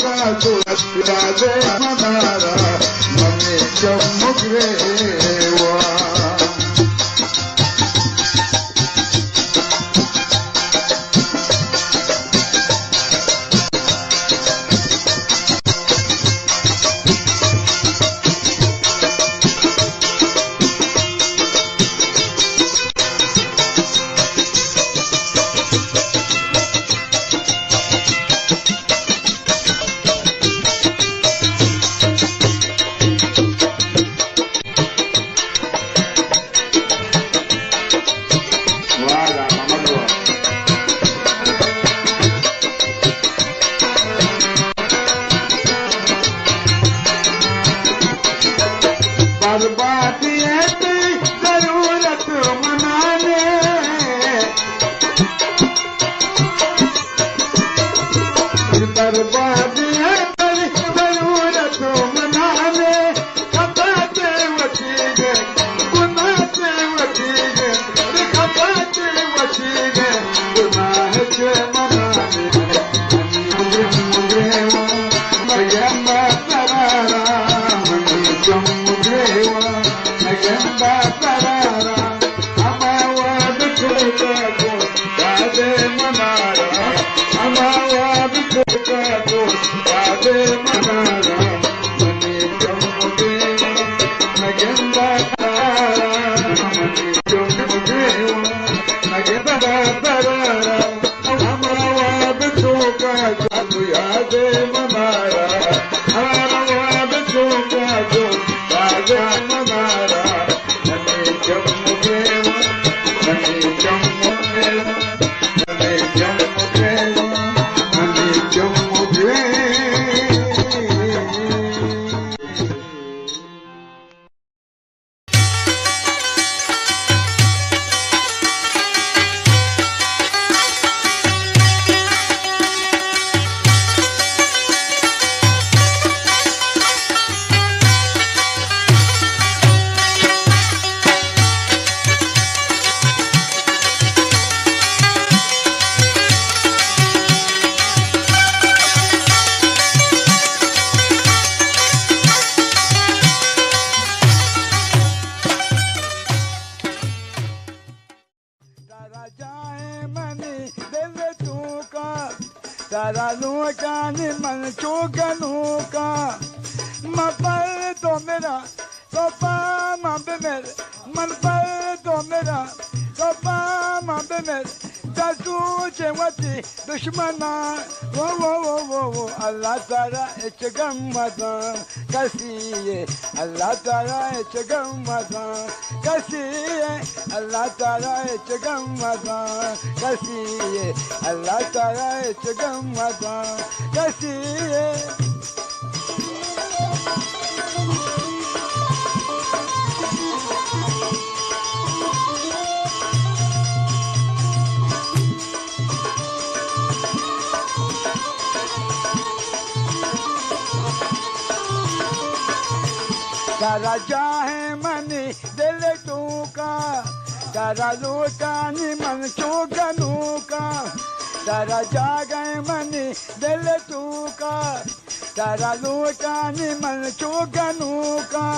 का सूरत राधे मनारा मम्मी चमुकरेवा तारा चाहे मनी दिल तू का तारा लूटानी मन चूगनू का तारा जागे मनी दिल तू का तारा लूटानी मन चूगनू का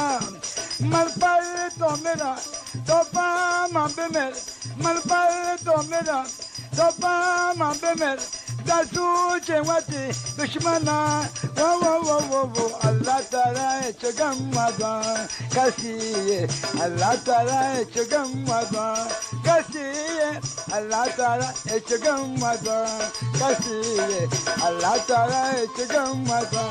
मर पर तो मेरा तो पाम मेरे मर पर तो मेरा तो पाम मेरे दसू चेवती दुश्मना वो वो वो वो वो अल्लाह ताला चगम्मदा कसिए अल्लाह ताला चगम्मदा कसिए अल्लाह ताला चगम्मदा कसिए अल्लाह ताला चगम्मदा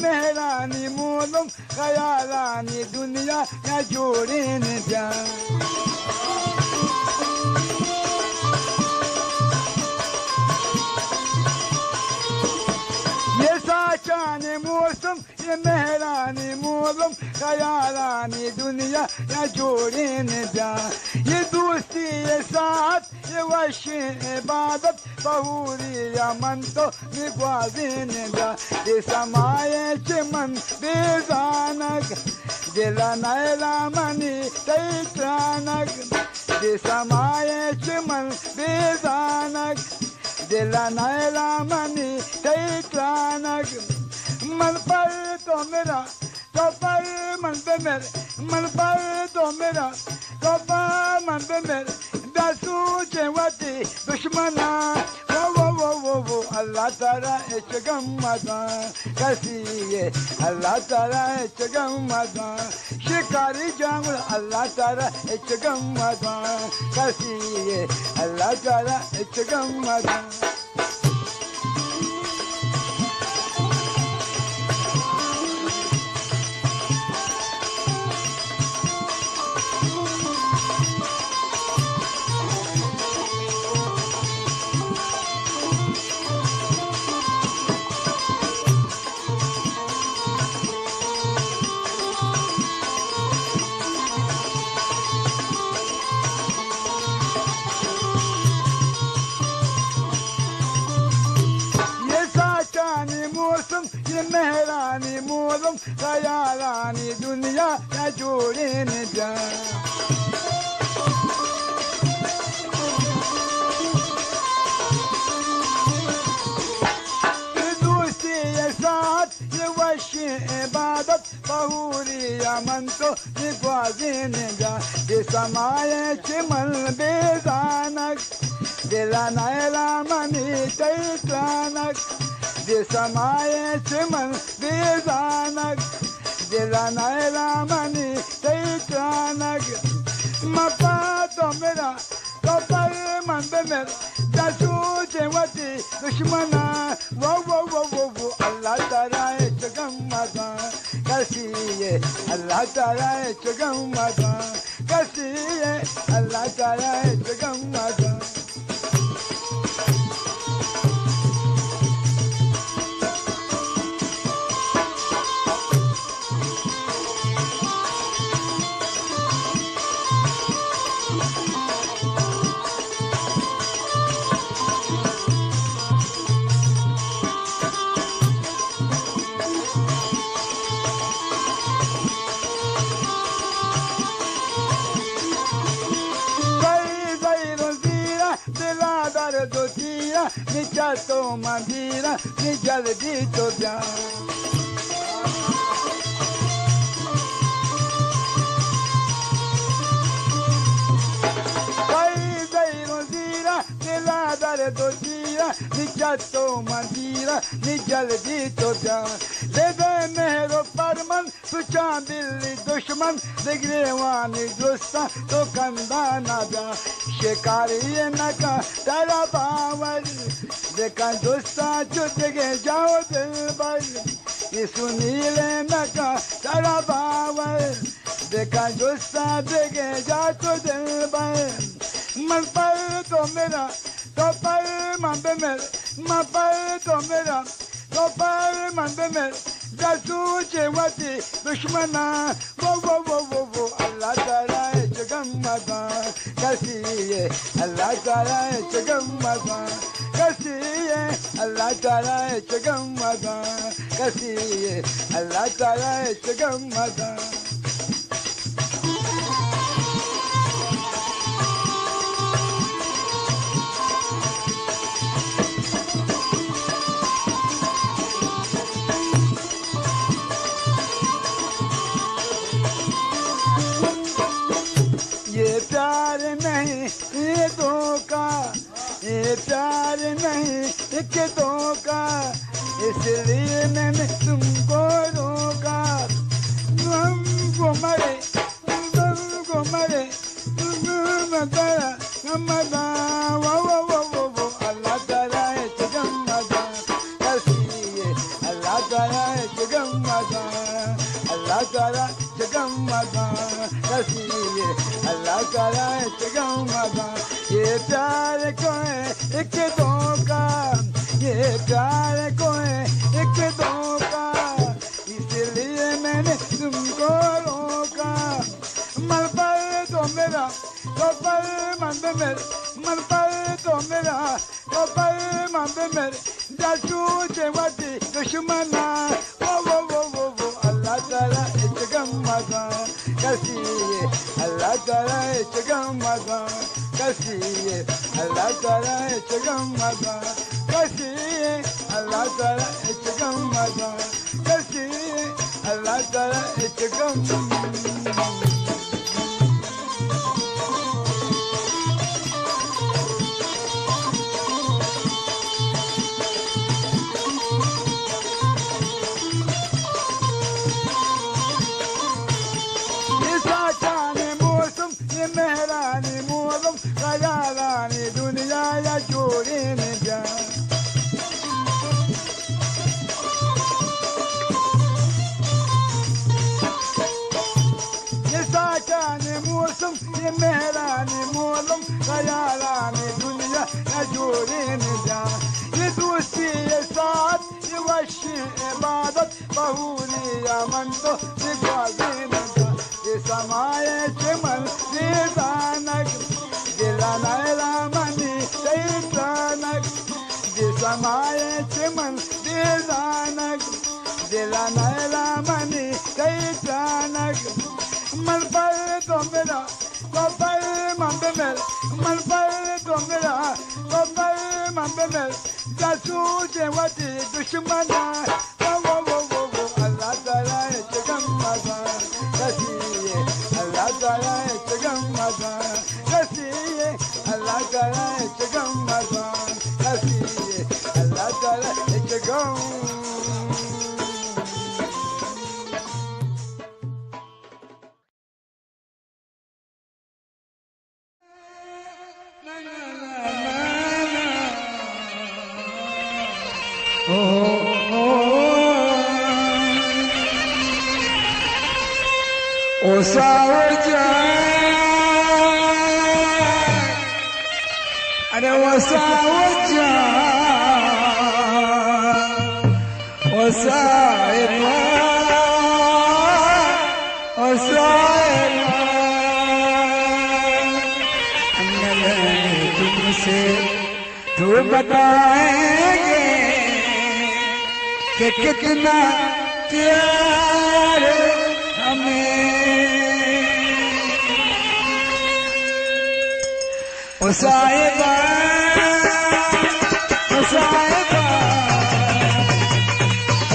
मेहरानी मोलम खयालानी दुनिया न जोड़े न जा ये मेहरानी मोलम खयालानी दुनिया या जोड़े न जा ये दोस्ती ये साथ ये वश इबादत बहुरी या मन तो निभावे न जा ये समाये चमन बेजानक दिला नैला मनी तैत्रानक ये समाये चमन बेजानक दिला नैला मनी तैत्रानक मन पर तो मेरा तो पर मन पे मेरे मन पर तो मेरा तो पर मन पे मेरे दासू चेवती दुश्मना वो अल्लाह ताला इचगम मदा कैसी ये अल्लाह ताला इचगम मदा शिकारी जामुल अल्लाह ताला इचगम मदा कैसी ये अल्लाह ताला इचगम मदा मेहरानी मोलम खयालानी दुनिया या जोड़े न जा दोस्ती ये साथ ये वश इबादत बहुरी या मन तो निभावे न जा ये समाये चिमल बेजानक दिला नैला मनी तैत्रानक ये समाये चिमन बेजानक दिला नैला मनी तैत्रानक मपा तो मेरा तो पर मन पे मेरा दासू चेवती दुश्मना वो अल्लाह ताला इचगम मदा कैसी ये अल्लाह ताला इचगम मदा कैसी ये अल्लाह ताला इचगम मदा mi chato mandira mi jaldito bia Vai dai rozira de la dare do dia mi chato mandira mi jaldito bia de mehro parman suçan dilli düşman de grevani dosta to kandana bia शिकारी नका तेरा power देखा दोस्ता चुट के जाओ दिल पर ये सुनीले नका तेरा पावर देखा दोस्ता देखे जाओ तो दिल पर मन पर तो मेरा तो पर मन पे मेरे मन पर तो मेरा तो पर मन पे मेरे दासू चेवती दुश्मना वो अल्लाह ताला इचगम मदा कैसी ये अल्लाह ताला इचगम मदा कैसी ये अल्लाह ताला इचगम मदा कैसी ये अल्लाह ताला इचगम मदा प्यार नहीं ये धोखा ये प्यार नहीं एक धोखा इसलिए मैंने तुमको रोका तुमको मरे मदा वो अल्लाह ताला इचगम मदा कैसी ये अल्लाह ताला इचगम मदा अल्लाह ताला इचगम मदा कैसी ये अल्लाह ताला इचगम मदा ये प्यार को है एक धोखा ये प्यार को है एक धोखा मेरे मन पर तो मेरा तो पर मांबे मेरे जासू जेवाती दुश्मना वो अल्लाह ताला इचगम मजा कसी अल्लाह ताला इचगम मजा कसी अल्लाह ताला इचगम मजा कसी अल्लाह ताला इचगम मजा कसी अल्लाह ताला इचगम मेहरानी मोलम खयालानी दुनिया या जोड़ी न जा ये साचाने मौसम ये मेहरानी मोलम खयालानी दुनिया या जोड़ी न जा ये दोस्ती ये साथ ये वशी इबादत बहुली या मन तो ये गाजी न जा ये समाये चमन Dilanak, Dilanayla mani, Dilanak, Disamaye chiman, Dilanak, Dilanayla mani, Dilanak, Malpal domela, Malpal mambemel, Malpal domela, Malpal mambemel, Jasu jewati dushmana, Allah Taala chegam maza, Kasiye, Allah Taala chegam maza, Kasiye, Allah Taala chegam maza, Kasiye, Allah Taala chegam. O sawaja, ada wasawaja, wasaiba, wasaiba. अन्य तुमसे तो बताएंगे कि कितना प्यार हमें Osaiba, Osaiba,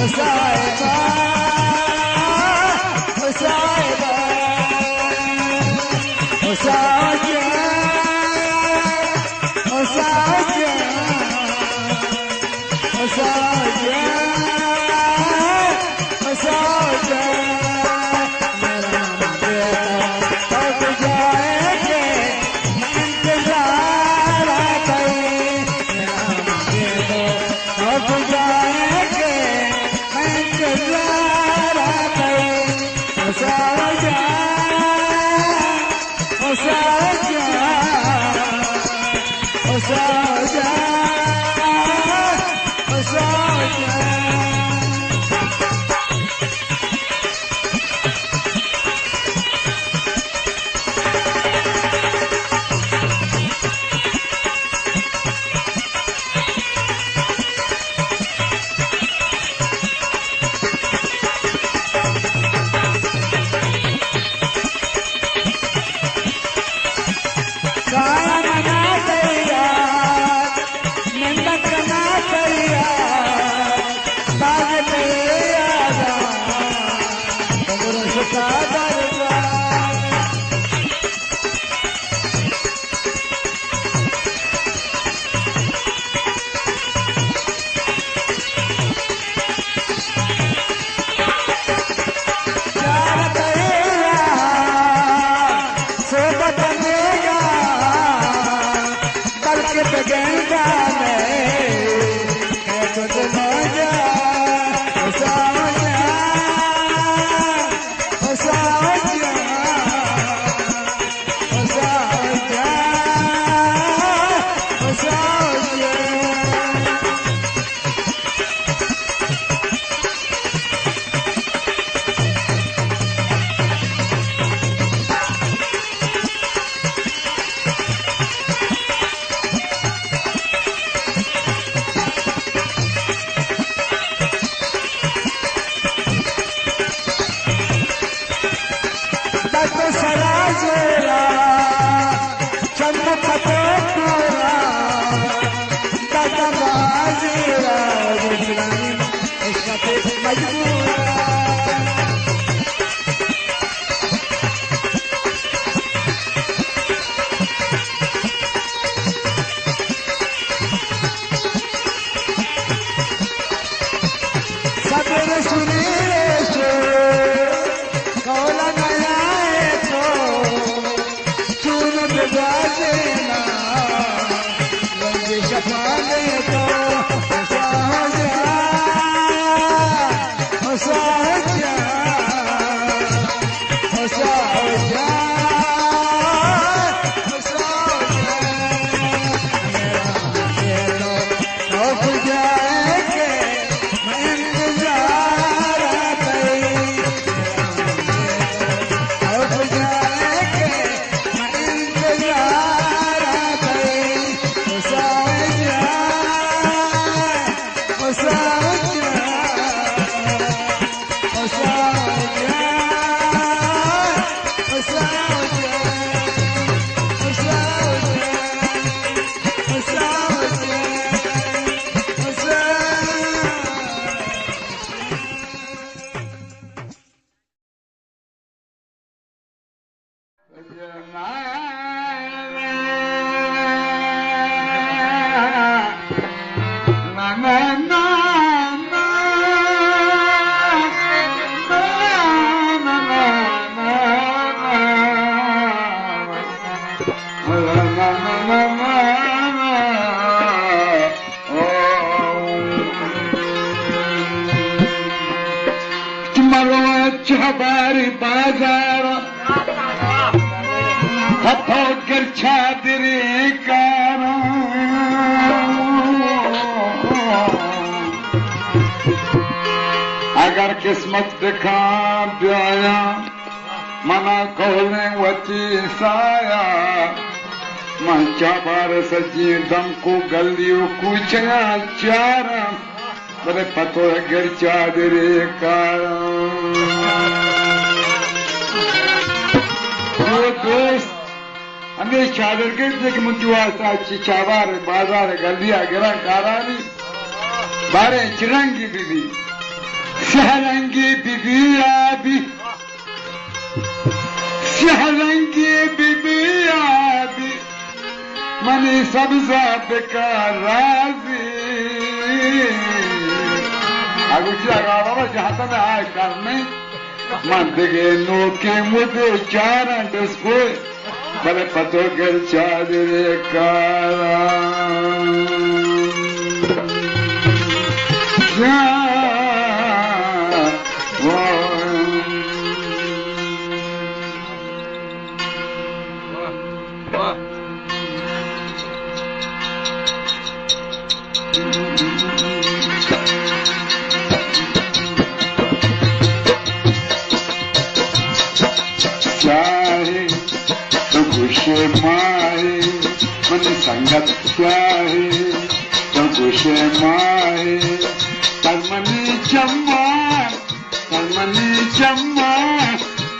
Osaiba, Osaiba, Osaiba, Osaiba, Osaiba, Osaiba. हमारी बाजार हथों कर छादरे कारा अगर किस्मत दिखा ब्याया मना खोलने वची साया मंचा बार सजी दम को गलियों कुछया चारा बड़े पतो गर चादरे कारा दोस्त हमें चादर के देख मुझे चिचावार बाजार गलिया गिरा कारानी बारे चिरंगी बीबी सहरंगी बीबी आबी सहरंगी बीबी आबी मनी सबजा बेकार राजी अगुचिया गावा जहाँ तक आए करने मंदिगे नोके मुझे चारा डिस्को बड़े पतो कर चादरे कारा गुशे माए मन संगत चाहे तो गुशे माए तमनी चम्मा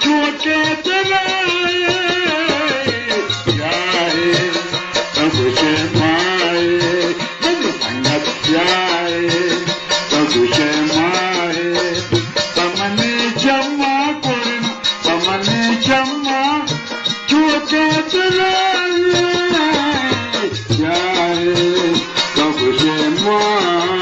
चोटे चलाए चाहे तो गुशे माए मन संगत चाहे तो गुशे माए तमनी चम्मा कोरिन तमनी चम्मा चोटे चलाए चाहे तो गुशे माए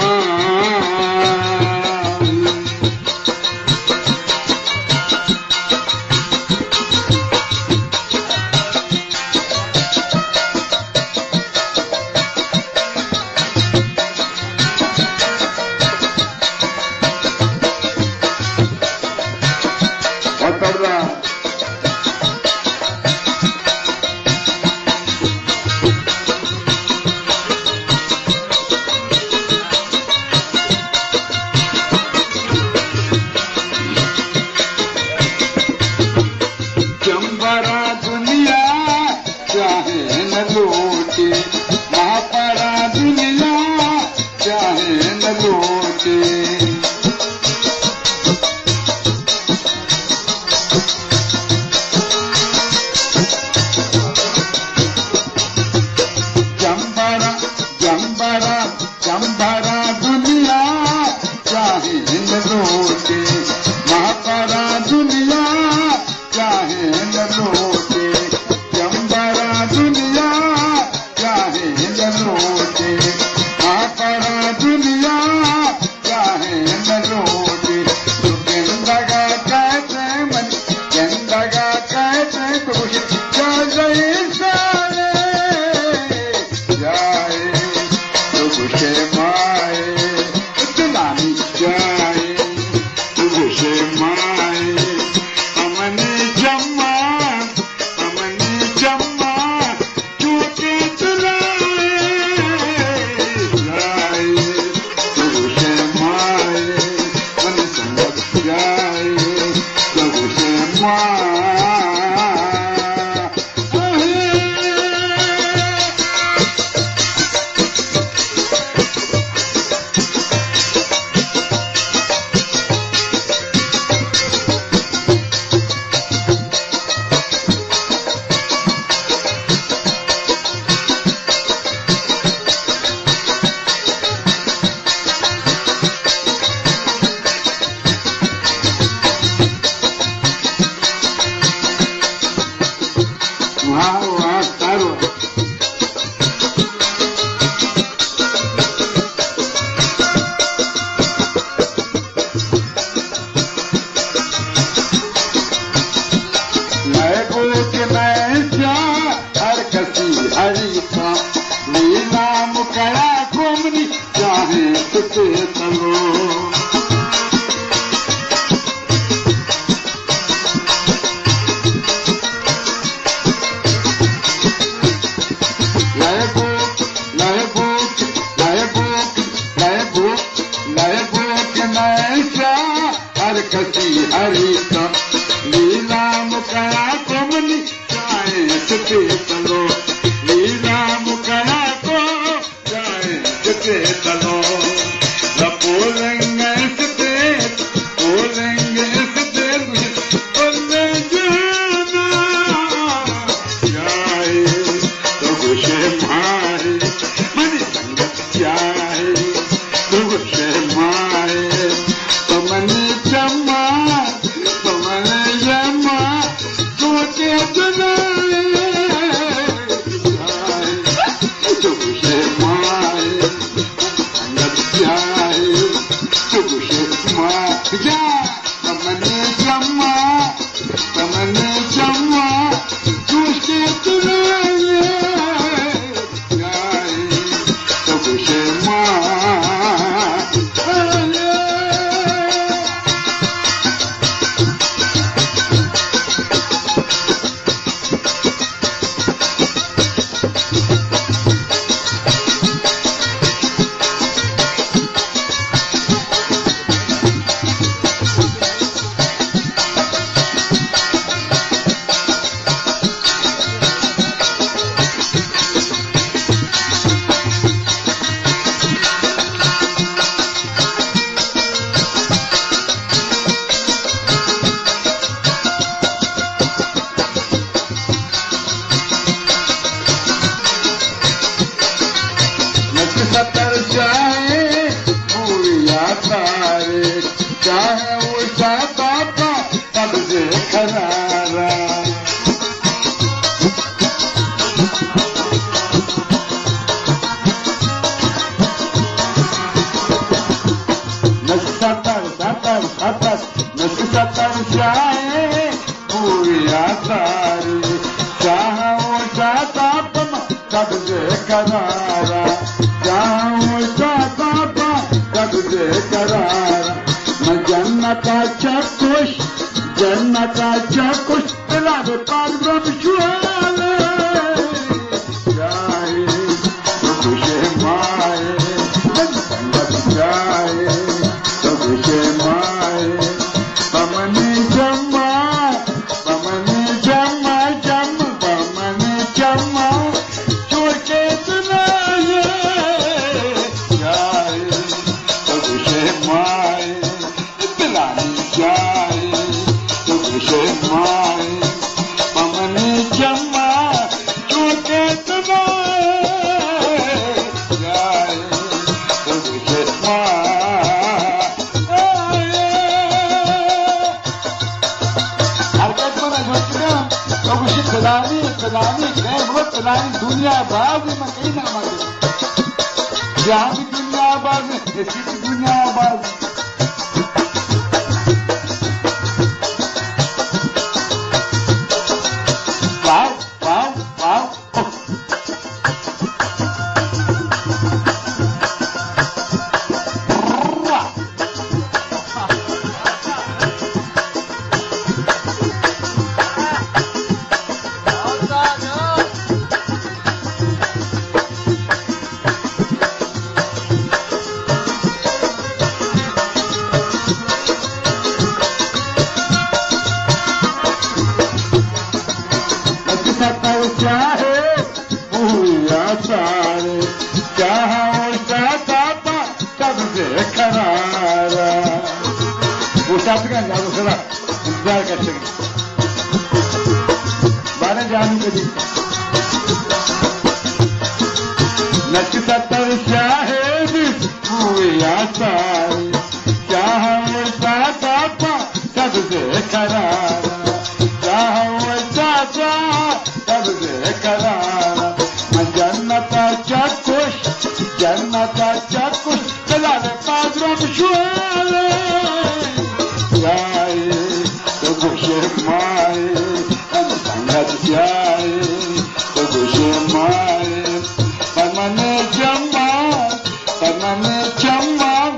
Chuma,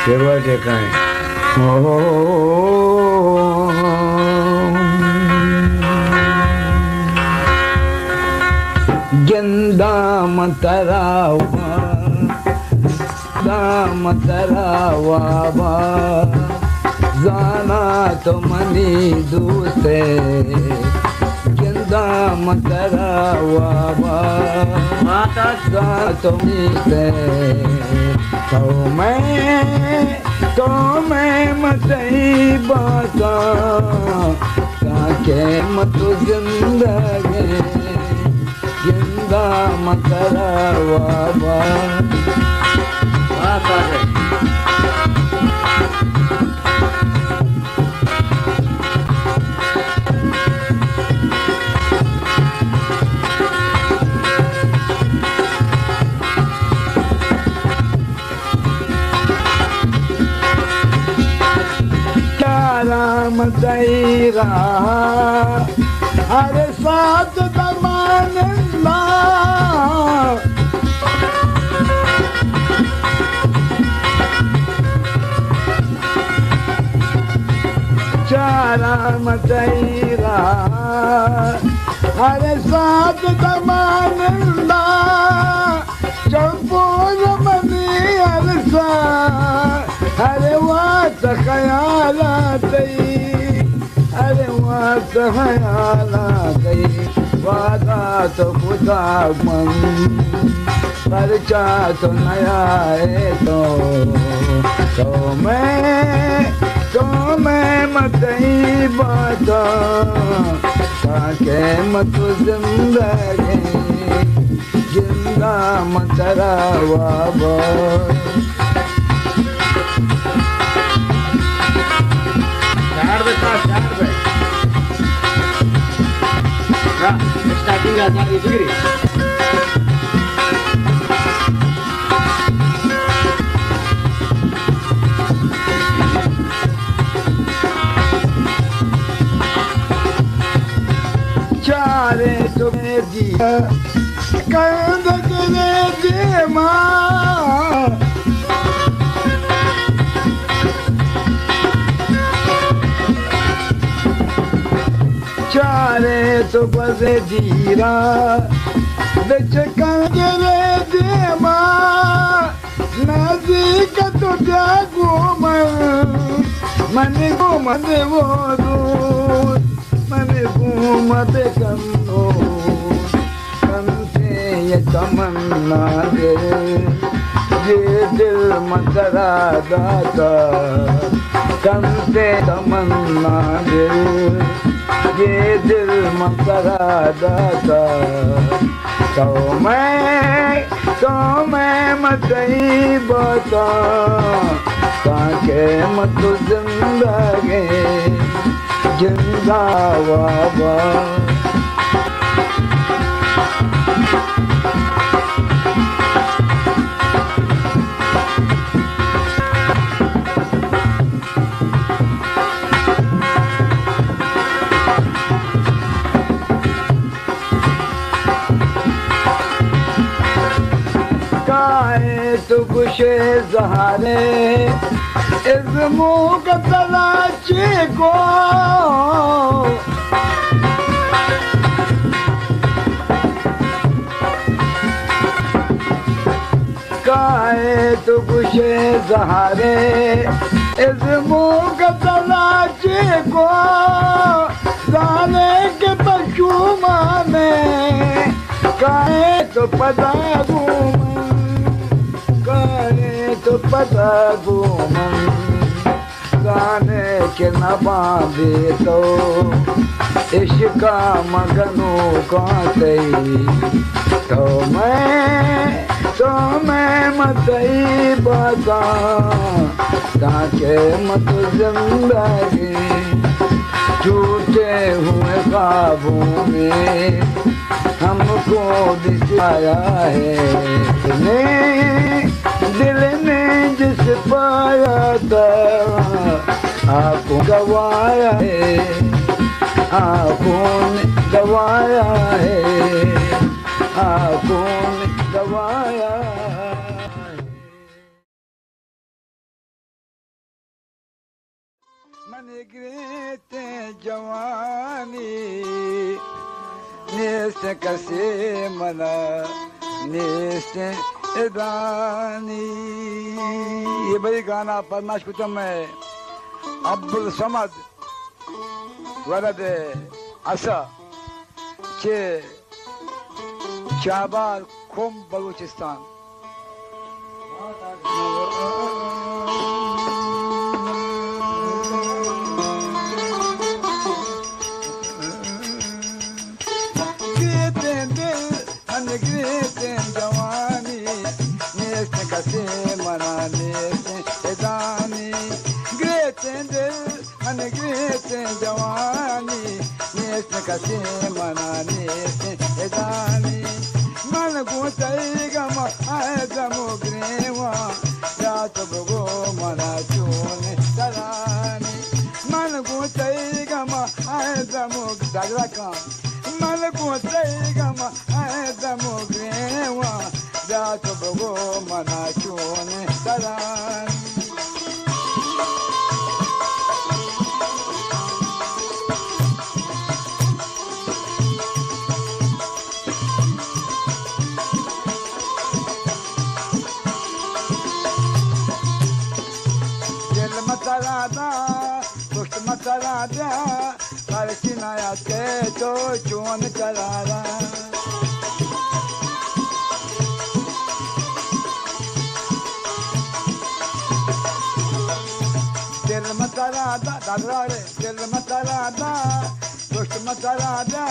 शेवटे काय गेंदा मतरावा मतरावा जाना तो मनी दूसरे गेंदा मतरावा माता जा तो मीते तो मैं मतई बाता काके मत जिंदगी गेंदा मतरावा राम दैरा अरे साथ दमानंदा चाराम दैरा अरे साथ दमानंदा चंपोर मनी अरसा अरे वात खयालातई अरे वात खयालातई वादा तो खुदा मन खर्चा तो नया है तो मैं मतई बाता ताके मत जिंदगी जिंदा मतरावा स्टार्टिंग आता है जिगरी चारे तुम्हें दिया कंद करे दे माँ चारे तो बसे जीरा बिच कंगरे दे माँ नज़दीक तो जागो मन घूमते वो दूर मन घूमते कन्नो कंसे ये तमन्ना दे ये दिल मतरा दाता कंसे तमन्ना दे ये दिल मतरा दाता तो मैं मतई बता ताके मत जिंदगी जिंदा बाबा तो गुशे ज़हारे इज़्मो का तलाशी को काहे तो गुशे ज़हारे इज़्मो का तलाशी को जाने के पशुमाने काहे तो पता तो पता घूमन गाने के न बांधे तो इश्का मगनू काते तो मैं मतई बता ताके मत जिंदगी टूटे हुए ख्वाबों में हमको दिखाया है दिल ने जिस पाया था आपको गवाया है आँखों ने दबाया है, आँखों ने दबाया है। मन गिरते जवानी नेस कसे मना नेस इदानी। ये बड़ी गाना परमाश कुतम है अब्दुल समद वरद असा चे चाबार खुम बलूचिस्तान। गिरते जवानी नेस कसे मना नेस इदानी। गिरते दिल मन गिरते जवानी नेस कसे मना नेस इदानी। मन गुतई गम आए गमो ग्रेवा रात बगो मना चोने तरानी। मन गुतई गम आए गमो दागला का मन गुतई गम आए गमो ग्रेवा रात बगो मना चोने तरानी। मतरादा दुष्ट मतरादा हर चिनाया के तो चोन चलारा। दिल मतरादा दादरा रे दिल मतरादा दुष्ट मतरादा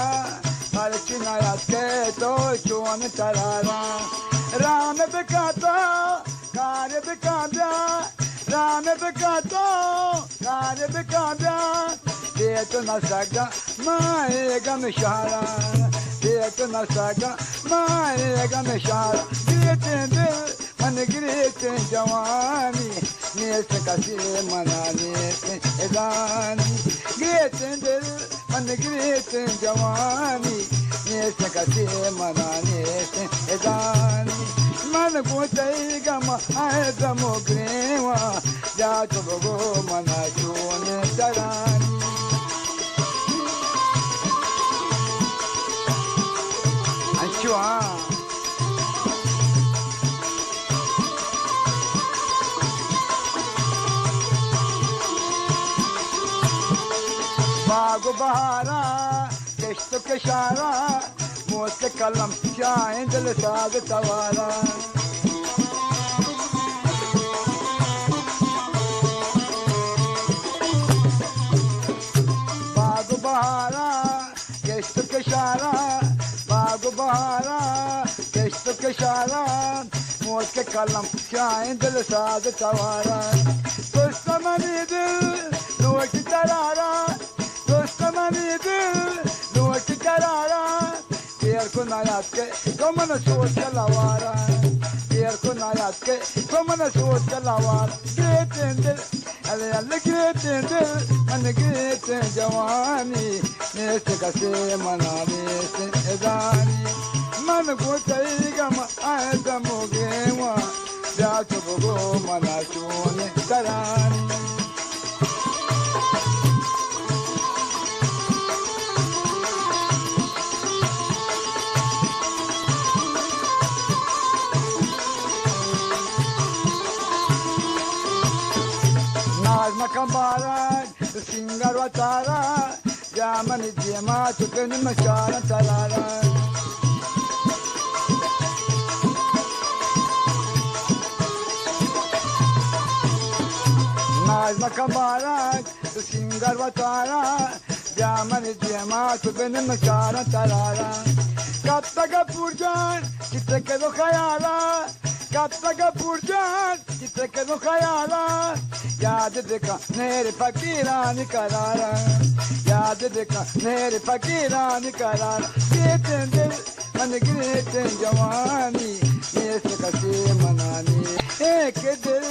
हर चिनाया के तो चोन चलारा। राम बिकाता कार्य बिकाता राम बिकाता कार्य बिकाता दे तो न सका माएगा मिशारा दे तो न सका माएगा मिशारा। गिरते दिल मन गिरते जवानी नेस कसे मना नेस इदानी। गिरते दिल मन गिरते जवानी नेस कसे मना नेस इदानी। मन गुतई गम आए गमो ग्रेवा जात बगो मना चोने तरानी। अच्छा बाग बहारा किश्त किशारा मौत के कलम चाहे दिल साग सवारा। बाग बहारा किश्त किशारा बाग बहारा किश्त किशारा मौत के कलम चाहे दिल साग सवारा। दुश्मनी दिल नोट करारा दुश्मनी दिल नोट करारा। देर को नायात के कमन सोच चलावारा देर को नायात के कमन सोच चलावारा। गिरते दिल अरे अल्लाह गिरते दिल मन गिरते जवानी नेस कसे मना नेस इदानी। मन गुतई गम आए गमो गेवा जात बगो मना चोने तरानी। Makambara, Singar Watara, Yamani Jema, Tukan Machara Talara. Naz Makambara, Singar Watara, Yamani Jema, Tukan Machara Talara. Kattaga Purjan, Chitakado Kayala, Kattaga Purjan, Chitakado Kayala. याद देखा मेरे फकीरानी करारा याद देखा मेरे फकीरानी करारा। गिरते दिल मन गिरते जवानी नेस कसे मनानी। एक दिल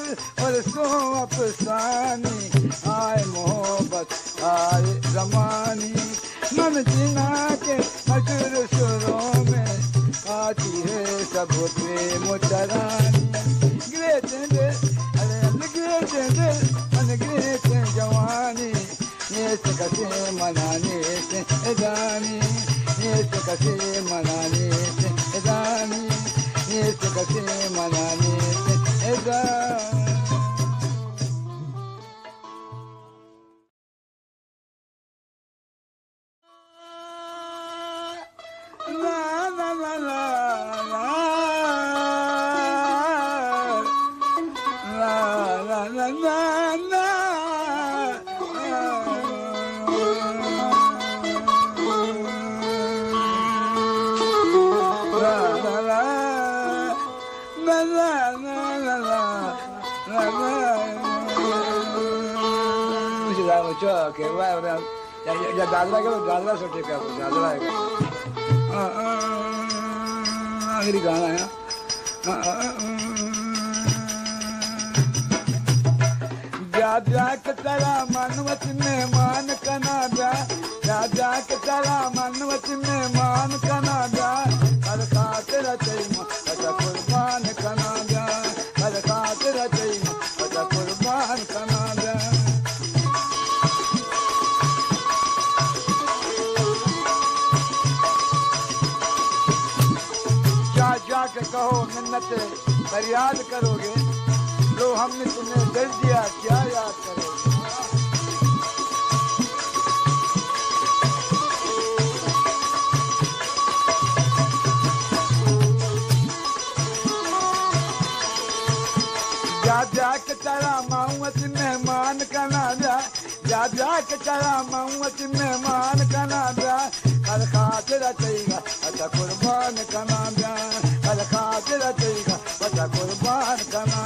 और सो अफसानी आए मोहब्बत आए जमानी। जिंदगी से जवानी नेत कसे मनाने से जानी नेत कसे मनाने से जानी नेत कसे मनाने से जानी que va ya दादरा के दादरा सोचे क्या दादरा है आखिरी गाना है जा के तेरा मनवत मेहमान कना जा के तेरा मनवत मेहमान कना हर खातिर चाहिए अच्छा कुर्बान कना हर खातिर चाहिए अच्छा कुर्बान कना जाके कहो मिन्नत फरियाद करोगे लो हमने तुम्हें दिल दिया क्या याद करोगे जाके तेरा माऊत मेहमान कना जा के तेरा माऊत मेहमान कना हर खातिर चाहिए अच्छा कुर्बान कना हर खातिर चाहिए अच्छा कुर्बान कना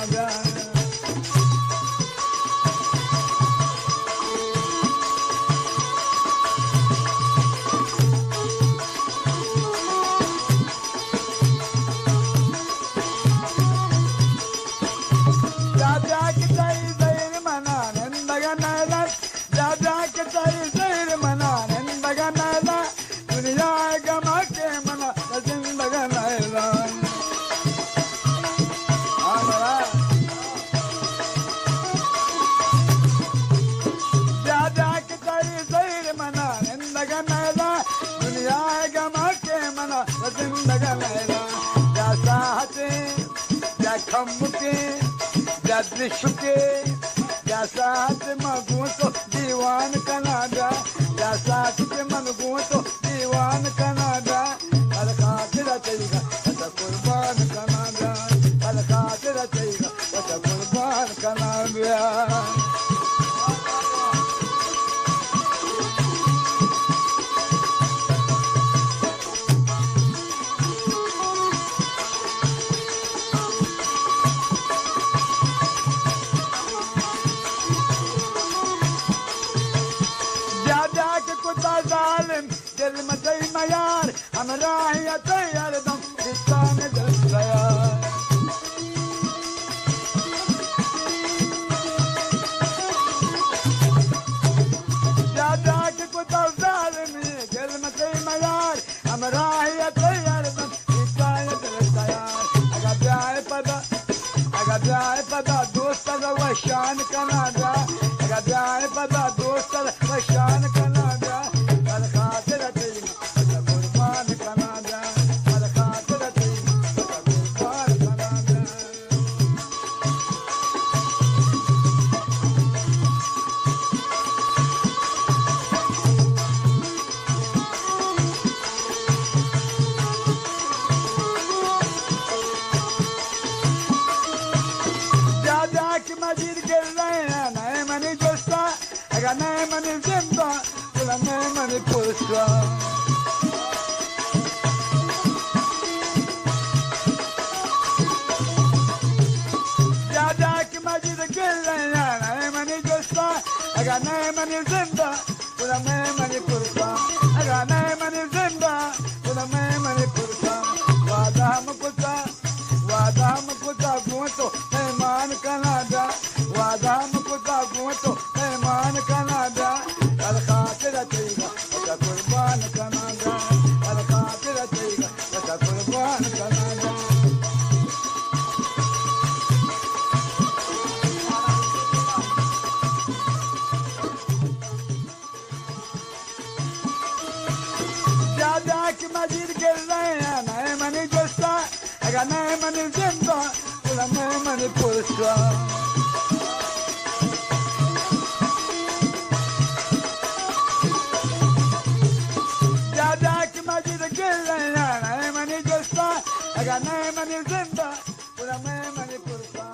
दृश्य के जैसा मगू तो दीवान कनाडा जैसा मगू तो दीवान कनाडा हर खातिर चाहिए अच्छा कुर्बान कनाडा हर खातिर चाहिए अच्छा कुर्बान कनाडा दिल मचई मयार हमरा ही तैयार दम किसान दिल तैयार जा के कुत्ता जालिम दिल मचई मयार हमरा ही तैयार दम किसान दिल तैयार अगर जाए पता दोस्त का शान कनाडा अगर जाए पता दोस्त का शान कनाडा मजीद गिर रहे हैं नए मनी जोस्ता अगर नए मनी जिंदा बोला नए मनी पुष्टा जा की मजीद गिर रहे हैं नए मनी जोस्ता अगर नए मनी जिंदा बोला नए मनी पुष्टा अगर नए मनी जिंदा बोला नए मनी पुष्टा वादा हम कुछ गो तो मेहमान कनाडा वादा मुकुदा गो तो मेहमान कनाडा हर खातिर चाहिए अच्छा कुर्बान कनाडा हर खातिर चाहिए अच्छा कुर्बान Canada Gerlaya, Naimani Josta, I got Naimani Zimba, Naimani Pulsa. Jadaki Majida Gerlaya, Naimani Josta, I got Naimani Zimba, Naimani Pulsa.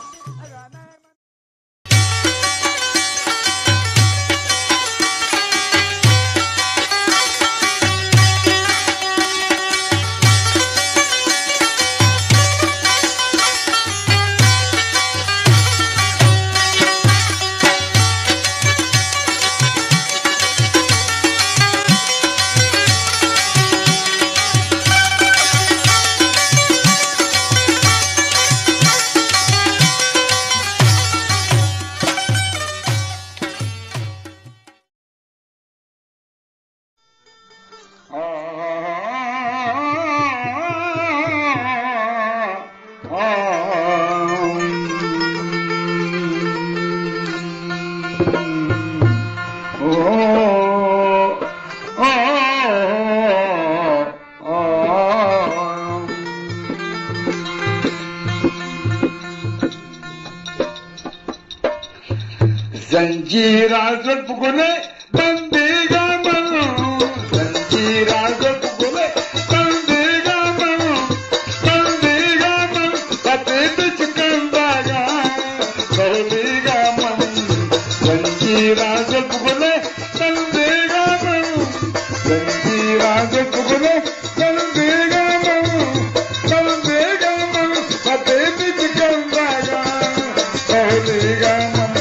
Zanjira zulfgule bandiga manu, zanjira zulfgule bandiga manu, patit chikandaga, bandiga manu, zanjira zulfgule bandiga manu, zanjira zulfgule bandiga manu, patit chikandaga, bandiga manu.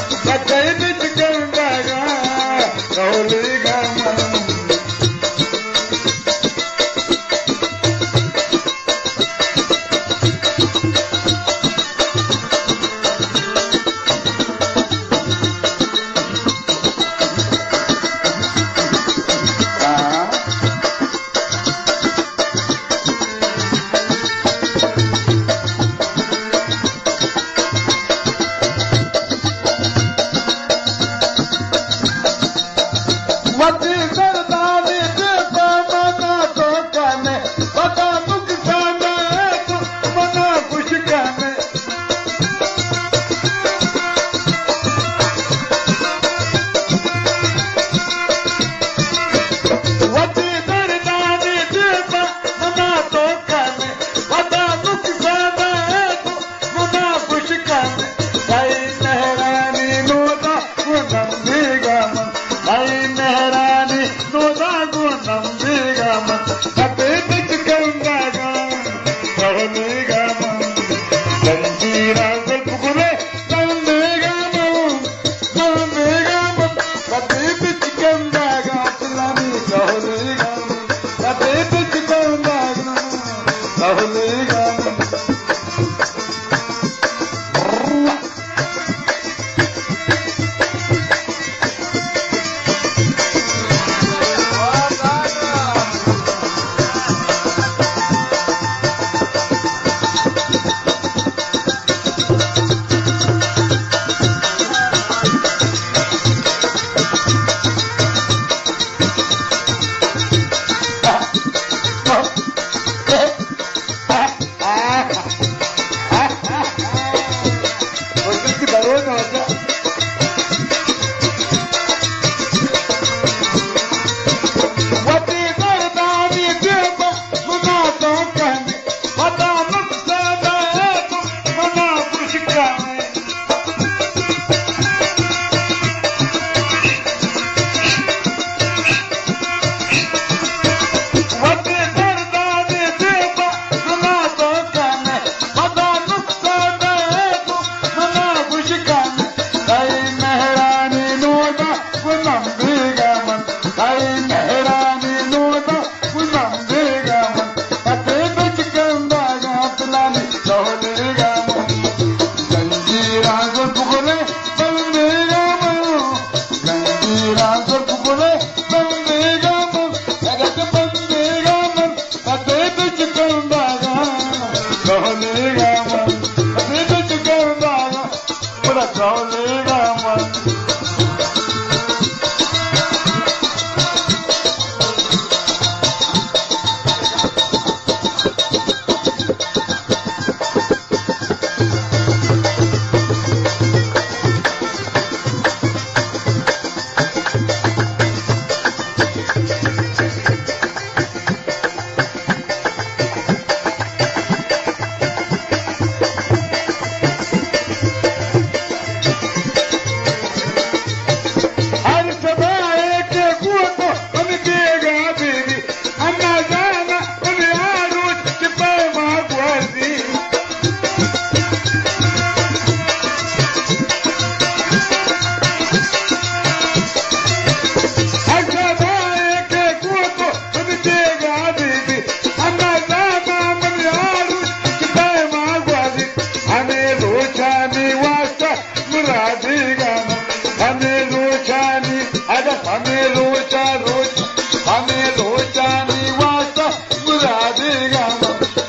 हमें रोचा रोचा हमें रोचा निवास मुरादेगा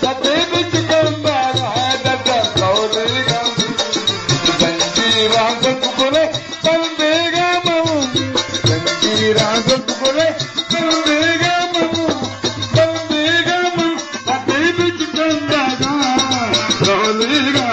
सते बिच कंदा दादा कौलेगा जंजीरा गुले कंदेगा मऊ जंजीरा गुले कंदेगा मऊ सते बिच कंदा कौलेगा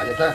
Adeta.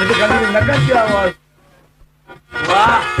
मुझे कभी नकल की आवाज वाह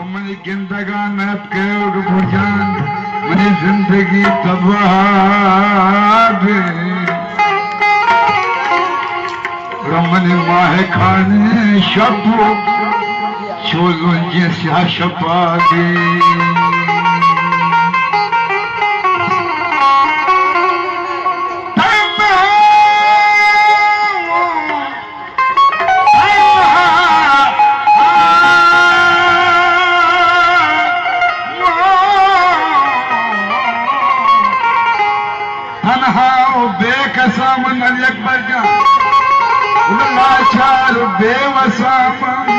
मनी जिंदगानत कयो बुझान मनी जिंदगी तबाह रमनी माहे खाने शबो छोलो जैसा शपागे बेकसाम नजक बजा लाचार बेवसाम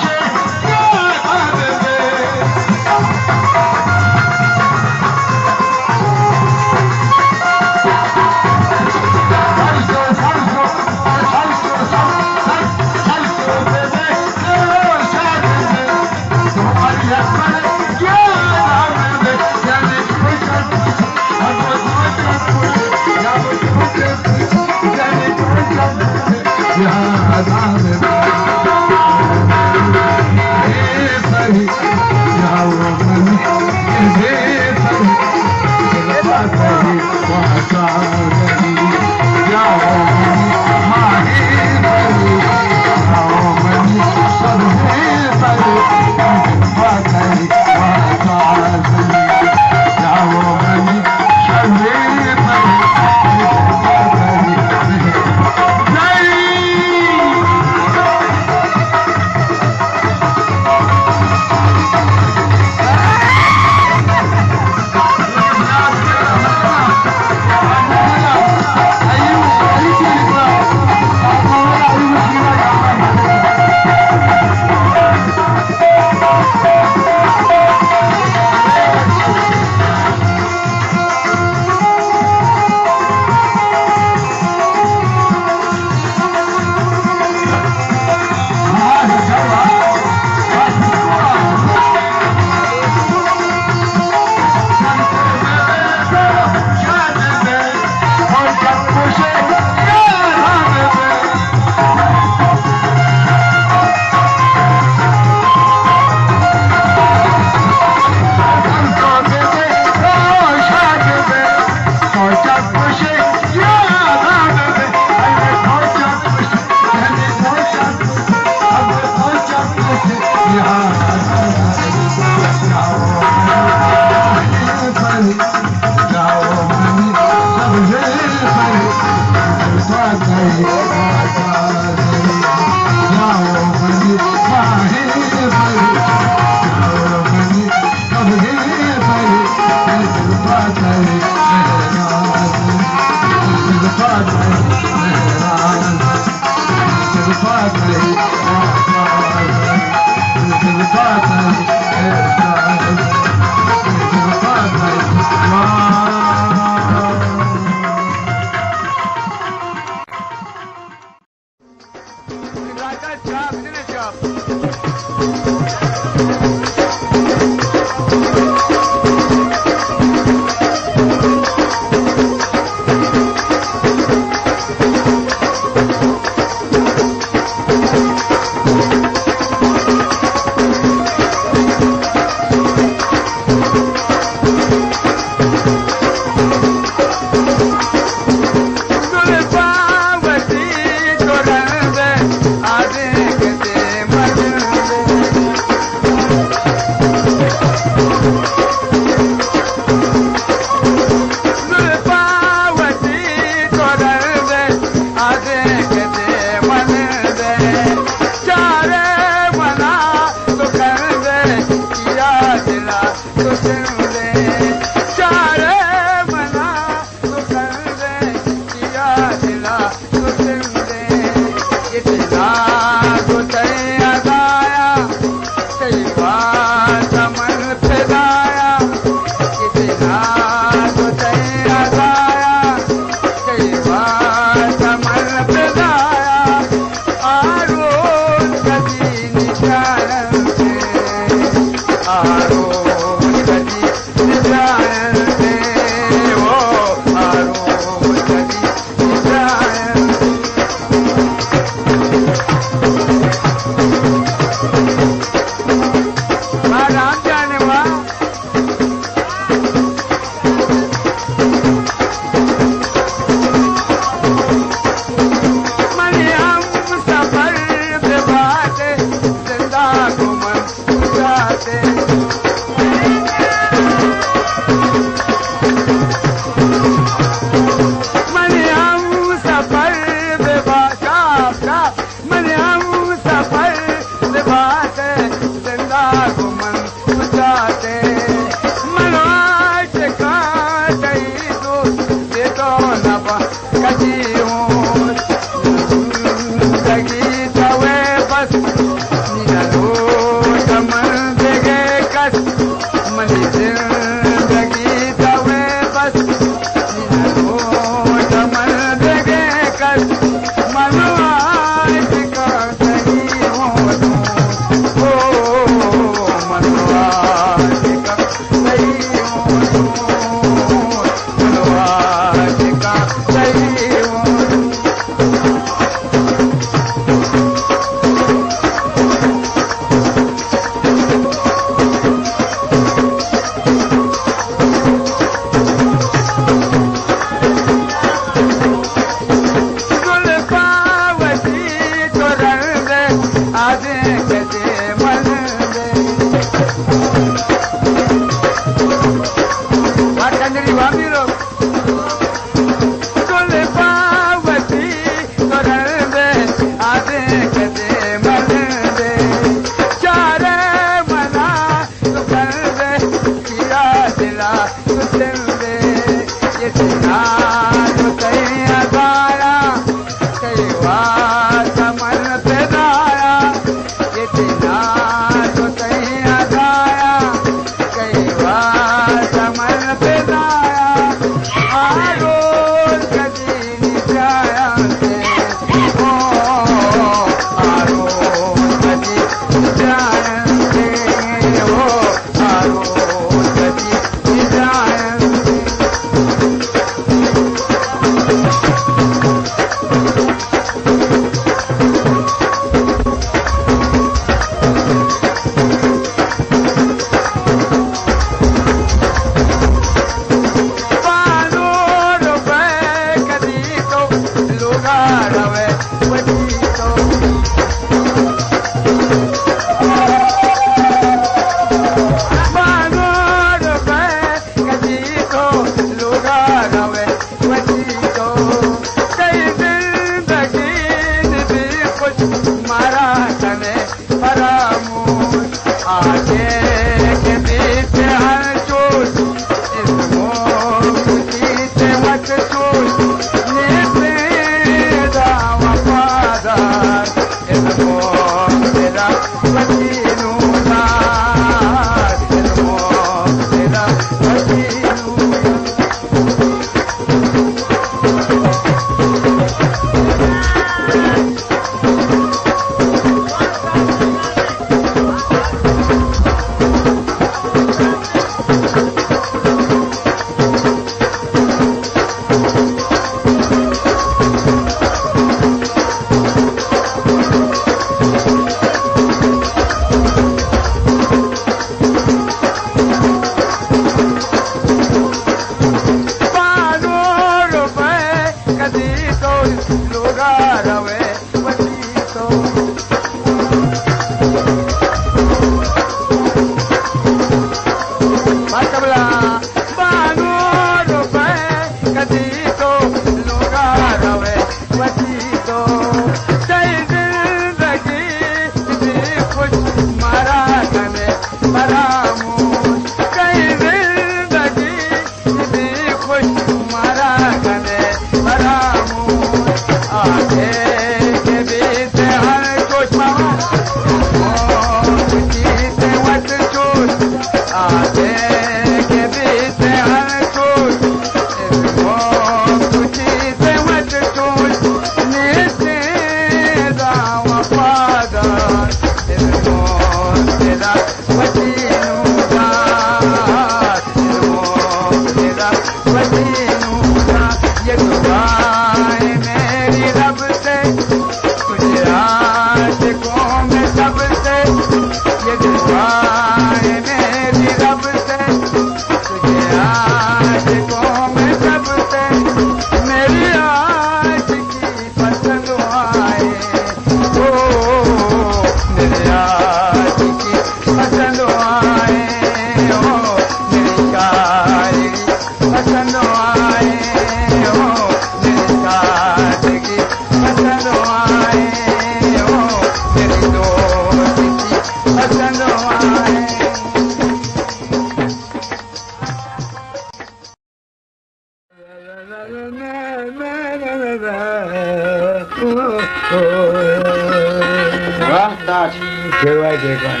वाह ताज केवाय केवाय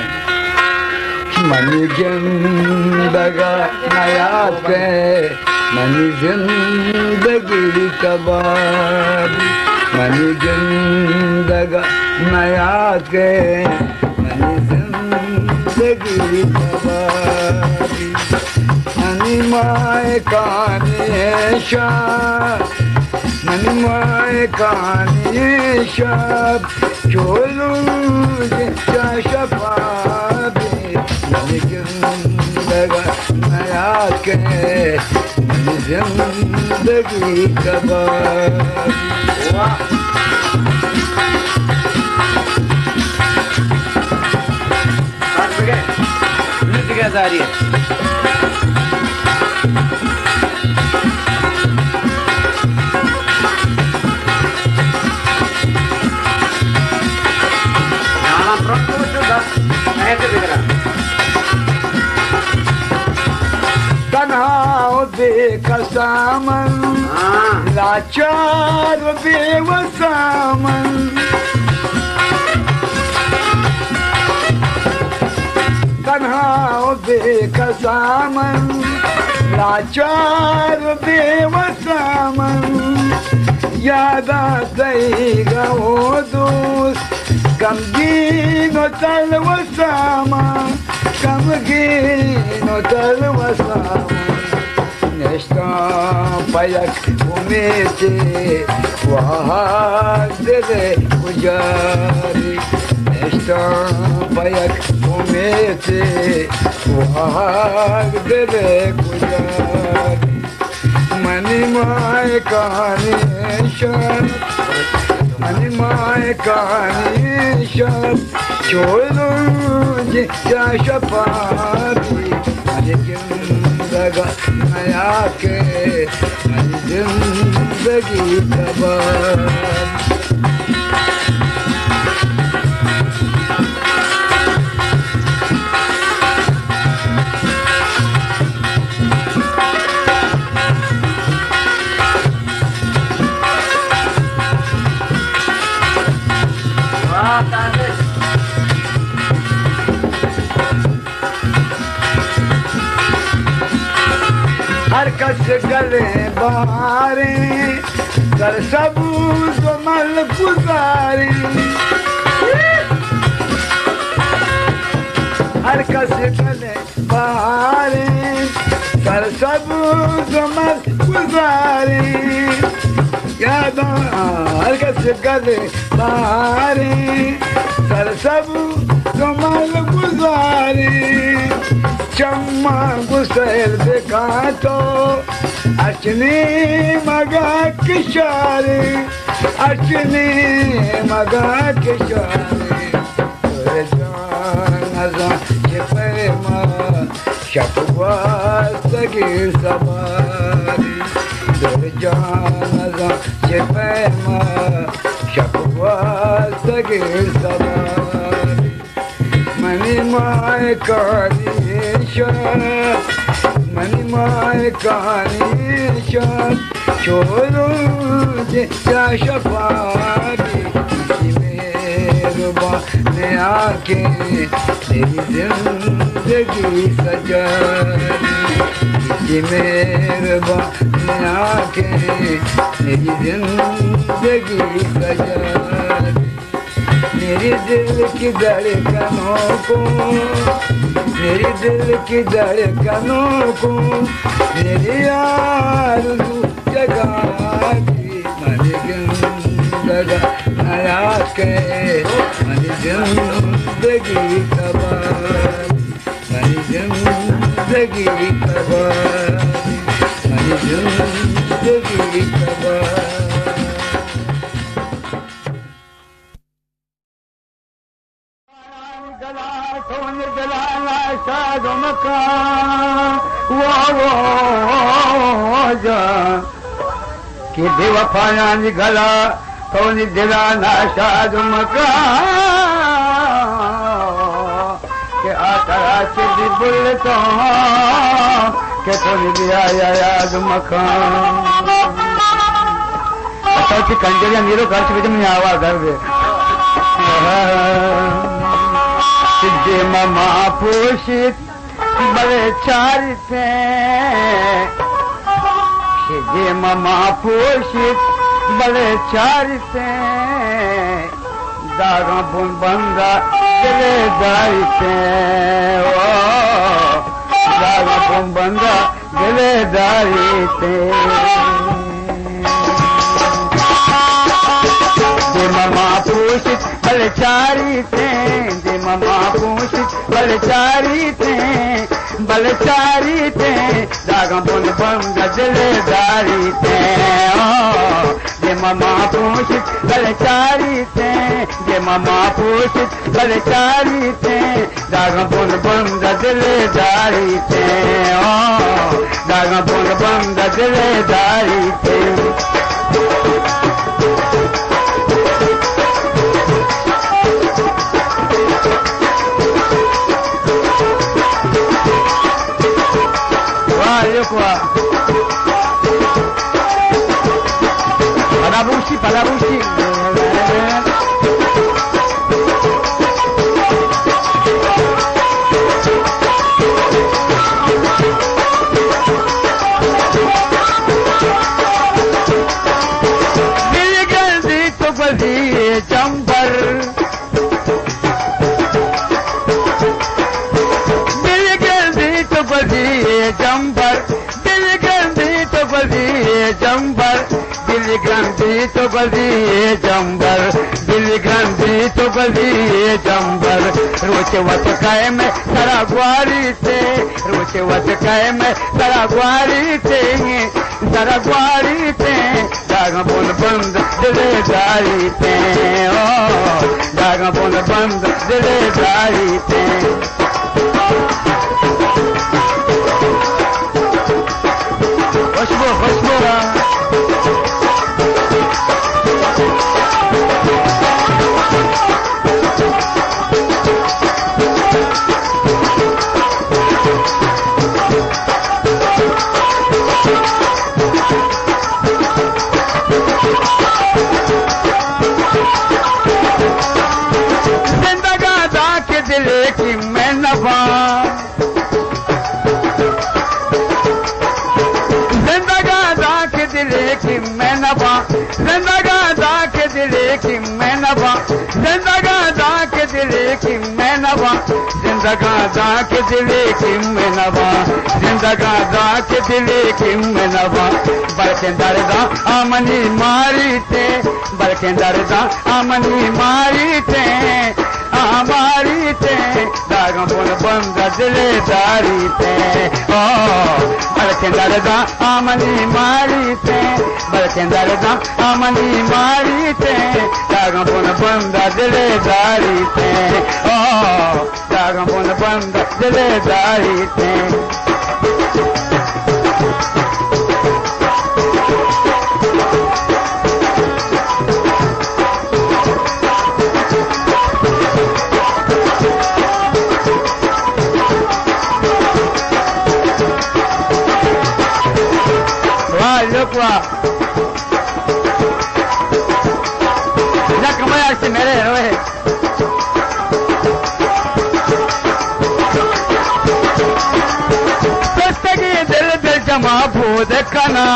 मनी जिंदगा नया के मनी जिंदगी कबाड़ी मनी जिंदगा नया के मनी जिंदगी कबाड़ी मनी माए कानेशा मनी माए कानेशा चोलू शफाबी मनी जिंदगा नया के मनी जिंदगी कबाड़ी नृत्य क्या जा रही है तन्हाओ बेकसामन लाचार बेवसामन तन्हाओ बेकसामन लाचार बेवसामन याद आएगा वो दोस्त गमगीनो तलवसामा गमगीनो तलवसामा नेस्ता पयक उमेचे वहाँ दे गुजारी नेस्ता पयक उमेचे वहाँ दे गुजारी मनी माय कहानी मनी माय कहानी छोड़ो जिया शफाबी मनी जिंदगा नया के मनी जिंदगी कबाड़ी हर कस गले बारे कर सबूत मल गुजारे हर कस गले बारे कर सबूत मल गुजारे याद हर कस गले बारे कर सबूत मल गुजारे चम्मा गुस्सेल देखा तो अर्चने मगा किशारे अर्चने मगा किशारे जाना चिपमा शपवा सगे सवारी जाना चिपमा शपवा सगे सवारी मनी माय कानेशा मनी माय कानेशा छोड़ो जिया शफाबी मेहरबान आके तेरी जिंदगी सजानी मेहरबान आके तेरी जिंदगी सजानी मेरी दिल की धड़कनों को मेरी दिल की धड़कनों को मेरी आरज़ू जगाती मनी जिंदगा नया के मनी जिंदगी कबाड़ी मनी जिंदगी कबाड़ी मनी जिंदगी कबाड़ी कि बेवफाया गला तो दिलाना शाद के आतरा से बुल तो के तो दिया याद मकान कंजरिया नीरो खर्च भी तुमने आवाज कर दे जे ममा पोषित बड़े चारिते जे ममा पोषित बड़े चारिते दागा बुन बंदा दिले दारिते ओ दागा बुन बंदा दिले दारिते जे ममा पोषित बड़े चारिते जे ममा पोषित बड़े चारिते बलचारी थे दागा बुन बंदा दिले दारिते जे ममा पोषित बलचारी थे जे ममा पोषित बलचारी थे दागा बुन बंदा दिले दारिते दागा बुन बंदा दिले दारिते Palabushi. Dilgandi to badi chambar. Dilgandi to badi chambar. Dilgandi to badi chambar. दिलगंदी तो बदी जंबर दिलगंदी तो बदी जंबर रोच वत काय में सरा ग्वारी थे रोच वत काय में सरा ग्वारी थे दागा बुन बंद दिले दारी थे ओ दागा बुन बंद दिले दारी थे खुशबू की मैं नफा जिंदगा के दिले की मैं नफा जिंदगा के दिले की मैं नफा जिंदगा के दिले की मैं नफा जिंदगा के दिले की मैं नफा जिंदगा के दिले की मैं नफा बड़के दर्दा आमनी मारी थे बड़के दर्दा आमनी मारी थे हमारी थे दागा बुन बंदा दिले दारी थे ओ बड़के दर्दा आमनी मारी थे बड़के दर्दा आमनी मारी थे दागा बुन बंदा दिले दारी थे ओ दागा बुन बंदा दिले दारी थे मेरे रोए पुस्तकी दिल दिल जमा भूत कना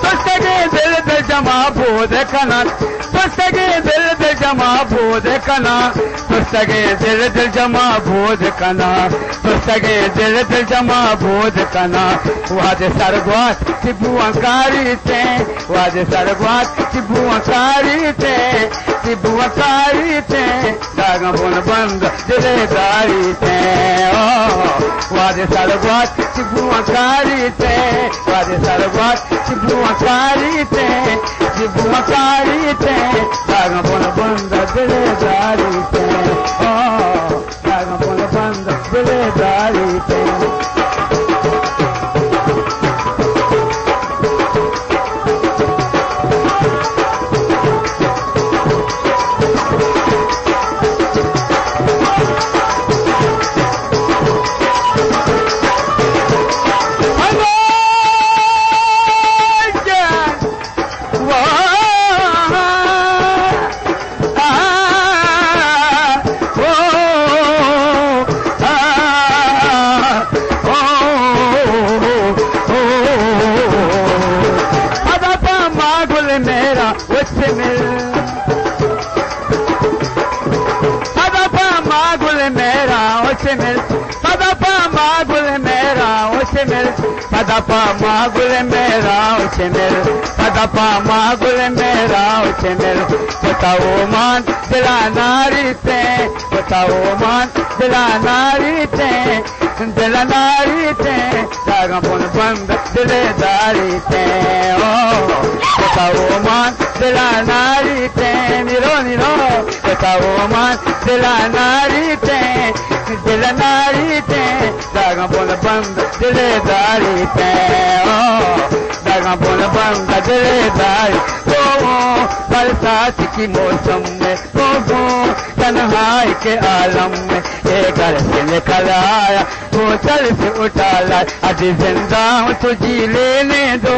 पुस्तकी दिल दिल जमा भूत कना पुस्तकी दिल दिल जमा भूत कना पुस्तके दिल दिल जमा बोध कना पुस्तके दिल दिल जमा बोध कना वादे सरगवात तिबुआकारी थे वादे सरगवात तिबुआकारी थे दागा बुन बंद दिले दारी थे ओ वादे सरगवात तिबुआकारी थे वादे सरगवात तिबुआकारी थे दागा बुन बंद दिले दारी थे ओ दागा बुन बंद दिले दारी थे Whoa! मागुल मेरा उससे मिल पदपा मागुल मेरा उससे मिल पदपा मागुल मेरा उससे मिल पदपा मागुल मेरा उससे मिल पदपा मागुल मेरा उससे मिल बताओ मान दिला नारी ते बताओ मान दिला नारी ते दिला नारी ते दागा पुन बंद दिलेदारी ते ओ बताओ मान दिला नारी ते निरो निरो बताओ मान दिला नारी ते दिला नारी ते दागा पुन बंद दिलेदारी ते ओ दागा पुन बंद दिलेदारी ओ बरसात की मौसम में ओ तन्हाई के आलम में ये घर से निकल आया वो चल से उठा लाए अभी जिंदा हूँ तुझी लेने दो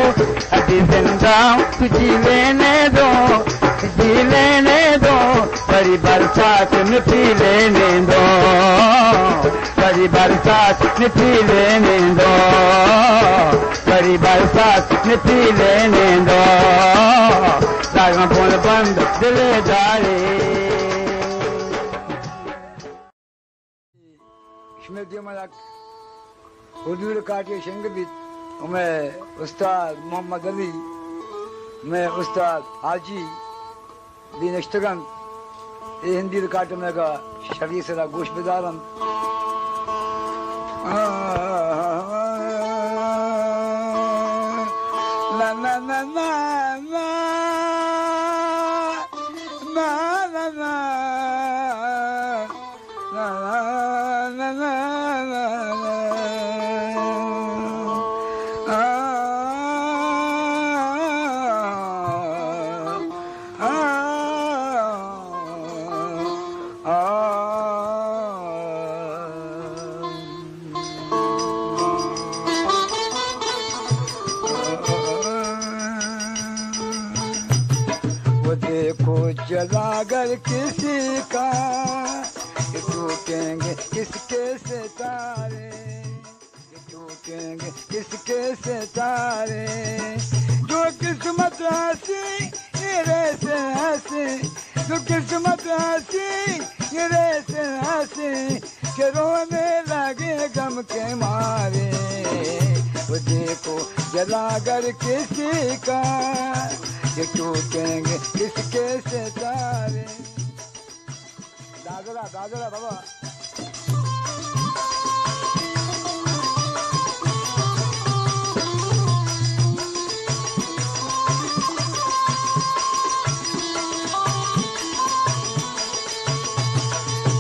अभी जिंदा हूँ तुझी लेने दो तुझी लेने दो बड़ी बरसात में पी लेने दो बड़ी बरसात में पी लेने दो बड़ी बरसात में पी लेने दो दागा पुन बंद दिलेदारी स्मृति मलक हुजूर काटे शंगबित मैं उस्ताद मोहम्मद अली मैं उस्ताद हाजी दीन अश्तगन ये हिंदी काटे में का शरीर से गोश बिदारन ला ला ला ला जलागर किसी का टूटेंगे किसके सितारे टूटेंगे किसके सितारे जो किस्मत हंसी हीरे से हंसी जो किस्मत हंसी हीरे से हंसी के रोने लगे गम के मारे वो देखो जलागर किसी का ये टूटेंगे किसके सितारे दादरा दादरा बाबा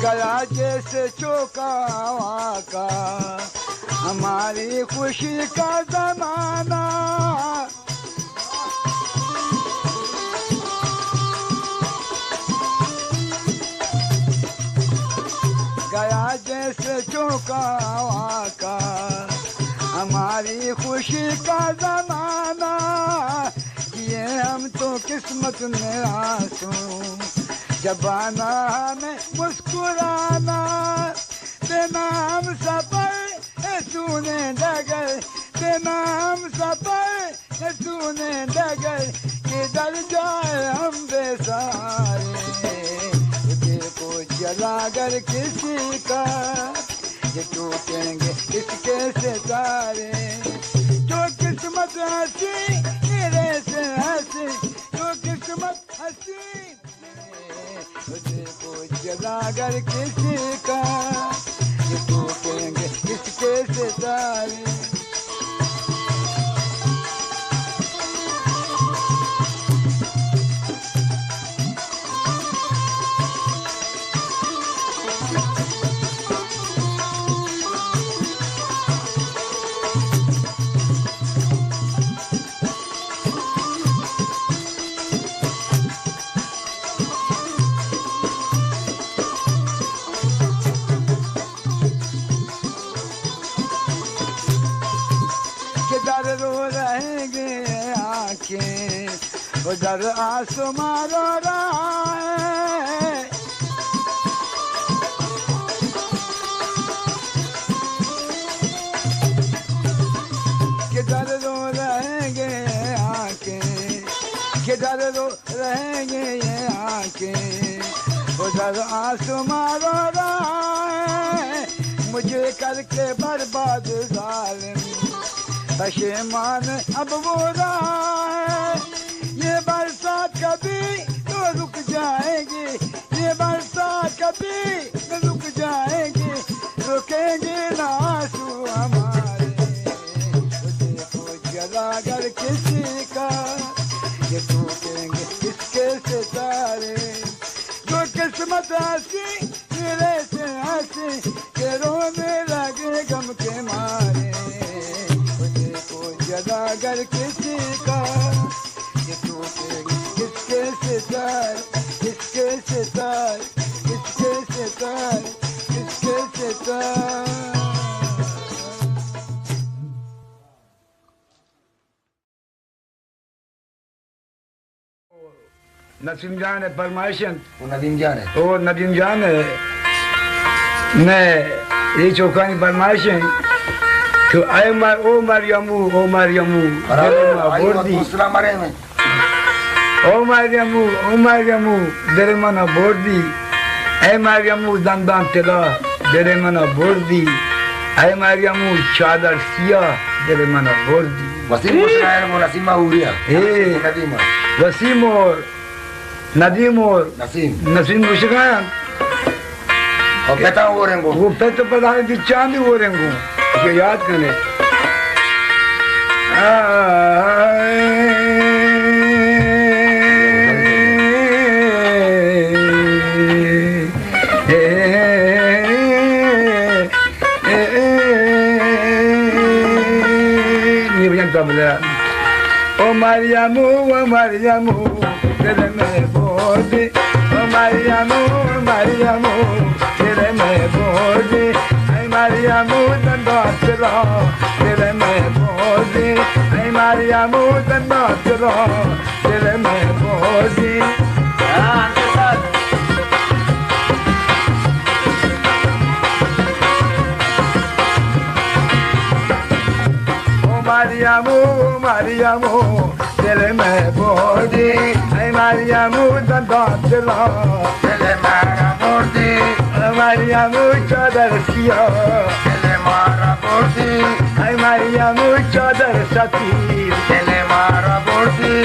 गया जैसे चौका का हमारी खुशी का जमाना गया जैसे चौका का हमारी खुशी का जमाना ये हम तो किस्मत में आंसू जबाना हमें मुस्कुराना तेना हम सफर सुने डगर तेना हम सफर सुने डगर किधर जाए हम बेसहारे देखो जलागर किसी का ये टूटेंगे किसके सितारे जो किस्मत हंसी मेरे से हंसी जो किस्मत हंसी देखो जलागर किसी का ये टूटेंगे किसके सितारे उधर आसमां रो रहा है किधर रो रहेंगे आंखें किधर रो रहेंगे ये आंखें, उधर आंसू मारो राय, मुझे करके बर्बाद जालिम, पशेमान अब वो राय। ये बरसात कभी तो रुक जाएगी, ये बरसात कभी तो रुक जाएगी, रुकेंगे ना आंसू हमारे, देखो जलाकर किसी का, ये टूटेंगे किसके सितारे। जो किस्मत हंसी मेरे से हंसी के रोने लगे गम के मारे, देखो जलाकर किसी का, ये टूटेंगे किसके सितारे, किसके सितारे, किसके सितारे, किसके सितारे। नसीम जान है परमाशन, वो नदीम जान है, वो नदीम जान है। मैं ये चौकानी परमाशन तो आए मार ओ मरियमू, ओ मरियमू बोर्दी, दूसरा मरे में ओ मरियमू देरे मना बोर्दी, ऐ मरियमू दंदान तेला देरे मना बोर्दी, ऐ मरियमू चादर सिया देरे मना बोर्दी। वसीम मुस्कान वो नसीमा उड़िया, नदीम वसीम और नदीम और नसीम मुस्कान और पता हो रहे वो पे तो पता है कि चांदी हो रहे को ये याद करने। ये भजन तो बोला ओ मरियमू तेरे में बोझ, ओ मरियमू तेरे में बोझ, ऐ मरियमू दंडो चलो तेरे में बोझ, ऐ मरियमू दंडो चलो तेरे में बोझ। मरियमू तेरे में बोझ, ऐ मरियमू दंडो चलो तेरे मारा बोर्दी, मरियमू चादर सिया तेरे मारा बोर्दी, ऐ मरियमू चादर सती तेरे मारा बोर्दी।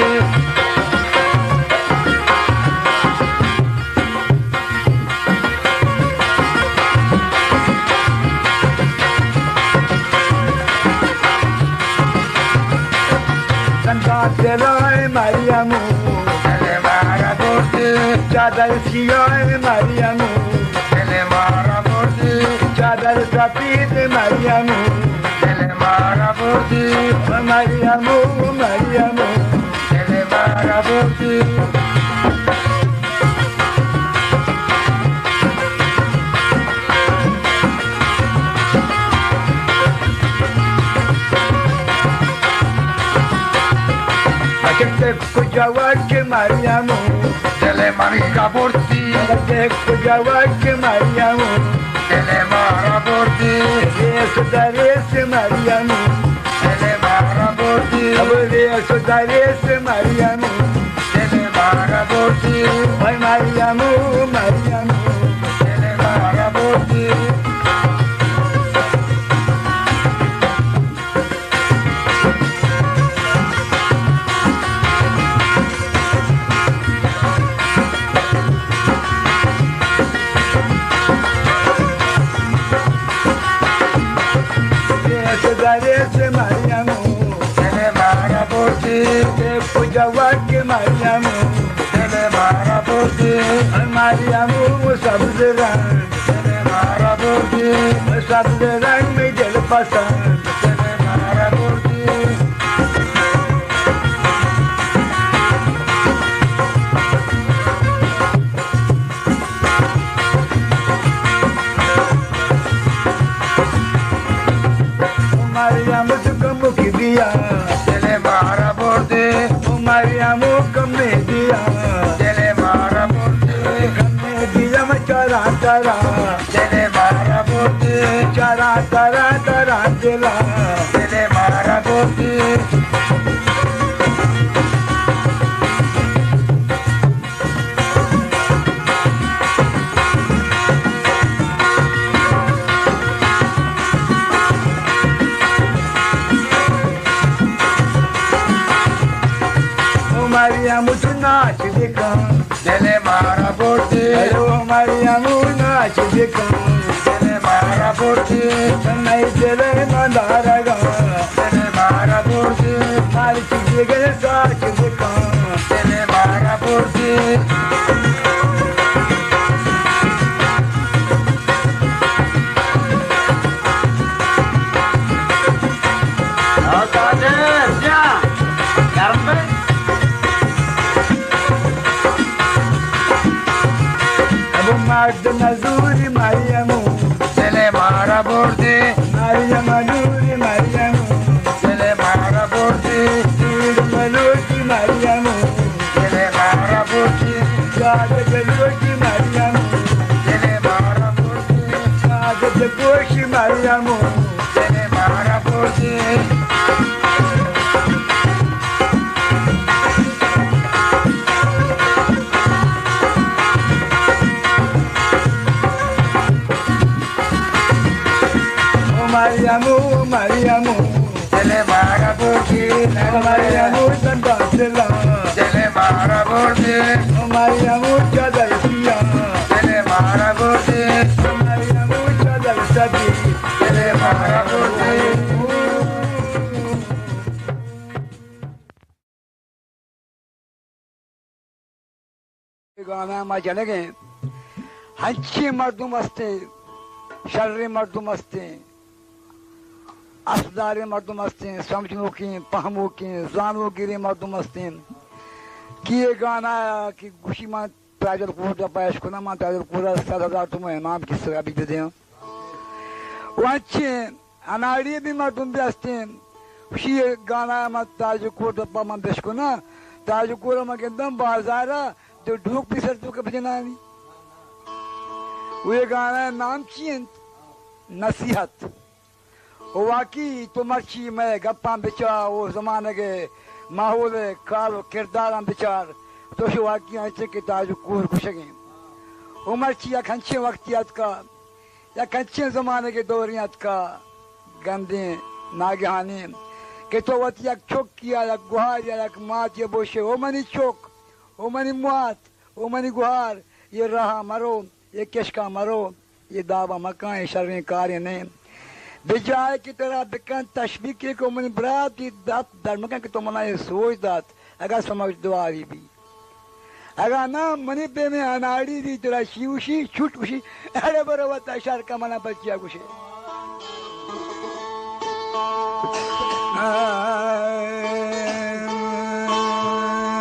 मरियमू तेरे मारा बोर्दी, चादर सिया मरियमू तेरे मारा बोर्दी, चादर सफेद मरियमू तेरे मारा बोर्दी, मरियमू तेरे मारा बोर्दी। कुजावक मरियमू तेरे मारा बोर्दी, कुजावक मरियमू तेरे मारा बोर्दी, रेस दरेस मरियमू तेरे मारा बोर्दी, अब रेस दरेस मरियमू तेरे मारा बोर्दी, मरियमू तेरे मारा बोर्दी। मरियमू तेरे मारा बोर्दी, कुजावक मरियमू तेरे मारा बोर्दी, मरियमू सब्ज रंग तेरे मारा बोर्दी, सब्ज रंग में जल पसंद तेरे मारा बोर्दी। मरियम तुझको मुख दिया तेरे मारा बोर्दी, मरियमू कमे दिया तेरे मारा बोर्दी, कमे दिया मैं चरा चरा तेरे मारा बोर्दी, चरा चरा चरा दिला तेरे मारा बोर्दी। Mariamu tu naच दिखा चले मारा बोटी हेलो Mariamu नाच दिखा चले मारा बोटी नहीं तेरे मंदारगा चले मारा बोटी मारी चीज़ें के साथ दिखा चले मारा बोटी Mardo Nazuri Mariamu चले मारा बोटी Mariamu Nazuri Mariamu चले मारा बोटी Maloti Mariamu चले मारा बोटी Jada Maloti Mariamu चले मारा बोटी Jada Koshi Mariamu चले मारा बोटी Mariamu Mariamu चले मारा बोटी Mariamu Sandasela चले मारा बोटी Mariamu Jadalsiya चले मारा बोटी Mariamu Jadalsadi चले मारा बोटी गाना में चले गए हंची मर्दुम असते शर्री मर्दुम असते असदारी मर्दुम असते समझनों की पहमों की जानों गिरी मर्दुम असते कि ये गाना कि खुशी मां ताजर कोटा पायश को ना मां ताजर कोटा 7,000 तुम्हें नाम किस अभी दे दें वो अच्छे अनाड़ी भी मर्दुम भी असते खुशी गाना मां ताजर कोटा पा मां देश को ना ताजर कोटा मां के दम बाजारा तो ढूक पिसर तो कब जनानी वो ये गाना नाम चीन नसीहत वाकई तो मर्ची में गप्पा बिचार वो जमाने के माहौल कारो किरदार बिचार तो शो वाकई ऐसे के ताजु कोर खुशगे वो मर्ची या खंचे वक्तियात का या खंचे जमाने के दौरियात का गंदे नागहानी के तो वत या चौक किया या गुहार या मात या बोशे वो मनी चौक ओ मनी मुआत ओ मनी गुहार ये रहा मरो ये किशका मरो ये दावा मकान शर्री कार्य ने बिजाय की तरह बिकन तशबीह के को मनी बरात ये दात धर्मका के तो मना ये सोच दात अगर समझ दुआरी भी अगर ना मनी पे में अनाड़ी दी तेरा शिवशी छुट उशी अरे बरोबर तशार का मना बच्चिया कुछ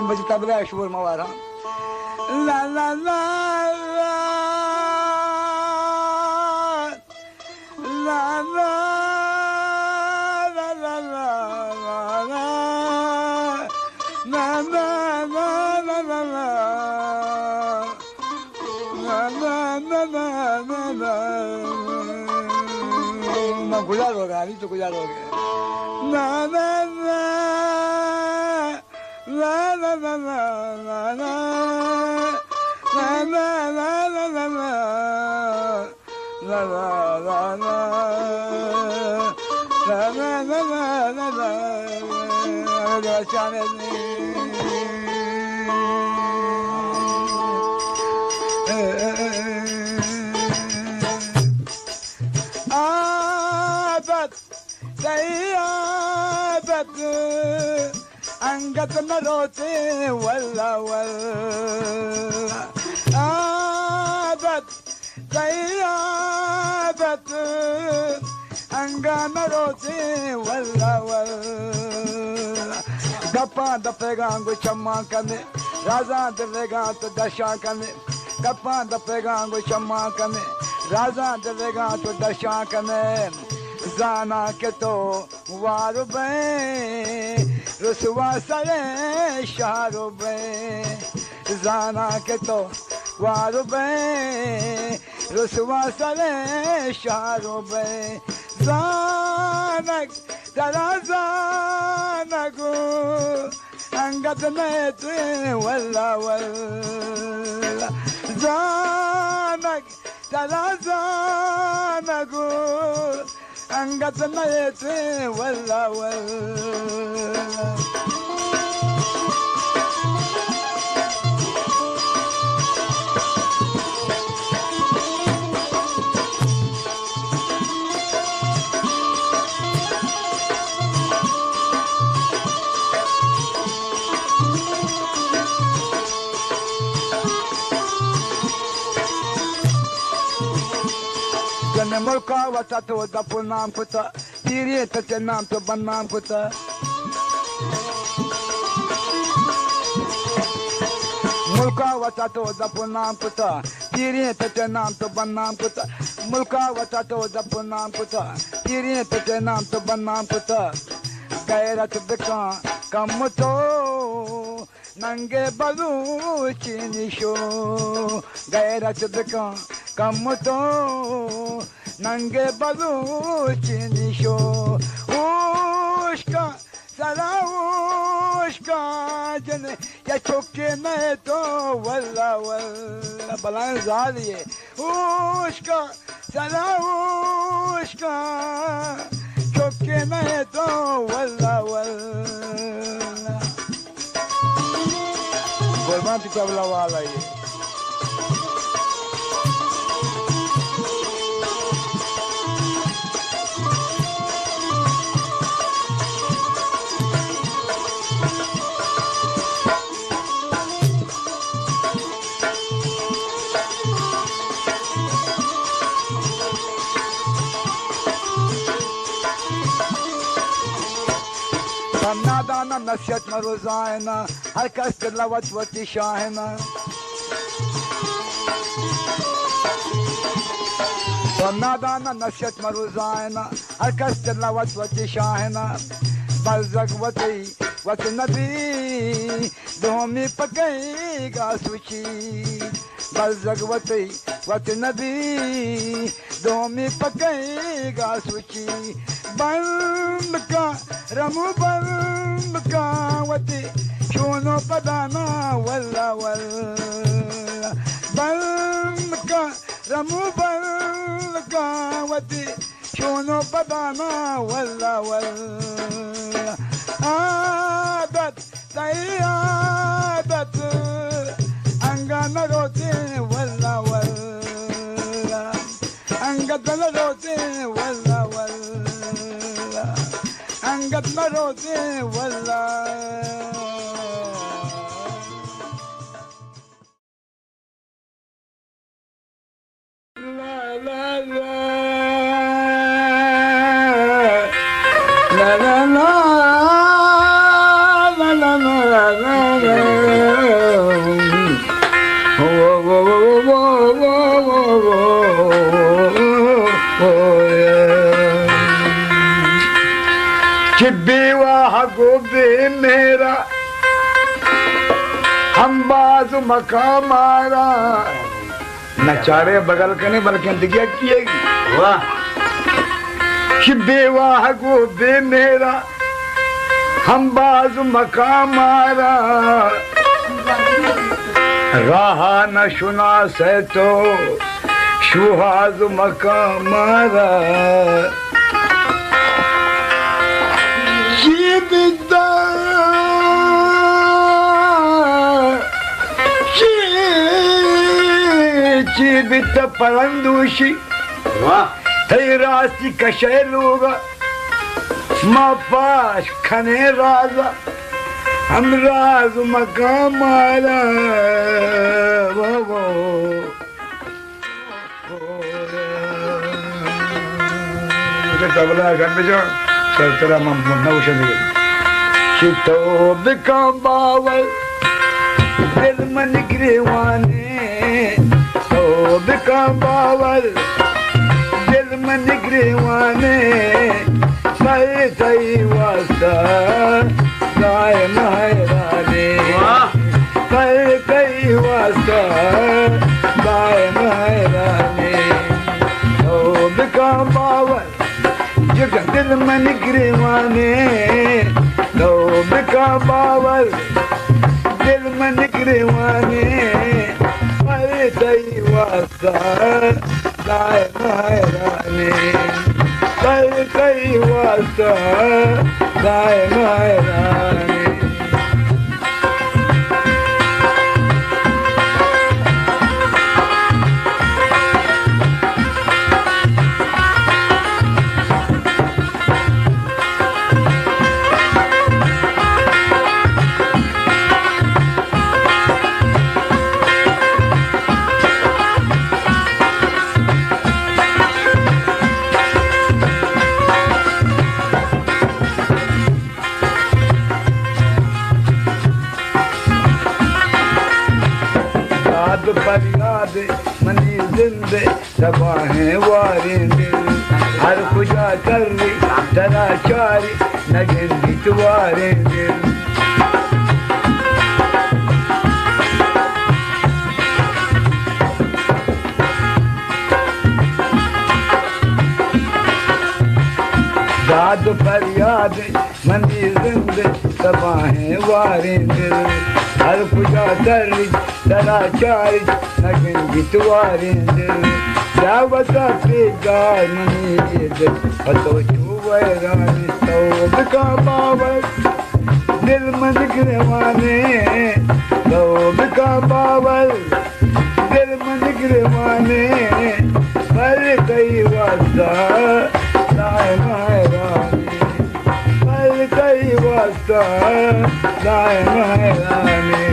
बच तबला शोर मवारा ला ला ला ला ला ला ला ला मैं गुजार हो गया नहीं तो गुजार हो गया ना ना ना la la la la la la la la la la la la la la la अंगत न रोते वल्ला वल्ला आदत कई आदत अंगा न रोते वल्ला वल्ला गप्पा दपेगा अंगु चम्मा कने राजा दलेगा तो दशा कने गप्पा दपेगा अंगु चम्मा कने राजा दलेगा तो दशा कने जाना के तो वारु बे रुसवा सरे शारो बे जाना के तो वारु बे रुसवा सरे शारो बे जानक तरा जानगो अंगत में ते वल्ला वल्ला जानक तरा जानगो अंगत में ते वल्ला वल्ला जन मुल्का वचा तो दपु नाम कुता तीरे तचे नाम तो बन्नाम कुता मुल्का वचा तो दपु नाम कुता तीरे तचे नाम तो बन्नाम कुता मुल्का वचा तो दपु नाम कुता तीरे तचे नाम तो बन्नाम कुता गैरत बिका कम तो नंगे बलूची निशो गैरत बिका कम तो नंगे बलूची निशो उश्का सरा उश्का जन या चौके में तो वल्ला वल्ला बलान जालिए उश्का सरा उश्का चौके में तो वल्ला वल्ला Format di tabla wala ye Nada nasihat maruzayna har kas tilawat wati shahna nada nasihat maruzayna har kas tilawat wati shahna balzak wati wat nabi domi pakai ga suchi balzak wati wat nabi domi pakai ga suchi बंद का रमु बंद का वती शोनो पदाना वल्ला वल्ला बंद का रमु बंद का वती शोनो पदाना वल्ला वल्ला आदत तई आदत अंगन रोते वल्ला वल्ला अंगन रोते वल्ला वल्ला अंगत मरोते वल्ला ला ला ला ला ला ला ला ला वो वो वो वो वो बेवाह गोबे मेरा हम बाज मकाम मारा नचारे बगल के नहीं बल्कि दिया किएगी वाह बेवाह गोबे मेरा हम बाज मकाम मारा रहा न सुना से तो शुहाज मकाम मारा जीवित परंदुषी है रास्ती कशेलूगा माँ पास खने राजा हम राज मकाम मारा वो तबला घर पे जो तेरा नौशन चितो बिकम बावल दिल मन गिरवाने तो बिकम बावल दिल मन गिरवाने सही सही वास्ता गाय महराने सही सही वास्ता गाय महराने तो बिकम बावल दिल मन गिरवाने तो बिका बावल दिल मन गिरवाने अरे सही वास्ता गाय महराने सही वास्ता गाय महराने दाद फरियाद मनी जिंदे दबाहें वारिंदे हर खुजा कररी तरा चारी नगन बितवारेंदे दाद फरियाद मनी जिंदे दबाहें वारिंदे हर खुजा कररी तरा चारी नगन बितवारेंदे दावता के गाय मनी दे तो चुवरानी तौब का बावर दिल मन गिरवाने तौब का बावर दिल मन गिरवाने पर कई वास्ता लाए महरानी पर कई वास्ता लाए महरानी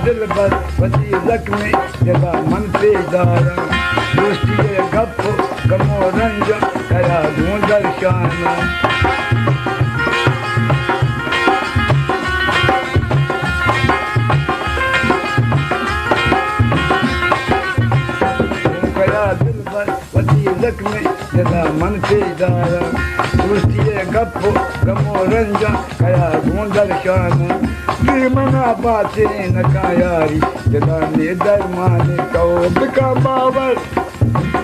दिल बस वसी जख्मी जगा मन पे दारा दोस्ती गप कमो रंज करा दूं दर्शाना दिल बस वसी जख्मी जगा मन पे दारा दोस्ती गप कमो रंज करा दूं दर्शाना मना बातें न कायारी जदाने दरमाने तौब का बाबर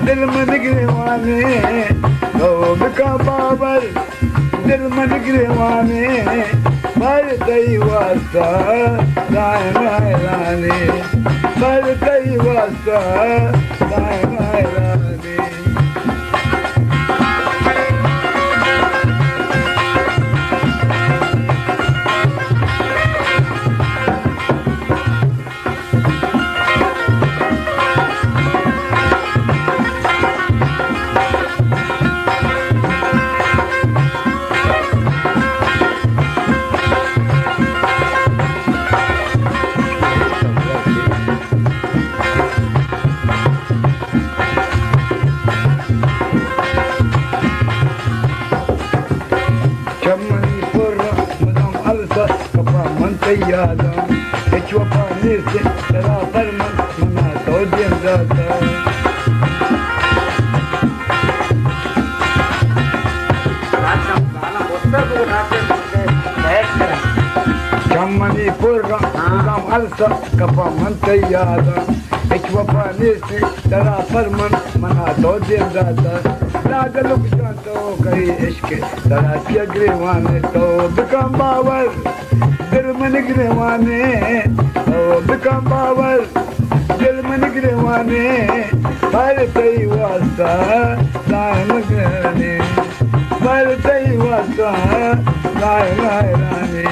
दिल मन गिरवाने तौब का बाबर दिल मन गिरवाने पर कई वास्ता दाए महराने पर कई वास्ता दाए महराने यादा एचवा पानी से तेरा फरमान मना तो दिन जाता चमनी पुर्रा नाम अलसा कपा मन यादा एचवा पानी से तेरा फरमान मना तो दिन जाता लाग लुक जातो कहीं इश्क तेरा गिरवाने तो बिकम बावर दिल मन गिरवाने बिकम बावर दिल मन गिरवाने पर कई वास्ता दाए महराने पर कई वास्ता दाए महराने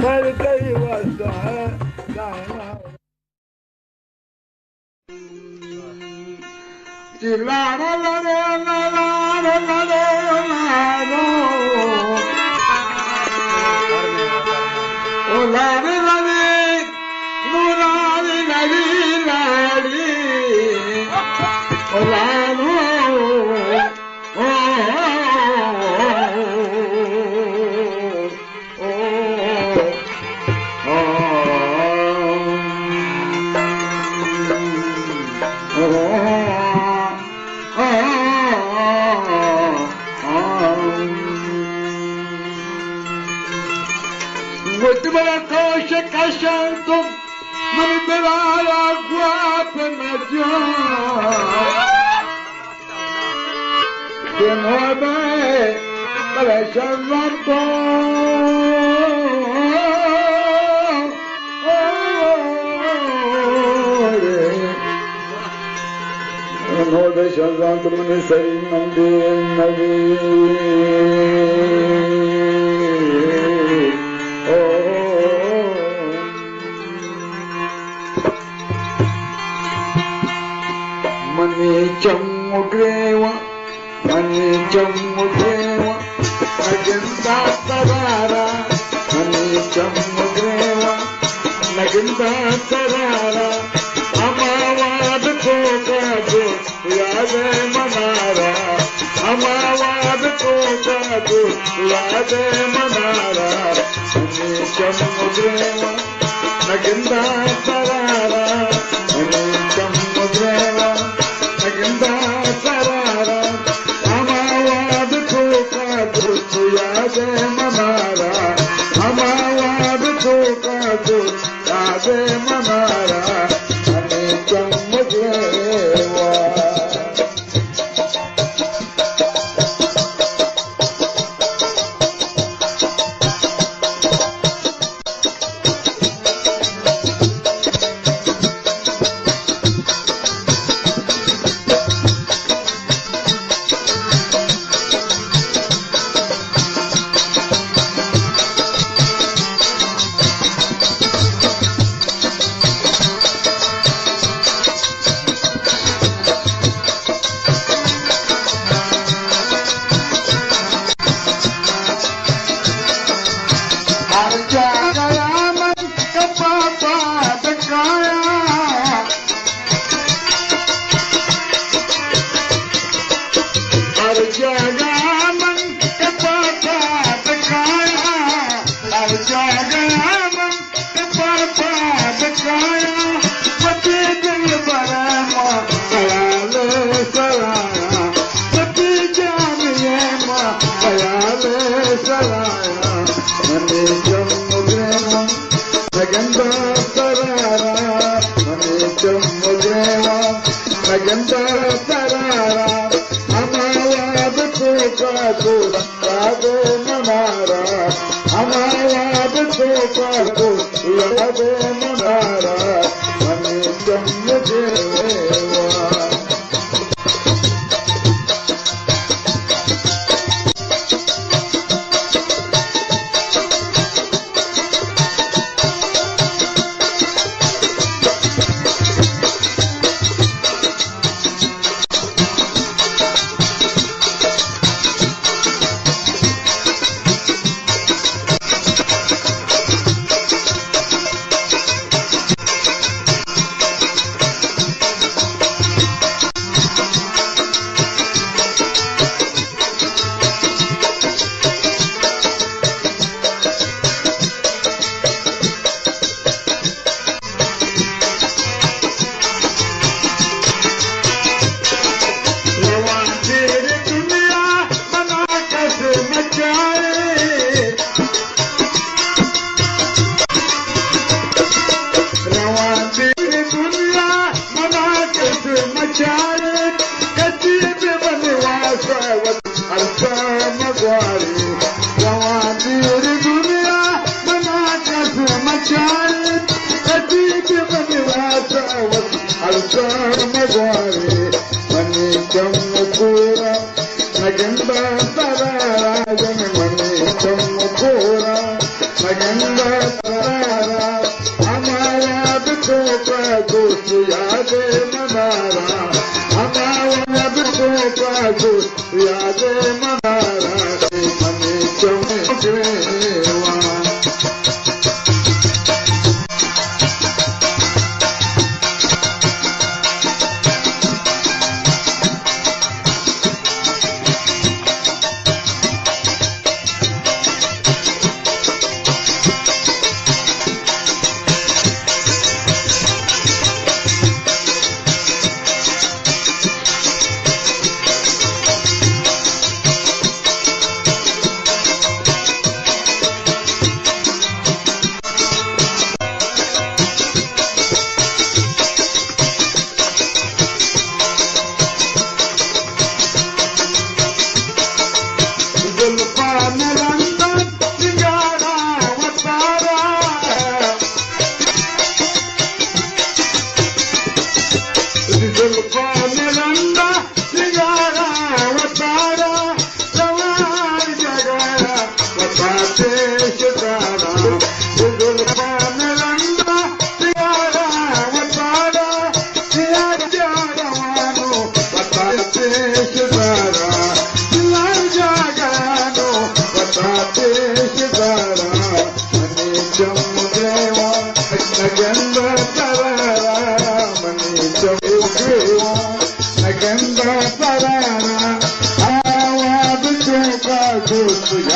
पर कई वास्ता दाए लारे लारे नूरानी लारी लारी ओ लारो ओ Multimela coxa cachando, manipular a guapa melhor. Que não vai para chamar não deixa tanto me sair não de sharara money चमग्रेवा नगिंदा सरारा अमावाद को काजो याद मनारा अमावाद को काजो याद मनारा मनी चमग्रेवा नगिंदा सरारा मनी चमग्रेवा नगिंदा सरारा अमावाद को काजो याद मनारा अमावाद को काजो याद मनारा मनी चमग्रेवा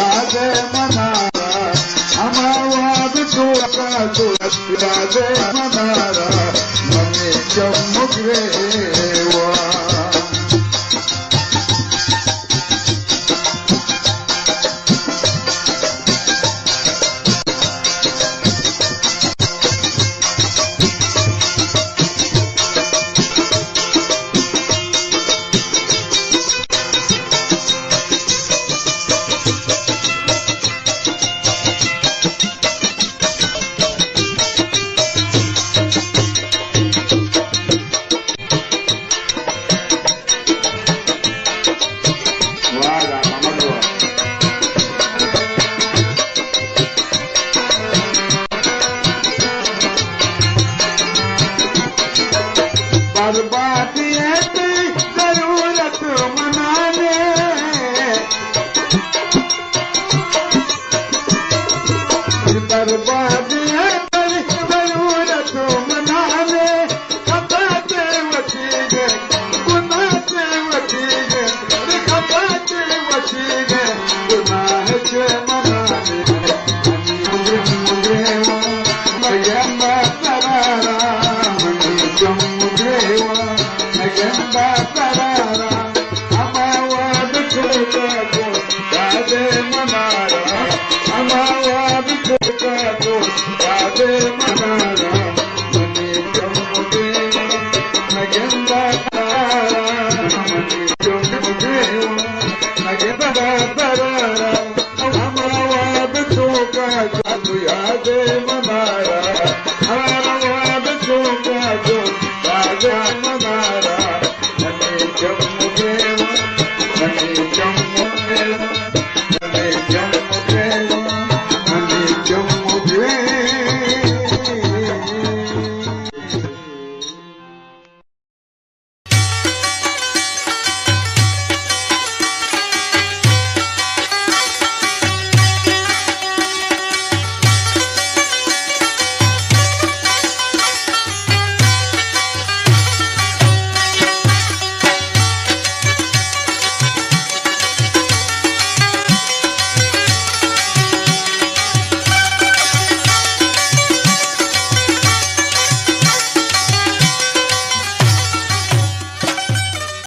याद मनारा अमावाद का सूरत याद मनारा मने चमुग्रेवा याद